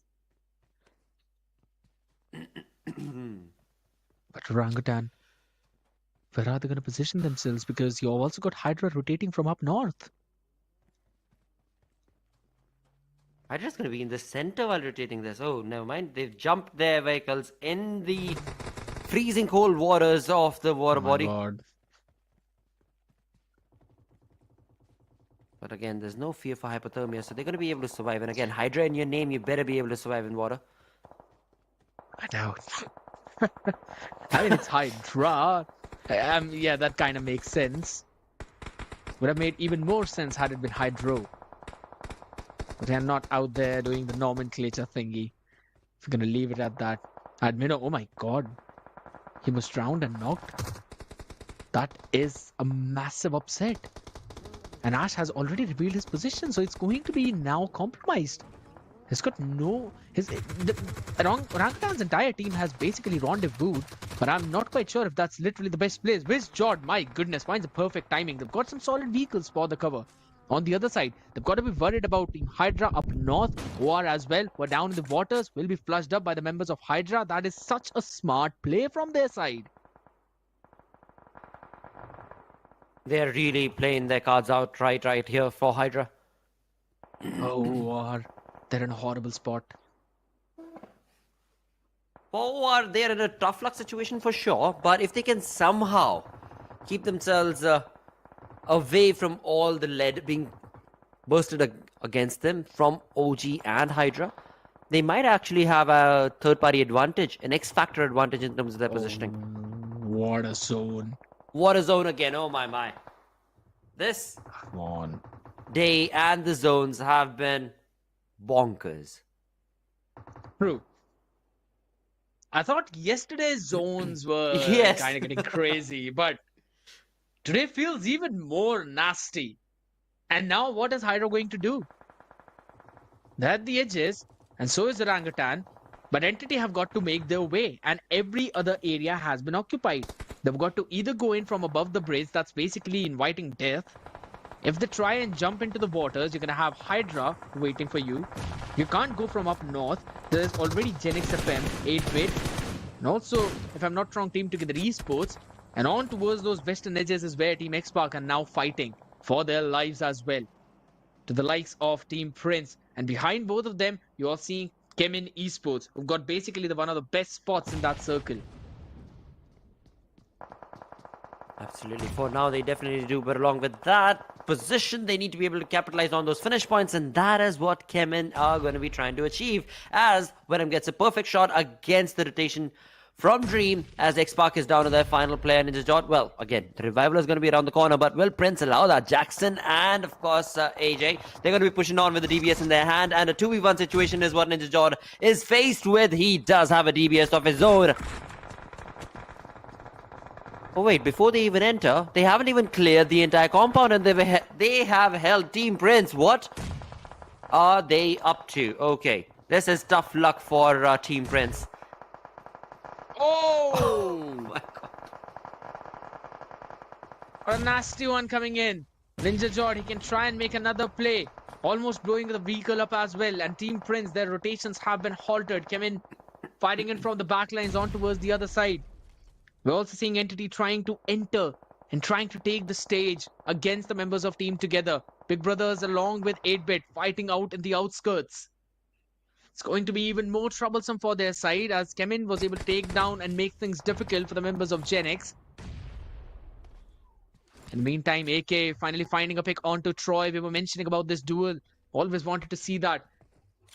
But Orangutan, where are they going to position themselves? Because you've also got Hydra rotating from up north. Hydra's going to be in the center while rotating this. Oh, never mind. They've jumped their vehicles in the freezing cold waters of the water body. God. But again, there's no fear for hypothermia, so they're going to be able to survive. And again, Hydra in your name, you better be able to survive in water. I doubt. I mean, it's Hydra. Yeah, that kind of makes sense. Would have made even more sense had it been Hydro. But they're not out there doing the nomenclature thingy. If you're going to leave it at that. Admino, oh my god. He was drowned and knocked. That is a massive upset. And Ash has already revealed his position, so it's going to be now compromised. He's got no... Orangutan's entire team has basically rendezvoused, but I'm not quite sure if that's literally the best place. Where's Jord? My goodness, finds the perfect timing. They've got some solid vehicles for the cover. On the other side, they've got to be worried about Team Hydra up north, who are as well, who are down in the waters, will be flushed up by the members of Hydra. That is such a smart play from their side. They're really playing their cards out right here for Hydra. Oh, they're in a horrible spot. They're in a tough luck situation for sure, but if they can somehow keep themselves away from all the lead being bursted against them from OG and Hydra, they might actually have a third-party advantage, an X-factor advantage in terms of their positioning. What a zone. What a zone again, oh my. This Come on. day and the zones have been bonkers. True. I thought yesterday's zones were Yes. kind of getting crazy, but today feels even more nasty. And now what is Hydra going to do? They're at the edges, and so is Orangutan, but Entity have got to make their way, and every other area has been occupied. They've got to either go in from above the bridge, that's basically inviting death. If they try and jump into the waters, you're going to have Hydra waiting for you. You can't go from up north. There's already Genix FM, 8-bit. And also, if I'm not wrong, Team Together Esports. And on towards those western edges is where Team X-Park are now fighting for their lives as well. To the likes of Team Prince. And behind both of them, you're seeing Chemin Esports, who've got basically one of the best spots in that circle. Absolutely. For now, they definitely do. But along with that position, they need to be able to capitalize on those finish points. And that is what Chemin are going to be trying to achieve. As Venom gets a perfect shot against the rotation from Dream. As X-Park is down to their final player, Ninja Jot. Well, again, the Revival is going to be around the corner. But will Prince allow that? Jackson and, of course, AJ. They're going to be pushing on with the DBS in their hand. And a 2v1 situation is what Ninja Jot is faced with. He does have a DBS of his own. Oh wait, before they even enter, they haven't even cleared the entire compound and they have held Team Prince. What are they up to? Okay, this is tough luck for Team Prince. Oh! My God. A nasty one coming in. Ninja Jord, he can try and make another play. Almost blowing the vehicle up as well. And Team Prince, their rotations have been halted. Chemin fighting in from the back lines on towards the other side. We're also seeing Entity trying to enter and trying to take the stage against the members of Team Together. Big Brothers along with 8-bit fighting out in the outskirts. It's going to be even more troublesome for their side as Chemin was able to take down and make things difficult for the members of Gen X. In the meantime, AK finally finding a pick onto Troy. We were mentioning about this duel. Always wanted to see that.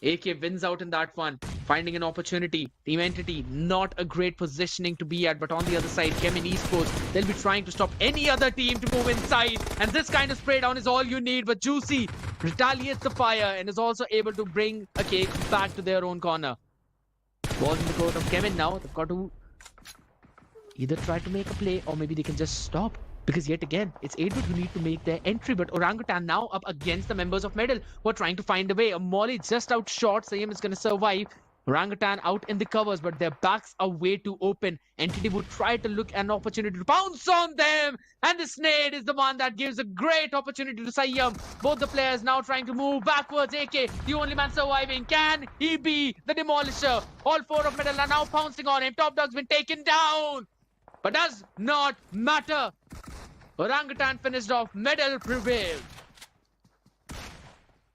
AK wins out in that one, finding an opportunity. Team Entity, not a great positioning to be at, but on the other side, Chemin Esports, they'll be trying to stop any other team to move inside. And this kind of spray down is all you need, but Juicy retaliates the fire and is also able to bring a cake back to their own corner. Ball's in the court of Chemin now. They've got to either try to make a play or maybe they can just stop. Because yet again, it's 8-bit who need to make their entry, but Orangutan now up against the members of Medal who are trying to find a way. A Molly just outshot, Sayam is going to survive. Orangutan out in the covers, but their backs are way too open. Entity would try to look an opportunity to pounce on them. And the Snade is the one that gives a great opportunity to Sayyam. Both the players now trying to move backwards. AK, the only man surviving. Can he be the demolisher? All four of Middle are now pouncing on him. Top Dog's been taken down. But does not matter. Orangutan finished off. Middle prevailed.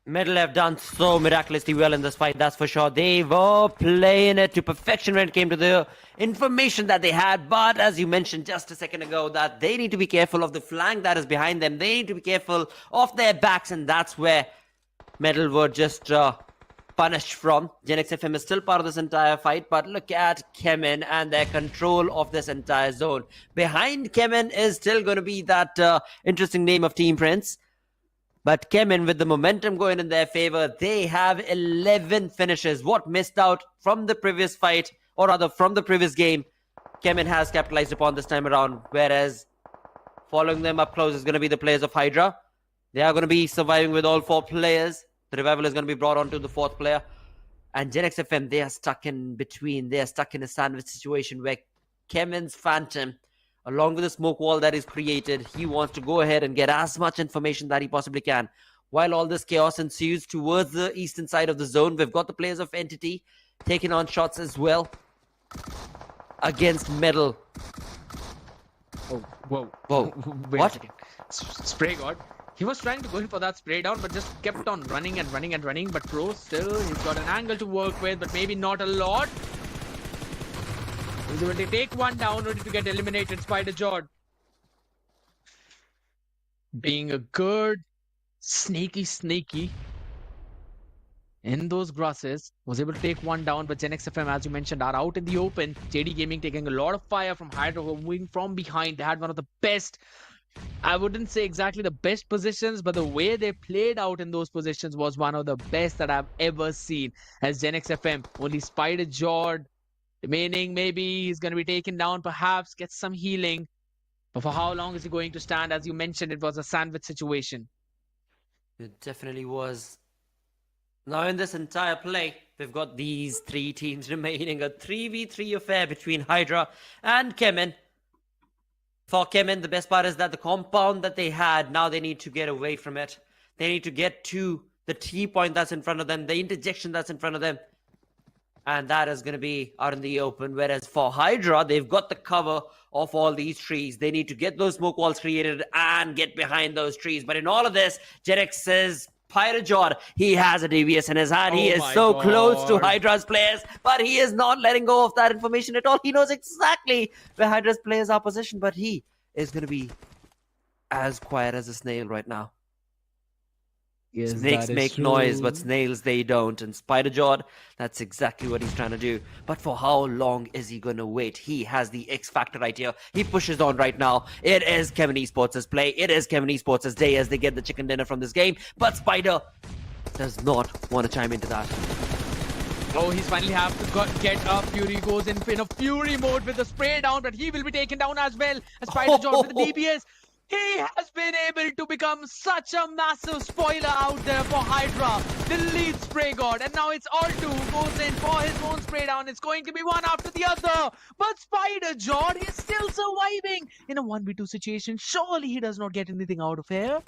Middle have done so miraculously well in this fight, that's for sure. They were playing it to perfection when it came to the information that they had. But as you mentioned just a second ago, that they need to be careful of the flank that is behind them. They need to be careful of their backs, and that's where Middle were just punished from. Gen X FM is still part of this entire fight, but look at Chemin and their control of this entire zone. Behind Chemin is still going to be that interesting name of Team Prince. But Chemin, with the momentum going in their favor, they have 11 finishes. What missed out from the previous fight, or rather from the previous game, Chemin has capitalized upon this time around. Whereas following them up close is going to be the players of Hydra. They are going to be surviving with all four players. The revival is going to be brought on to the fourth player. And Gen X FM, they are stuck in between. They are stuck in a sandwich situation where Chemin's Phantom, along with the smoke wall that is created, he wants to go ahead and get as much information that he possibly can. While all this chaos ensues towards the eastern side of the zone, we've got the players of Entity taking on shots as well against Middle. Oh, whoa. Whoa. Wait What? a second. Spray God. He was trying to go in for that spray down, but just kept on running and running and running. But Pro still, he's got an angle to work with, but maybe not a lot. He's able to take one down, ready to get eliminated. Spider Jord, being a good sneaky in those grasses, was able to take one down. But Gen X FM, as you mentioned, are out in the open. JD Gaming taking a lot of fire from Hydra, moving from behind. They had one of the best, I wouldn't say exactly the best positions, but the way they played out in those positions was one of the best that I've ever seen. As Gen X FM, only Spider Jord remaining. Maybe he's going to be taken down, perhaps get some healing. But for how long is he going to stand? As you mentioned, it was a sandwich situation. It definitely was. Now in this entire play, we've got these three teams remaining. A 3v3 affair between Hydra and Chemin. For Chemin, the best part is that the compound that they had, now they need to get away from it. They need to get to the T point that's in front of them, the interjection that's in front of them. And that is going to be out in the open. Whereas for Hydra, they've got the cover of all these trees. They need to get those smoke walls created and get behind those trees. But in all of this, Jerex says, Pyrojaw, he has a DBS in his hand. He is so close to Hydra's players, but he is not letting go of that information at all. He knows exactly where Hydra's players are positioned, but he is going to be as quiet as a snail right now. Yes, Snakes make noise, but snails, they don't. And Spider-Jawed, that's exactly what he's trying to do. But for how long is he going to wait? He has the X factor right here. He pushes on right now. It is Chemin Esports' play. It is Chemin Esports' day as they get the chicken dinner from this game. But Spider does not want to chime into that. Oh, he's finally have to get up. Fury goes in a fury mode with the spray down, but he will be taken down as well. As Spider-Jawed with the DBS. He has been able to become such a massive spoiler out there for Hydra, the lead spray god. And now it's Altu who goes in for his own spray down. It's going to be one after the other. But Spider-Jawed is still surviving in a 1v2 situation. Surely he does not get anything out of here.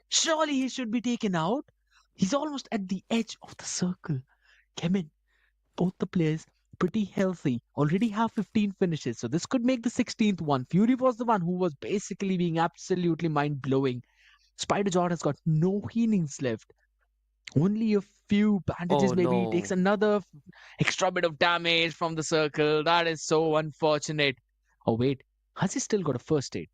Surely he should be taken out. He's almost at the edge of the circle. Chemin, both the players pretty healthy, already have 15 finishes, so this could make the 16th one. Fury was the one who was basically being absolutely mind-blowing. Spider-Jawed has got no healings left, only a few bandages. Maybe he takes another extra bit of damage from the circle. That is so unfortunate. Oh wait, has he still got a first aid?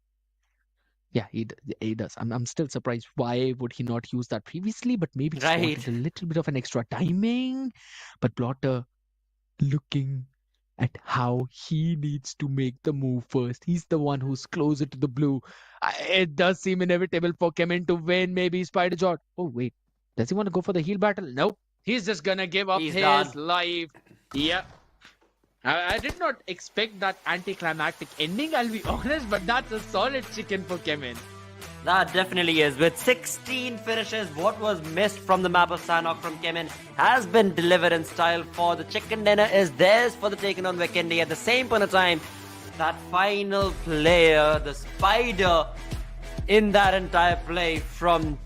Yeah, he does. I'm still surprised. Why would he not use that previously? But maybe he wanted a little bit of an extra timing. But Blotter looking at how he needs to make the move first. He's the one who's closer to the blue. It does seem inevitable for Chemin to win. Maybe Spider-Jawed. Oh, wait. Does he want to go for the heal battle? Nope. He's just gonna give up his life. Yeah. I did not expect that anticlimactic ending, I'll be honest, but that's a solid chicken for Chemin. That definitely is. With 16 finishes, what was missed from the map of Sanhok from Chemin has been delivered in style for the chicken dinner is theirs for the taken on Vikendi. At the same point of time, that final player, the Spider, in that entire play from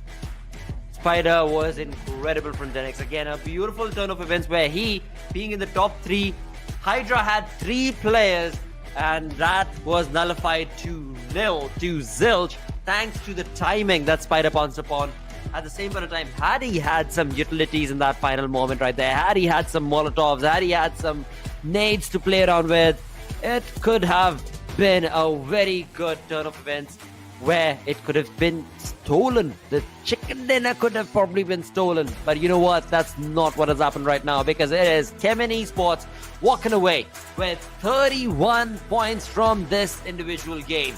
Spider was incredible from Genix. Again, a beautiful turn of events where he, being in the top 3, Hydra had 3 players and that was nullified to 0 to zilch thanks to the timing that Spider pounced upon. At the same point of time, had he had some utilities in that final moment right there, had he had some Molotovs, had he had some nades to play around with, it could have been a very good turn of events where it could have been stolen. The chicken dinner could have probably been stolen. But you know what? That's not what has happened right now because it is Chemin Esports walking away with 31 points from this individual game.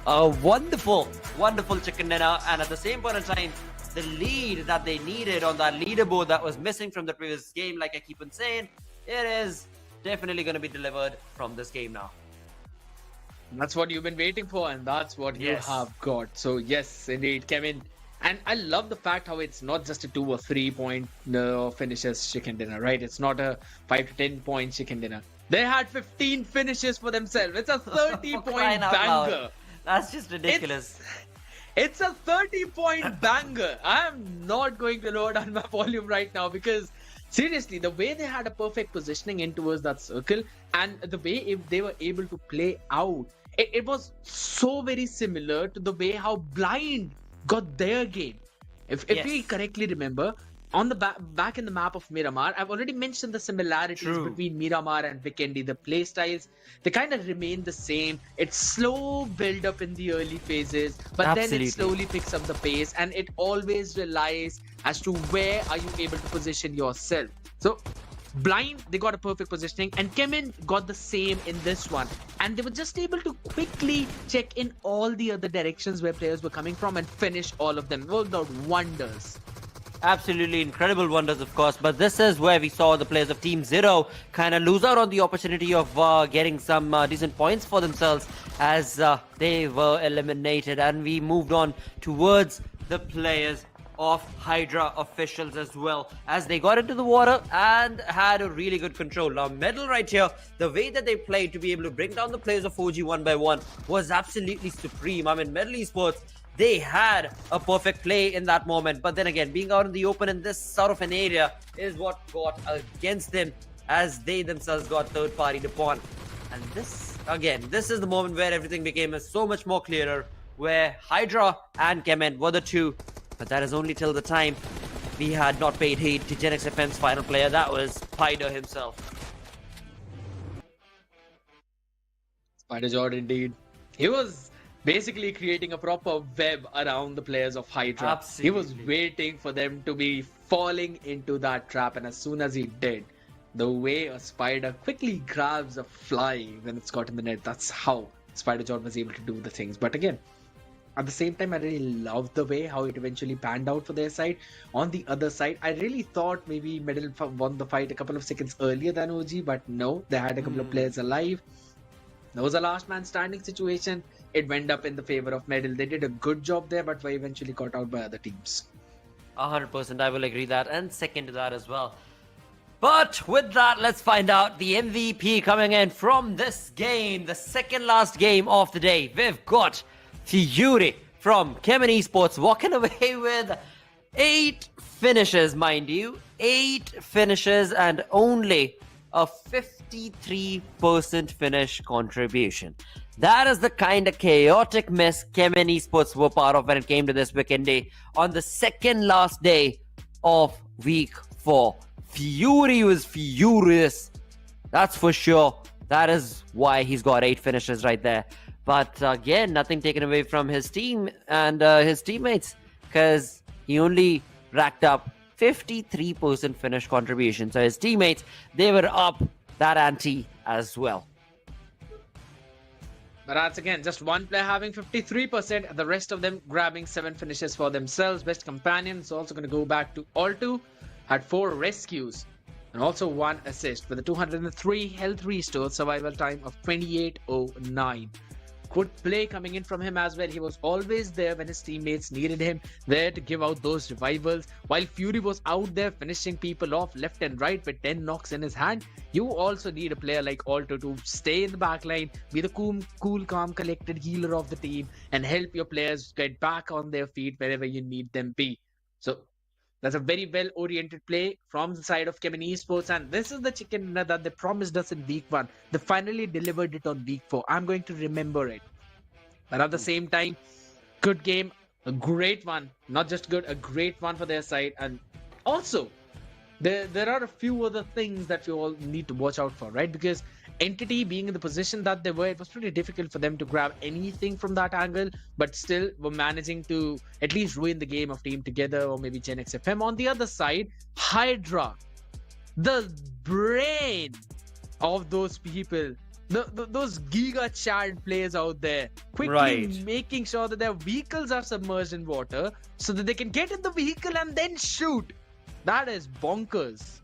A wonderful, wonderful chicken dinner. And at the same point in time, the lead that they needed on that leaderboard that was missing from the previous game, like I keep on saying, it is definitely going to be delivered from this game now. That's what you've been waiting for, and that's what you have got. So yes, indeed, Kevin. And I love the fact how it's not just a 2 or 3 point finishes chicken dinner, right? It's not a 5 to 10 point chicken dinner. They had 15 finishes for themselves. It's a 30-point banger. That's just ridiculous. It's a 30-point banger. I'm not going to lower down my volume right now because seriously, the way they had a perfect positioning in towards that circle and the way if they were able to play out, it was so very similar to the way how Blind got their game. If we correctly remember, on the back in the map of Miramar, I've already mentioned the similarities between Miramar and Vikendi. The play styles, they kind of remain the same. It's slow build up in the early phases, but then it slowly picks up the pace and it always relies as to where are you able to position yourself. So Blind, they got a perfect positioning and Chemin got the same in this one. And they were just able to quickly check in all the other directions where players were coming from and finish all of them. It worked out wonders. Absolutely incredible wonders, of course. But this is where we saw the players of Team Zero kind of lose out on the opportunity of getting some decent points for themselves as they were eliminated. And we moved on towards the players of Hydra officials as well as they got into the water and had a really good control. Now Medal right here, the way that they played to be able to bring down the players of 4G one by one was absolutely supreme. I mean, Medal Esports, they had a perfect play in that moment, but then again, being out in the open in this sort of an area is what got against them as they themselves got third partied upon. And this, again, this is the moment where everything became so much more clearer, where Hydra and Chemin were the two. But that is only till the time we had not paid heed to Genix FM's final player. That was Spider himself. Spider Jordan, indeed. He was basically creating a proper web around the players of Hydra. Absolutely. He was waiting for them to be falling into that trap. And as soon as he did, the way a spider quickly grabs a fly when it's caught in the net, that's how Spider Jordan was able to do the things. But again, at the same time, I really loved the way how it eventually panned out for their side. On the other side, I really thought maybe Medal won the fight a couple of seconds earlier than OG, but no, they had a couple of players alive. There was a last man standing situation. It went up in the favor of Medal. They did a good job there, but were eventually caught out by other teams. 100%, I will agree that, and second to that as well. But with that, let's find out the MVP coming in from this game, the second last game of the day. We've got Fury from Chemin Esports walking away with 8 finishes, mind you. 8 finishes and only a 53% finish contribution. That is the kind of chaotic mess Chemin Esports were part of when it came to this Vikendi on the second last day of week 4. Fury was furious. That's for sure. That is why he's got 8 finishes right there. But again, nothing taken away from his team and his teammates because he only racked up 53% finish contribution. So his teammates, they were up that ante as well. But that's again just one player having 53%, and the rest of them grabbing 7 finishes for themselves. Best companion is also going to go back to All2, had 4 rescues and also 1 assist with a 203 health restore, survival time of 28:09. Good play coming in from him as well. He was always there when his teammates needed him, there to give out those revivals. While Fury was out there finishing people off left and right with 10 knocks in his hand, you also need a player like Alto to stay in the back line, be the cool, calm, collected healer of the team, and help your players get back on their feet wherever you need them be. So that's a very well-oriented play from the side of Chemin Esports, and this is the chicken dinner that they promised us in week 1. They finally delivered it on week 4. I'm going to remember it. But at the same time, good game, a great one. Not just good, a great one for their side. And also, there are a few other things that we all need to watch out for, right? Because Entity being in the position that they were, it was pretty difficult for them to grab anything from that angle, but still were managing to at least ruin the game of Team Together or maybe Gen XFM. On the other side, Hydra, the brain of those people, those giga child players out there, quickly making sure that their vehicles are submerged in water so that they can get in the vehicle and then shoot. That is bonkers.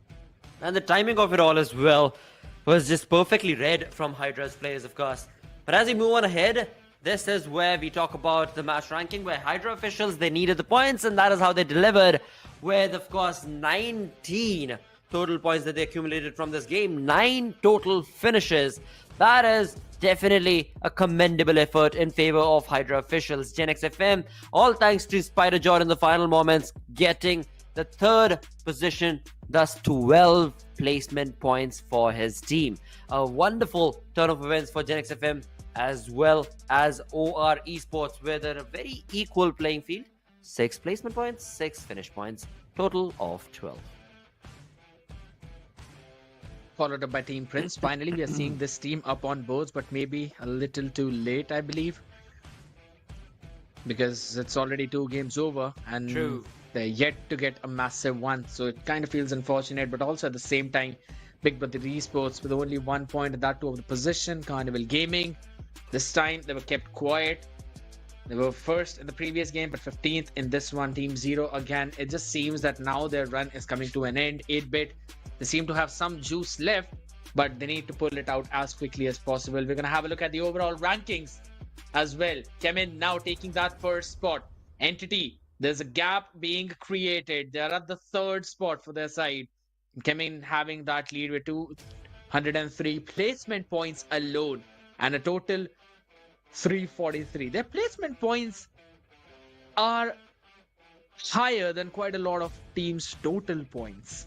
And the timing of it all as well was just perfectly read from Hydra's players, of course. But as we move on ahead, this is where we talk about the match ranking, where Hydra officials, they needed the points, and that is how they delivered, with, of course, 19 total points that they accumulated from this game. 9 total finishes. That is definitely a commendable effort in favor of Hydra officials. Gen XFM, all thanks to Spider John in the final moments, getting the 3rd position, thus 12 placement points for his team. A wonderful turn of events for Gen XFM as well as OR Esports, with a very equal playing field. 6 placement points, 6 finish points, total of 12. Followed up by Team Prince. Finally, we are seeing this team up on boards, but maybe a little too late, I believe. Because it's already 2 games over, and they're yet to get a massive one. So it kind of feels unfortunate, but also at the same time, Big Brother Esports with only 1 point, and that too of the position. Carnival Gaming, this time they were kept quiet. They were first in the previous game, but 15th in this one. Team Zero again. It just seems that now their run is coming to an end. 8-bit, they seem to have some juice left, but they need to pull it out as quickly as possible. We're going to have a look at the overall rankings as well. Chemin now taking that first spot. Entity, there's a gap being created. They're at the 3rd spot for their side. Chemin having that lead with 203 placement points alone, and a total 343. Their placement points are higher than quite a lot of teams' total points.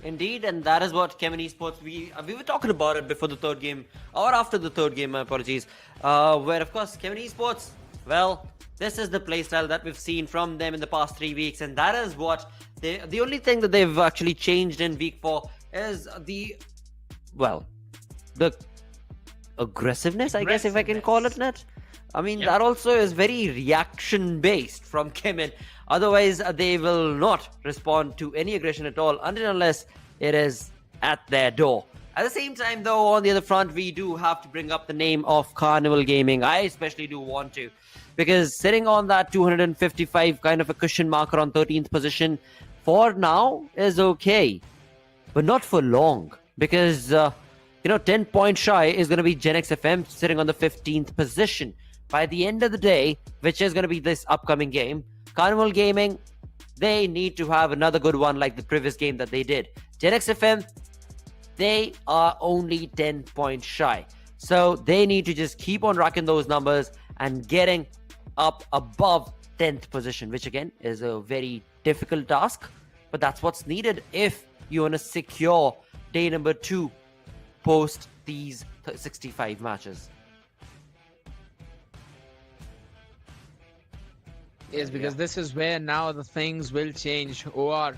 Indeed, and that is what Chemin Esports, we were talking about it before the 3rd game, or after the 3rd game, my apologies, where of course Chemin Esports, well, this is the playstyle that we've seen from them in the past 3 weeks, and that is what the only thing that they've actually changed in week 4 is the aggressiveness, I guess, if I can call it that. I mean, that also is very reaction based from Chemin. Otherwise, they will not respond to any aggression at all until unless it is at their door. At the same time, though, on the other front, we do have to bring up the name of Carnival Gaming. I especially do want to, because sitting on that 255 kind of a cushion marker on 13th position for now is okay, but not for long, because 10 points shy is going to be Gen XFM sitting on the 15th position. By the end of the day, which is going to be this upcoming game, Carnival Gaming, they need to have another good one like the previous game that they did. Gen XFM, they are only 10 points shy. So they need to just keep on racking those numbers and getting up above 10th position, which again is a very difficult task. But that's what's needed if you want to secure day number 2 post these 65 matches. Yes, because this is where now the things will change. OR,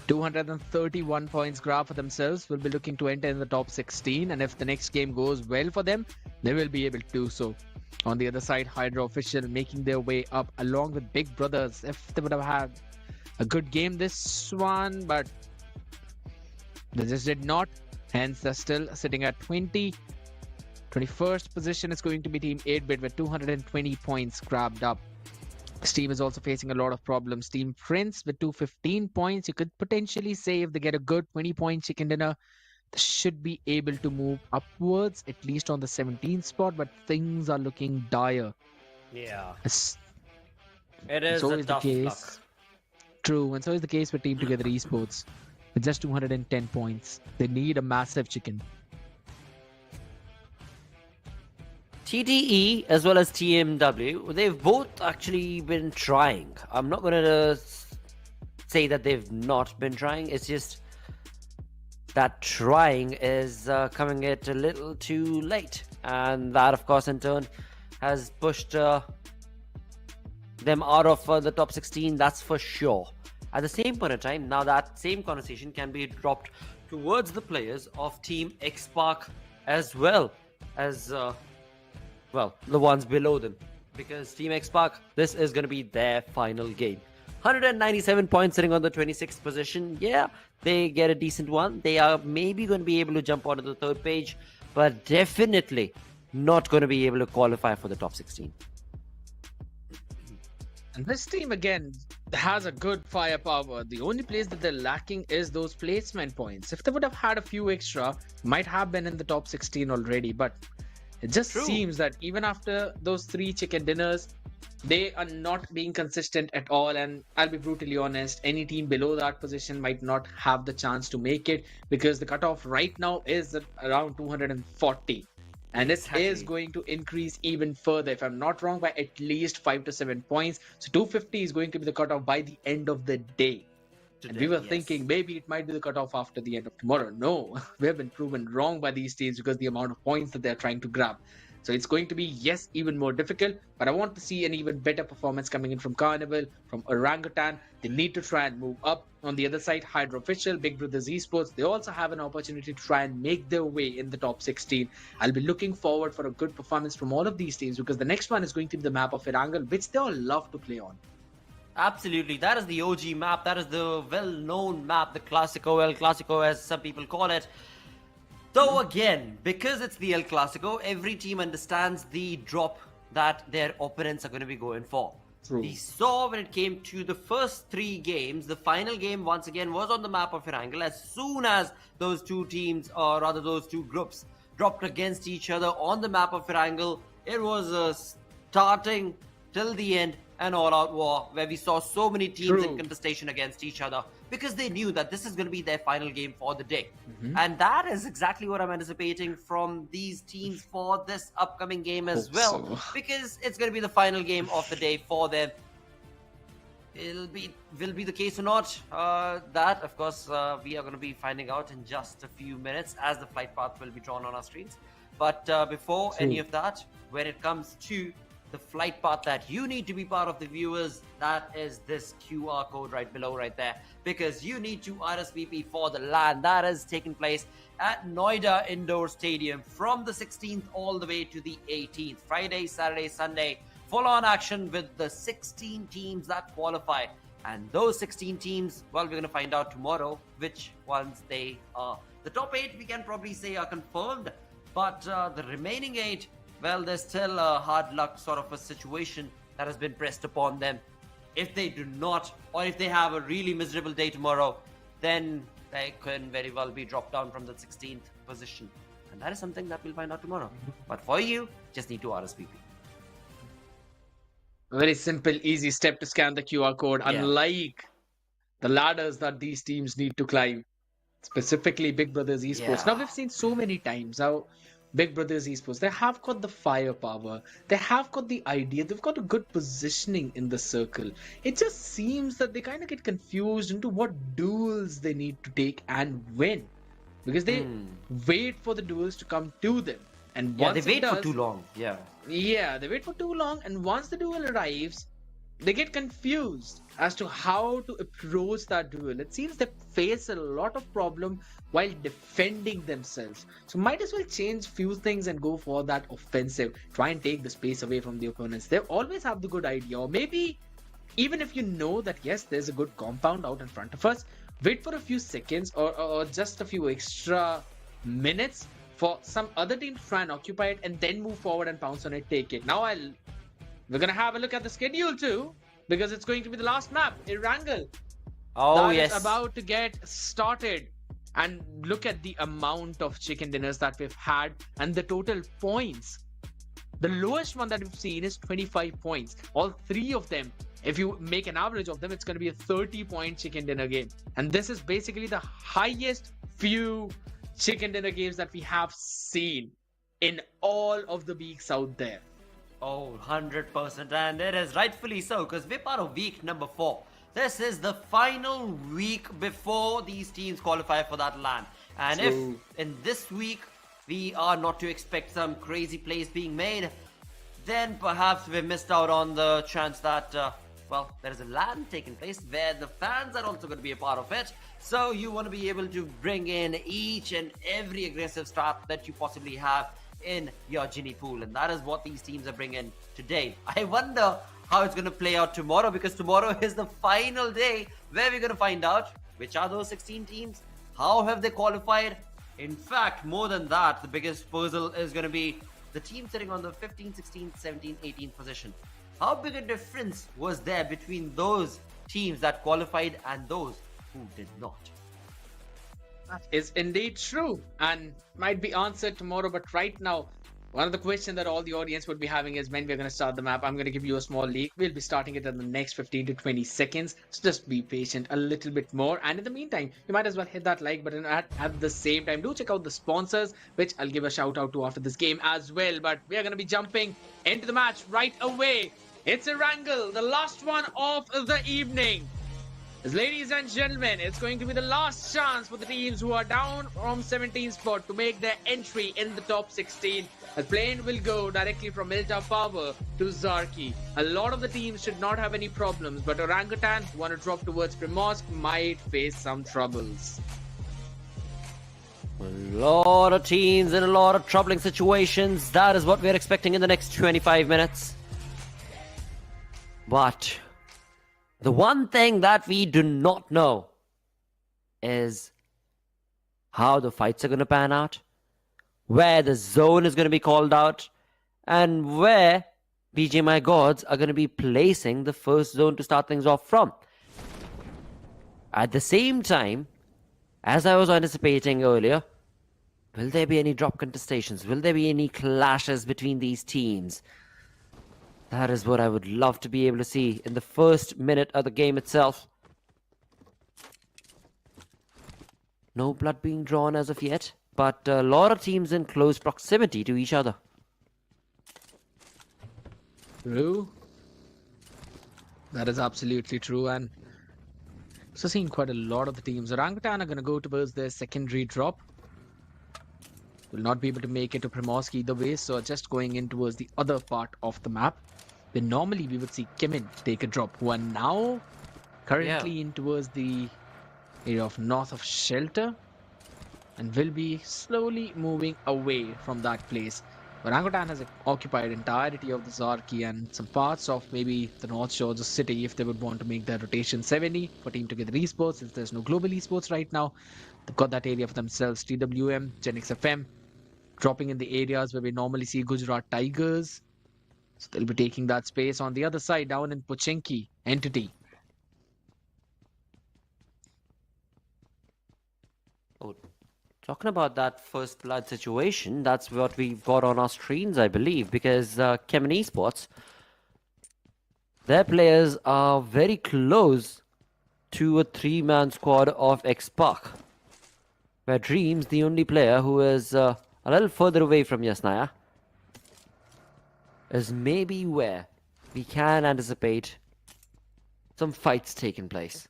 231 points grab for themselves, will be looking to enter in the top 16, and if the next game goes well for them, they will be able to do so. On the other side, Hydra official making their way up along with Big Brothers. If they would have had a good game this one, but they just did not. Hence, they're still sitting at 21st position is going to be Team 8-bit with 220 points grabbed up. This team is also facing a lot of problems. Team Prince with 215 points. You could potentially say if they get a good 20-point chicken dinner, They should be able to move upwards, at least on the 17th spot, but things are looking dire. Yeah. It's- It is so a is the tough case. luck. True, and so is the case for Team Together Esports. With just 210 points, they need a massive chicken. TTE as well as TMW, they've both actually been trying. I'm not going to say that they've not been trying. It's just that trying is coming it a little too late. And that, of course, in turn has pushed them out of the top 16, that's for sure. At the same point in time, now that same conversation can be dropped towards the players of Team X-Park as well as the ones below them, because Team X-Park, this is going to be their final game. 197 points sitting on the 26th position. Yeah, they get a decent one. They are maybe going to be able to jump onto the third page, but definitely not going to be able to qualify for the top 16. And this team, again, has a good firepower. The only place that they're lacking is those placement points. If they would have had a few extra, might have been in the top 16 already, but it just seems that even after those 3 chicken dinners, they are not being consistent at all. And I'll be brutally honest, any team below that position might not have the chance to make it, because the cutoff right now is at around 240. And this is going to increase even further, if I'm not wrong, by at least 5 to 7 points. So 250 is going to be the cutoff by the end of the day. And we were thinking maybe it might be the cutoff after the end of tomorrow. No, we have been proven wrong by these teams because the amount of points that they're trying to grab. So it's going to be, yes, even more difficult, but I want to see an even better performance coming in from Carnival, from Orangutan. They need to try and move up. On the other side, Hydra Official, Big Brothers Esports, they also have an opportunity to try and make their way in the top 16. I'll be looking forward for a good performance from all of these teams, because the next one is going to be the map of Erangel, which they all love to play on. Absolutely, that is the OG map. That is the well-known map, the Clasico, El Clasico as some people call it. Though again, because it's the El Clasico, every team understands the drop that their opponents are going to be going for. True. We saw when it came to the first 3 games, the final game once again was on the map of Erangel. As soon as those 2 teams, or rather those 2 groups, dropped against each other on the map of Erangel, it was a starting till the end an all-out war where we saw so many teams in contestation against each other, because they knew that this is going to be their final game for the day. And that is exactly what I'm anticipating from these teams for this upcoming game as well, because it's going to be the final game of the day for them. Will be the case or not, that of course we are going to be finding out in just a few minutes as the flight path will be drawn on our screens. But before any of that, when it comes to the flight path that you need to be part of, the viewers, that is this QR code right below right there, because you need to RSVP for the LAN that is taking place at Noida Indoor Stadium from the 16th all the way to the 18th. Friday, Saturday, Sunday, full-on action with the 16 teams that qualify. And those 16 teams, well, we're going to find out tomorrow which ones they are. The top 8 we can probably say are confirmed, but the remaining 8, well, there's still a hard luck sort of a situation that has been pressed upon them. If they do not, or if they have a really miserable day tomorrow, then they can very well be dropped down from the 16th position. And that is something that we'll find out tomorrow. But for you, just need to RSVP. A very simple, easy step to scan the QR code, unlike the ladders that these teams need to climb, specifically Big Brothers Esports. Now, we've seen so many times how Big Brothers Esports, they have got the firepower, they have got the idea, they've got a good positioning in the circle. It just seems that they kind of get confused into what duels they need to take and win, because they wait for the duels to come to them. And once they wait for too long. They wait for too long, and once the duel arrives, they get confused as to how to approach that duel. It seems they face a lot of problem while defending themselves. So might as well change few things and go for that offensive. Try and take the space away from the opponents. They always have the good idea. Or maybe even if you know that yes, there's a good compound out in front of us, wait for a few seconds or just a few extra minutes for some other team to try and occupy it, and then move forward and pounce on it, take it. Now we're gonna have a look at the schedule too, because it's going to be the last map, Erangel. Oh, that yes. is about to get started. And look at the amount of chicken dinners that we've had and the total points. The lowest one that we've seen is 25 points. All three of them, if you make an average of them, it's going to be a 30-point chicken dinner game. And this is basically the highest few chicken dinner games that we have seen in all of the weeks out there. Oh, 100%. And it is rightfully so, because we're part of week number 4. This is the final week before these teams qualify for that LAN. And if in this week we are not to expect some crazy plays being made, then perhaps we've missed out on the chance that, well, there is a LAN taking place where the fans are also going to be a part of it. So you want to be able to bring in each and every aggressive start that you possibly have in your Genie pool. And that is what these teams are bringing today. I wonder how it's going to play out tomorrow, because tomorrow is the final day where we're going to find out which are those 16 teams, how have they qualified. In fact, more than that, the biggest puzzle is going to be the team sitting on the 15th, 16th, 17th, 18th position. How big a difference was there between those teams that qualified and those who did not? That is indeed true and might be answered tomorrow. But right now, one of the questions that all the audience would be having is when we're going to start the map. I'm going to give you a small leak. We'll be starting it in the next 15 to 20 seconds. So just be patient a little bit more. And in the meantime, you might as well hit that like button at the same time. Do check out the sponsors, which I'll give a shout out to after this game as well. But we are going to be jumping into the match right away. It's Erangel, the last one of the evening. Ladies and gentlemen, it's going to be the last chance for the teams who are down from 17th spot to make their entry in the top 16. A plane will go directly from Milta Power to Zarki. A lot of the teams should not have any problems, but Orangutan, who want to drop towards Primorsk, might face some troubles. A lot of teams in a lot of troubling situations. That is what we're expecting in the next 25 minutes. But the one thing that we do not know is how the fights are going to pan out, where the zone is going to be called out, and where BGMI gods are going to be placing the first zone to start things off from. At the same time, as I was anticipating earlier, will there be any drop contestations? Will there be any clashes between these teams? That is what I would love to be able to see in the first minute of the game itself. No blood being drawn as of yet, but a lot of teams in close proximity to each other. True. That is absolutely true. And so seeing quite a lot of the teams. Orangutan are going to go towards their secondary drop. Will not be able to make it to Primorsk either way, so just going in towards the other part of the map. Then normally we would see Chemin take a drop, who are now currently in towards the area of north of Shelter and will be slowly moving away from that place. Orangutan has occupied entirety of the Zarki and some parts of maybe the north shore of the city if they would want to make their rotation 70 for Team Together Esports, since there's no global esports right now. They've got that area for themselves. TWM, Genix FM, dropping in the areas where we normally see Gujarat Tigers. So they'll be taking that space on the other side, down in Pochinki entity. Oh, talking about that first blood situation, that's what we've got on our screens, I believe, because Chemin Esports, their players are very close to a 3-man squad of X-Park, where Dreams, the only player who is a little further away from Yasnaya, is maybe where we can anticipate some fights taking place.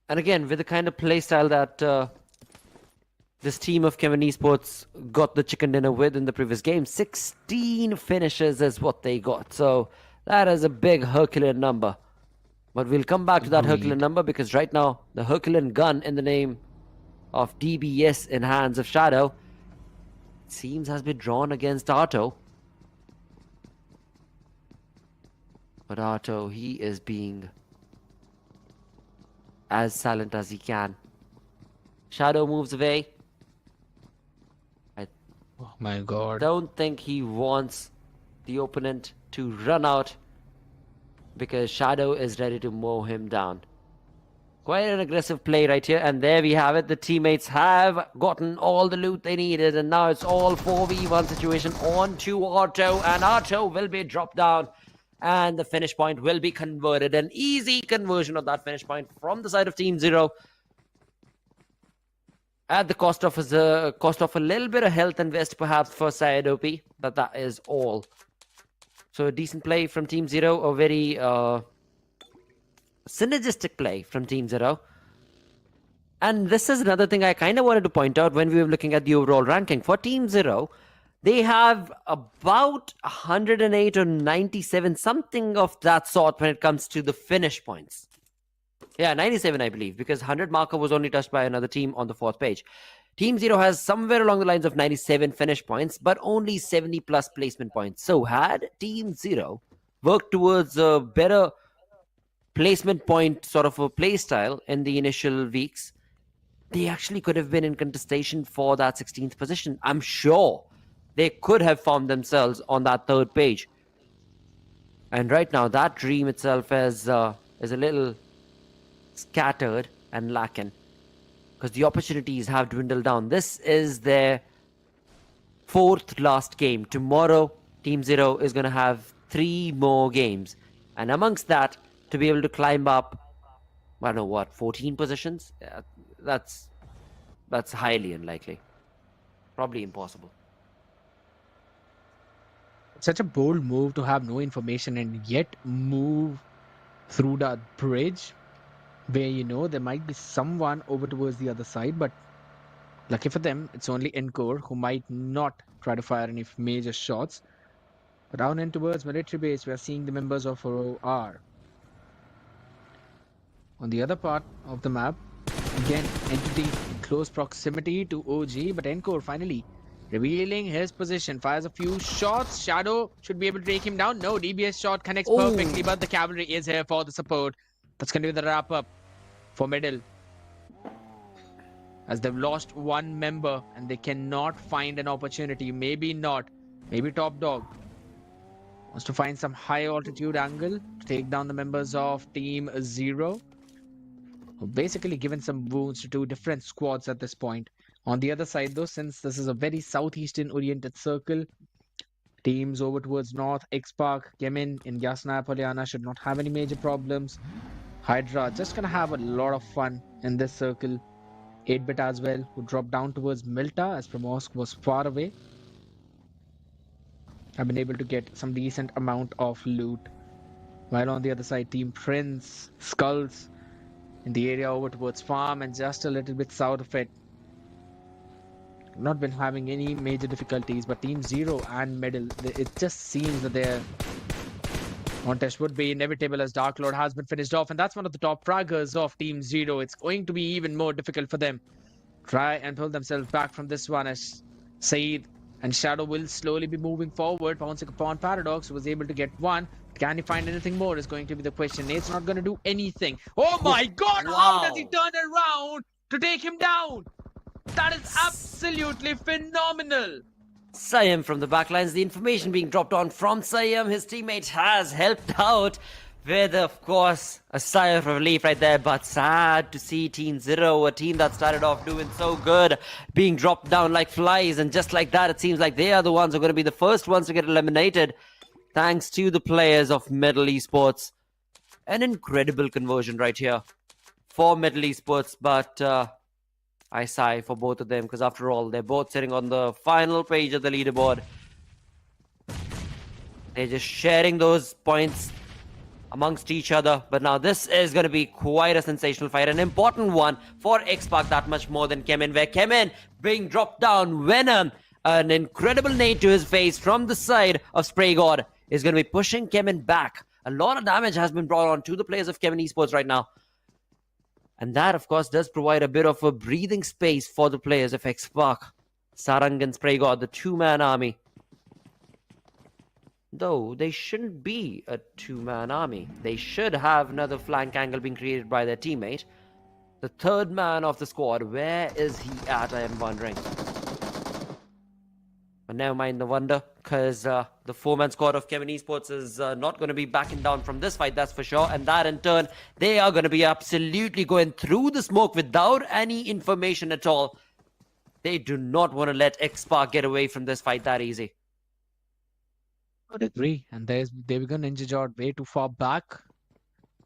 And again, with the kind of playstyle that this team of Chemin Esports got the chicken dinner with in the previous game, 16 finishes is what they got. So that is a big Herculean number. But we'll come back to that Herculean number, because right now, the Herculean gun in the name of DBS in hands of Shadow seems has been drawn against Arto. But Arto, he is being as silent as he can. Shadow moves away. Oh my god. Don't think he wants the opponent to run out, because Shadow is ready to mow him down. Quite an aggressive play right here. And there we have it. The teammates have gotten all the loot they needed. And now it's all 4v1 situation on to Auto. And Auto will be dropped down. And the finish point will be converted. An easy conversion of that finish point from the side of Team Zero. At the cost of a little bit of health and vest perhaps for Syed OP. But that is all. So a decent play from Team Zero. A very synergistic play from Team Zero. And this is another thing I kind of wanted to point out when we were looking at the overall ranking. For Team Zero, they have about 108 or 97, something of that sort when it comes to the finish points. Yeah, 97, I believe, because 100 marker was only touched by another team on the 4th page. Team Zero has somewhere along the lines of 97 finish points, but only 70 plus placement points. So had Team Zero worked towards a better placement point sort of a play style in the initial weeks, they actually could have been in contestation for that 16th position. I'm sure they could have found themselves on that 3rd page. And right now, that dream itself is a little scattered and lacking because the opportunities have dwindled down. This is their 4th last game. Tomorrow, Team Zero is going to have 3 more games. And amongst that, to be able to climb up, I don't know what, 14 positions? Yeah, that's highly unlikely. Probably impossible. Such a bold move to have no information and yet move through that bridge where you know there might be someone over towards the other side, but lucky for them, it's only Encore who might not try to fire any major shots. But down in towards military base, we are seeing the members of OR. On the other part of the map, again, Entity in close proximity to OG, but Encore finally revealing his position, fires a few shots. Shadow should be able to take him down. No, DBS shot connects perfectly, but the cavalry is here for the support. That's going to be the wrap up for middle, as they've lost one member and they cannot find an opportunity. Maybe not. Maybe Top Dog wants to find some high altitude angle to take down the members of Team Zero, who basically given some wounds to 2 different squads at this point. On the other side though, since this is a very southeastern oriented circle, teams over towards north, X-Park, Chemin in Yasna Polyana should not have any major problems. Hydra just gonna have a lot of fun in this circle. 8-bit as well, who dropped down towards Milta as Promosk was far away. Have been able to get some decent amount of loot. While on the other side, Team Prince, SkullTz in the area over towards farm and just a little bit south of it. Not been having any major difficulties, but Team Zero and middle, it just seems that their contest would be inevitable as Dark Lord has been finished off, and that's one of the top fraggers of Team Zero. It's going to be even more difficult for them. Try and pull themselves back from this one as Saeed and Shadow will slowly be moving forward. Pouncing upon Paradox, who was able to get one. Can he find anything more is going to be the question. Nate's not going to do anything. Oh my god, Wow. How does he turn around to take him down? That is absolutely phenomenal. Siam from the backlines, the information being dropped on from Siam. His teammate has helped out with, of course, a sigh of relief right there. But sad to see Team Zero, a team that started off doing so good, being dropped down like flies. And just like that, it seems like they are the ones who are going to be the first ones to get eliminated. Thanks to the players of Middle Esports. An incredible conversion right here for Middle Esports. But I sigh for both of them because after all, they're both sitting on the final page of the leaderboard. They're just sharing those points amongst each other. But now this is going to be quite a sensational fight. An important one for X-Park, that much more than Chemin, where Chemin being dropped down. Venom, an incredible nade to his face from the side of Spray God, is going to be pushing Chemin back. A lot of damage has been brought on to the players of Chemin Esports right now. And that, of course, does provide a bit of a breathing space for the players of X-Park. Sarang and Spray God, the 2-man army. Though they shouldn't be a 2-man army. They should have another flank angle being created by their teammate. The 3rd man of the squad, where is he at, I am wondering. But never mind the wonder, because the 4-man squad of Chemin Esports is not going to be backing down from this fight, that's for sure. And that in turn, they are going to be absolutely going through the smoke without any information at all. They do not want to let X-Spark get away from this fight that easy. I would agree. And there we go, Ninja Jord way too far back.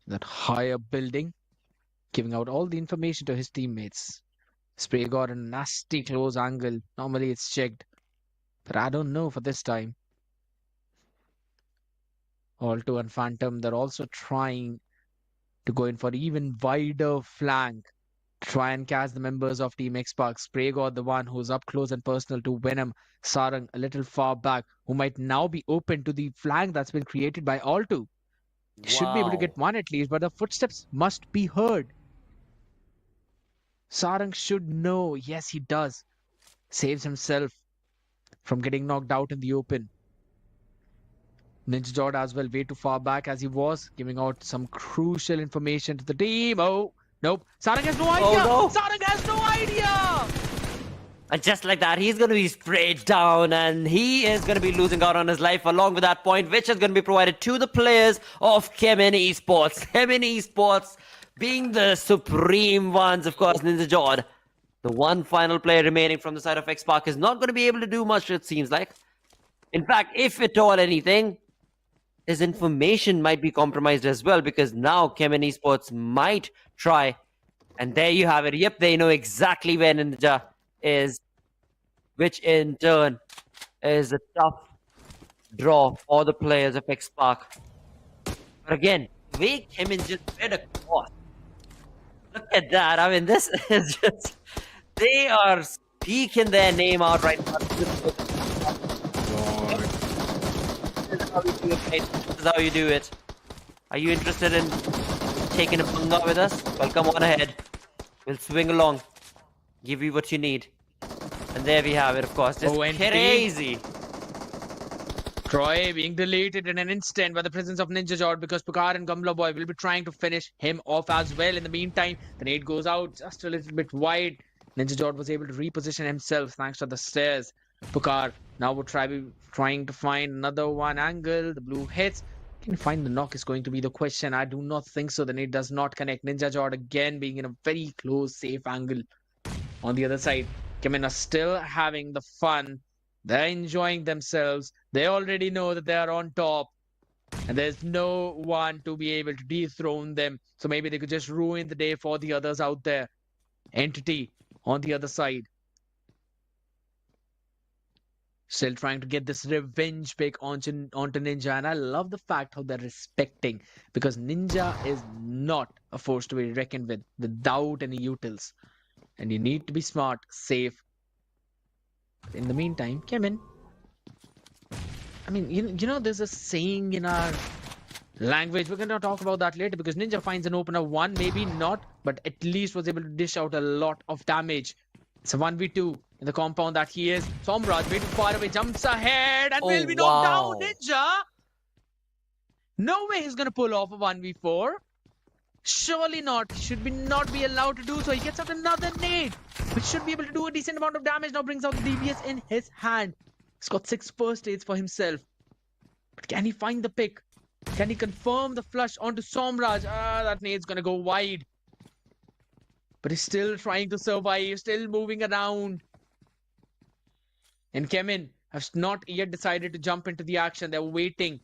That higher building, giving out all the information to his teammates. Spray got a nasty close angle. Normally it's checked. But I don't know for this time. Alto and Phantom, they're also trying to go in for even wider flank. Try and catch the members of Team X-Spark. Spray got the one who's up close and personal to Venom. Sarang a little far back, who might now be open to the flank that's been created by Alto. He should be able to get one at least, but the footsteps must be heard. Sarang should know. Yes, he does. Saves himself from getting knocked out in the open. Ninja Jord as well, way too far back as he was, giving out some crucial information to the team. Oh, nope. Sarang has no idea. no. Sarang has no idea. And just like that, he's going to be sprayed down, and he is going to be losing out on his life along with that point, which is going to be provided to the players of Chemin Esports. Chemin Esports being the supreme ones, of course, Ninja Jord. The one final player remaining from the side of X-Spark is not going to be able to do much, it seems like. In fact, if at all anything, his information might be compromised as well, because now Chemin Esports might try. And there you have it. Yep, they know exactly where Ninja is, which in turn is a tough draw for the players of X-Spark. But again, the way Chemin just spread across. Look at that. I mean, this is just... They are speaking their name out right now. This is how we do it, mate. This is how you do it. Are you interested in taking a punga with us? Well, come on ahead. We'll swing along. Give you what you need. And there we have it, of course. Just crazy. Troy being deleted in an instant by the presence of Ninja Jord, because Pucar and Gumla Boy will be trying to finish him off as well. In the meantime, the nade goes out just a little bit wide. Ninja Jord was able to reposition himself thanks to the stairs. Pucar now would trying to find another one angle. The blue hits. Can you find the knock is going to be the question. I do not think so. The nade does not connect. Ninja Jord again being in a very close, safe angle. On the other side, Chemin are still having the fun. They're enjoying themselves. They already know that they are on top. And there's no one to be able to dethrone them. So maybe they could just ruin the day for the others out there. Entity on the other side. Still trying to get this revenge pick onto Ninja. And I love the fact how they're respecting. Because Ninja is not a force to be reckoned with without any utils. And you need to be smart, safe. In the meantime, Chemin. I mean, you know, there's a saying in our language. We're going to talk about that later, because Ninja finds an opener one, maybe not, but at least was able to dish out a lot of damage. It's a 1v2 in the compound that he is. Somraj way too far away, jumps ahead and will be knocked down. Ninja! No way he's going to pull off a 1v4. Surely not. Should not be allowed to do so. He gets out another nade, which should be able to do a decent amount of damage. Now brings out the DBS in his hand. He's got 6 first aids for himself. But can he find the pick? Can he confirm the flush onto Somraj? That nade's gonna go wide. But he's still trying to survive, still moving around. And Chemin have not yet decided to jump into the action. They're waiting.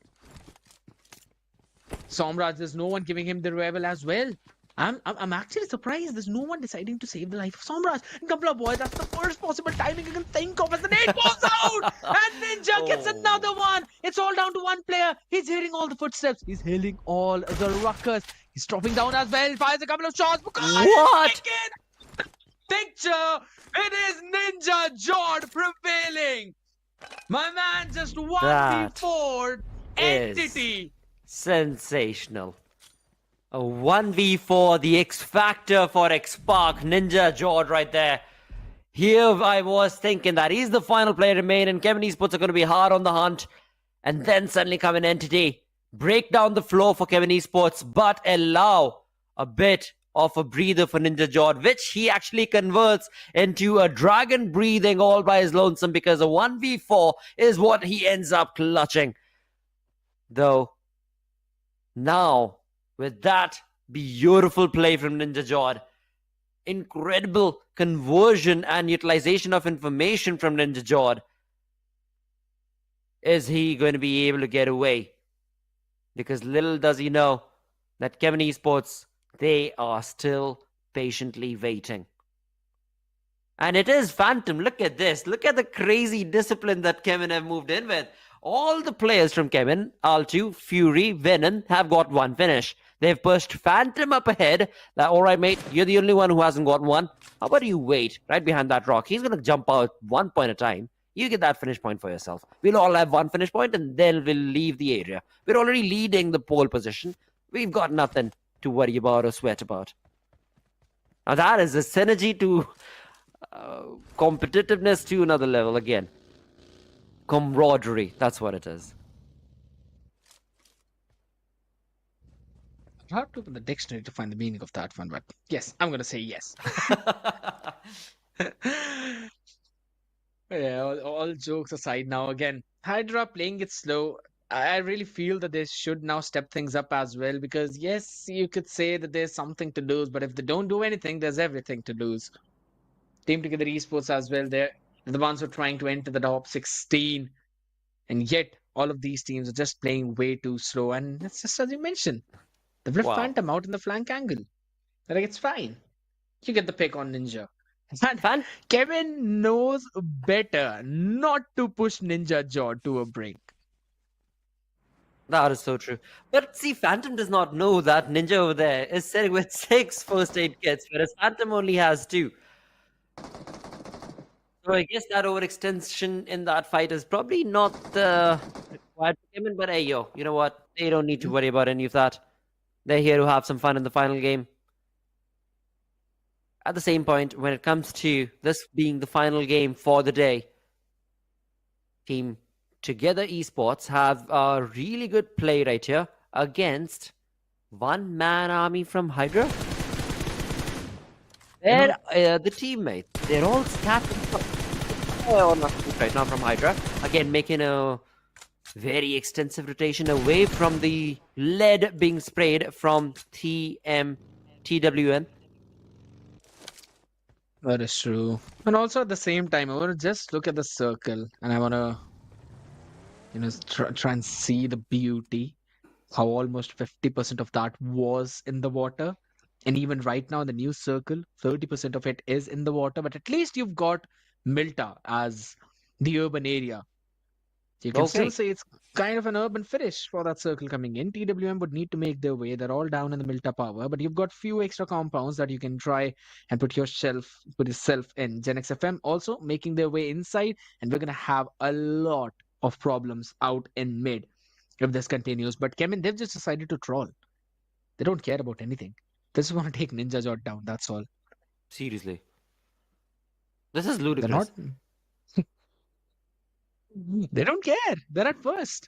Somraj, there's no one giving him the revival as well. I'm actually surprised there's no one deciding to save the life of Somraj. And Gumla Boy, that's the first possible timing you can think of as the nade goes out! And Ninja gets another one! It's all down to one player. He's hearing all the footsteps. He's hearing all the ruckus. He's dropping down as well. Fires a couple of shots. What? Picture! It is Ninja Jord prevailing! My man just 1v4 Entity! Sensational. A 1v4, the X Factor for X-Spark, Ninja Jord right there. Here I was thinking that he's the final player remaining. Chemin Esports are going to be hard on the hunt. And then suddenly come an Entity. Break down the floor for Chemin Esports, but allow a bit of a breather for Ninja Jord, which he actually converts into a dragon breathing all by his lonesome, because a 1v4 is what he ends up clutching. Though, now, with that beautiful play from Ninja Jord, incredible conversion and utilization of information from Ninja Jord, is he going to be able to get away? Because little does he know that Chemin Esports, they are still patiently waiting. And it is Phantom. Look at this. Look at the crazy discipline that Chemin have moved in with. All the players from Chemin, Altu, Fury, Venom, have got one finish. They've pushed Phantom up ahead. That, all right, mate, you're the only one who hasn't got one. How about you wait right behind that rock? He's going to jump out 1 point at a time. You get that finish point for yourself. We'll all have one finish point, and then we'll leave the area. We're already leading the pole position. We've got nothing to worry about or sweat about. Now that is a synergy to competitiveness to another level again. Camaraderie, that's what it is. I have to open the dictionary to find the meaning of that one, but yes, I'm going to say yes. Yeah, all jokes aside now, again, Hydra playing it slow. I really feel that they should now step things up as well, because yes, you could say that there's something to lose, but if they don't do anything, there's everything to lose. Team Together Esports as well, they're the ones who are trying to enter the top 16, and yet all of these teams are just playing way too slow, and it's just as you mentioned, they've left Phantom out in the flank angle. They're like, it's fine. You get the pick on Ninja. And Kevin knows better not to push Ninja Jord to a brink. That is so true. But see, Phantom does not know that Ninja over there is sitting with 6 first aid kits, whereas Phantom only has 2. So I guess that overextension in that fight is probably not required for Kevin, but hey, yo, you know what? They don't need to worry about any of that. They're here to have some fun in the final game. At the same point, when it comes to this being the final game for the day, Team Together Esports have a really good play right here against one-man army from Hydra. They're the teammates. They're all scattered right now from Hydra. Again, making a very extensive rotation away from the lead being sprayed from TWN. That is true. And also at the same time, I want to just look at the circle, and I want to, try and see the beauty. How almost 50% of that was in the water. And even right now, the new circle, 30% of it is in the water. But at least you've got Milta as the urban area. You can still say it's kind of an urban finish for that circle coming in. TWM would need to make their way. They're all down in the Milta power, but you've got few extra compounds that you can try and put yourself in. Genex FM also making their way inside, and we're going to have a lot of problems out in mid if this continues. But Chemin, they've just decided to troll. They don't care about anything. They just want to take Ninja Jord down, that's all. Seriously. This is ludicrous. They're not... They don't care. They're at first.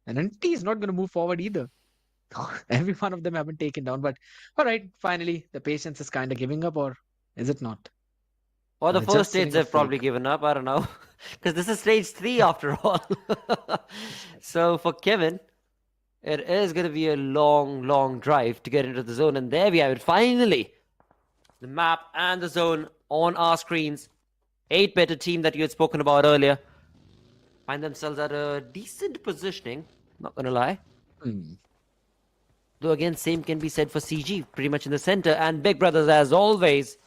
And Entity is not going to move forward either. Every one of them have been taken down. But all right, finally, the patience is kind of giving up, or is it not? Or the first stage they've probably given up. I don't know. Because this is stage 3 after all. So for Kevin, it is going to be a long, long drive to get into the zone. And there we have it. Finally, the map and the zone on our screens. 8-better team that you had spoken about earlier find themselves at a decent positioning, not gonna lie. Though again, same can be said for CG, pretty much in the center. And Big Brothers, as always,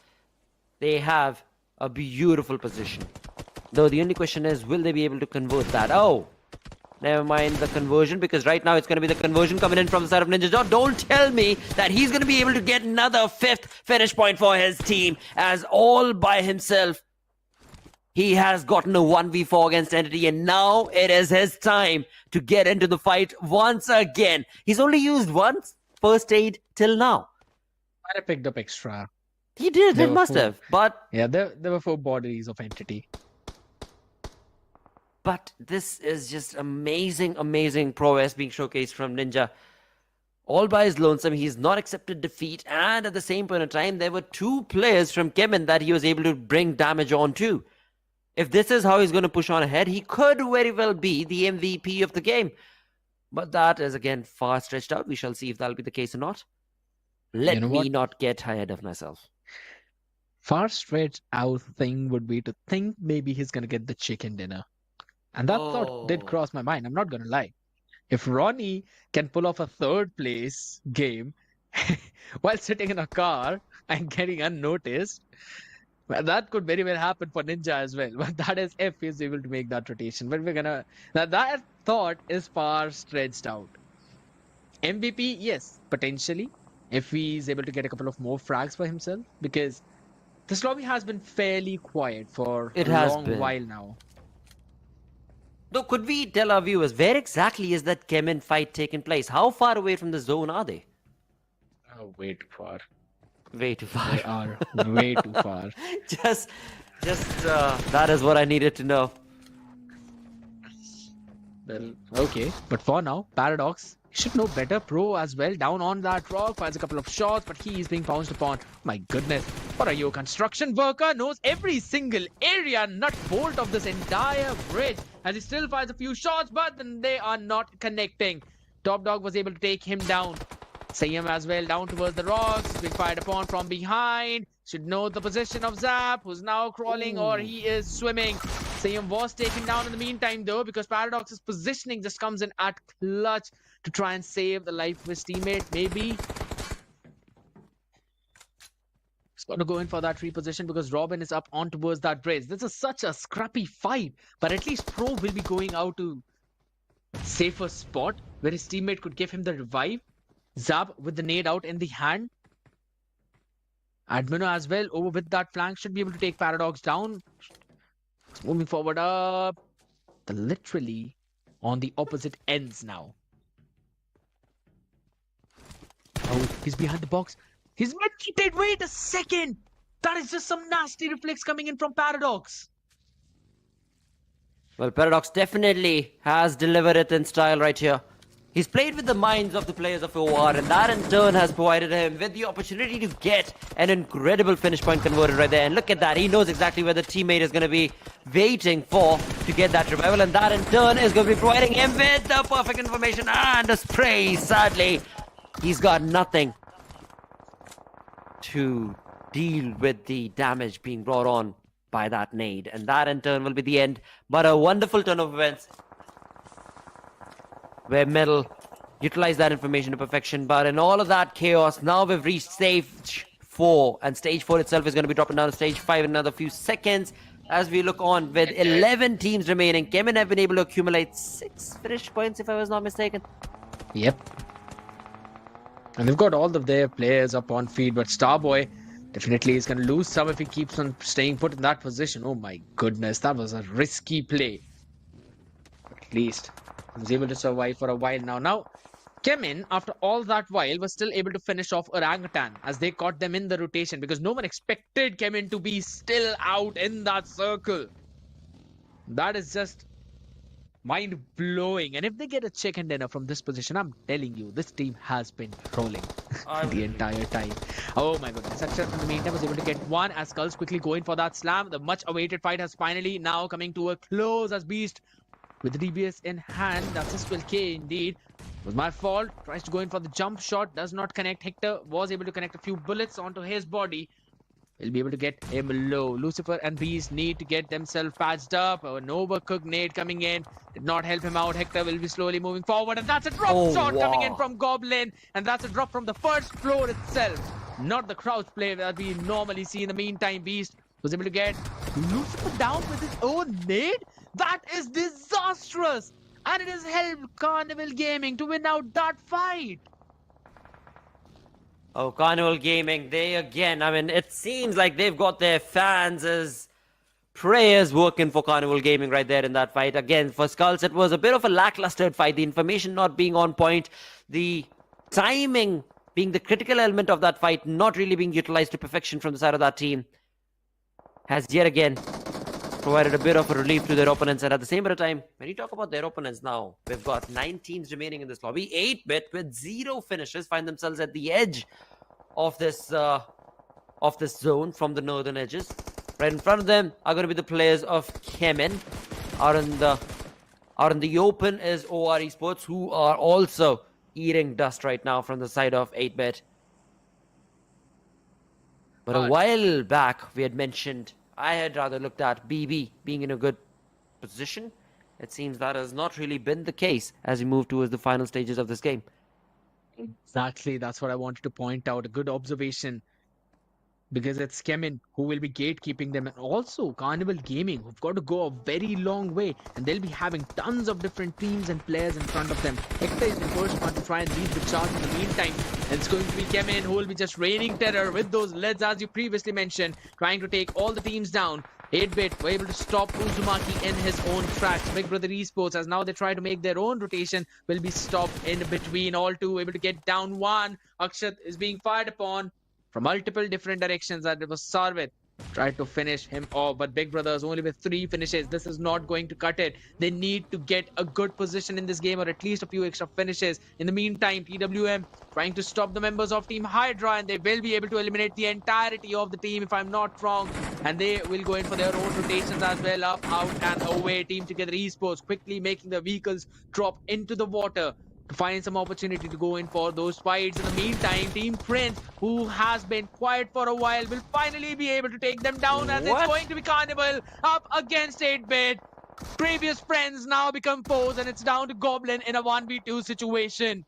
they have a beautiful position. Though the only question is, will they be able to convert that? Oh, never mind the conversion, because right now it's going to be the conversion coming in from the side of Ninja Jord. Don't tell me that he's going to be able to get another 5th finish point for his team, as all by himself he has gotten a 1v4 against Entity, and now it is his time to get into the fight once again. He's only used once first aid till now. Might have picked up extra. He did, he must have. But yeah, there were 4 bodies of Entity. But this is just amazing, amazing prowess being showcased from Ninja. all by his lonesome. He's not accepted defeat. And at the same point in time, there were 2 players from Chemin that he was able to bring damage on to. If this is how he's going to push on ahead, he could very well be the MVP of the game. But that is, again, far stretched out. We shall see if that'll be the case or not. Let me not get ahead of myself. Far stretched out thing would be to think maybe he's going to get the chicken dinner. And that thought did cross my mind. I'm not going to lie. If Ronnie can pull off a 3rd place game while sitting in a car and getting unnoticed, well, that could very well happen for Ninja as well. But that is if he's able to make that rotation. But we're gonna... That thought is far stretched out. MVP, yes, potentially. If he's able to get a couple of more frags for himself. Because this lobby has been fairly quiet for a long while now. Though, could we tell our viewers, where exactly is that Chemin fight taking place? How far away from the zone are they? Oh, way too far. Way too far. They are way too far. Just that is what I needed to know. Well, okay. But for now, Paradox should know better. Pro as well. Down on that rock. Fires a couple of shots, but he is being pounced upon. My goodness. What are you, a construction worker? Knows every single area, nut bolt of this entire bridge. As he still fires a few shots, but then they are not connecting. Top Dog was able to take him down. Sayam as well, down towards the rocks. He's being fired upon from behind. Should know the position of Zap, who's now crawling or he is swimming. Sayam was taken down in the meantime though, because Paradox's positioning just comes in at clutch to try and save the life of his teammate. Maybe he's got to go in for that reposition because Robin is up on towards that bridge. This is such a scrappy fight, but at least Pro will be going out to safer spot where his teammate could give him the revive. Zab with the nade out in the hand. Admino as well over with that flank should be able to take Paradox down. It's moving forward up. They're literally on the opposite ends now. Oh, he's behind the box. He's mid-kitted. Wait a second. That is just some nasty reflex coming in from Paradox. Well, Paradox definitely has delivered it in style right here. He's played with the minds of the players of OR, and that in turn has provided him with the opportunity to get an incredible finish point converted right there. And look at that, he knows exactly where the teammate is going to be waiting for to get that revival, and that in turn is going to be providing him with the perfect information and a spray. Sadly, he's got nothing to deal with the damage being brought on by that nade, and that in turn will be the end. But a wonderful turn of events where Metal utilized that information to perfection. But in all of that chaos, now we've reached stage 4, and stage 4 itself is going to be dropping down to stage 5 in another few seconds. As we look on with 11 teams remaining, Chemin have been able to accumulate 6 finish points, if I was not mistaken. Yep. And they've got all of their players up on feed, but Starboy definitely is going to lose some if he keeps on staying put in that position. Oh my goodness, that was a risky play. At least he was able to survive for a while now. Now, Chemin, after all that while, was still able to finish off Orangutan as they caught them in the rotation because no one expected Chemin to be still out in that circle. That is just mind-blowing. And if they get a chicken dinner from this position, I'm telling you, this team has been rolling the entire time. Oh my goodness. Akshat in the meantime was able to get one as SkullTz quickly going for that slam. The much-awaited fight has finally now coming to a close as Beast with the DBS in hand. That's his 12k indeed. It was my fault. Tries to go in for the jump shot. Does not connect. Hector was able to connect a few bullets onto his body. He'll be able to get him low. Lucifer and Beast need to get themselves patched up. An overcooked nade coming in did not help him out. Hector will be slowly moving forward. And that's a drop shot coming in from Goblin. And that's a drop from the first floor itself. Not the crouch play that we normally see in the meantime. Beast was able to get Lucifer down with his own nade. That is disastrous. And it has helped Carnival Gaming to win out that fight. Oh, Carnival Gaming, they again, I mean, it seems like they've got their fans as prayers working for Carnival Gaming right there in that fight. Again, for SkullTz, it was a bit of a lackluster fight. The information not being on point, the timing being the critical element of that fight, not really being utilized to perfection from the side of that team, has yet again provided a bit of a relief to their opponents. And at the same time, when you talk about their opponents now, we've got 9 teams remaining in this lobby. 8-bit with 0 finishes find themselves at the edge of this zone from the northern edges. Right in front of them are going to be the players of Chemin. Out in the open is OR Esports, who are also eating dust right now from the side of 8-bit. But a while back, we had mentioned, I had rather looked at BB being in a good position. It seems that has not really been the case as we move towards the final stages of this game. Exactly, that's what I wanted to point out. A good observation. Because it's Chemin who will be gatekeeping them, and also Carnival Gaming, who've got to go a very long way, and they'll be having tons of different teams and players in front of them. Hector is the first one to try and lead the charge in the meantime. It's going to be Chemin who will be just raining terror with those leads, as you previously mentioned, trying to take all the teams down. 8-bit were able to stop Uzumaki in his own tracks. Big Brother Esports, as now they try to make their own rotation, will be stopped in between. All two able to get down one. Akshat is being fired upon from multiple different directions, that it was Sarvit tried to finish him off, but Big Brothers only with 3 finishes. This is not going to cut it. They need to get a good position in this game, or at least a few extra finishes. In the meantime, TWM trying to stop the members of Team Hydra, and they will be able to eliminate the entirety of the team, if I'm not wrong, and they will go in for their own rotations as well. Up, out and away. Team Together Esports quickly making the vehicles drop into the water to find some opportunity to go in for those fights. In the meantime, Team Prince, who has been quiet for a while, will finally be able to take them down, as it's going to be Carnival up against 8-bit. Previous friends now become foes, and it's down to Goblin in a 1v2 situation.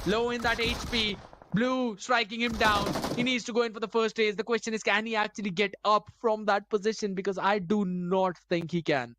Low in that HP. Blue striking him down. He needs to go in for the first stage. The question is, can he actually get up from that position? Because I do not think he can.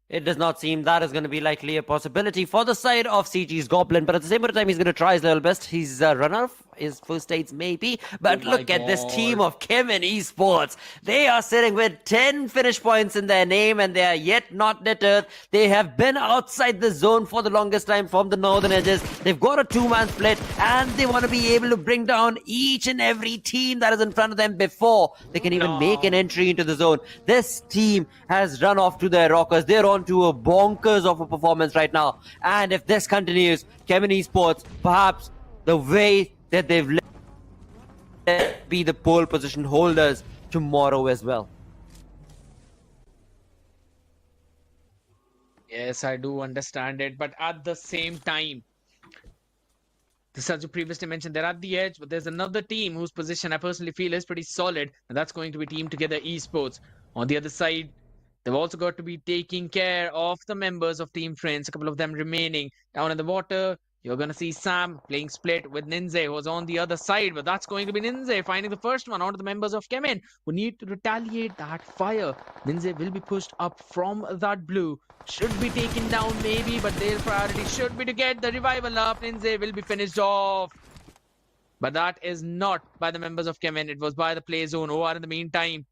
It does not seem that is going to be likely a possibility for the side of CG's Goblin, but at the same time, he's going to try his level best. He's a runner, his first states maybe, but look at this team of Chemin Esports. They are sitting with 10 finish points in their name, and they are yet not deterred. They have been outside the zone for the longest time from the northern edges. They've got a 2-man split, and they want to be able to bring down each and every team that is in front of them before they can even make an entry into the zone. This team has run off to their rockers. They're on to a bonkers of a performance right now, and if this continues, Chemin Esports, perhaps the way that they've let be the pole position holders tomorrow as well. Yes, I do understand it, but at the same time, this, as you previously mentioned, they're at the edge, but there's another team whose position I personally feel is pretty solid, and that's going to be Team Together Esports. On the other side, they've also got to be taking care of the members of Team Friends, a couple of them remaining. Down in the water, you're going to see Sam playing split with Ninze, who was on the other side, but that's going to be Ninze finding the first one onto the members of Chemin, who need to retaliate that fire. Ninze will be pushed up from that blue. Should be taken down maybe, but their priority should be to get the revival up. Ninze will be finished off. But that is not by the members of Chemin. It was by the play zone. OR in the meantime,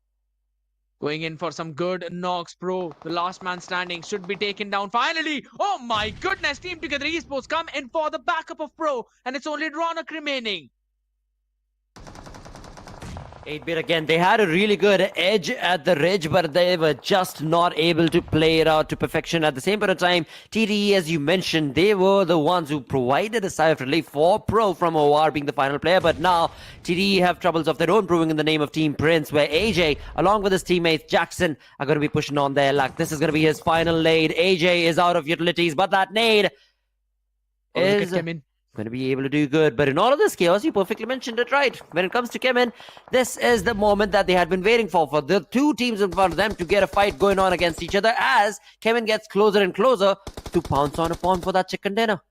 going in for some good knocks. Pro, the last man standing, should be taken down finally. Oh my goodness, Team Together Esports come in for the backup of Pro, and it's only Ronak remaining. 8-bit again, they had a really good edge at the ridge, but they were just not able to play it out to perfection. At the same point of time, TDE, as you mentioned, they were the ones who provided a sigh of relief for Pro from OR being the final player, but now TDE have troubles of their own brewing in the name of Team Prince, where AJ, along with his teammates Jackson, are going to be pushing on their luck. This is going to be his final nade. AJ is out of utilities, but that nade is going to be able to do good. But in all of this chaos, you perfectly mentioned it right. When it comes to Chemin, this is the moment that they had been waiting for the two teams in front of them to get a fight going on against each other, as Chemin gets closer and closer to pounce on upon for that chicken dinner.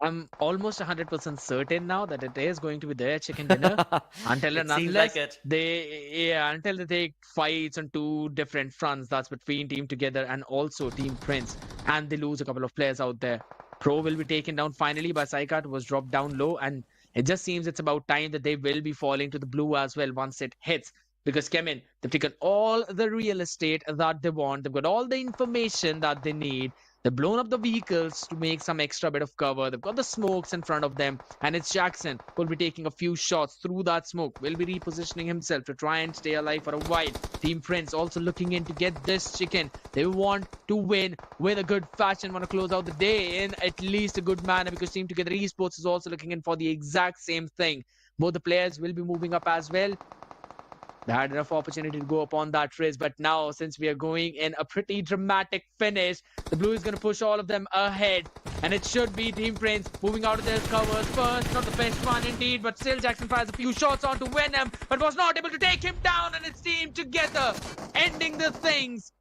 I'm almost 100% certain now that it is going to be their chicken dinner until and unless until they take fights on 2 different fronts. That's between Team Together and also Team Prince, and they lose a couple of players out there. Pro will be taken down finally by Psykat, who was dropped down low, and it just seems it's about time that they will be falling to the blue as well once it hits. Because Chemin, they've taken all the real estate that they want. They've got all the information that they need. They've blown up the vehicles to make some extra bit of cover. They've got the smokes in front of them. And it's Jackson who will be taking a few shots through that smoke. Will be repositioning himself to try and stay alive for a while. Team Prince also looking in to get this chicken. They want to win with a good fashion. Want to close out the day in at least a good manner, because Team Together Esports is also looking in for the exact same thing. Both the players will be moving up as well. They had enough opportunity to go upon that race, but now since we are going in a pretty dramatic finish, the blue is going to push all of them ahead, and it should be Team Prince moving out of their covers first. Not the best one indeed, but still Jackson fires a few shots onto Venom, but was not able to take him down, and it's Team Together ending the things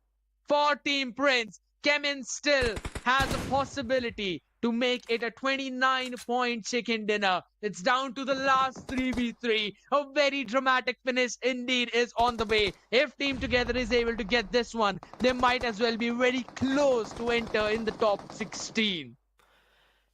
for Team Prince. Chemin still has a possibility to make it a 29-point chicken dinner. It's down to the last 3v3. A very dramatic finish indeed is on the way. If Team Together is able to get this one, they might as well be very close to enter in the top 16.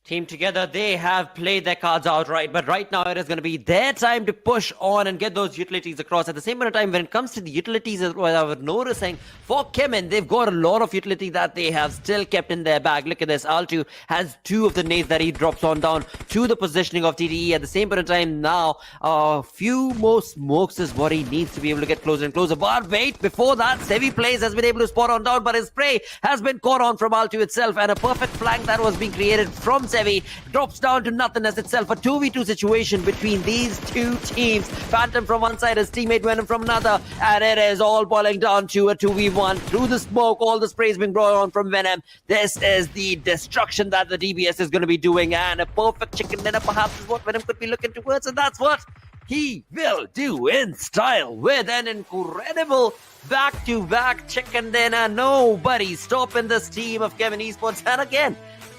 Team Together, they have played their cards out right, but right now it is going to be their time to push on and get those utilities across. At the same point of time, when it comes to the utilities, as I was noticing, for Chemin, they've got a lot of utility that they have still kept in their bag. Look at this, Altu has 2 of the nades that he drops on down to the positioning of TTE. At the same point of time now, a few more smokes is what he needs to be able to get closer and closer. But wait, before that, Sevi Plays has been able to spot on down, but his spray has been caught on from Altu itself, and a perfect flank that was being created from Sevi drops down to nothingness itself. A 2v2 situation between these two teams. Phantom from one side, his teammate Venom from another, and it is all boiling down to a 2v1. Through the smoke, all the sprays being brought on from Venom. This is the destruction that the DBS is going to be doing, and a perfect chicken dinner perhaps is what Venom could be looking towards, and that's what he will do in style with an incredible back-to-back chicken dinner. Nobody's stopping this team of Chemin Esports. And again,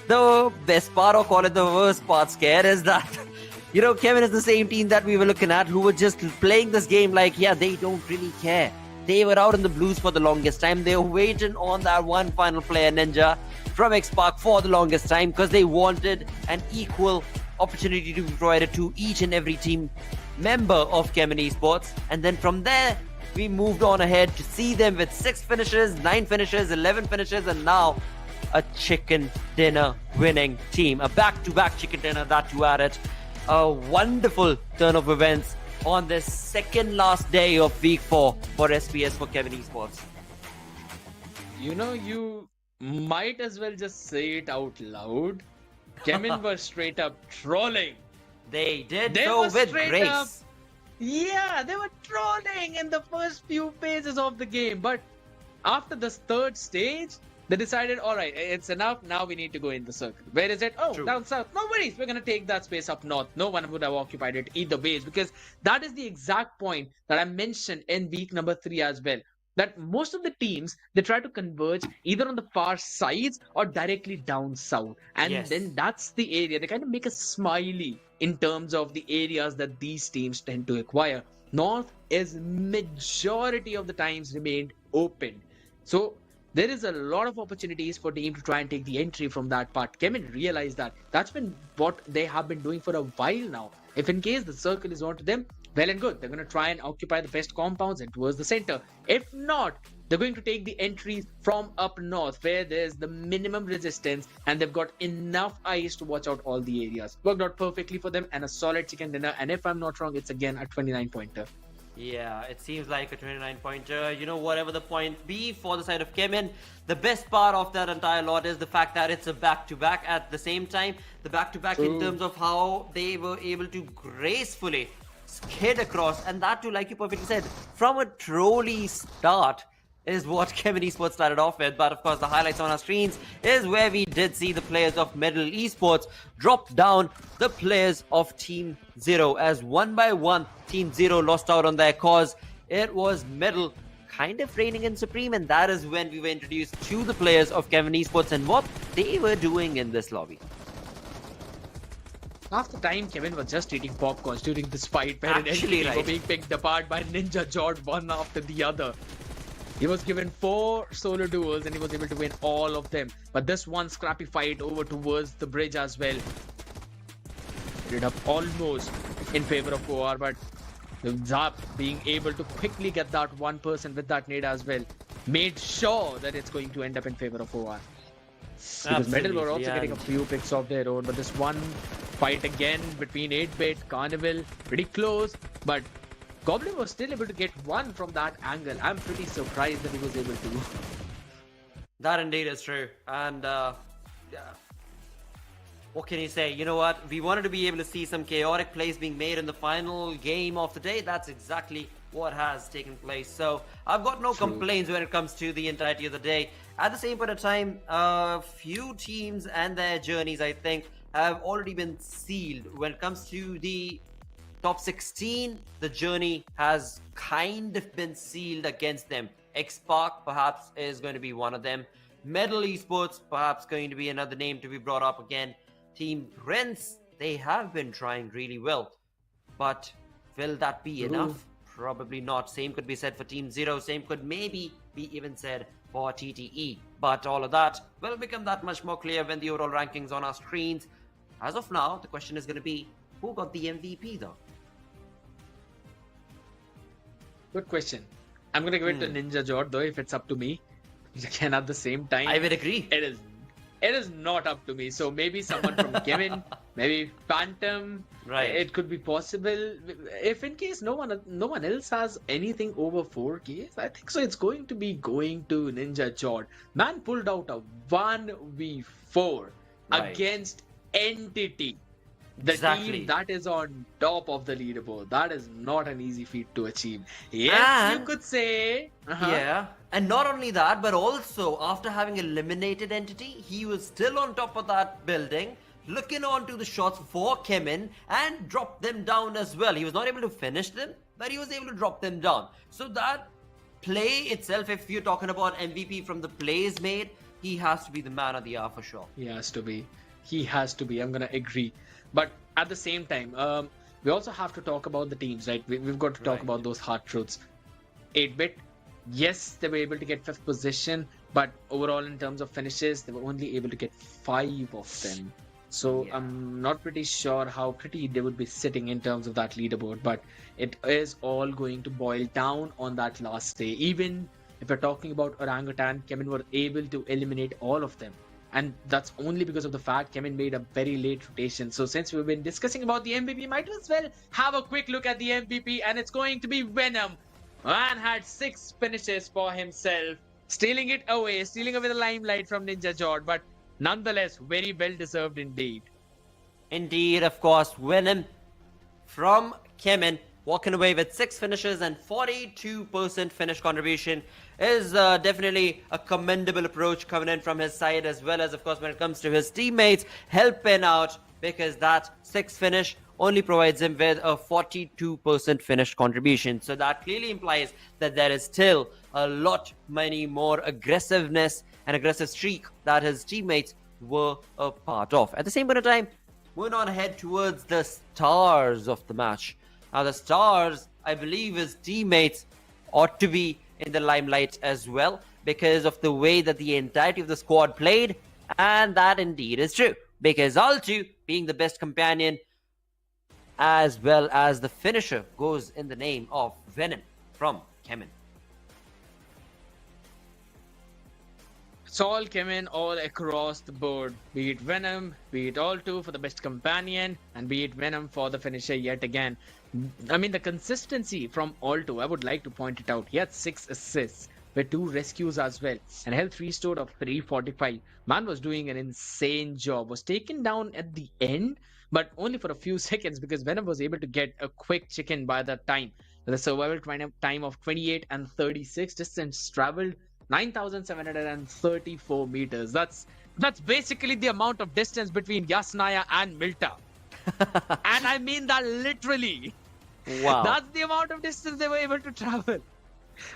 the best part, or call it the worst part, Scare, is that, you know, Chemin is the same team that we were looking at, who were just playing this game like, yeah, they don't really care. They were out in the blues for the longest time. They were waiting on that one final player, Ninja, from X-Park for the longest time, because they wanted an equal opportunity to be provided to each and every team member of Chemin Esports. And then from there, we moved on ahead to see them with 6 finishes, 9 finishes, 11 finishes, and now a chicken dinner winning team. A back-to-back chicken dinner, that to add it. A wonderful turn of events on this second last day of week 4 for SPS for Chemin Esports. You know, you might as well just say it out loud. Chemin were straight up trolling. They did so with grace. Yeah, they were trolling in the first few phases of the game. But after this third stage, they decided, all right, it's enough. Now we need to go in the circle. Where is it? Oh, down south. No worries. We're going to take that space up north. No one would have occupied it either ways, because that is the exact point that I mentioned in week number 3 as well. That most of the teams, they try to converge either on the far sides or directly down south. And then that's the area. They kind of make a smiley in terms of the areas that these teams tend to acquire. North is majority of the times remained open. So there is a lot of opportunities for team to try and take the entry from that part. Chemin realized that. That's been what they have been doing for a while now. If in case the circle is onto them, well and good. They're going to try and occupy the best compounds and towards the center. If not, they're going to take the entries from up north, where there's the minimum resistance and they've got enough eyes to watch out all the areas. Worked out perfectly for them, and a solid chicken dinner. And if I'm not wrong, it's again a 29-pointer. Yeah, it seems like a 29-pointer. You know, whatever the point be for the side of Chemin, the best part of that entire lot is the fact that it's a back-to-back at the same time. The back-to-back in terms of how they were able to gracefully skid across, and that too, like you perfectly said, from a trolley start is what Chemin Esports started off with. But of course, the highlights on our screens is where we did see the players of Middle Esports drop down the players of Team Zero, as one by one Team Zero lost out on their cause. It was Middle kind of reigning in supreme, and that is when we were introduced to the players of Chemin Esports and what they were doing in this lobby. Half the time, Chemin was just eating popcorns during this fight, where they were being picked apart by Ninja Jord one after the other. He was given 4 solo duels and he was able to win all of them. But this one scrappy fight over towards the bridge as well ended up almost in favor of OR, but Zap being able to quickly get that one person with that nade as well made sure that it's going to end up in favor of OR. Because Metal were also Absolutely, getting a and- few picks of their own, but this one fight again between 8-bit, Carnival, pretty close, but Goblin was still able to get one from that angle. I'm pretty surprised that he was able to. That indeed is true. And yeah, what can you say? You know what? We wanted to be able to see some chaotic plays being made in the final game of the day. That's exactly what has taken place. So I've got no complaints when it comes to the entirety of the day. At the same point of time, a few teams and their journeys, I think, have already been sealed. When it comes to the top 16, the journey has kind of been sealed against them. X-Park perhaps is going to be one of them. Metal Esports perhaps going to be another name to be brought up again. Team Prince, they have been trying really well. But will that be enough? Probably not. Same could be said for Team Zero. Same could maybe be even said for TTE. But all of that will become that much more clear when the overall rankings on our screens. As of now, the question is going to be, who got the MVP though? Good question. I'm gonna give it to Ninja Jord though, if it's up to me. Again, at the same time, I would agree. It is not up to me. So maybe someone from Chemin, maybe Phantom. Right. It could be possible. If in case no one else has anything over 4K, I think so. It's going to Ninja Jord. Man pulled out a 1v4 Right. against Entity. The Exactly. team that is on top of the leaderboard. That is not an easy feat to achieve. Yes, you And- could say. Yeah, and not only that, but also after having eliminated Entity, he was still on top of that building, looking on to the shots for Chemin and dropped them down as well. He was not able to finish them, but he was able to drop them down. So that play itself, if you're talking about MVP from the plays made, he has to be the man of the hour for sure. He has to be. I'm gonna agree. But at the same time, we also have to talk about the teams, right? We've got to talk Right. about those hard truths. 8-bit, yes, they were able to get 5th position, but overall in terms of finishes, they were only able to get 5 of them. So Yeah. I'm not pretty sure how pretty they would be sitting in terms of that leaderboard, but it is all going to boil down on that last day. Even if we're talking about Orangutan, Chemin were able to eliminate all of them. And that's only because of the fact Chemin made a very late rotation. So since we've been discussing about the MVP, might as well have a quick look at the MVP, and it's going to be Venom. Man had 6 finishes for himself, stealing away the limelight from Ninja Jord, but nonetheless, very well deserved indeed. Indeed, of course, Venom from Chemin walking away with 6 finishes and 42% finish contribution is definitely a commendable approach coming in from his side, as well as, of course, when it comes to his teammates helping out, because that 6 finish only provides him with a 42% finish contribution. So that clearly implies that there is still a lot many more aggressiveness and aggressive streak that his teammates were a part of. At the same point of time, moving on ahead towards the stars of the match. Now the stars, I believe his teammates ought to be in the limelight as well, because of the way that the entirety of the squad played, and that indeed is true, because AUTOBOTZ being the best companion as well as the finisher goes in the name of Venom from Chemin. It's all Chemin all across the board. Be it Venom, be it AUTOBOTZ for the best companion, and be it Venom for the finisher yet again. I mean, the consistency from AUTOBOTZ, I would like to point it out. He had 6 assists with 2 rescues as well, and health restored of 345. Man was doing an insane job. Was taken down at the end, but only for a few seconds, because Venom was able to get a quick chicken by that time. The survival time of 28 and 36, distance traveled 9,734 meters. That's basically the amount of distance between Yasnaya and Milta. And I mean that literally. Wow. That's the amount of distance they were able to travel.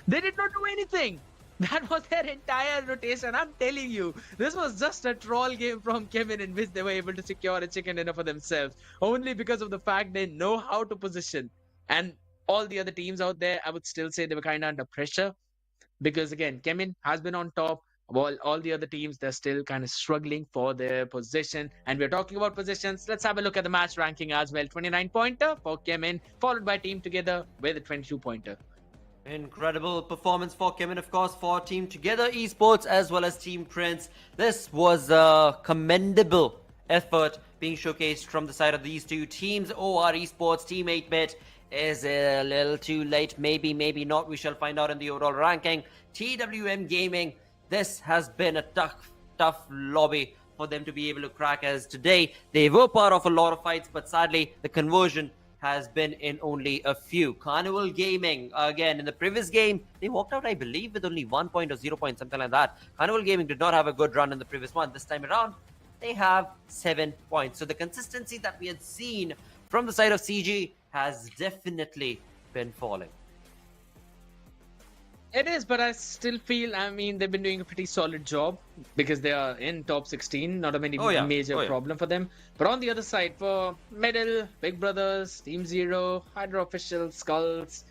They did not do anything. That was their entire rotation. I'm telling you, this was just a troll game from Chemin in which they were able to secure a chicken dinner for themselves. Only because of the fact they know how to position. And all the other teams out there, I would still say they were kind of under pressure. Because again, Chemin has been on top. While all the other teams, they're still kind of struggling for their position. And we're talking about positions. Let's have a look at the match ranking as well. 29-pointer for Chemin, followed by Team Together with a 22-pointer. Incredible performance for Kim and of course for Team Together Esports as well as Team Prince. This was a commendable effort being showcased from the side of these two teams. OR Esports, Team 8-Bit is a little too late. Maybe not. We shall find out in the overall ranking. TWM Gaming, this has been a tough lobby for them to be able to crack, as today they were part of a lot of fights, but sadly the conversion has been in only a few. Carnival Gaming, again, in the previous game, they walked out, I believe, with only 1 point or 0 points, something like that. Carnival Gaming did not have a good run in the previous one. This time around, they have 7 points. So the consistency that we had seen from the side of CG has definitely been falling. It is, but I still feel, they've been doing a pretty solid job because they are in top 16. Not a major problem for them. But on the other side, for Medal, Big Brothers, Team Zero, Hydra Official, SkullTz,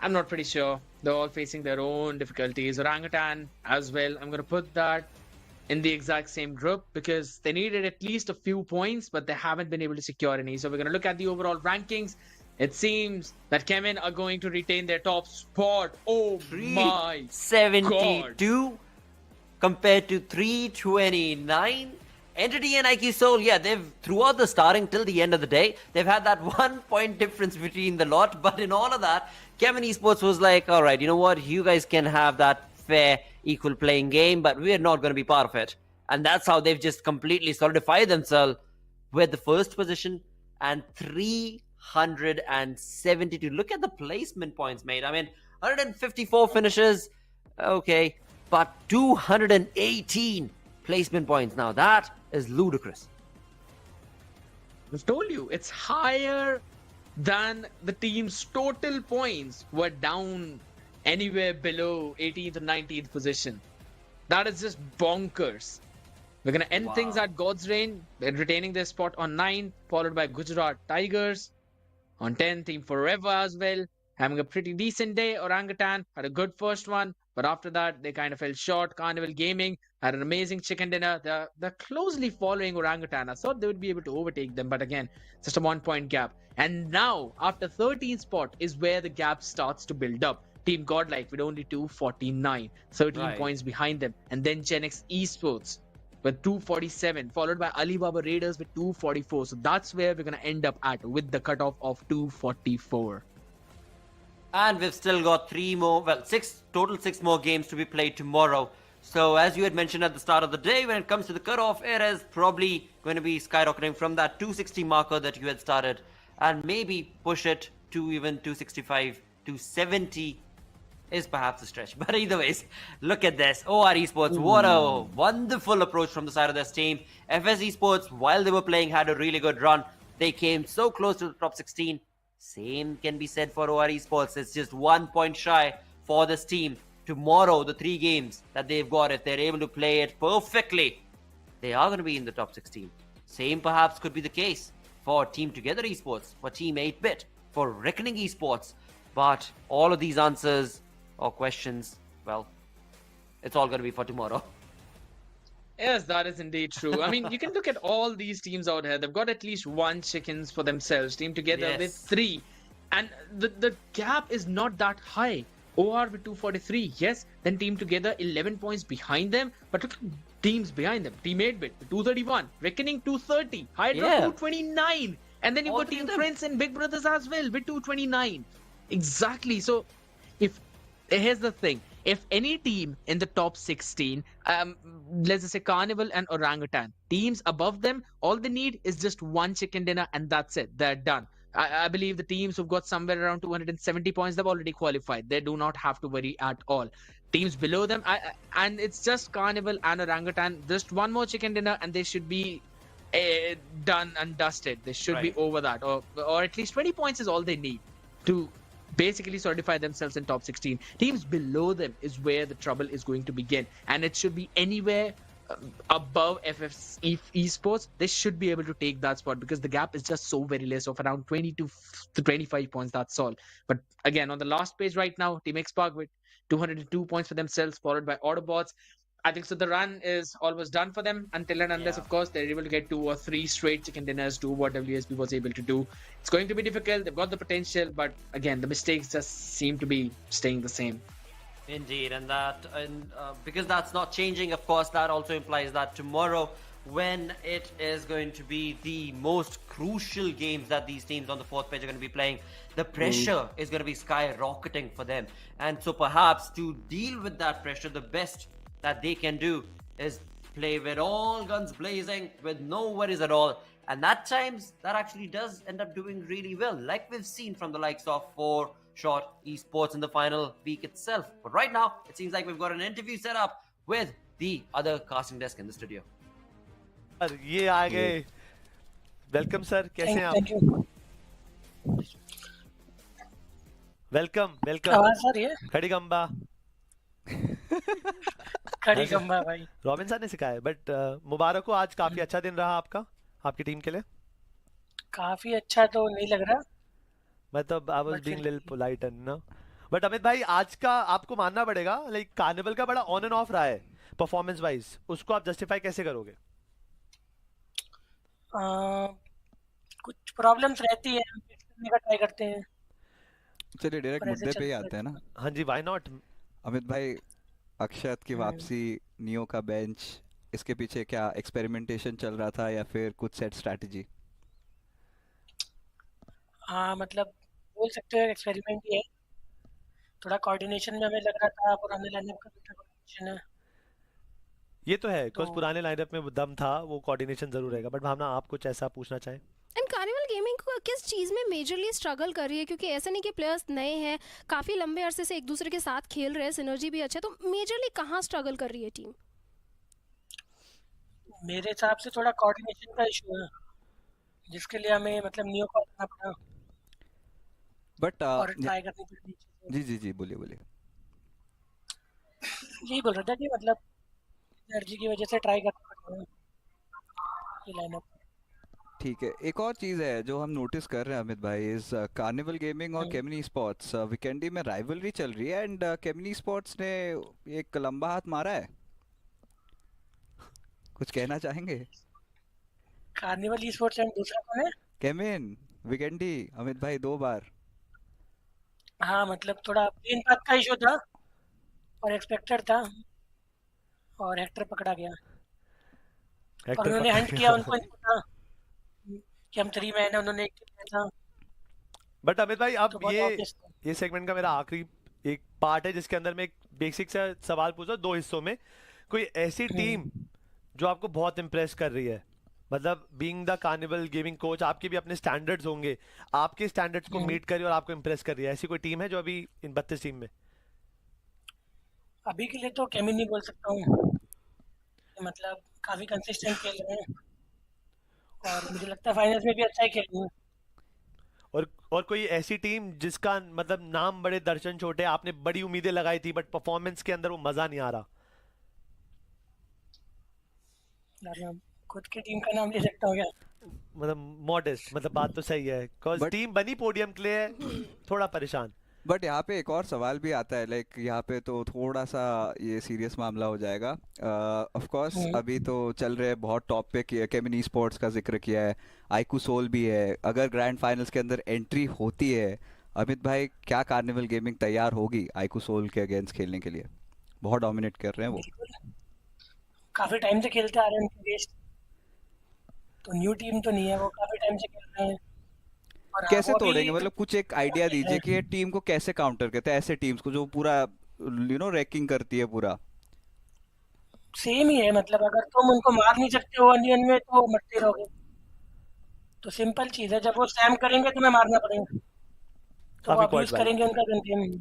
I'm not pretty sure. They're all facing their own difficulties. Orangutan as well. I'm going to put that in the exact same group because they needed at least a few points, but they haven't been able to secure any. So we're going to look at the overall rankings. It seems that Chemin are going to retain their top spot. Oh my 72 God. compared to 329. Entity and IQ Soul, yeah, they've throughout the starting till the end of the day, they've had that 1 point difference between the lot. But in all of that, Chemin Esports was like, all right, you know what? You guys can have that fair, equal playing game, but we're not going to be part of it. And that's how they've just completely solidified themselves with the first position and 372. Look at the placement points, mate. 154 finishes, okay, but 218 placement points. Now that is ludicrous. I've told you, it's higher than the team's total points were down anywhere below 18th or 19th position. That is just bonkers. We're going to end things at God's Reign. They're retaining their spot on 9, followed by Gujarat Tigers. On 10, Team Forever as well. Having a pretty decent day. Orangutan had a good first one, but after that, they kind of fell short. Carnival Gaming had an amazing chicken dinner. They're closely following Orangutan. I thought they would be able to overtake them, but again, just a 1 point gap. And now, after 13th spot, is where the gap starts to build up. Team Godlike with only 249, 13 points behind them. And then Chemin Esports with 247, followed by Alibaba Raiders with 244. So that's where we're going to end up at with the cutoff of 244. And we've still got 6 more games to be played tomorrow. So as you had mentioned at the start of the day, when it comes to the cutoff, it is probably going to be skyrocketing from that 260 marker that you had started and maybe push it to even 265, 270 is perhaps a stretch. But either ways, look at this. OR Esports, what a wonderful approach from the side of this team. FS Esports, while they were playing, had a really good run. They came so close to the top 16. Same can be said for OR Esports. It's just 1 point shy for this team. Tomorrow, the 3 games that they've got, if they're able to play it perfectly, they are going to be in the top 16. Same perhaps could be the case for Team Together Esports, for Team 8-Bit, for Reckoning Esports. But all of these answers or questions, well, it's all going to be for tomorrow. Yes, that is indeed true. You can look at all these teams out here. They've got at least 1 chickens for themselves. Team Together with 3. And the gap is not that high. OR with 243, yes. Then Team Together 11 points behind them. But look at teams behind them. Team 8-Bit with 231. Reckoning 230. Hydra 229. And then you've got Team Prince and Big Brothers as well with 229. Exactly. So here's the thing. If any team in the top 16, let's just say Carnival and Orangutan, teams above them, all they need is just 1 chicken dinner and that's it. They're done. I believe the teams who've got somewhere around 270 points, they've already qualified. They do not have to worry at all. Teams below them, and it's just Carnival and Orangutan, just 1 more chicken dinner and they should be done and dusted. They should be over that. Or at least 20 points is all they need to basically solidify themselves in top 16. Teams below them is where the trouble is going to begin, and it should be anywhere above FF Esports. They should be able to take that spot because the gap is just so very less of around 20 to 25 points. That's all. But again, on the last page right now, Team Xpark with 202 points for themselves, followed by AUTOBOTZ. I think so. The run is almost done for them until and unless, of course, they're able to get 2 or 3 straight chicken dinners, do what WSB was able to do. It's going to be difficult. They've got the potential, but again, the mistakes just seem to be staying the same. Indeed, and because that's not changing, of course, that also implies that tomorrow, when it is going to be the most crucial games that these teams on the fourth page are going to be playing, the pressure is going to be skyrocketing for them. And so perhaps to deal with that pressure, the best that they can do is play with all guns blazing, with no worries at all. And at times, that actually does end up doing really well, like we've seen from the likes of Shot Esports in the final week itself. But right now, it seems like we've got an interview set up with the other casting desk in the studio. ये आ गए. Welcome sir, कैसे हैं आप? Welcome. Sir ये खड़ी गंबा. खड़ी गंबा भाई. रॉबिन सर ने सिखाया, बट मुबारक हो, आज काफी अच्छा दिन रहा आपकी टीम के लिए. काफी अच्छा तो नहीं लग रहा. मतलब I was being little polite and no. But Amit भाई, आज का आपको मानना पड़ेगा, लाइक कार्निवल का बड़ा ऑन एंड ऑफ रहा है परफॉर्मेंस वाइज. उसको आप जस्टिफाई कैसे करोगे? कुछ प्रॉब्लम्स रहती है, करने का ट्राई करते हैं. चलिए डायरेक्ट मुद्दे पे ही आते हैं ना. हाँ जी, व्हाई नॉट. अमित भाई, अक्षत की वापसी, नियो का बेंच, इसके पीछे क्या एक्सपेरिमेंटेशन चल रहा था या फिर कुछ सेट स्ट्रैटेजी? हाँ, मतलब बोल सकते हो एक्सपेरिमेंट ही है. थोड़ा कोऑर्डिनेशन में हमें लग रहा था पुराने लाइनअप का कोऑर्डिनेशन है. ये तो है, बिकॉज़ पुराने लाइनअप में दम था, वो कोऑर्डिनेशन जरूर रहेगा. बट भावना, आप कुछ ऐसा पूछना चाहें? एंड कार्निवल गेमिंग को किस चीज़ में मेजरली स्ट्रगल कर रही है? क्योंकि ऐसा नहीं कि प्लेयर्स नए हैं, काफ़ी लंबे अरसे से एक दूसरे के साथ खेल रहे हैं, सिनर्जी भी अच्छा है, तो मेजरली कहाँ स्ट्रगल कर रही है टीम? मेरे हिसाब से थोड़ा कोऑर्डिनेशन का इशू है, जिसके लिए हमें मतलब नियो को करना पड़ा. बट और ट्राई करनी पड़ी. जी बोलिए. यही बोल रहा था कि मतलब एनर्जी की वजह से ट्राई करना पड़ा ये लाइनअप. ठीक है. एक और चीज़ है जो हम नोटिस कर रहे हैं अमित भाई, इस कार्निवल गेमिंग और केमिन स्पोर्ट्स वीकेंडी में राइवलरी चल रही है. एंड केमिन स्पोर्ट्स ने एक लंबा हाथ मारा है. कुछ कहना चाहेंगे? कार्निवल स्पोर्ट्स एंड दूसरा कौन है? केमिन, वीकेंडी. अमित भाई 2 बार. हाँ, मतलब थोड़ा प्लेन पाथ का इशू था और एक्सपेक्टेड था, और हेक्टर पकड़ा गया. और उन्होंने हंट किया, उनको नहीं पता कि हम 3 मैन है, उन्होंने एक किया था. बट अमित भाई, अब ये सेगमेंट का मेरा आखिरी एक पार्ट है जिसके अंदर मैं एक बेसिक सा सवाल पूछा 2 हिस्सों में. कोई ऐसी टीम जो आपको बहुत इम्प्रेस कर रही है, मतलब being the carnival gaming coach, आपके भी अपने स्टैंडर्ड्स होंगे, आपके स्टैंडर्ड्स को मीट कर रही है और आपको इम्प्रेस कर रही है, ऐसी कोई टीम है जो अभी इन 32 टीम में? अभी के लिए तो केमिन नहीं बोल सकता हूँ, मतलब काफी कंसिस्टेंट खेल रहे हैं और मुझे लगता है फाइनल्स में भी अच्छा ही खेलेंगे. और कोई ऐसी टीम जिसका मतलब नाम बड़े दर्शन छोटे, आपने बड़ी उम्मीदें लगाई थी बट परफॉर्मेंस के अंदर वो मजा नहीं आ रहा? खुद की टीम का नाम ले सकता हूँ क्या? मतलब मॉडेस्ट, मतलब बात तो सही है, बिकॉज़ टीम बनी पोडियम के लिए, थोड़ा परेशान. बट यहाँ पे एक और सवाल भी आता है, लाइक यहाँ पे तो थोड़ा सा ये सीरियस मामला हो जाएगा. ऑफ कोर्स अभी तो चल रहे बहुत टॉप पे किया, केमिन स्पोर्ट्स का जिक्र किया है, आईकू सोल भी है. अगर ग्रैंड फाइनल्स के अंदर एंट्री होती है, अमित भाई क्या कार्निवल गेमिंग तैयार होगी आईकू सोल के अगेंस्ट खेलने के लिए? बहुत डोमिनेट कर रहे हैं वो, काफी टाइम से खेलते आ रहे हैं, तो न्यू टीम तो नहीं है, वो काफी टाइम से खेल रहे हैं. कैसे तोड़ेंगे? मतलब कुछ एक आइडिया दीजिए कि ये टीम को कैसे काउंटर करते हैं, ऐसे टीम्स को जो पूरा रैकिंग करती है. पूरा सेम ही है, मतलब अगर तुम उनको मार नहीं सकते हो 1v1 में तो मरते रहोगे. तो सिंपल चीज है, जब वो स्पैम करेंगे तुम्हें मारना पड़ेगा, तो आप यूज करेंगे उनका गन.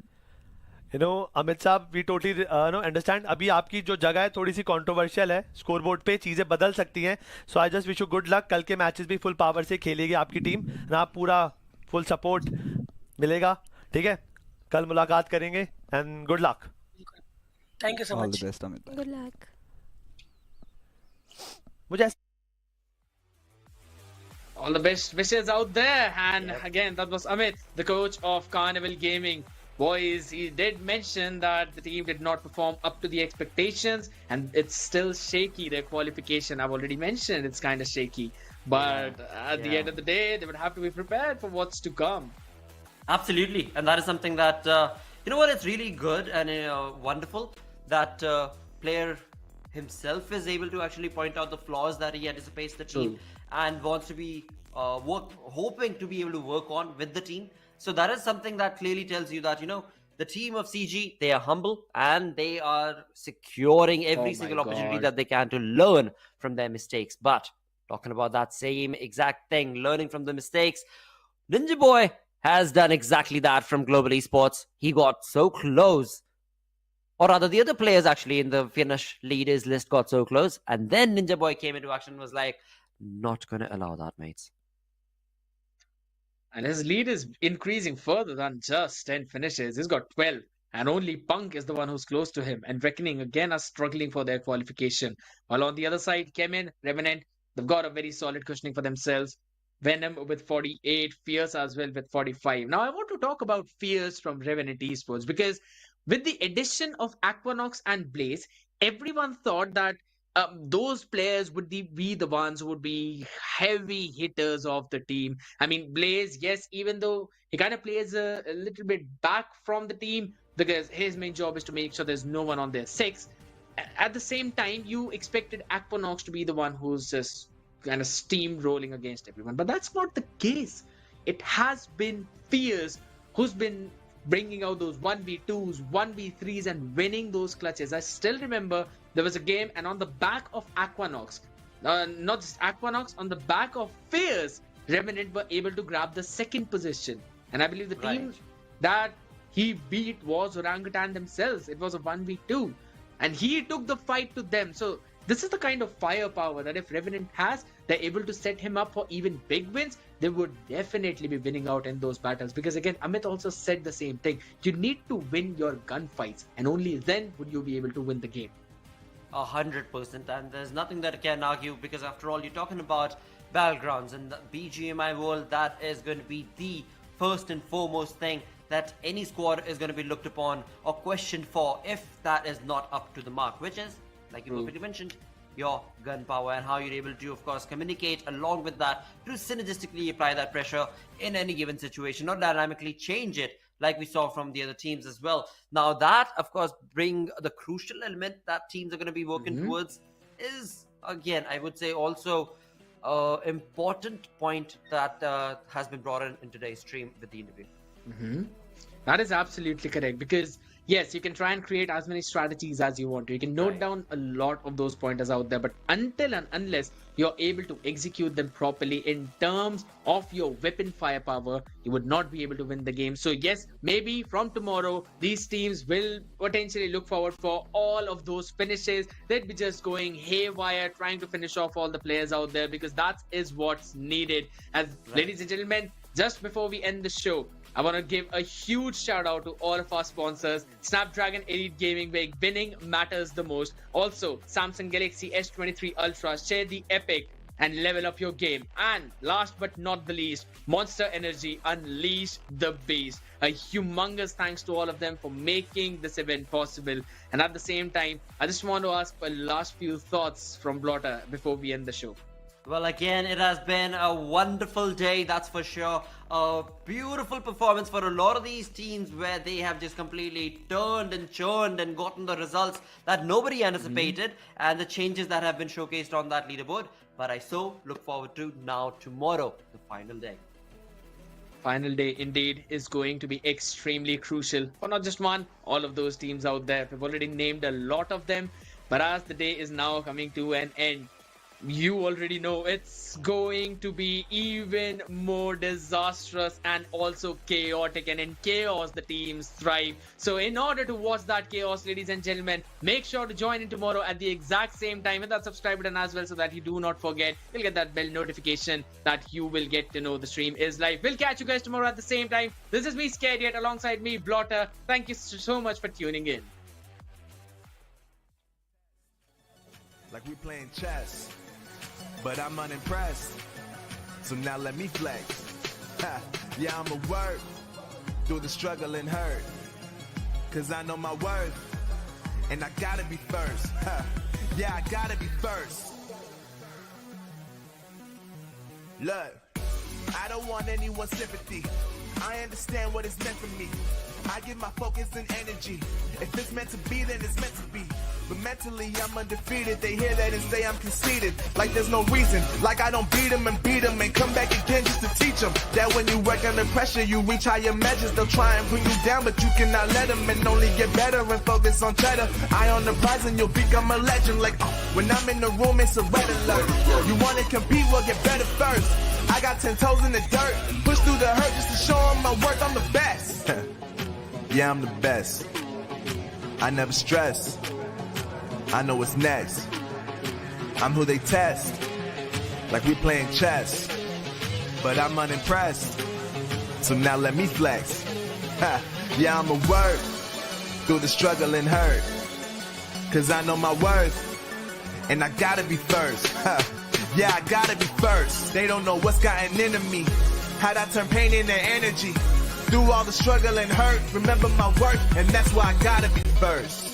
अमित साहब, वी टोटली अंडरस्टैंड. अभी आपकी जो जगह है थोड़ी सी कंट्रोवर्शियल है, स्कोरबोर्ड पे चीजें बदल सकती हैं. So I just wish you good luck. कल के मैचेस भी फुल पावर से खेलेगी आपकी टीम ना, आप पूरा फुल सपोर्ट मिलेगा. ठीक है, कल मुलाकात करेंगे and good luck. Thank you so much. All the best Amit. Good luck. मुझे All the best wishes out there. And again, that was Amit, the coach of Carnival Gaming, boys, he did mention that the team did not perform up to the expectations, and it's still shaky, their qualification. I've already mentioned it's kind of shaky. But at the end of the day, they would have to be prepared for what's to come. Absolutely. And that is something that, you know what, it's really good and wonderful that player himself is able to actually point out the flaws that he anticipates the team and wants to be hoping to be able to work on with the team. So that is something that clearly tells you that, you know, the team of CG, they are humble and they are securing every single opportunity that they can to learn from their mistakes. But talking about that same exact thing, learning from the mistakes, Ninja Boy has done exactly that from Global Esports. He got so close, or rather the other players actually in the finish leaders list got so close, and then Ninja Boy came into action and was like, not going to allow that, mates. And his lead is increasing further than just 10 finishes. He's got 12. And only Punk is the one who's close to him. And Reckoning again are struggling for their qualification. While on the other side, Chemin, Revenant, they've got a very solid cushioning for themselves. Venom with 48, Fierce as well with 45. Now I want to talk about Fierce from Revenant Esports, because with the addition of Aquanox and Blaze, everyone thought that those players would be the ones who would be heavy hitters of the team. I mean, Blaze, yes, even though he kind of plays a little bit back from the team because his main job is to make sure there's no one on their 6. At the same time, you expected Aquanox to be the one who's just kind of steamrolling against everyone. But that's not the case. It has been Fierce who's been bringing out those 1v2s, 1v3s and winning those clutches. I still remember there was a game, and on the back of Aquanox, not just Aquanox, on the back of Fierce, Revenant were able to grab the 2nd position. And I believe the team that he beat was Orangutan themselves. It was a 1v2. And he took the fight to them. So this is the kind of firepower that if Revenant has, they're able to set him up for even big wins. They would definitely be winning out in those battles. Because again, Amit also said the same thing. You need to win your gunfights, and only then would you be able to win the game. 100%, and there's nothing that can argue, because after all, you're talking about battlegrounds and the BGMI world. That is going to be the first and foremost thing that any squad is going to be looked upon or questioned for if that is not up to the mark, which is, like you perfectly mentioned, your gun power and how you're able to, of course, communicate along with that to synergistically apply that pressure in any given situation, not dynamically change it like we saw from the other teams as well. Now that, of course, bring the crucial element that teams are going to be working towards is, again, I would say also important point that has been brought in today's stream with the interview. That is absolutely correct, because yes, you can try and create as many strategies as you want to. You can note down a lot of those pointers out there, but until and unless you're able to execute them properly in terms of your weapon firepower, you would not be able to win the game. So yes, maybe from tomorrow, these teams will potentially look forward for all of those finishes. They'd be just going haywire, trying to finish off all the players out there, because that is what's needed. As ladies and gentlemen, just before we end the show, I want to give a huge shout out to all of our sponsors. Snapdragon Elite Gaming, where winning matters the most. Also, Samsung Galaxy S23 Ultra. Share the epic and level up your game. And last but not the least, Monster Energy, unleash the beast. A humongous thanks to all of them for making this event possible. And at the same time, I just want to ask for last few thoughts from Blotter before we end the show. Well, again, it has been a wonderful day, that's for sure. A beautiful performance for a lot of these teams where they have just completely turned and churned and gotten the results that nobody anticipated and the changes that have been showcased on that leaderboard. But I so look forward to now tomorrow, the final day. Final day indeed is going to be extremely crucial for not just one, all of those teams out there. We've already named a lot of them, but as the day is now coming to an end, you already know it's going to be even more disastrous and also chaotic, and in chaos the teams thrive. So in order to watch that chaos, ladies and gentlemen, make sure to join in tomorrow at the exact same time with that subscribe button as well, so that you do not forget. You'll get that bell notification that you will get to know the stream is live. We'll catch you guys tomorrow at the same time. This is me, Scared Yet, alongside me, Blotter. Thank you so much for tuning in. Like we playing chess, but I'm unimpressed. So now let me flex. Ha, yeah, I'ma work through the struggle and hurt. Cause I know my worth, and I gotta be first. Yeah, I gotta be first. Look, I don't want anyone's sympathy. I understand what it's meant for me. I give my focus and energy. If it's meant to be, then it's meant to be. But mentally, I'm undefeated. They hear that and say I'm conceited. Like there's no reason. Like I don't beat them and come back again just to teach them that when you work under pressure, you reach higher measures. They'll try and bring you down, but you cannot let them, and only get better and focus on cheddar. Eye on the prize and you'll become a legend. Like when I'm in the room, it's a red alert. You want to compete, well, get better first. I got 10 toes in the dirt. Push through the hurt just to show them my worth. I'm the best. Yeah, I'm the best. I never stress. I know what's next. I'm who they test. Like we playing chess. But I'm unimpressed. So now let me flex. Yeah, I'ma work through the struggle and hurt. Cause I know my worth. And I gotta be first. Yeah, I gotta be first. They don't know what's gotten into me. How'd I turn pain into energy? Through all the struggle and hurt, remember my worth, and that's why I gotta be first.